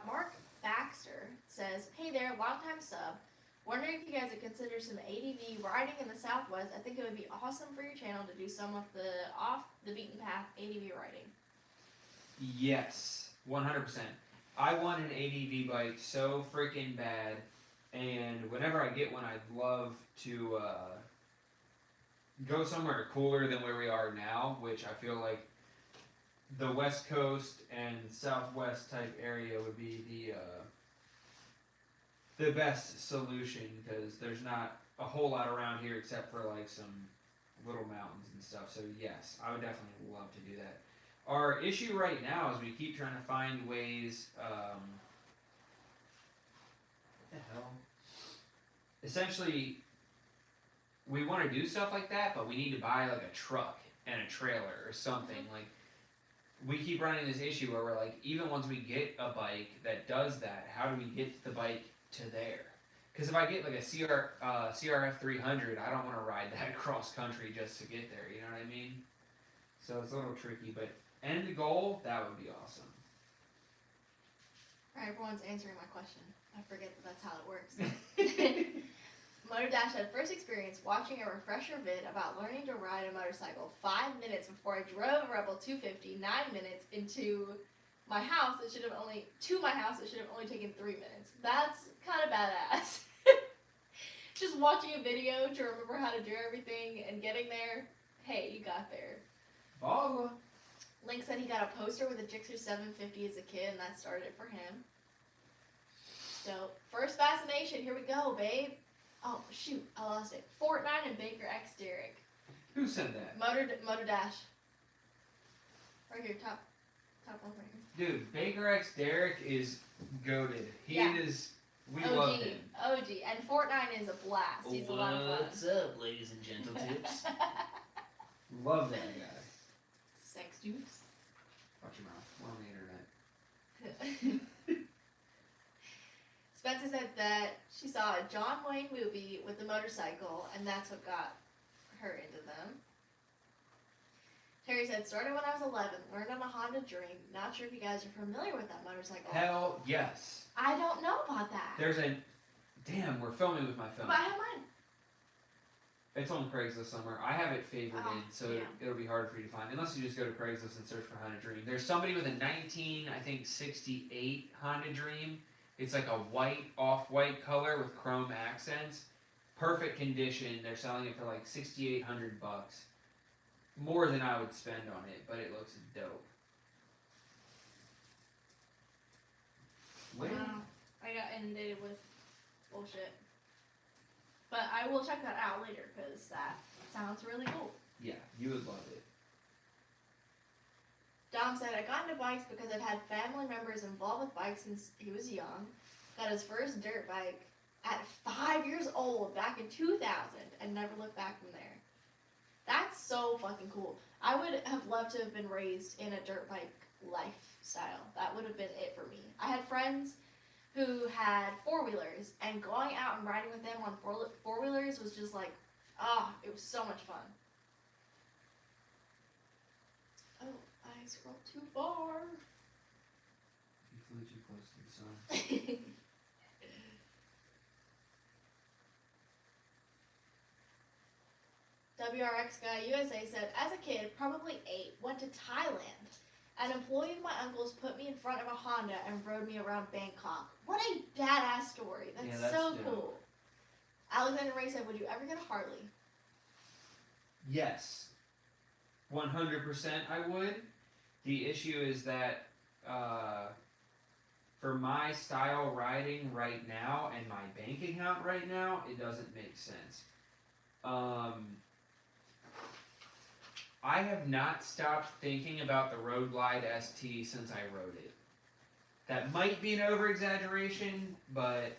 B: Mark Baxter says, "Hey there, long-time sub. Wondering if you guys would consider some ADV riding in the Southwest. I think it would be awesome for your channel to do some of the off-the-beaten-path ADV riding."
A: Yes, 100%. I want an ADV bike so freaking bad, and whenever I get one, I'd love to go somewhere cooler than where we are now, which I feel like the West Coast and Southwest type area would be the best solution, because there's not a whole lot around here except for like some little mountains and stuff. So yes, I would definitely love to do that. Our issue right now is we keep trying to find ways. What the hell? Essentially, we want to do stuff like that, but we need to buy like a truck and a trailer or something. Like, we keep running this issue where we're like, even once we get a bike that does that, how do we get the bike to there? Because if I get like a CRF 300, I don't want to ride that cross country just to get there. You know what I mean? So it's a little tricky, but end goal, that would be awesome.
B: Alright, everyone's answering my question. I forget that that's how it works. Motor Dash had first experience watching a refresher vid about learning to ride a motorcycle 5 minutes before I drove a Rebel 250 9 minutes into my house. It should have only taken 3 minutes. That's kind of badass. Just watching a video to remember how to do everything and getting there. Hey, you got there.
A: Balla.
B: Link said he got a poster with a Gixxer 750 as a kid, and that started it for him. So, first fascination, here we go, babe. Oh, shoot, I lost it. Fortnite and Baker X Derek.
A: Who said that?
B: Motor Dash. Right here, top one right here.
A: Dude, Baker X Derek is goated. He
B: Yeah.
A: is. We love him.
B: OG. And Fortnite is a blast. He's a lot of fun.
A: What's up, ladies and gentletips? Love that guy.
B: Sex juice.
A: Watch your mouth. We're on the internet.
B: Spencer said that she saw a John Wayne movie with the motorcycle, and that's what got her into them. Terry said, started when I was 11, learned on a Honda Dream. Not sure if you guys are familiar with that motorcycle.
A: Hell yes.
B: I don't know about that.
A: There's a. Damn, we're filming with my phone.
B: But I have mine.
A: It's on Craigslist somewhere. I have it favorited, so
B: yeah.
A: it'll be hard for you to find. Unless you just go to Craigslist and search for Honda Dream. There's somebody with a 1968 Honda Dream. It's like a white, off-white color with chrome accents. Perfect condition. They're selling it for like $6,800. More than I would spend on it, but it looks dope. When?
B: I got inundated with bullshit. But I will check that out later, because that sounds really cool.
A: Yeah, you would love it.
B: Dom said, I got into bikes because I've had family members involved with bikes since he was young. Got his first dirt bike at 5 years old back in 2000 and never looked back from there. That's so fucking cool. I would have loved to have been raised in a dirt bike lifestyle. That would have been it for me. I had friends who had four-wheelers, and going out and riding with them on four-wheelers was just like, it was so much fun. Oh, I scrolled too far.
A: You flew too close to the sun.
B: WRX Guy USA said, as a kid, probably 8, went to Thailand. An employee of my uncle's put me in front of a Honda and rode me around Bangkok. What a badass story. That's so cool. Alexander Ray said, would you ever get a Harley?
A: Yes. 100% I would. The issue is that for my style riding right now and my bank account right now, it doesn't make sense. I have not stopped thinking about the Road Glide ST since I rode it. That might be an over-exaggeration, but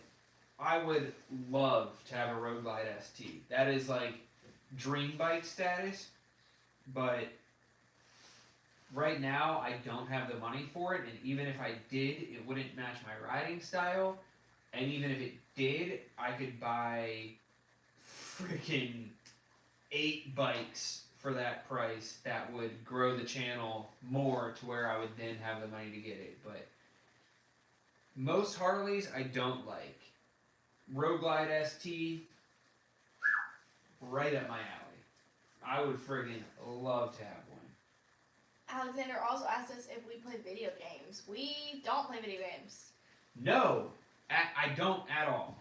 A: I would love to have a Road Glide ST. That is like dream bike status, but right now I don't have the money for it, and even if I did, it wouldn't match my riding style, and even if it did, I could buy freaking 8 bikes for that price that would grow the channel more to where I would then have the money to get it. But most Harleys I don't like. Road Glide ST, right up my alley. I would friggin' love to have one.
B: Alexander also asked us if we play video games. We don't play video games.
A: No, I don't at all.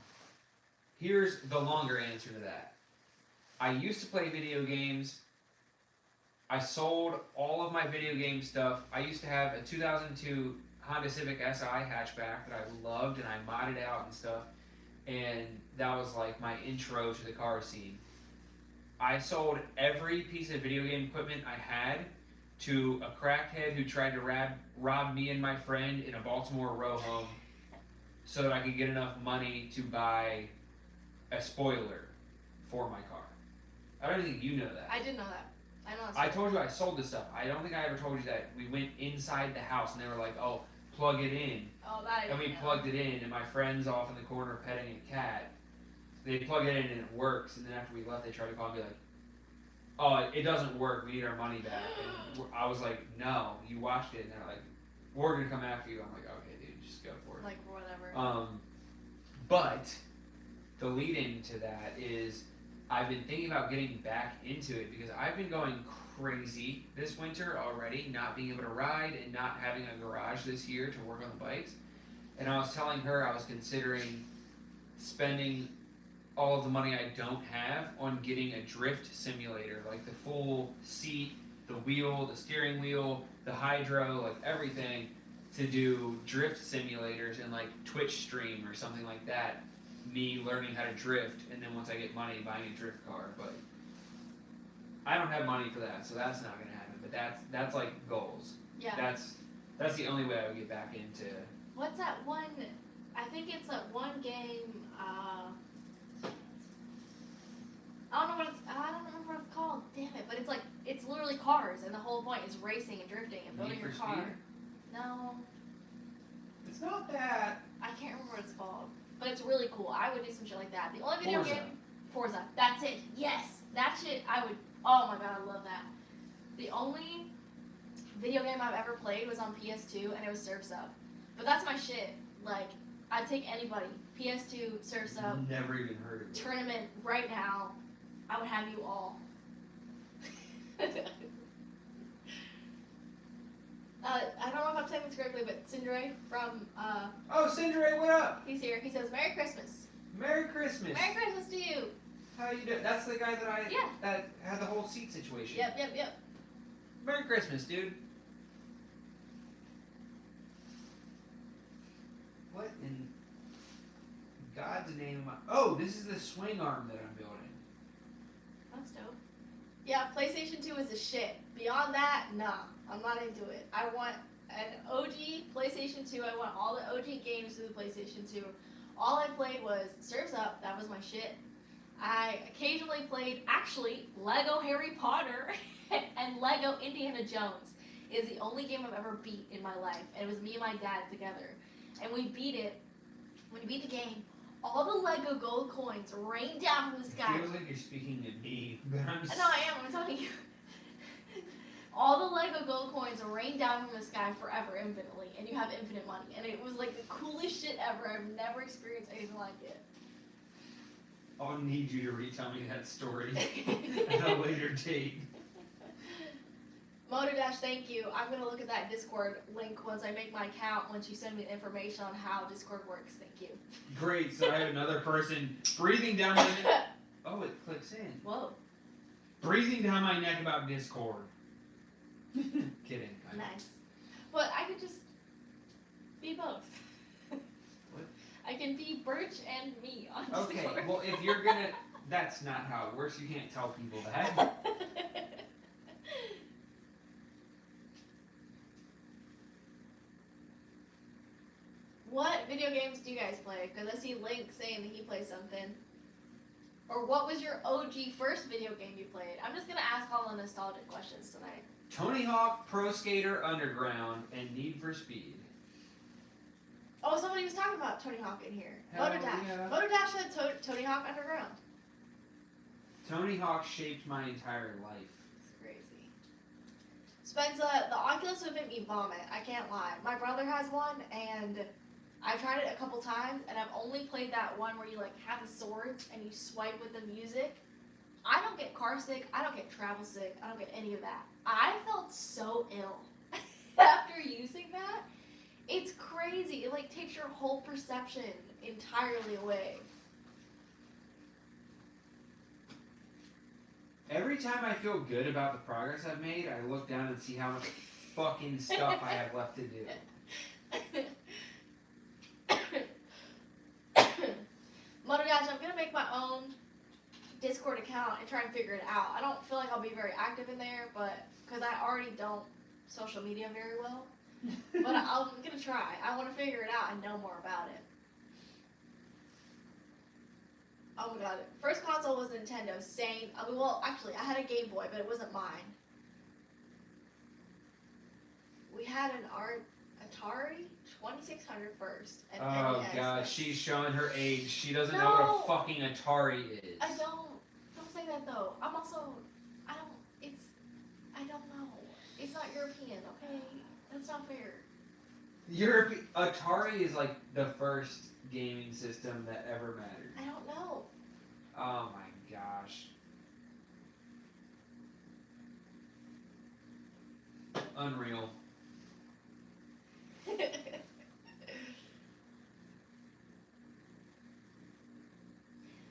A: Here's the longer answer to that. I used to play video games. I sold all of my video game stuff. I used to have a 2002 Honda Civic Si hatchback that I loved, and I modded out and stuff. And that was like my intro to the car scene. I sold every piece of video game equipment I had to a crackhead who tried to rob me and my friend in a Baltimore row home so that I could get enough money to buy a spoiler for my car. I don't think you know that.
B: I did know that. I know that.
A: I told you I sold this stuff. I don't think I ever told you that we went inside the house and they were like, oh, plug it in.
B: Oh, that I didn't
A: And we
B: know.
A: plugged it in, and my friend's off in the corner petting a cat. They plug it in and it works, and then after we left, they tried to call me like, oh, it doesn't work, we need our money back. And I was like, no, you watched it, and they're like, we're gonna come after you. I'm like, okay, dude, just go for it.
B: Like, whatever.
A: But the lead into that is I've been thinking about getting back into it because I've been going crazy this winter already, not being able to ride and not having a garage this year to work on the bikes. And I was telling her I was considering spending all of the money I don't have on getting a drift simulator, like the full seat, the wheel, the steering wheel, the hydro, like everything, to do drift simulators and like Twitch stream or something like that. Me learning how to drift, and then once I get money, buying a drift car. But I don't have money for that, so that's not gonna happen. But that's like goals.
B: Yeah.
A: That's the only way I would get back into.
B: What's that one? I think it's that one game. I don't remember what it's called. Damn it! But it's like it's literally cars, and the whole point is racing and drifting and building
A: Need
B: your
A: for
B: car.
A: Speed?
B: No,
A: It's not that.
B: I can't remember what it's called. But it's really cool. I would do some shit like that. The only video
A: Forza.
B: game, Forza. That's it. Yes, that shit. I would. Oh my god, I love that. The only video game I've ever played was on PS2, and it was Surf's Up. But that's my shit. Like, I'd take anybody. PS2, Surf's Up,
A: Never even heard of it.
B: tournament right now. I would have you all. I don't know if I'm saying this correctly, but Sindre from
A: Oh, Sindre, what up?
B: he's here. He says, "Merry Christmas."
A: Merry Christmas.
B: Merry Christmas to you.
A: How you doing? That's the guy that
B: Yeah.
A: that had the whole seat situation.
B: Yep.
A: Merry Christmas, dude. What in God's name am I? Oh, this is the swing arm that I'm building.
B: That's dope. Yeah, PlayStation 2 is the shit. Beyond that, nah, I'm not into it. I want an OG PlayStation 2. I want all the OG games to the PlayStation 2. All I played was Surf's Up. That was my shit. I occasionally played, actually, Lego Harry Potter and Lego Indiana Jones. is the only game I've ever beat in my life. And it was me and my dad together. And we beat it. When you beat the game, all the Lego gold coins rain down from the sky.
A: It feels like you're speaking to me, but I'm
B: No, I am. I'm telling you. All the Lego gold coins rain down from the sky forever, infinitely, and you have infinite money. And it was like the coolest shit ever. I've never experienced anything like it.
A: I'll need you to retell me that story at a later date.
B: Motor Dash, thank you. I'm gonna look at that Discord link once I make my account. Once you send me the information on how Discord works, thank you.
A: Great. So I have another person breathing down my neck. Oh, it clicks in.
B: Whoa.
A: Breathing down my neck about Discord. Kidding.
B: Nice. But I could just be both.
A: What?
B: I can be Birch and me on Discord.
A: Okay. Well, if you're gonna, that's not how it works. You can't tell people that.
B: What video games do you guys play? Because I see Link saying that he plays something. Or what was your OG first video game you played? I'm just gonna ask all the nostalgic questions tonight.
A: Tony Hawk, Pro Skater, Underground, and Need for Speed.
B: Oh, somebody was talking about Tony Hawk in here.
A: Hell
B: Motor Dash.
A: yeah.
B: Motor Dash said Tony Hawk Underground.
A: Tony Hawk shaped my entire life.
B: It's crazy. Spencer, the Oculus would make me vomit. I can't lie. My brother has one, and I tried it a couple times, and I've only played that one where you like have the swords and you swipe with the music. I don't get car sick. I don't get travel sick. I don't get any of that. I felt so ill after using that. It's crazy. It like takes your whole perception entirely away.
A: Every time I feel good about the progress I've made, I look down and see how much fucking stuff I have left to do.
B: Motor Dash, I'm gonna make my own Discord account and try and figure it out. I don't feel like I'll be very active in there, but because I already don't social media very well. But I'm gonna try. I want to figure it out and know more about it. Oh my god. First console was Nintendo. Same. I mean, well, actually, I had a Game Boy, but it wasn't mine. We had an Atari 2600 first. And
A: Oh
B: NES
A: god,
B: next.
A: she's showing her age. She doesn't know what a fucking Atari is.
B: I don't say that though. I'm also, I don't know. It's not European, okay? That's not fair.
A: Atari is like the first gaming system that ever mattered.
B: I don't know.
A: Oh my gosh. Unreal.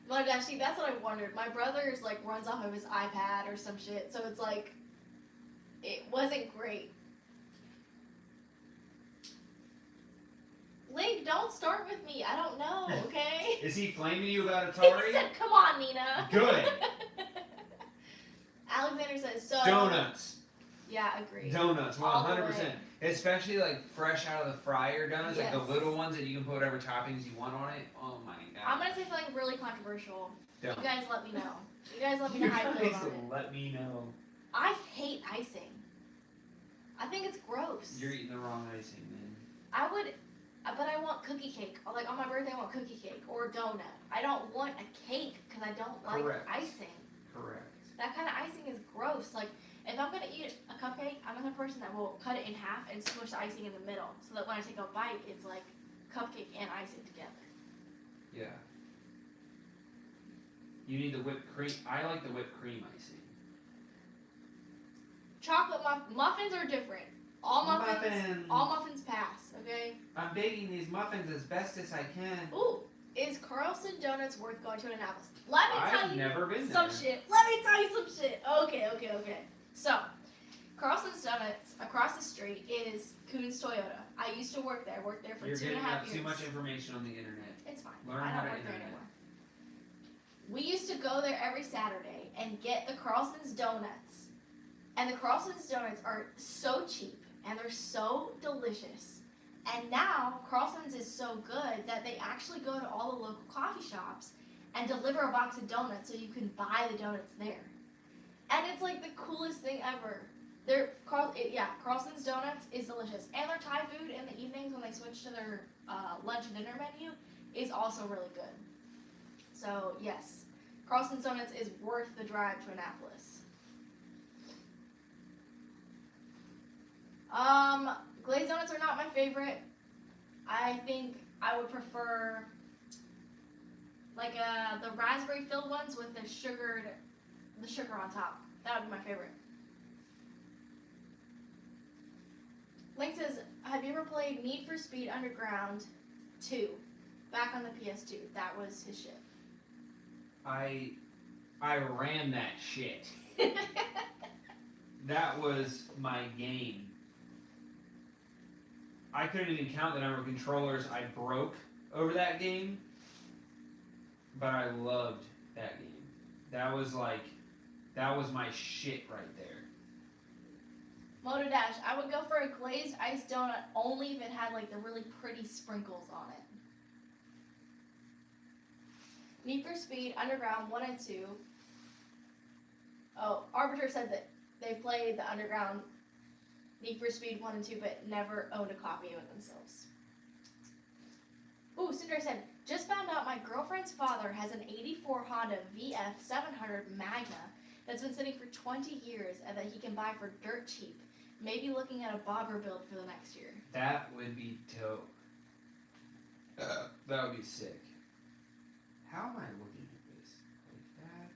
B: But actually, that's what I wondered. My brother's like runs off of his iPad or some shit, so it's like, it wasn't great. Link, don't start with me. I don't know, okay?
A: Is he flaming you about
B: He
A: Atari?
B: said, come on, Nina.
A: Good.
B: Alexander says, so.
A: Donuts.
B: Yeah, agreed.
A: Donuts,
B: All the
A: 100%.
B: way.
A: Especially like fresh out of the fryer donuts, like
B: Yes.
A: the little ones that you can put whatever toppings you want on it. Oh my god.
B: I'm gonna say something really controversial.
A: Don't.
B: You guys let me know. You guys let me
A: You
B: know how you feel
A: guys
B: about it.
A: let me know.
B: I hate icing. I think it's gross.
A: You're eating the wrong icing, man.
B: I would, but I want cookie cake. Like on my birthday, I want cookie cake or a donut. I don't want a cake because I don't like
A: Correct.
B: icing.
A: Correct.
B: That kind of icing is gross. Like if I'm gonna eat a cupcake, I'm the kind of person that will cut it in half and smush the icing in the middle, so that when I take a bite, it's like cupcake and icing together.
A: Yeah. You need the whipped cream. I like the whipped cream icing.
B: Chocolate muffins are different. All
A: Muffins.
B: muffins pass. Okay.
A: I'm baking these muffins as best as I can.
B: Ooh, is Carlson Donuts worth going to in Annapolis? Let me tell
A: I've
B: you
A: never been
B: some
A: there.
B: shit. Let me tell you some shit. Okay. So, Carlson's Donuts across the street is Coons Toyota. I used to work there. I worked there for
A: You're
B: 2.5
A: getting out
B: years.
A: too much information on the internet.
B: It's fine.
A: Learn
B: I
A: how
B: don't
A: to
B: work there
A: internet.
B: anymore. We used to go there every Saturday and get the Carlson's Donuts. And the Carlson's Donuts are so cheap and they're so delicious. And now Carlson's is so good that they actually go to all the local coffee shops and deliver a box of donuts so you can buy the donuts there. And it's like the coolest thing ever. Carlson's Donuts is delicious, and their Thai food in the evenings when they switch to their lunch and dinner menu is also really good. So yes, Carlson's Donuts is worth the drive to Annapolis. Glazed donuts are not my favorite. I think I would prefer like the raspberry filled ones with the sugar on top. That would be my favorite. Link says, have you ever played Need for Speed Underground 2 back on the PS2? That was his shit.
A: I ran that shit. That was my game. I couldn't even count the number of controllers I broke over that game, but I loved that game. That was my shit right there.
B: Moto Dash, I would go for a glazed iced donut only if it had like the really pretty sprinkles on it. Need for Speed Underground 1 and 2. Oh, Arbiter said that they played the Underground Need for Speed 1 and 2 but never owned a copy of it themselves. Ooh, Cinder said, just found out my girlfriend's father has an 84 Honda VF 700 Magna that's been sitting for 20 years and that he can buy for dirt cheap. Maybe looking at a bobber build for the next year.
A: That would be dope. That would be sick. How am I looking at this? Like that?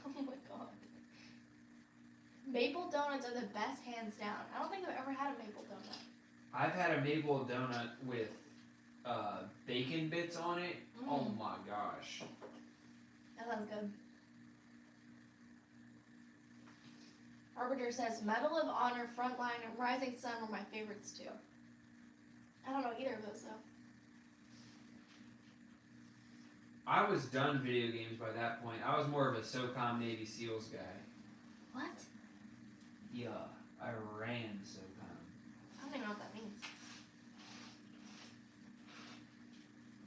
B: Oh my god. Maple donuts are the best, hands down. I don't think I've ever had a maple donut.
A: I've had a maple donut with bacon bits on it. Oh my gosh.
B: That sounds good. Arbiter says, Medal of Honor, Frontline, and Rising Sun were my favorites too. I don't know either of those though.
A: I was done video games by that point. I was more of a SOCOM Navy SEALs guy.
B: What?
A: Yeah, I ran SOCOM.
B: I don't even know what that means.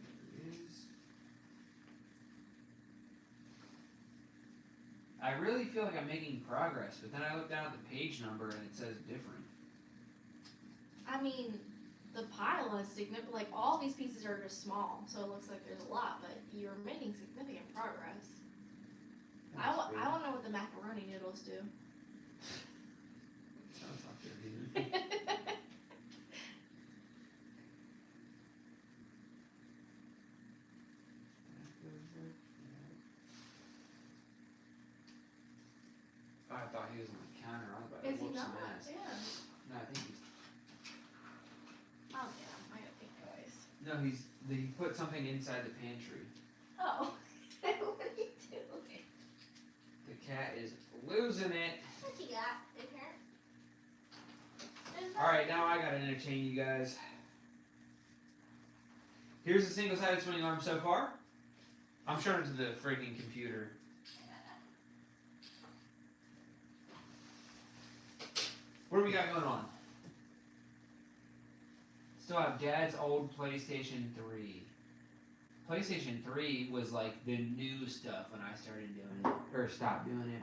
A: There it is. I really feel like I'm making progress, but then I look down at the page number and it says different.
B: I mean, the pile is significant. Like, all these pieces are just small, so it looks like there's a lot, but you're making significant progress. I want to know what the macaroni noodles do.
A: Sounds like they're doing. I thought he was on the counter. I was about to
B: Is he
A: whoop some
B: not?
A: ass.
B: Yeah.
A: No, I think he's.
B: Oh, yeah. I gotta think twice.
A: No, he put something inside the pantry.
B: Oh. What are you doing?
A: The cat is losing it.
B: What you got, big parent?
A: Alright, now I gotta entertain you guys. Here's the single-sided swing arm so far. I'm showing it to the freaking computer. What do we got going on? Still have Dad's old PlayStation 3. PlayStation 3 was like the new stuff when I started doing it. Or stopped doing it.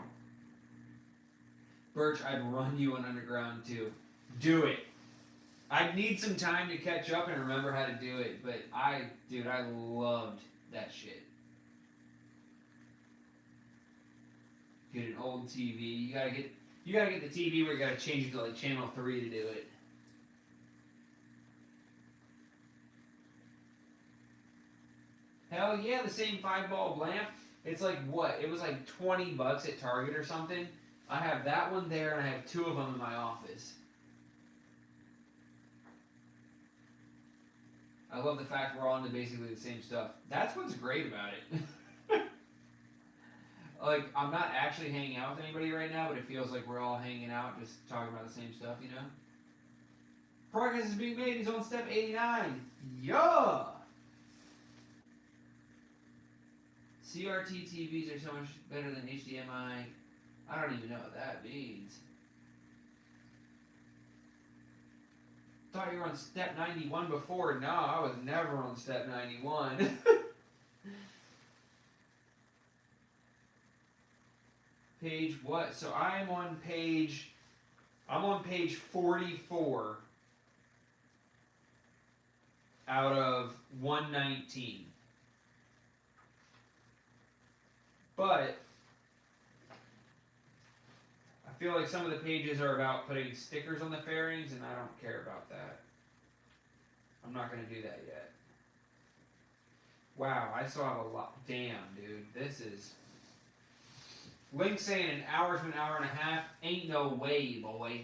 A: Birch, I'd run you an Underground too. Do it. I need some time to catch up and remember how to do it, but I loved that shit. Get an old TV. You gotta get the TV where you gotta change it to like channel 3 to do it. Hell yeah, the same 5-bulb lamp. It's like what? It was like $20 at Target or something. I have that one there and I have 2 of them in my office. I love the fact we're all into basically the same stuff. That's what's great about it. Like, I'm not actually hanging out with anybody right now, but it feels like we're all hanging out, just talking about the same stuff, you know? Progress is being made. He's on step 89. Yeah! CRT TVs are so much better than HDMI. I don't even know what that means. Thought you were on step 91 before. No, I was never on step 91. Page what? So I'm on page 44 out of 119. But I feel like some of the pages are about putting stickers on the fairings, and I don't care about that. I'm not going to do that yet. Wow, I still have a lot. Damn, dude. This is... Link saying an hour to an hour and a half. Ain't no way, boy.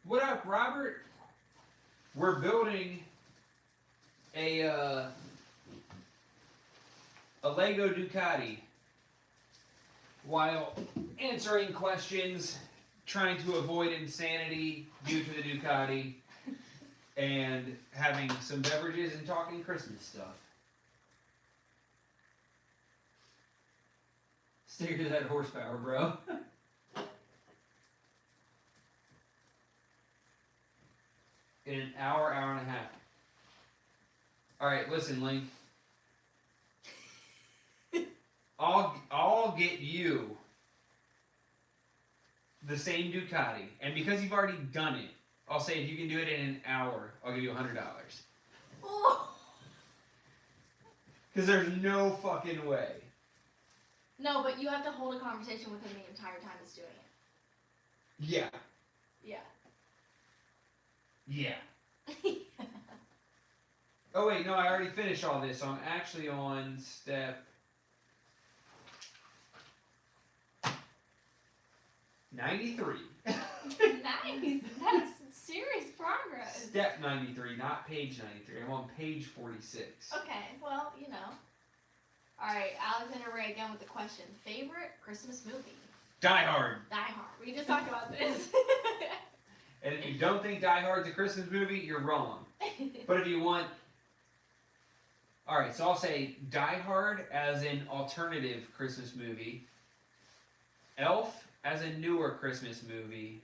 A: What up, Robert? We're building a Lego Ducati while answering questions, trying to avoid insanity due to the Ducati, and having some beverages and talking Christmas stuff. Stick to that horsepower, bro. In an hour, hour and a half. Alright, listen, Link. I'll get you the same Ducati, and because you've already done it, I'll say if you can do it in an hour, I'll give you $100.
B: Oh.
A: Because there's no fucking way.
B: No, but you have to hold a conversation with him the entire time he's doing it.
A: Yeah.
B: Yeah.
A: Yeah. Oh wait, no, I already finished all this, so I'm actually on step 93.
B: Nice. That's serious progress.
A: Step 93, not page 93. I'm on page 46.
B: Okay, well, you know. Alright, Alexander Ray again with the question. Favorite Christmas movie?
A: Die Hard.
B: Die Hard. We just talked about this.
A: And if you don't think Die Hard's a Christmas movie, you're wrong. But if you want... Alright, so I'll say Die Hard as an alternative Christmas movie. Elf as a newer Christmas movie.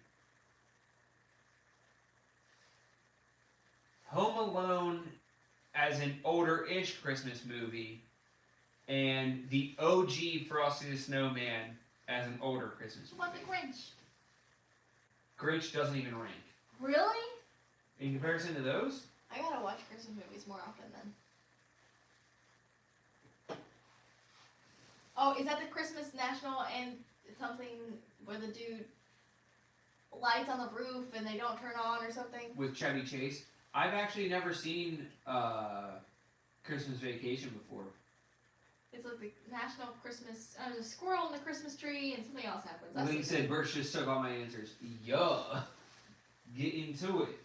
A: Home Alone as an older-ish Christmas movie. And the OG Frosty the Snowman as an older Christmas movie.
B: What about the Grinch?
A: Grinch doesn't even rank.
B: Really?
A: In comparison to those?
B: I gotta watch Christmas movies more often then. Oh, is that the Christmas National and something where the dude lights on the roof and they don't turn on or something?
A: With Chevy Chase. I've actually never seen Christmas Vacation before.
B: It's like the National Christmas. There's a squirrel in the Christmas tree and something else happens.
A: Link said, Birch just took all my answers. Yeah. Get into it.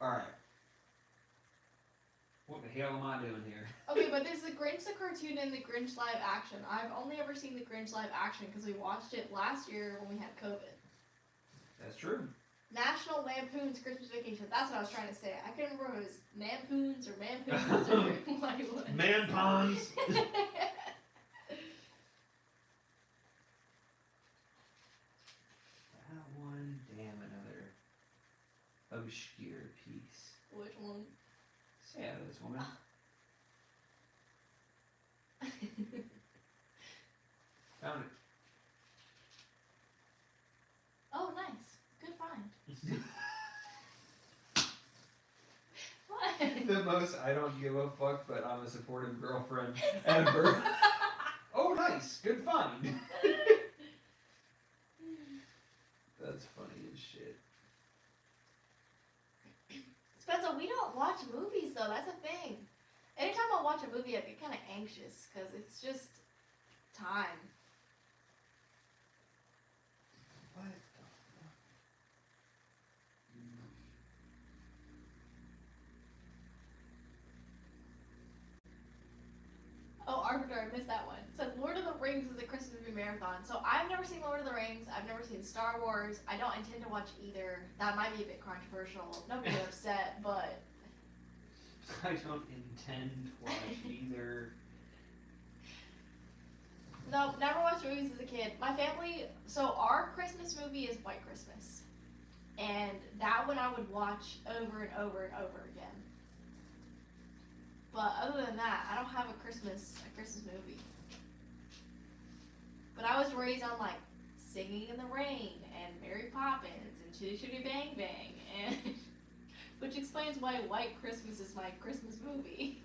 A: Alright. What the hell am I doing here?
B: Okay, but there's the Grinch the cartoon and the Grinch live action. I've only ever seen the Grinch live action because we watched it last year when we had COVID.
A: That's true.
B: National Lampoon's Christmas Vacation. That's what I was trying to say. I couldn't remember if it was Lampoons or Mampoons or what it was.
A: Man ponds. That one, damn, another obscure piece.
B: Which one?
A: Yeah, this woman. Found it.
B: Oh, nice. Good find. What?
A: The most I don't give a fuck, but I'm a supportive girlfriend ever. Oh, nice. Good find. That's funny as shit.
B: Spencer, we don't watch movies though. That's the thing. Anytime I watch a movie, I get kind of anxious because it's just time.
A: What?
B: Oh, Arbiter, I missed that one. It said Lord of the Rings is a Christmas movie marathon. So I've never seen Lord of the Rings. I've never seen Star Wars. I don't intend to watch either. That might be a bit controversial. Don't get upset, but...
A: I don't intend to watch either.
B: No, never watched movies as a kid. My family... So our Christmas movie is White Christmas. And that one I would watch over and over and over again. But other than that, I don't have a Christmas movie. But I was raised on like Singing in the Rain and Mary Poppins and Chitty Chitty Bang Bang, and which explains why White Christmas is my Christmas movie.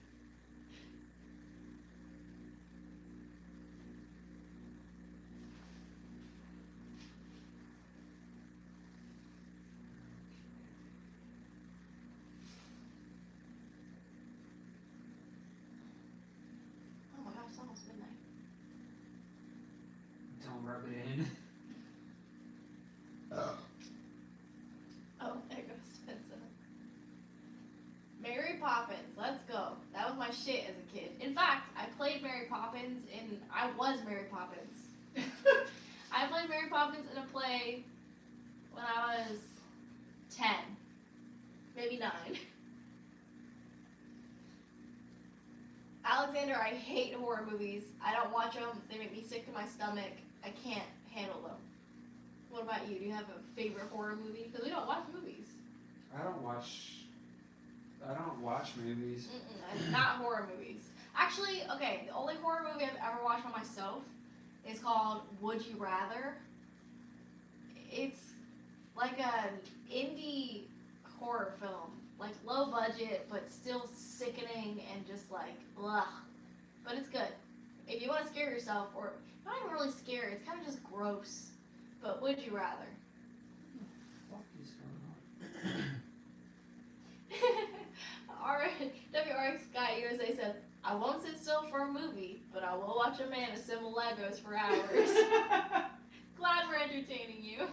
B: Oh my gosh, it's almost midnight.
A: Don't rub it in.
B: Oh, there goes Spencer. Mary Poppins, let's go. That was my shit as a kid. In fact, I played Mary Poppins I was Mary Poppins. I played Mary Poppins in a play when I was 10, maybe 9. Alexander, I hate horror movies. I don't watch them. They make me sick to my stomach. I can't handle them. What about you? Do you have a favorite horror movie? Because we don't watch movies.
A: I don't watch movies.
B: Not horror movies. Actually, okay, the only horror movie I've ever watched by myself is called Would You Rather. It's like an indie horror film. Like low budget, but still sickening and just like, ugh. But it's good. If you want to scare yourself, or not even really scary, it's kind of just gross. But Would You Rather?
A: What the fuck is going on?
B: WRX Guy USA said, I won't sit still for a movie, but I will watch a man assemble Legos for hours. Glad we're entertaining you.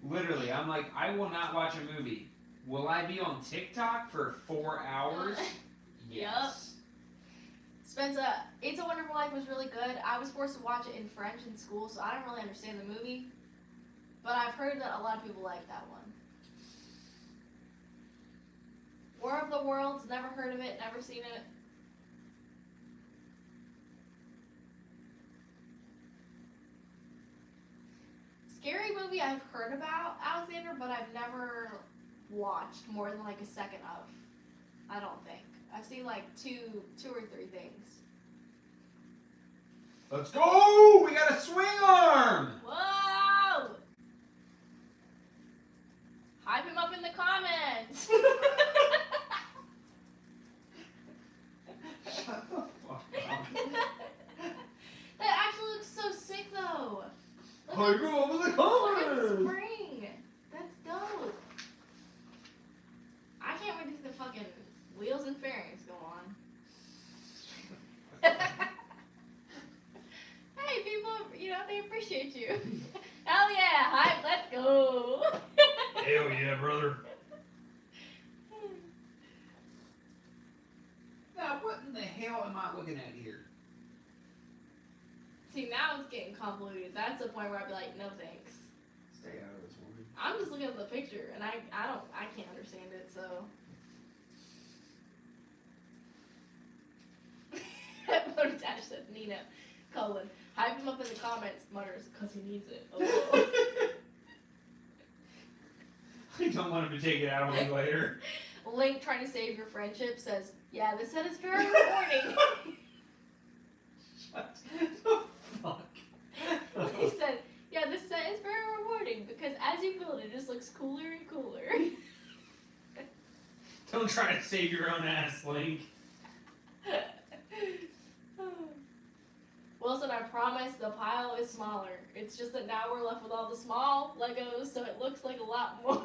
A: Literally, I'm like, I will not watch a movie. Will I be on TikTok for 4 hours? Yes.
B: Spencer, It's a Wonderful Life was really good. I was forced to watch it in French in school, so I don't really understand the movie. But I've heard that a lot of people like that one. War of the Worlds, never heard of it, never seen it. Scary movie I've heard about, Alexander, but I've never watched more than like a second of. I don't think. I've seen like two or three things.
A: Let's go! We got a swing arm!
B: Whoa! Hype him up in the comments!
A: Shut the fuck up.
B: That actually looks so sick though.
A: Hype him up in the
B: Look at the
A: comments!
B: spring. That's dope. I can't wait to see the fucking wheels and fairings go on. Hey, people, they appreciate you. Hell yeah, hype, let's go.
A: Hell yeah, brother. Now, what in the hell am I looking at here?
B: See, now it's getting convoluted. That's the point where I'd be like, no thanks.
A: Stay out of this one.
B: I'm just looking at the picture, and I can't understand it, so. Mototash said, Nina, colon, hype him up in the comments, mutters, because he needs it. Oh.
A: I don't want him to take it out on me later.
B: Link trying to save your friendship says, yeah, this set is very rewarding.
A: Shut the fuck.
B: He said, yeah, this set is very rewarding because as you build it just looks cooler and cooler.
A: Don't try to save your own ass, Link.
B: Wilson, I promise the pile is smaller. It's just that now we're left with all the small Legos, so it looks like a lot more.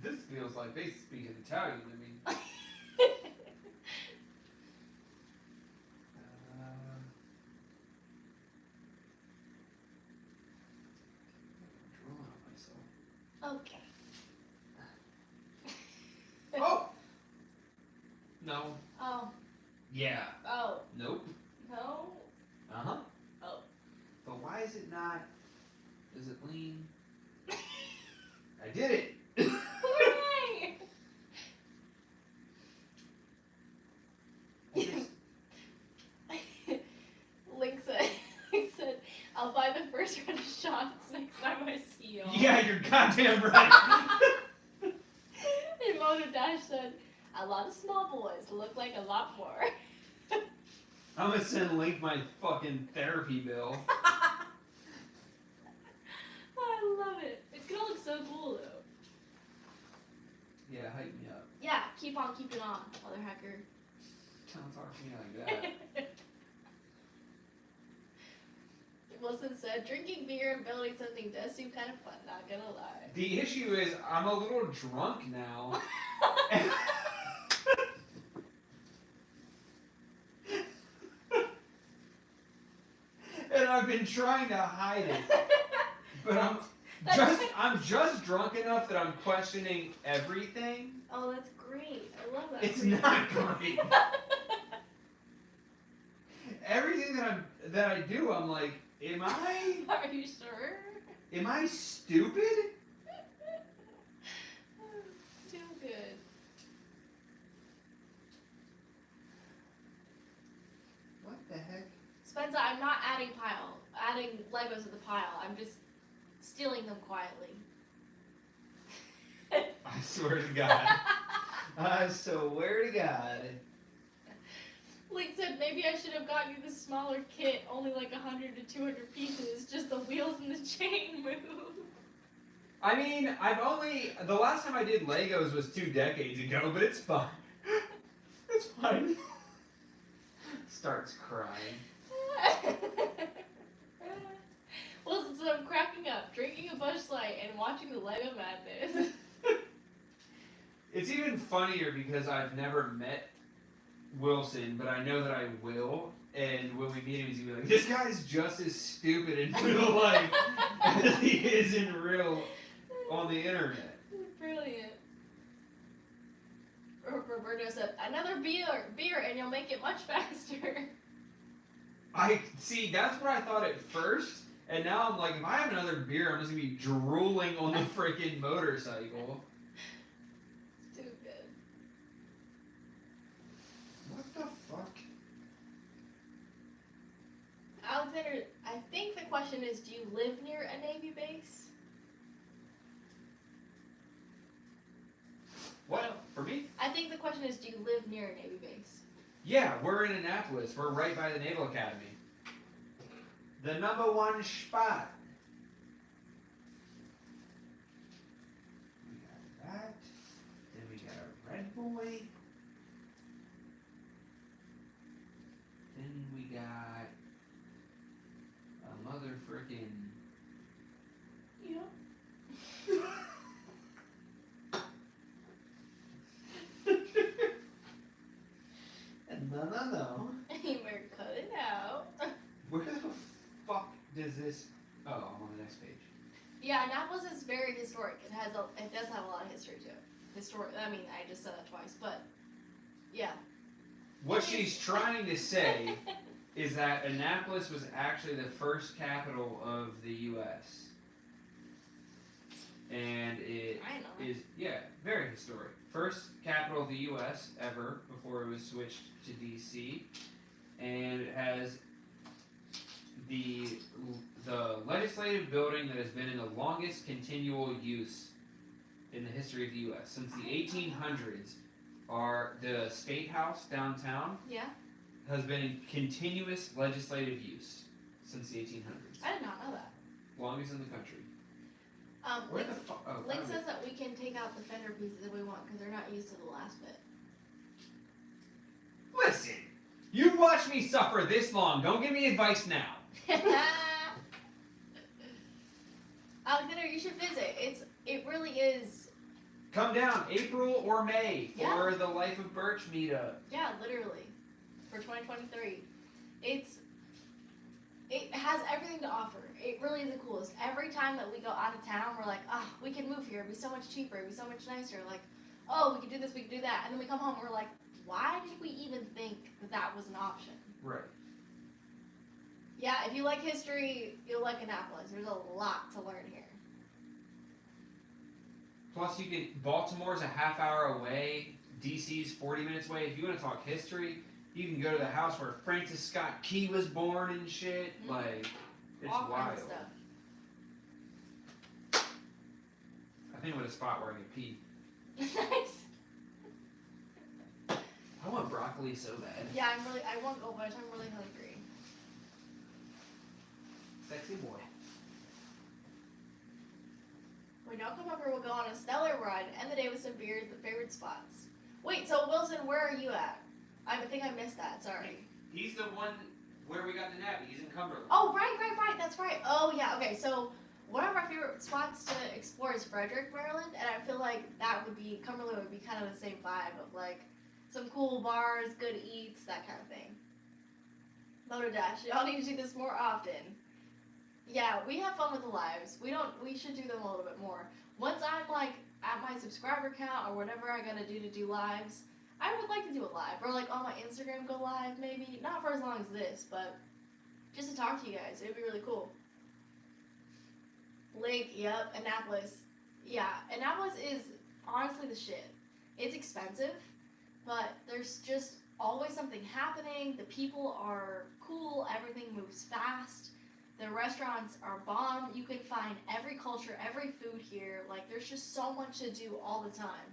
A: This feels like they speak in Italian to me. Draw on myself.
B: Okay.
A: Oh! No.
B: Oh.
A: Yeah.
B: Oh.
A: Nope.
B: No.
A: Uh-huh.
B: Oh.
A: But why is it not... Does it lean? I did it!
B: Hooray! first round of shots next time I see y'all.
A: Yeah, you're goddamn right.
B: And Mona Dash said, a lot of small boys look like a lot more.
A: I'm gonna send Link my fucking therapy bill.
B: I love it. It's gonna look so cool though.
A: Yeah, hype me up.
B: Yeah, keep on keeping on, mother hacker.
A: Don't talk to me like that.
B: Wilson said, drinking beer and building something does seem kind of fun, not gonna lie.
A: The issue is I'm a little drunk now. And I've been trying to hide it. But I'm just drunk enough that I'm questioning everything.
B: Oh, that's great. I love that.
A: It's not great. Everything that I do, I'm like,
B: Are you sure?
A: am I stupid?
B: Too good.
A: What the heck?
B: Spencer, I'm not adding Legos to the pile. I'm just stealing them quietly.
A: I swear to God. I swear to God.
B: Link said maybe I should have gotten you the smaller kit, only like 100 to 200 pieces, just the wheels and the chain move.
A: I mean, the last time I did Legos was 2 decades ago, but it's fine. It's fine. Starts crying.
B: Well, so I'm cracking up, drinking a Busch Light, and watching the Lego Madness.
A: It's even funnier because I've never met Wilson, but I know that I will. And when we meet him, he's gonna be like, "This guy's just as stupid in real life as he is in real on the internet."
B: Brilliant. Roberto said, "Another beer, and you'll make it much faster."
A: I see. That's what I thought at first, and now I'm like, if I have another beer, I'm just gonna be drooling on the freaking motorcycle.
B: Too good.
A: What the fuck?
B: Alexander, I think the question is, do you live near a Navy base?
A: What? For me?
B: I think the question is, do you live near a Navy base?
A: Yeah, we're in Annapolis. We're right by the Naval Academy. The #1 spot. We got that. Then we got a red boy. Then we got a mother frickin'
B: Yeah.
A: No.
B: You better cut it out.
A: Where the fuck does this? Oh, I'm on the next page.
B: Yeah, Annapolis is very historic. It does have a lot of history to it. I mean, I just said that twice, but yeah.
A: What she's trying to say is that Annapolis was actually the first capital of the U.S. And it is, very historic. First capital of the U.S. ever before it was switched to D.C. And it has the legislative building that has been in the longest continual use in the history of the U.S. Since the 1800s. The State House downtown has been in continuous legislative use since the 1800s.
B: I did not know that.
A: Longest in the country.
B: Link,
A: the fuck? Oh,
B: Link says that we can take out the fender pieces if we want because they're not used to the last bit.
A: Listen, you've watched me suffer this long. Don't give me advice now.
B: Alexander, you should visit. It really is.
A: Come down April or May for the LifeOfBurch meetup.
B: Yeah, literally. For 2023. It has everything to offer. It really is the coolest. Every time that we go out of town, we're like, we can move here. It'd be so much cheaper. It'd be so much nicer. Like, we can do this, we can do that. And then we come home and we're like, why did we even think that was an option?
A: Right.
B: Yeah, if you like history, you'll like Annapolis. There's a lot to learn here.
A: Plus, Baltimore's a half hour away. DC's 40 minutes away. If you want to talk history, you can go to the house where Francis Scott Key was born and shit.
B: Mm-hmm.
A: Like, It's
B: all
A: wild.
B: kinds of stuff.
A: I think I'm at a spot where I can pee.
B: Nice.
A: I want broccoli so bad.
B: Yeah, I won't go much. I'm really hungry.
A: Sexy boy.
B: When y'all come over, we'll go on a stellar ride, end the day with some beers at favorite spots. Wait, so Wilson, where are you at? I think I missed that. Sorry.
A: He's the one where we got the Navy. He's in Cumberland.
B: Oh, right. That's right. Oh, yeah. Okay, so one of my favorite spots to explore is Frederick, Maryland, and I feel like Cumberland would be kind of the same vibe of like some cool bars, good eats, that kind of thing. Moto Dash, y'all need to do this more often. Yeah, we have fun with the lives. We should do them a little bit more. Once I'm like at my subscriber count or whatever I gotta do to do lives, I would like to do a live, or like on my Instagram go live maybe. Not for as long as this, but just to talk to you guys. It would be really cool. Lake, yep, Annapolis. Yeah, Annapolis is honestly the shit. It's expensive, but there's just always something happening. The people are cool, everything moves fast. The restaurants are bomb. You can find every culture, every food here. Like, there's just so much to do all the time.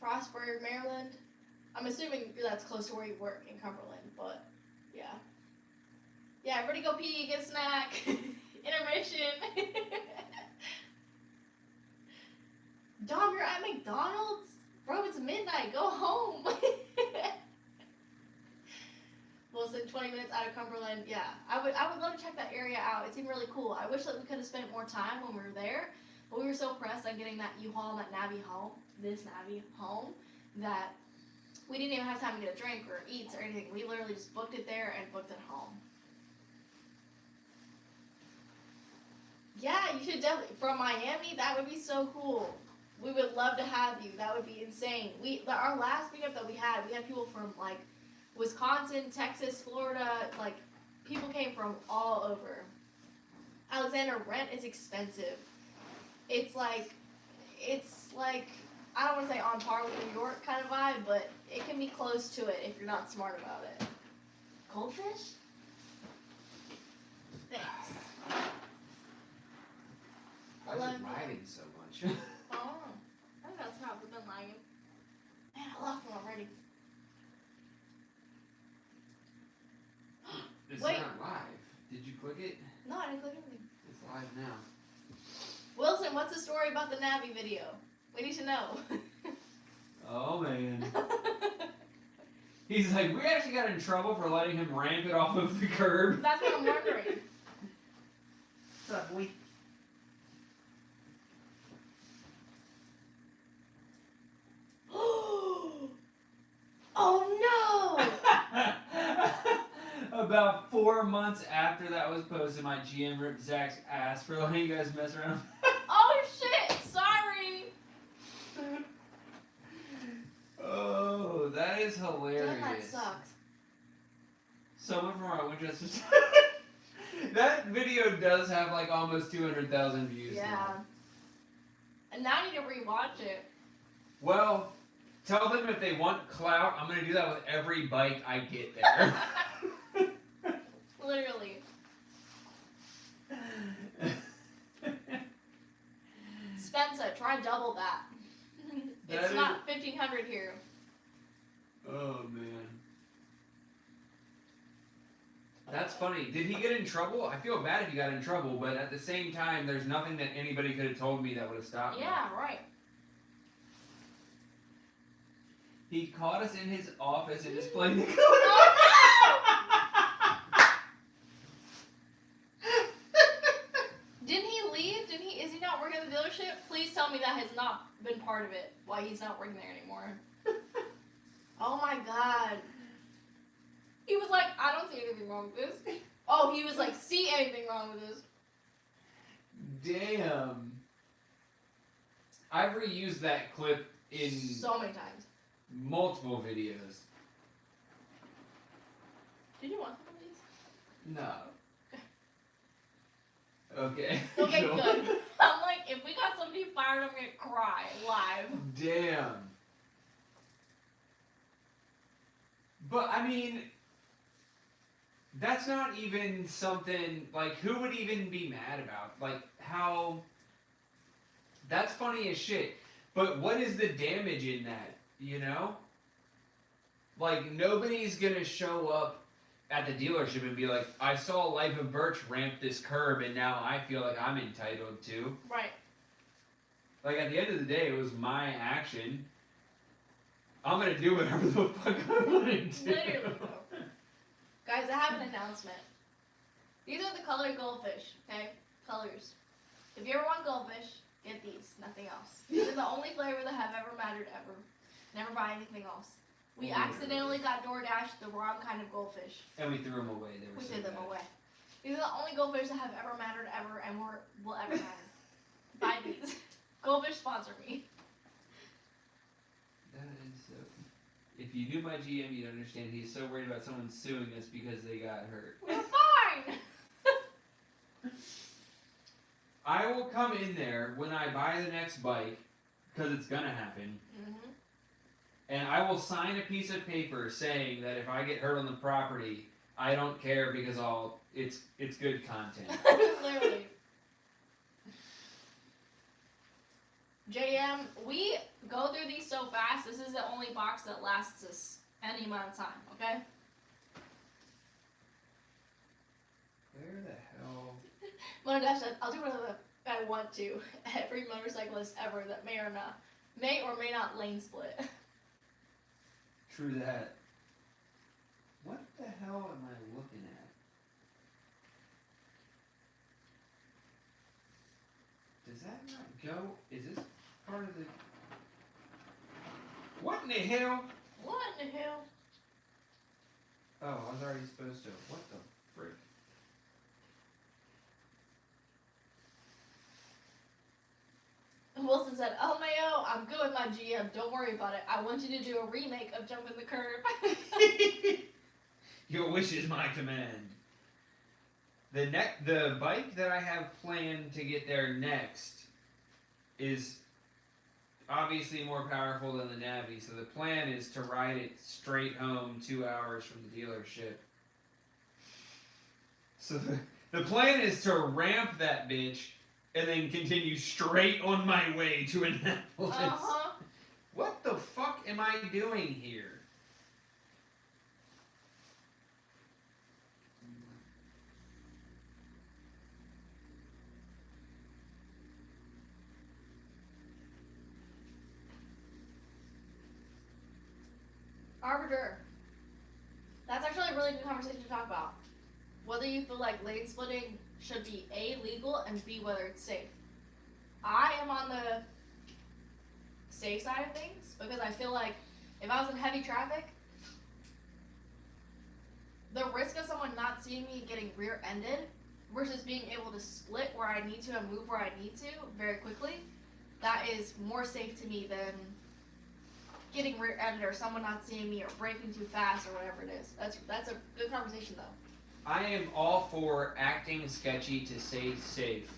B: Frostburg, Maryland. I'm assuming that's close to where you work in Cumberland, but yeah. Yeah, everybody go pee, get a snack. Intermission. Dom, you're at McDonald's? Bro, it's midnight. Go home. Wilson, 20 minutes out of Cumberland. Yeah, I would love to check that area out. It seemed really cool. I wish that we could have spent more time when we were there, but we were so pressed on getting that U-Haul and that Navy home, that we didn't even have time to get a drink or eats or anything. We literally just booked it there and booked it home. Yeah, you should definitely. From Miami, that would be so cool. We would love to have you. That would be insane. Our last meetup that we had people from like Wisconsin, Texas, Florida. Like, people came from all over. Alexander, rent is expensive. It's like I don't want to say on par with New York kind of vibe, but it can be close to it if you're not smart about it. Goldfish? Thanks.
A: Why is it lagging so much?
B: Oh, I think that's probably been lagging. Man, I lost one already.
A: It's
B: Wait.
A: not live. Did you click it?
B: No, I didn't click anything.
A: It's live now.
B: Wilson, what's the story about the Navi video? We need to know.
A: Oh, man. He's like, we actually got in trouble for letting him ramp it off of the curb.
B: That's what I'm wondering.
A: What's up, boy?
B: Oh no!
A: About 4 months after that was posted, my GM ripped Zach's ass for letting you guys mess around.
B: Oh shit! Sorry!
A: Oh, that is hilarious.
B: Damn, that sucks.
A: Someone from our Winchester. That video does have like almost 200,000 views.
B: Yeah.
A: Now.
B: And now I need to rewatch it.
A: Well, tell them if they want clout, I'm gonna do that with every bike I get there.
B: Literally. Spencer, try double that. It's not 1,500 here.
A: Oh man. That's funny. Did he get in trouble? I feel bad if he got in trouble, but at the same time, there's nothing that anybody could have told me that would have stopped me.
B: Yeah, right.
A: He caught us in his office and just played the
B: Didn't he leave? Is he not working at the dealership? Please tell me that has not been part of it. Why he's not working there anymore. Oh my god. He was like, I don't see anything wrong with this. Oh, he was like, see anything wrong with this.
A: Damn. I've reused that clip in
B: so many times.
A: multiple videos.
B: Did you want some of these?
A: No. Okay.
B: Okay,
A: Cool.
B: good. I'm like, if we got somebody fired, I'm gonna cry live.
A: Damn. But I mean, That's not even something, like, who would even be mad about? Like, how... That's funny as shit. But what is the damage in that, you know? Like, nobody's gonna show up at the dealership and be like, I saw LifeOfBurch ramp this curb and now I feel like I'm entitled to.
B: Right.
A: Like, at the end of the day, it was my action. I'm gonna do whatever the fuck I want to do.
B: Literally, though. Guys, I have an announcement. These are the colored goldfish, okay? Colors. If you ever want goldfish, get these, nothing else. These are the only flavor that have ever mattered ever. Never buy anything else. We accidentally got DoorDash the wrong kind of goldfish.
A: And we threw them away. They were
B: We
A: so
B: threw them
A: bad.
B: away. These are the only goldfish that have ever mattered ever and will ever matter. Buy these. Goldfish sponsor me.
A: That is so... If you knew my GM, you'd understand he's so worried about someone suing us because they got hurt.
B: We're fine!
A: I will come in there when I buy the next bike, because it's gonna happen,
B: Mm-hmm.
A: and I will sign a piece of paper saying that if I get hurt on the property, I don't care because it's good content.
B: Literally. JM, we go through these so fast. This is the only box that lasts us any amount of time, okay?
A: Where the hell?
B: Monodash said, I'll do whatever I want to. Every motorcyclist ever that may or may not lane split.
A: True that. What the hell am I looking at? Does that not go? Is this part of the... What in the hell?
B: What in the hell?
A: Oh, I was already supposed to. What the frick?
B: Wilson said, oh, Mayo, I'm good with my GM. Don't worry about it. I want you to do a remake of Jumping the Curb.
A: Your wish is my command. The bike that I have planned to get there next is obviously more powerful than the Navi, so the plan is to ride it straight home 2 hours from the dealership. So the plan is to ramp that bitch and then continue straight on my way to Annapolis.
B: Uh-huh.
A: What the fuck am I doing here?
B: Arbiter. That's actually a really good conversation to talk about. Whether you feel like lane splitting should be A, legal, and B, whether it's safe. I am on the safe side of things because I feel like if I was in heavy traffic, the risk of someone not seeing me getting rear-ended versus being able to split where I need to and move where I need to very quickly, that is more safe to me than getting rear-ended or someone not seeing me or braking too fast or whatever it is. That's a good conversation though.
A: I am all for acting sketchy to stay safe.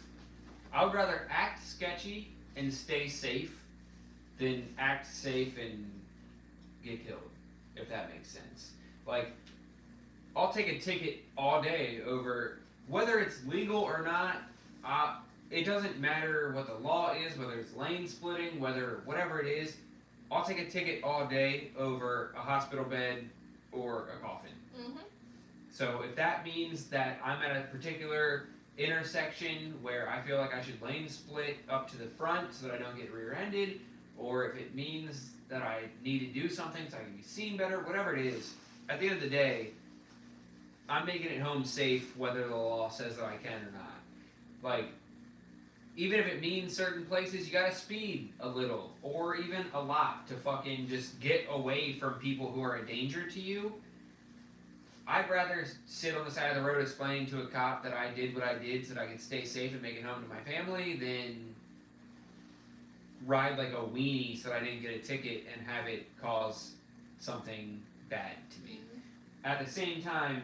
A: I would rather act sketchy and stay safe than act safe and get killed, if that makes sense. Like, I'll take a ticket all day over whether it's legal or not. It doesn't matter what the law is, whether it's lane splitting, whatever it is. I'll take a ticket all day over a hospital bed or a coffin.
B: Mm-hmm.
A: So if that means that I'm at a particular intersection where I feel like I should lane split up to the front so that I don't get rear-ended, or if it means that I need to do something so I can be seen better, whatever it is, at the end of the day, I'm making it home safe whether the law says that I can or not. Like, even if it means certain places you gotta speed a little, or even a lot to fucking just get away from people who are a danger to you, I'd rather sit on the side of the road explaining to a cop that I did what I did so that I could stay safe and make it home to my family than ride like a weenie so that I didn't get a ticket and have it cause something bad to me. At the same time,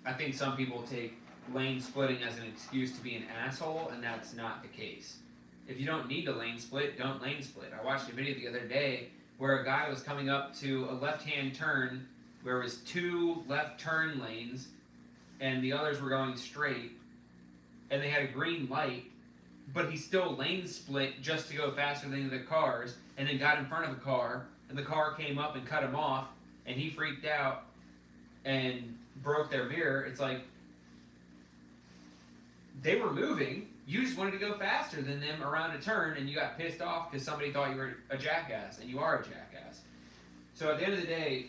A: I think some people take lane splitting as an excuse to be an asshole, and that's not the case. If you don't need to lane split, don't lane split. I watched a video the other day where a guy was coming up to a left-hand turn where it was 2 left turn lanes and the others were going straight, and they had a green light, but he still lane split just to go faster than the cars, and then got in front of a car, and the car came up and cut him off, and he freaked out and broke their mirror. It's like, they were moving, you just wanted to go faster than them around a turn, and you got pissed off because somebody thought you were a jackass, and you are a jackass. So at the end of the day,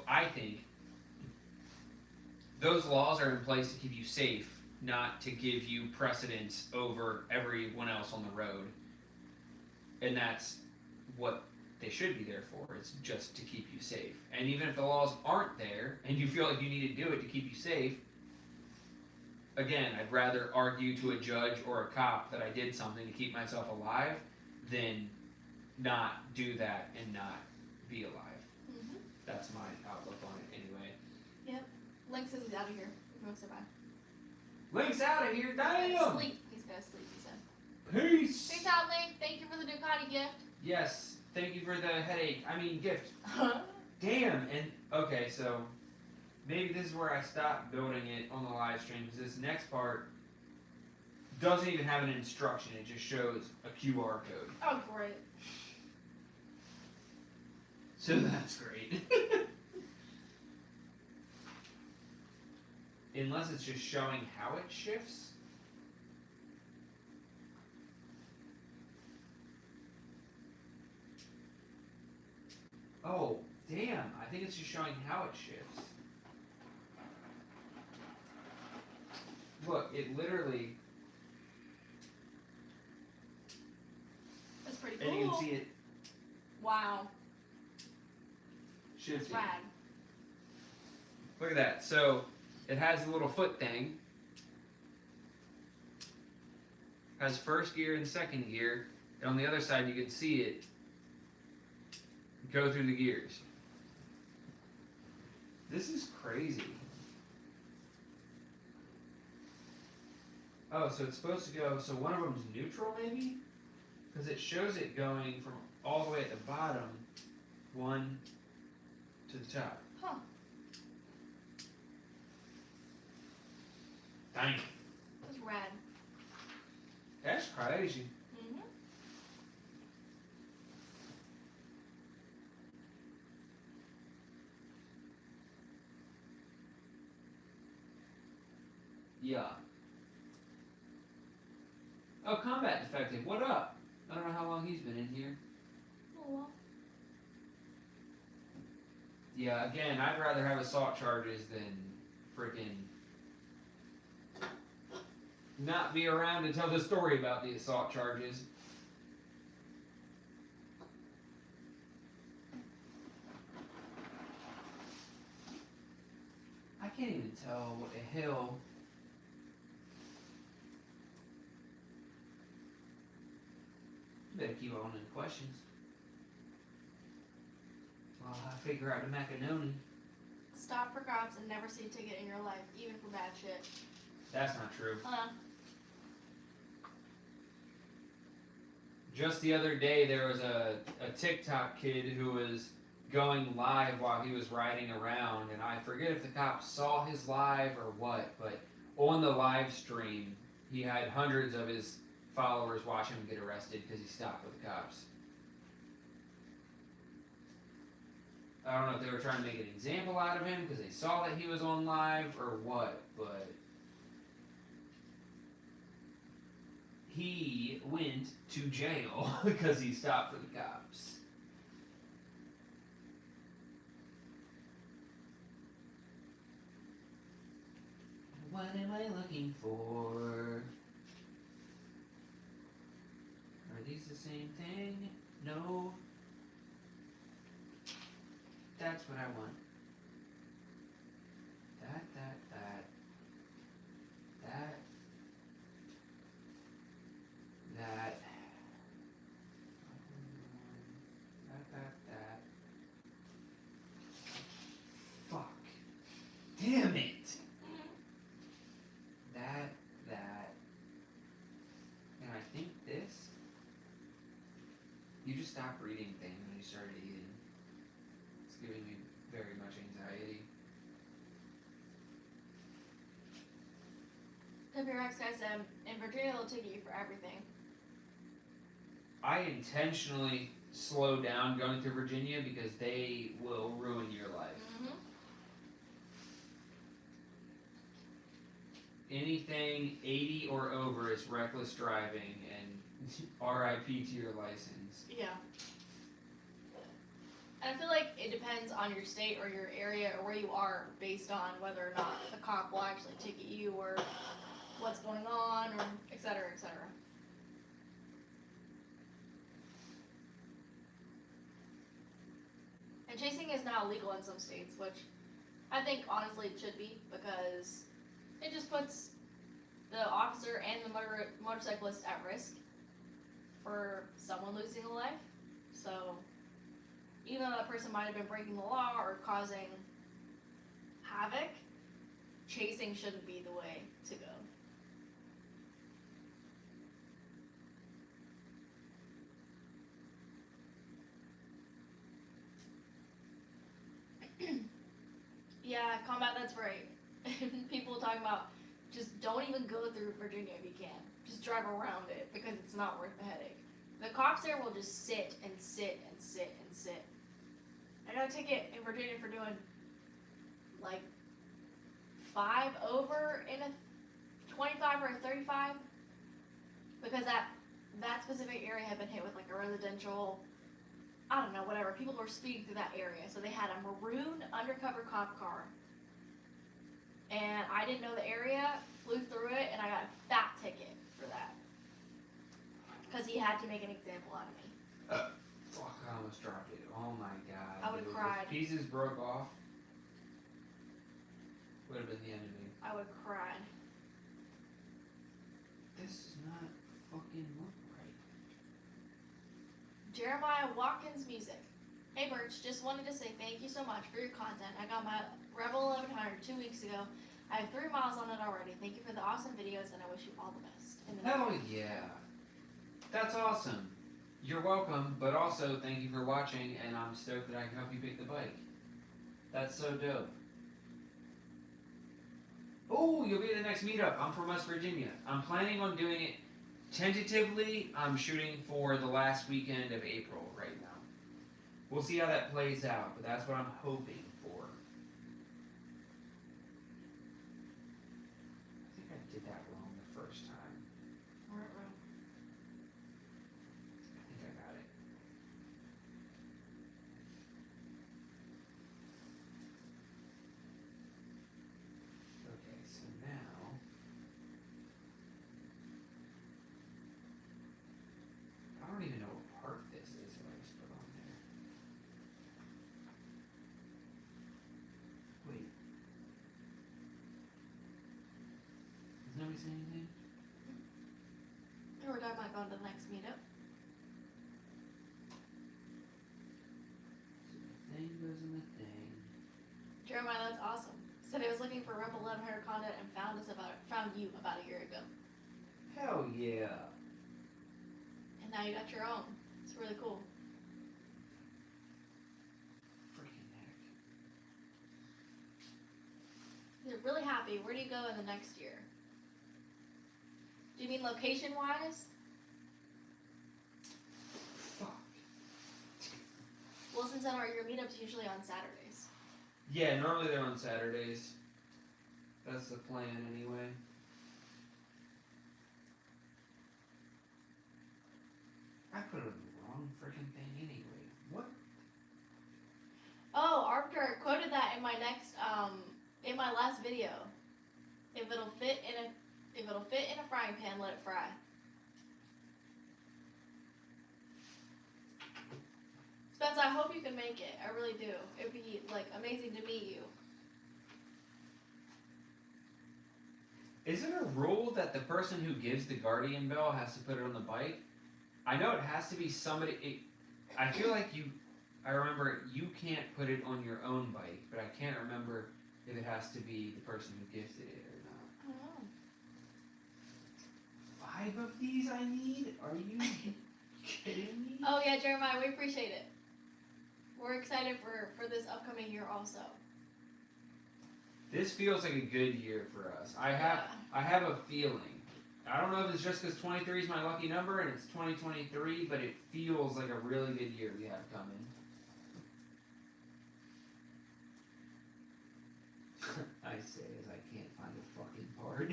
A: I think those laws are in place to keep you safe, not to give you precedence over everyone else on the road. And that's what they should be there for. It's just to keep you safe. And even if the laws aren't there and you feel like you need to do it to keep you safe, again, I'd rather argue to a judge or a cop that I did something to keep myself alive than not do that and not be alive.
B: Mm-hmm.
A: That's my outlook on it anyway.
B: Yep. Link says he's out of here. He wants to buy.
A: Link's out of here,
B: He's gonna
A: damn!
B: sleep. He's gonna sleep, he said.
A: Peace!
B: Peace out, Link. Thank you for the Ducati gift.
A: Yes, thank you for the gift.
B: Huh?
A: Damn, and okay, so maybe this is where I stopped building it on the live stream, because this next part doesn't even have an instruction, it just shows a QR code.
B: Oh, great.
A: So that's great. Unless it's just showing how it shifts. Oh, damn, I think it's just showing how it shifts. Look, it literally,
B: That's pretty cool.
A: and you can see it
B: Wow.
A: shifting.
B: That's rad.
A: Look at that. So it has a little foot thing. Has first gear and second gear. And on the other side you can see it go through the gears. This is crazy. Oh, so it's supposed to go, so one of them's neutral maybe? Because it shows it going from all the way at the bottom, one to the top.
B: Huh.
A: Dang.
B: That's rad.
A: That's crazy.
B: Mm-hmm.
A: Yeah. Oh, combat defective, what up? I don't know how long he's been in here.
B: Oh, well.
A: Yeah, again, I'd rather have assault charges than freaking not be around to tell the story about the assault charges. I can't even tell what the hell. Better keep on in questions while I figure out the macaroni.
B: Stop for cops and never see a ticket in your life, even for bad shit.
A: That's not true.
B: Huh?
A: Just the other day, there was a TikTok kid who was going live while he was riding around, and I forget if the cops saw his live or what, but on the live stream, he had hundreds of his followers watch him get arrested because he stopped with the cops. I don't know if they were trying to make an example out of him because they saw that he was on live or what, but he went to jail because he stopped for the cops. What am I looking for? Are these the same thing? No. That's what I want. That. That. Fuck. Damn it. That. And I think this. You just stopped reading things when you started eating. It's giving me very much anxiety.
B: PRX guy said, in Virginia they'll ticket you for everything.
A: I intentionally slow down going through Virginia because they will ruin your life.
B: Mm-hmm.
A: Anything 80 or over is reckless driving and RIP to your license.
B: Yeah. And I feel like it depends on your state or your area or where you are based on whether or not the cop will actually ticket you or what's going on or et cetera, et cetera. And chasing is now legal in some states, which I think honestly it should be because it just puts the officer and the motorcyclist at risk for someone losing a life. So even though that person might have been breaking the law or causing havoc, chasing shouldn't be the way to go. Yeah, combat, that's right. People talking about just don't even go through Virginia if you can. Just drive around it because it's not worth the headache. The cops there will just sit and sit and sit and sit. I got a ticket in Virginia for doing like 5 over in a 25 or a 35 because that specific area had been hit with like a residential, I don't know, whatever. People were speeding through that area. So they had a maroon undercover cop car. And I didn't know the area, flew through it, and I got a fat ticket for that. Because he had to make an example out of me.
A: Fuck, I almost dropped it. Oh my god.
B: I would have
A: Dude,
B: cried.
A: if pieces broke off, would have been the end of me.
B: I would have cried.
A: This does not fucking look right.
B: Jeremiah Watkins Music. Hey Birch, just wanted to say thank you so much for your content. I got my Rebel 1100 2 weeks ago. I have 3 miles on it already. Thank you for the awesome videos, and I wish you all the best.
A: Hell yeah. That's awesome. You're welcome, but also thank you for watching, and I'm stoked that I can help you pick the bike. That's so dope. Oh, you'll be at the next meetup. I'm from West Virginia. I'm planning on doing it tentatively. I'm shooting for the last weekend of April right now. We'll see how that plays out, but that's what I'm hoping for. I think I did that wrong the first time.
B: Right.
A: I think I got it. Okay, so now I don't even know what part this is that I just put on there. Wait. Does nobody say anything?
B: We're talking about going to the next meetup.
A: So the thing goes in the thing.
B: Jeremiah, that's awesome. Said he was looking for Rebel 1100 content and found you about a year ago.
A: Hell yeah.
B: And now you got your own. It's really cool.
A: Freaking heck.
B: You're really happy. Where do you go in the next year? Do you mean location-wise?
A: Fuck.
B: Wilson said your meetup's usually on Saturdays.
A: Yeah, normally they're on Saturdays. That's the plan anyway. I put it on the wrong freaking thing anyway. What?
B: Oh, Arbiter quoted that in my last video. If it'll fit in a frying pan, let it fry. Spence, I hope you can make it. I really do. It'd be like amazing to meet you.
A: Is it a rule that the person who gives the Guardian Bell has to put it on the bike? I know it has to be somebody. I feel like I remember you can't put it on your own bike, but I can't remember if it has to be the person who gifted it or not.
B: I don't know.
A: 5 of these I need? Are you kidding me?
B: Oh yeah, Jeremiah, we appreciate it. We're excited for this upcoming year also.
A: This feels like a good year for us. I have a feeling. I don't know if it's just because 23 is my lucky number and it's 2023, but it feels like a really good year we have coming. I say as I can't find a fucking part.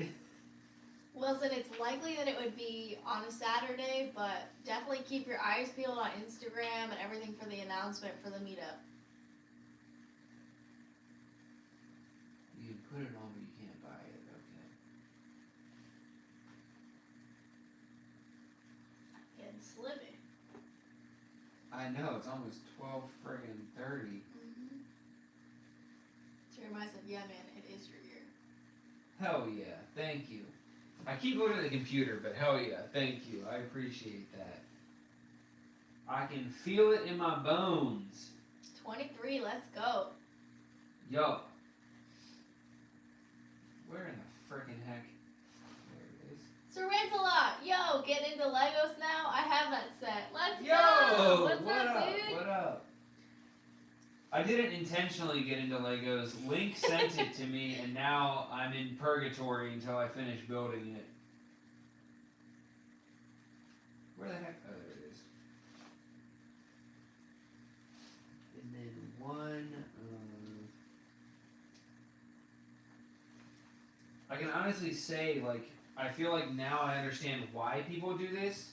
B: Wilson, it's likely that it would be on a Saturday, but definitely keep your eyes peeled on Instagram and everything for the announcement for the meetup.
A: You can put it on, but you can't buy it. Okay.
B: Getting slippy.
A: I know, it's almost 12 friggin' 30.
B: Mm-hmm. Jeremiah said, yeah, man, it is your year.
A: Hell yeah, thank you. I keep looking at the computer, but hell yeah, thank you. I appreciate that. I can feel it in my bones.
B: 23, let's go.
A: Yo. Where in the frickin' heck? There it is.
B: Sorrento-lot, yo, get into Legos now? I have that set. Let's
A: Yo,
B: go! What's
A: what
B: up,
A: up?
B: dude?
A: What up? I didn't intentionally get into Legos. Link sent it to me, and now I'm in purgatory until I finish building it. Where the heck? Oh, there it is. And then one. I can honestly say, like, I feel like now I understand why people do this,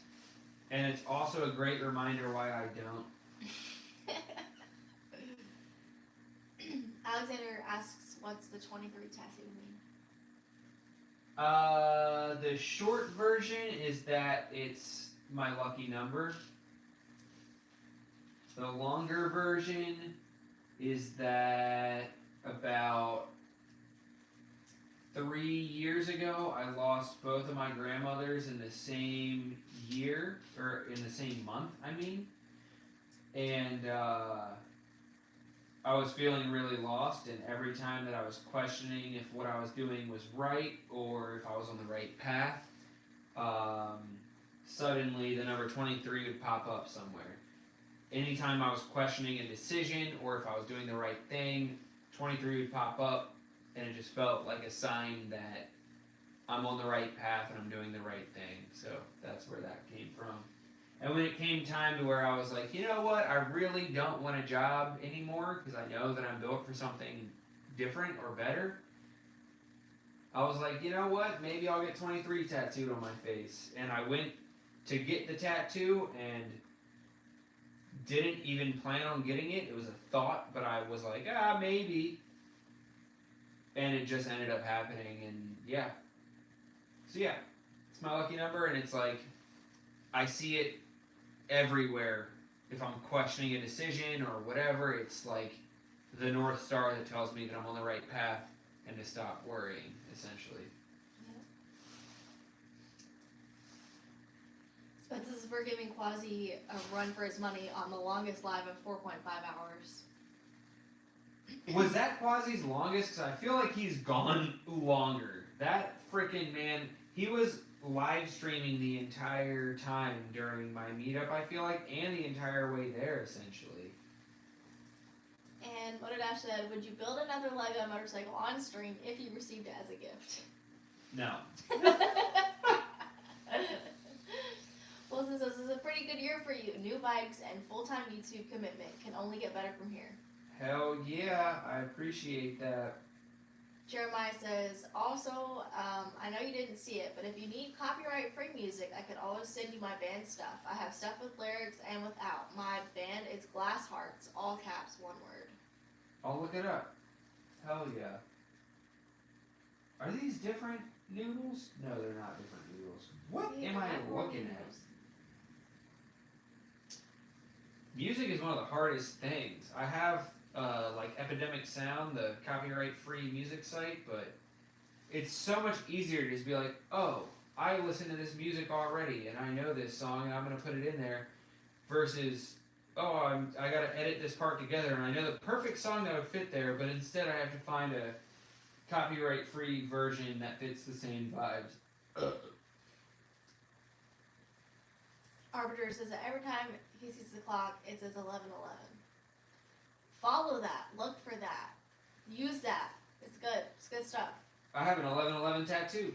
A: and it's also a great reminder why I don't.
B: Alexander asks, what's the 23 tattoo mean?
A: The short version is that it's my lucky number. The longer version is that about 3 years ago, I lost both of my grandmothers in the same year, or in the same month, I mean. And, I was feeling really lost, and every time that I was questioning if what I was doing was right or if I was on the right path, suddenly the number 23 would pop up somewhere. Anytime I was questioning a decision or if I was doing the right thing, 23 would pop up, and it just felt like a sign that I'm on the right path and I'm doing the right thing. So that's where that came from. And when it came time to where I was like, you know what, I really don't want a job anymore because I know that I'm built for something different or better, I was like, you know what, maybe I'll get 23 tattooed on my face. And I went to get the tattoo and didn't even plan on getting it. It was a thought, but I was like, maybe. And it just ended up happening, and yeah. So yeah, it's my lucky number, and it's like, I see it everywhere. If I'm questioning a decision or whatever, it's like the North Star that tells me that I'm on the right path and to stop worrying, essentially.
B: Spencer's for giving Quasi a run for his money on the longest live of 4.5 hours.
A: Was that Quasi's longest? Because I feel like he's gone longer. That freaking man, he was live streaming the entire time during my meetup, I feel like, and the entire way there, essentially.
B: And Motodash said, would you build another Lego motorcycle on stream if you received it as a gift?
A: No.
B: Wilson says, this is a pretty good year for you. New bikes and full-time YouTube commitment can only get better from here.
A: Hell yeah, I appreciate that.
B: Jeremiah says, also, I know you didn't see it, but if you need copyright-free music, I could always send you my band stuff. I have stuff with lyrics and without. My band is Glass Hearts, all caps, one word.
A: I'll look it up. Hell yeah. Are these different noodles? No, they're not different noodles. What am I looking at? Music is one of the hardest things. I have like Epidemic Sound, the copyright-free music site, but it's so much easier to just be like, oh, I listen to this music already, and I know this song, and I'm going to put it in there, versus, oh, I got to edit this part together, and I know the perfect song that would fit there, but instead I have to find a copyright-free version that fits the same vibes.
B: Arbiter says that every time he sees the clock, it says 11:11. Follow that. Look for that. Use that. It's good.
A: I have an 11/11 tattoo.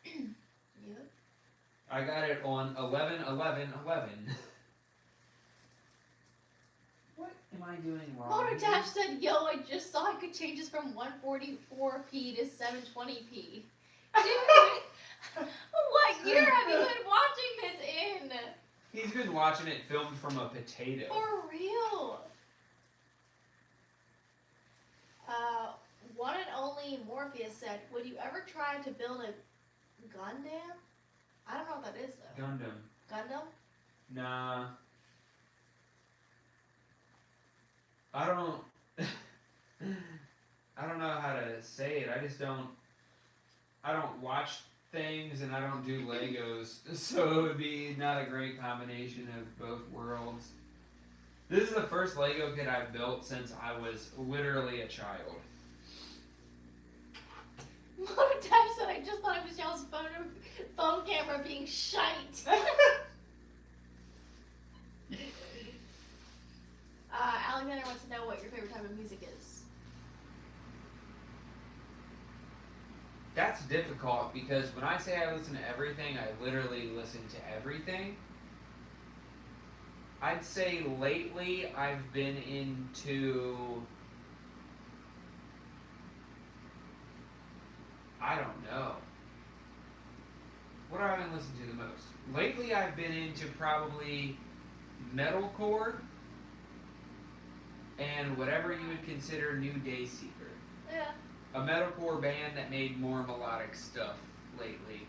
B: Yep.
A: I got it on 11/11/11. What am I doing wrong?
B: Motor Dash said, "Yo, I just saw I could change this from 144p to 720p." Dude, what year have you been watching this in?
A: He's been watching it filmed from a potato.
B: For real. One and only Morpheus said, "Would you ever try to build a Gundam?" I don't know what that is though.
A: Gundam.
B: Gundam?
A: Nah. I don't know how to say it. I don't watch things and I don't do Legos, so it would be not a great combination of both worlds. This is the first Lego kit I've built since I was literally a child.
B: Motor Dash said, "I just thought it was y'all's phone camera being shite." Alexander wants to know what your favorite type of music is.
A: That's difficult because when I say I listen to everything, I literally listen to everything. I'd say lately I've been into, I don't know. What have I been listening to the most? Lately I've been into probably metalcore and whatever you would consider New Day Seeker.
B: Yeah.
A: A metalcore band that made more melodic stuff lately.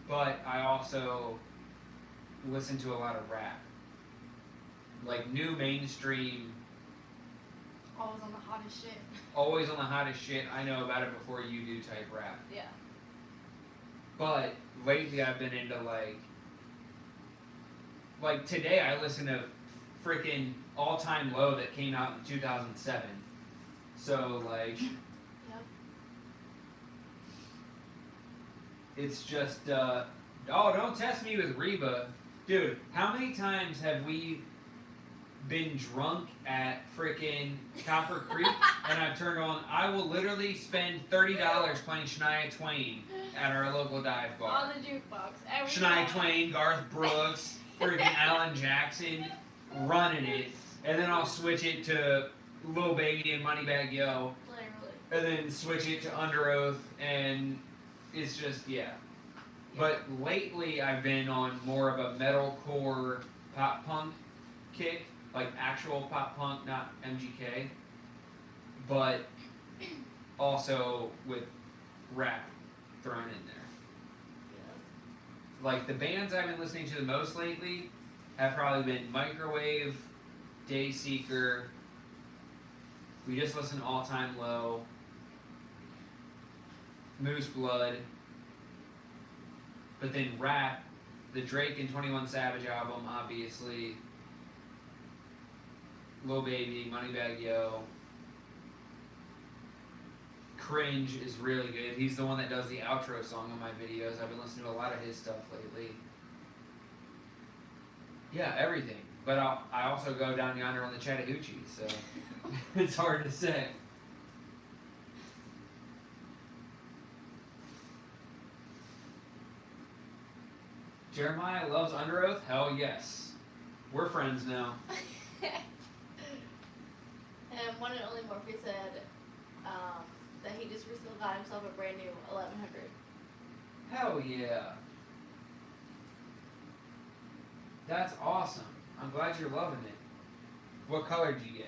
A: But I also listen to a lot of rap. Like new mainstream,
B: Always on the hottest shit.
A: always on the hottest shit, I know about it before you do type rap.
B: Yeah.
A: But lately I've been into like today I listened to freaking All Time Low that came out in 2007. So like,
B: Yep.
A: it's just, oh, don't test me with Reba. Dude, how many times have we been drunk at freaking Copper Creek and I've turned on, I will literally spend $30 playing Shania Twain at our local dive bar.
B: On the jukebox. Every
A: Shania
B: time.
A: Twain, Garth Brooks, freaking Alan Jackson running it, and then I'll switch it to Lil Baby and Moneybagg Yo,
B: Literally.
A: and then switch it to Under Oath, and it's just, yeah. But lately I've been on more of a metalcore pop punk kick, like actual pop punk, not MGK, but also with rap thrown in there.
B: Yeah.
A: Like the bands I've been listening to the most lately have probably been Microwave, Dayseeker. We just listened to All Time Low, Moose Blood, but then rap, the Drake and 21 Savage album, obviously, Lil Baby, Moneybagg Yo. Cringe is really good. He's the one that does the outro song on my videos. I've been listening to a lot of his stuff lately. Yeah, everything. But I also go down yonder on the Chattahoochee, so it's hard to say. Jeremiah loves Under Oath? Hell yes. We're friends now.
B: And one and only Morpheus said that he just recently got himself a brand new 1100.
A: Hell yeah. That's awesome. I'm glad you're loving it. What color did you get?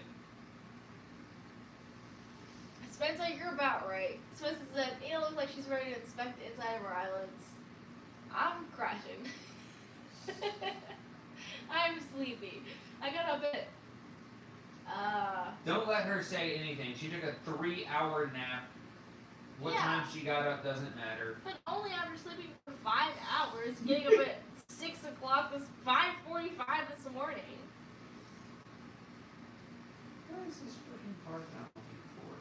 B: Spencer, you're about right. Spencer said, "It looks like she's ready to inspect the inside of our islands." I'm crashing. I'm sleepy. I got up at
A: Don't let her say anything. She took a 3-hour nap. What
B: Yeah.
A: time she got up doesn't matter.
B: but only after sleeping for 5 hours, getting up at 6 o'clock, this 5:45 this morning.
A: What is this freaking part not looking for?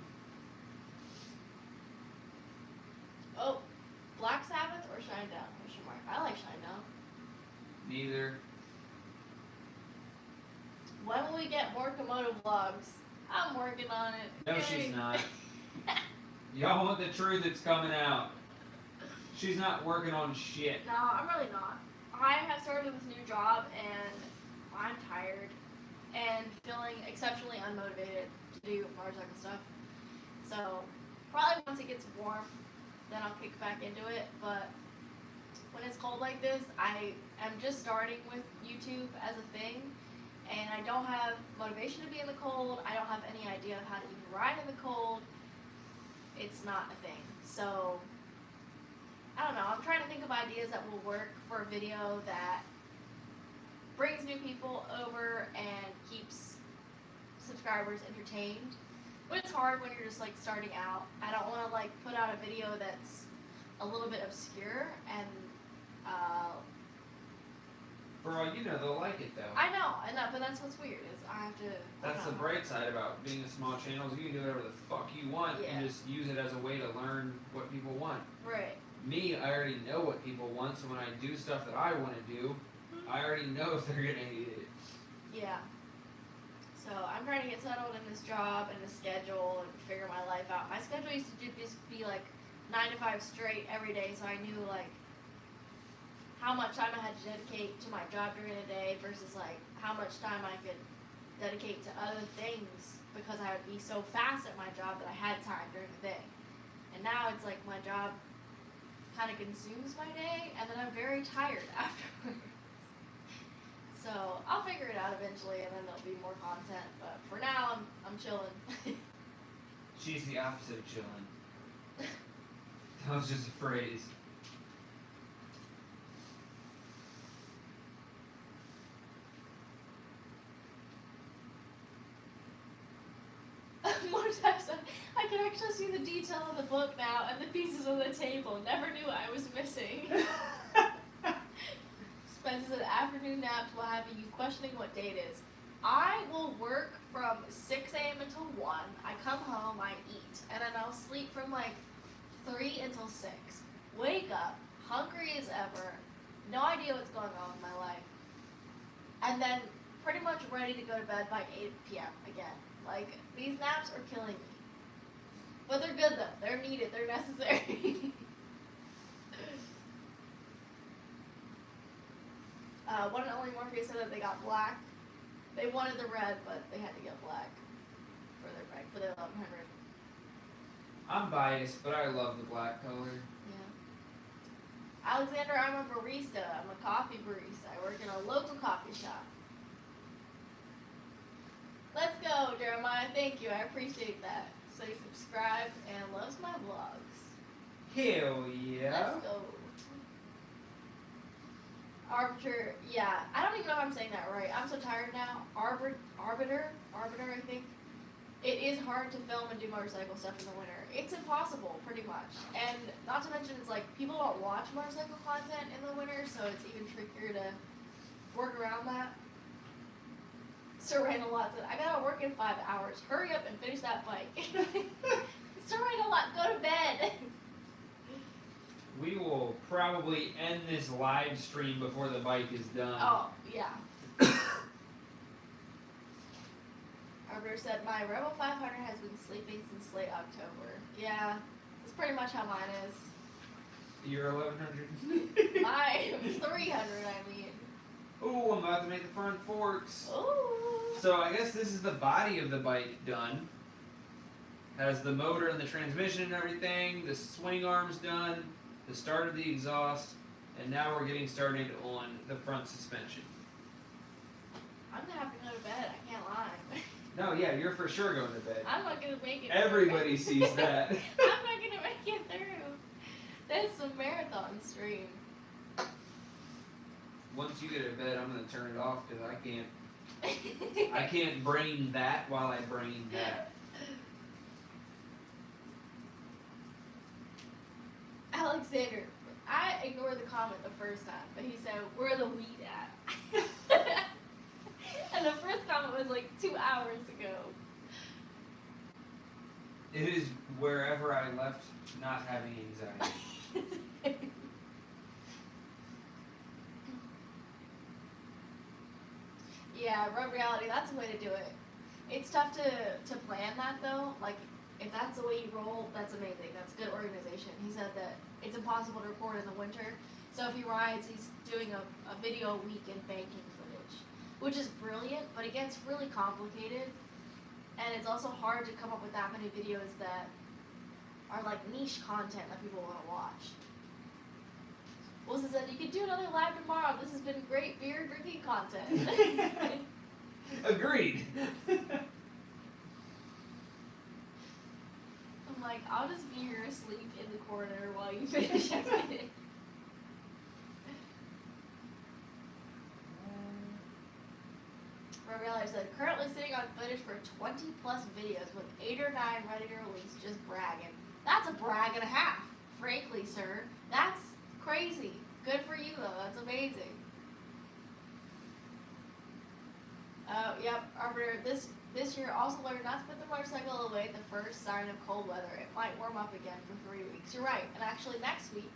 B: Oh, Black Sabbath or Shinedown? Question mark. I like Shinedown.
A: Neither.
B: When will we get more Komodo vlogs? I'm working on it.
A: No,
B: Yay.
A: she's not. Y'all want the truth that's coming out. She's not working on shit.
B: No, I'm really not. I have started this new job and I'm tired and feeling exceptionally unmotivated to do motorcycle stuff. So probably once it gets warm, then I'll kick back into it. But when it's cold like this, I am just starting with YouTube as a thing, and I don't have motivation to be in the cold. I don't have any idea of how to even ride in the cold. It's not a thing. So I don't know. I'm trying to think of ideas that will work for a video that brings new people over and keeps subscribers entertained. But it's hard when you're just like starting out. I don't want to like put out a video that's a little bit obscure and
A: For all you know, they'll like it though.
B: I know, but that's what's weird is I have to.
A: That's the bright side about being a small channel. Is you can do whatever the fuck you want
B: Yeah.
A: and just use it as a way to learn what people want.
B: Right.
A: Me, I already know what people want, so when I do stuff that I want to do, I already know if they're gonna hate it.
B: Yeah. So I'm trying to get settled in this job and the schedule and figure my life out. My schedule used to just be like 9 to 5 straight every day, so I knew like how much time I had to dedicate to my job during the day versus like how much time I could dedicate to other things because I would be so fast at my job that I had time during the day. And now it's like my job kind of consumes my day and then I'm very tired afterwards. So I'll figure it out eventually and then there'll be more content, but for now I'm chilling.
A: She's the opposite of chilling. That was just a phrase.
B: More times I can actually see the detail of the book now and the pieces on the table. Never knew I was missing. Spends an afternoon naps while having you questioning what day it is. I will work from 6 a.m. until 1. I come home, I eat, and then I'll sleep from like 3 until 6. Wake up, hungry as ever, no idea what's going on in my life. And then pretty much ready to go to bed by 8 p.m. again. Like, these naps are killing me. But they're good though. They're needed. They're necessary. One and only Morpheus said that they got black. They wanted the red, but they had to get black for their bike, for their 1100.
A: I'm biased, but I love the black color.
B: Yeah. Alexander, I'm a barista. I'm a coffee barista. I work in a local coffee shop. Let's go, Jeremiah. Thank you. I appreciate that. So he subscribed and loves my vlogs.
A: Hell yeah.
B: Let's go. Arbiter, yeah. I don't even know if I'm saying that right. I'm so tired now. Arbiter, I think. It is hard to film and do motorcycle stuff in the winter. It's impossible, pretty much. And not to mention, it's like people don't watch motorcycle content in the winter, so it's even trickier to work around that. Serena Watson, I gotta work in 5 hours. Hurry up and finish that bike. Serena Watson, go to bed.
A: We will probably end this live stream before the bike is done.
B: Oh, yeah. Arbiter said, my Rebel 500 has been sleeping since late October. Yeah, that's pretty much how mine is.
A: You're 1100.
B: My 300, I mean.
A: Ooh, I'm about to make the front forks.
B: Ooh.
A: So I guess this is the body of the bike done. Has the motor and the transmission and everything, the swing arms done, the start of the exhaust, and now we're getting started on the front suspension.
B: I'm gonna have to go to bed, I can't lie.
A: No, yeah, you're for sure going to bed.
B: I'm not gonna make it
A: Everybody
B: through.
A: sees that.
B: I'm not gonna make it through. That's a marathon stream.
A: Once you get to bed, I'm gonna turn it off because I can't brain that while I brain that.
B: Alexander, I ignored the comment the first time, but he said, where the weed at? And the first comment was like 2 hours ago.
A: It is wherever I left not having anxiety.
B: Yeah, Road Reality, that's the way to do it. It's tough to plan that though. Like, if that's the way you roll, that's amazing. That's good organization. He said that it's impossible to record in the winter. So if he rides, he's doing a video a week in banking footage, which is brilliant, but it gets really complicated. And it's also hard to come up with that many videos that are like niche content that people want to watch. Wilson said, you could do another live tomorrow. This has been great beer drinking content.
A: Agreed.
B: I'm like, I'll just be here asleep in the corner while you finish everything. Gabriella said, currently sitting on footage for 20 plus videos with 8 or 9 ready to release, just bragging. That's a brag and a half, frankly, sir. That's crazy. Good for you, though. That's amazing. Yep, Arbiter, this year also learned not to put the motorcycle away at the first sign of cold weather. It might warm up again for 3 weeks. You're right. And actually next week,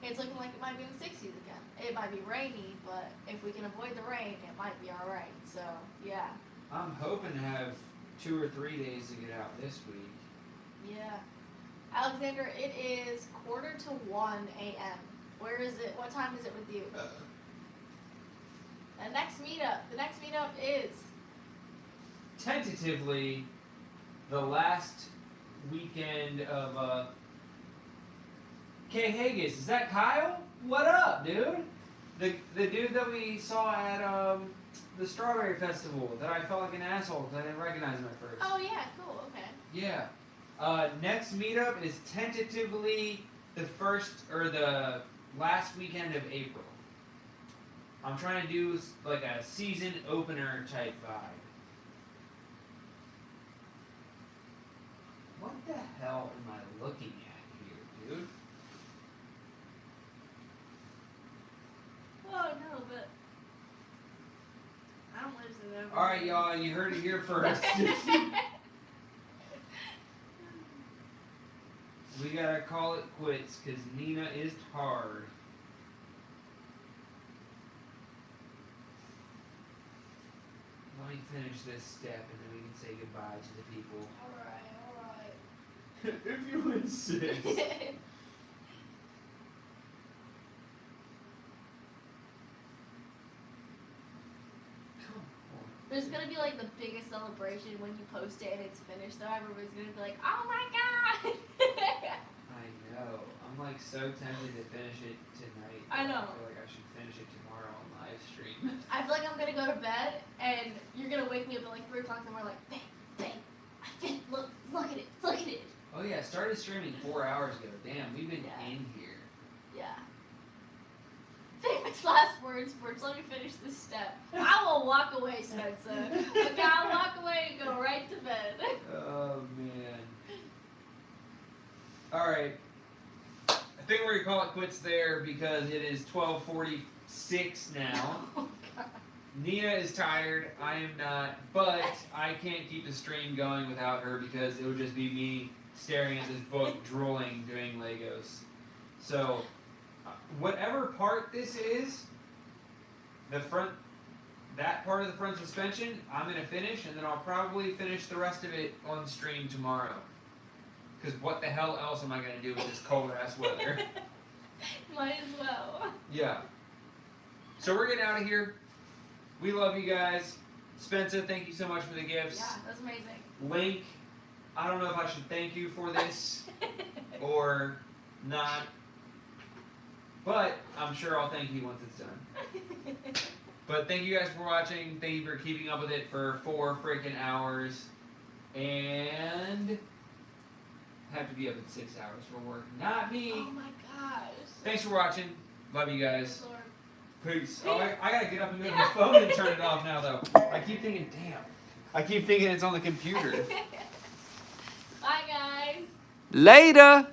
B: it's looking like it might be in the 60s again. It might be rainy, but if we can avoid the rain, it might be all right. So, yeah.
A: I'm hoping to have 2 or 3 days to get out this week.
B: Yeah. Alexander, it is 1:45 a.m. Where is it? What time is it with you? The next meetup is
A: Tentatively the last weekend of K. Haggis. Is that Kyle? What up, dude? The dude that we saw at the Strawberry Festival that I felt like an asshole because I didn't recognize him at first.
B: Oh yeah, cool, okay.
A: Yeah. Next meetup is tentatively the first or the last weekend of April. I'm trying to do like a season opener type vibe. What the hell am I looking at here, dude?
B: Oh no, but I don't listen to them.
A: Alright, y'all, you heard it here first. We gotta call it quits because Nina is hard. Let me finish this step and then we can say goodbye to the people.
B: Alright.
A: If you insist. Come on.
B: There's gonna be like the biggest celebration when you post it and it's finished though. Everybody's gonna be like, oh my god!
A: I know. I'm like so tempted to finish it tonight.
B: I know.
A: I feel like I should finish it tomorrow on live stream.
B: I feel like I'm gonna go to bed and you're gonna wake me up at like 3 o'clock and we're like, bang, I finished, look at it.
A: Oh yeah, I started streaming 4 hours ago. Damn, we've been
B: Yeah.
A: in here.
B: Yeah. Famous last words, let me finish this step. I will walk away, Spencer. Okay, I'll walk away and go right to bed.
A: Oh man. Alright. I think we're gonna call it quits there because it is 12:46 now.
B: Oh god.
A: Nina is tired, I am not, but I can't keep the stream going without her because it would just be me staring at this book, drooling, doing Legos. So, whatever part this is, that part of the front suspension, I'm going to finish, and then I'll probably finish the rest of it on stream tomorrow. Because what the hell else am I going to do with this cold-ass weather?
B: Might as well.
A: Yeah. So we're getting out of here. We love you guys. Spencer, thank you so much for the gifts.
B: Yeah, that's amazing.
A: Link, I don't know if I should thank you for this or not, but I'm sure I'll thank you once it's done. But thank you guys for watching. Thank you for keeping up with it for 4 freaking hours. And I have to be up at 6 hours for work. Not me.
B: Oh my gosh.
A: Thanks for watching. Love you guys.
B: Lord.
A: Peace. Oh, I gotta get up and go to the phone and turn it off now, though. I keep thinking, damn. I keep thinking it's on the computer.
B: Bye, guys.
C: Later!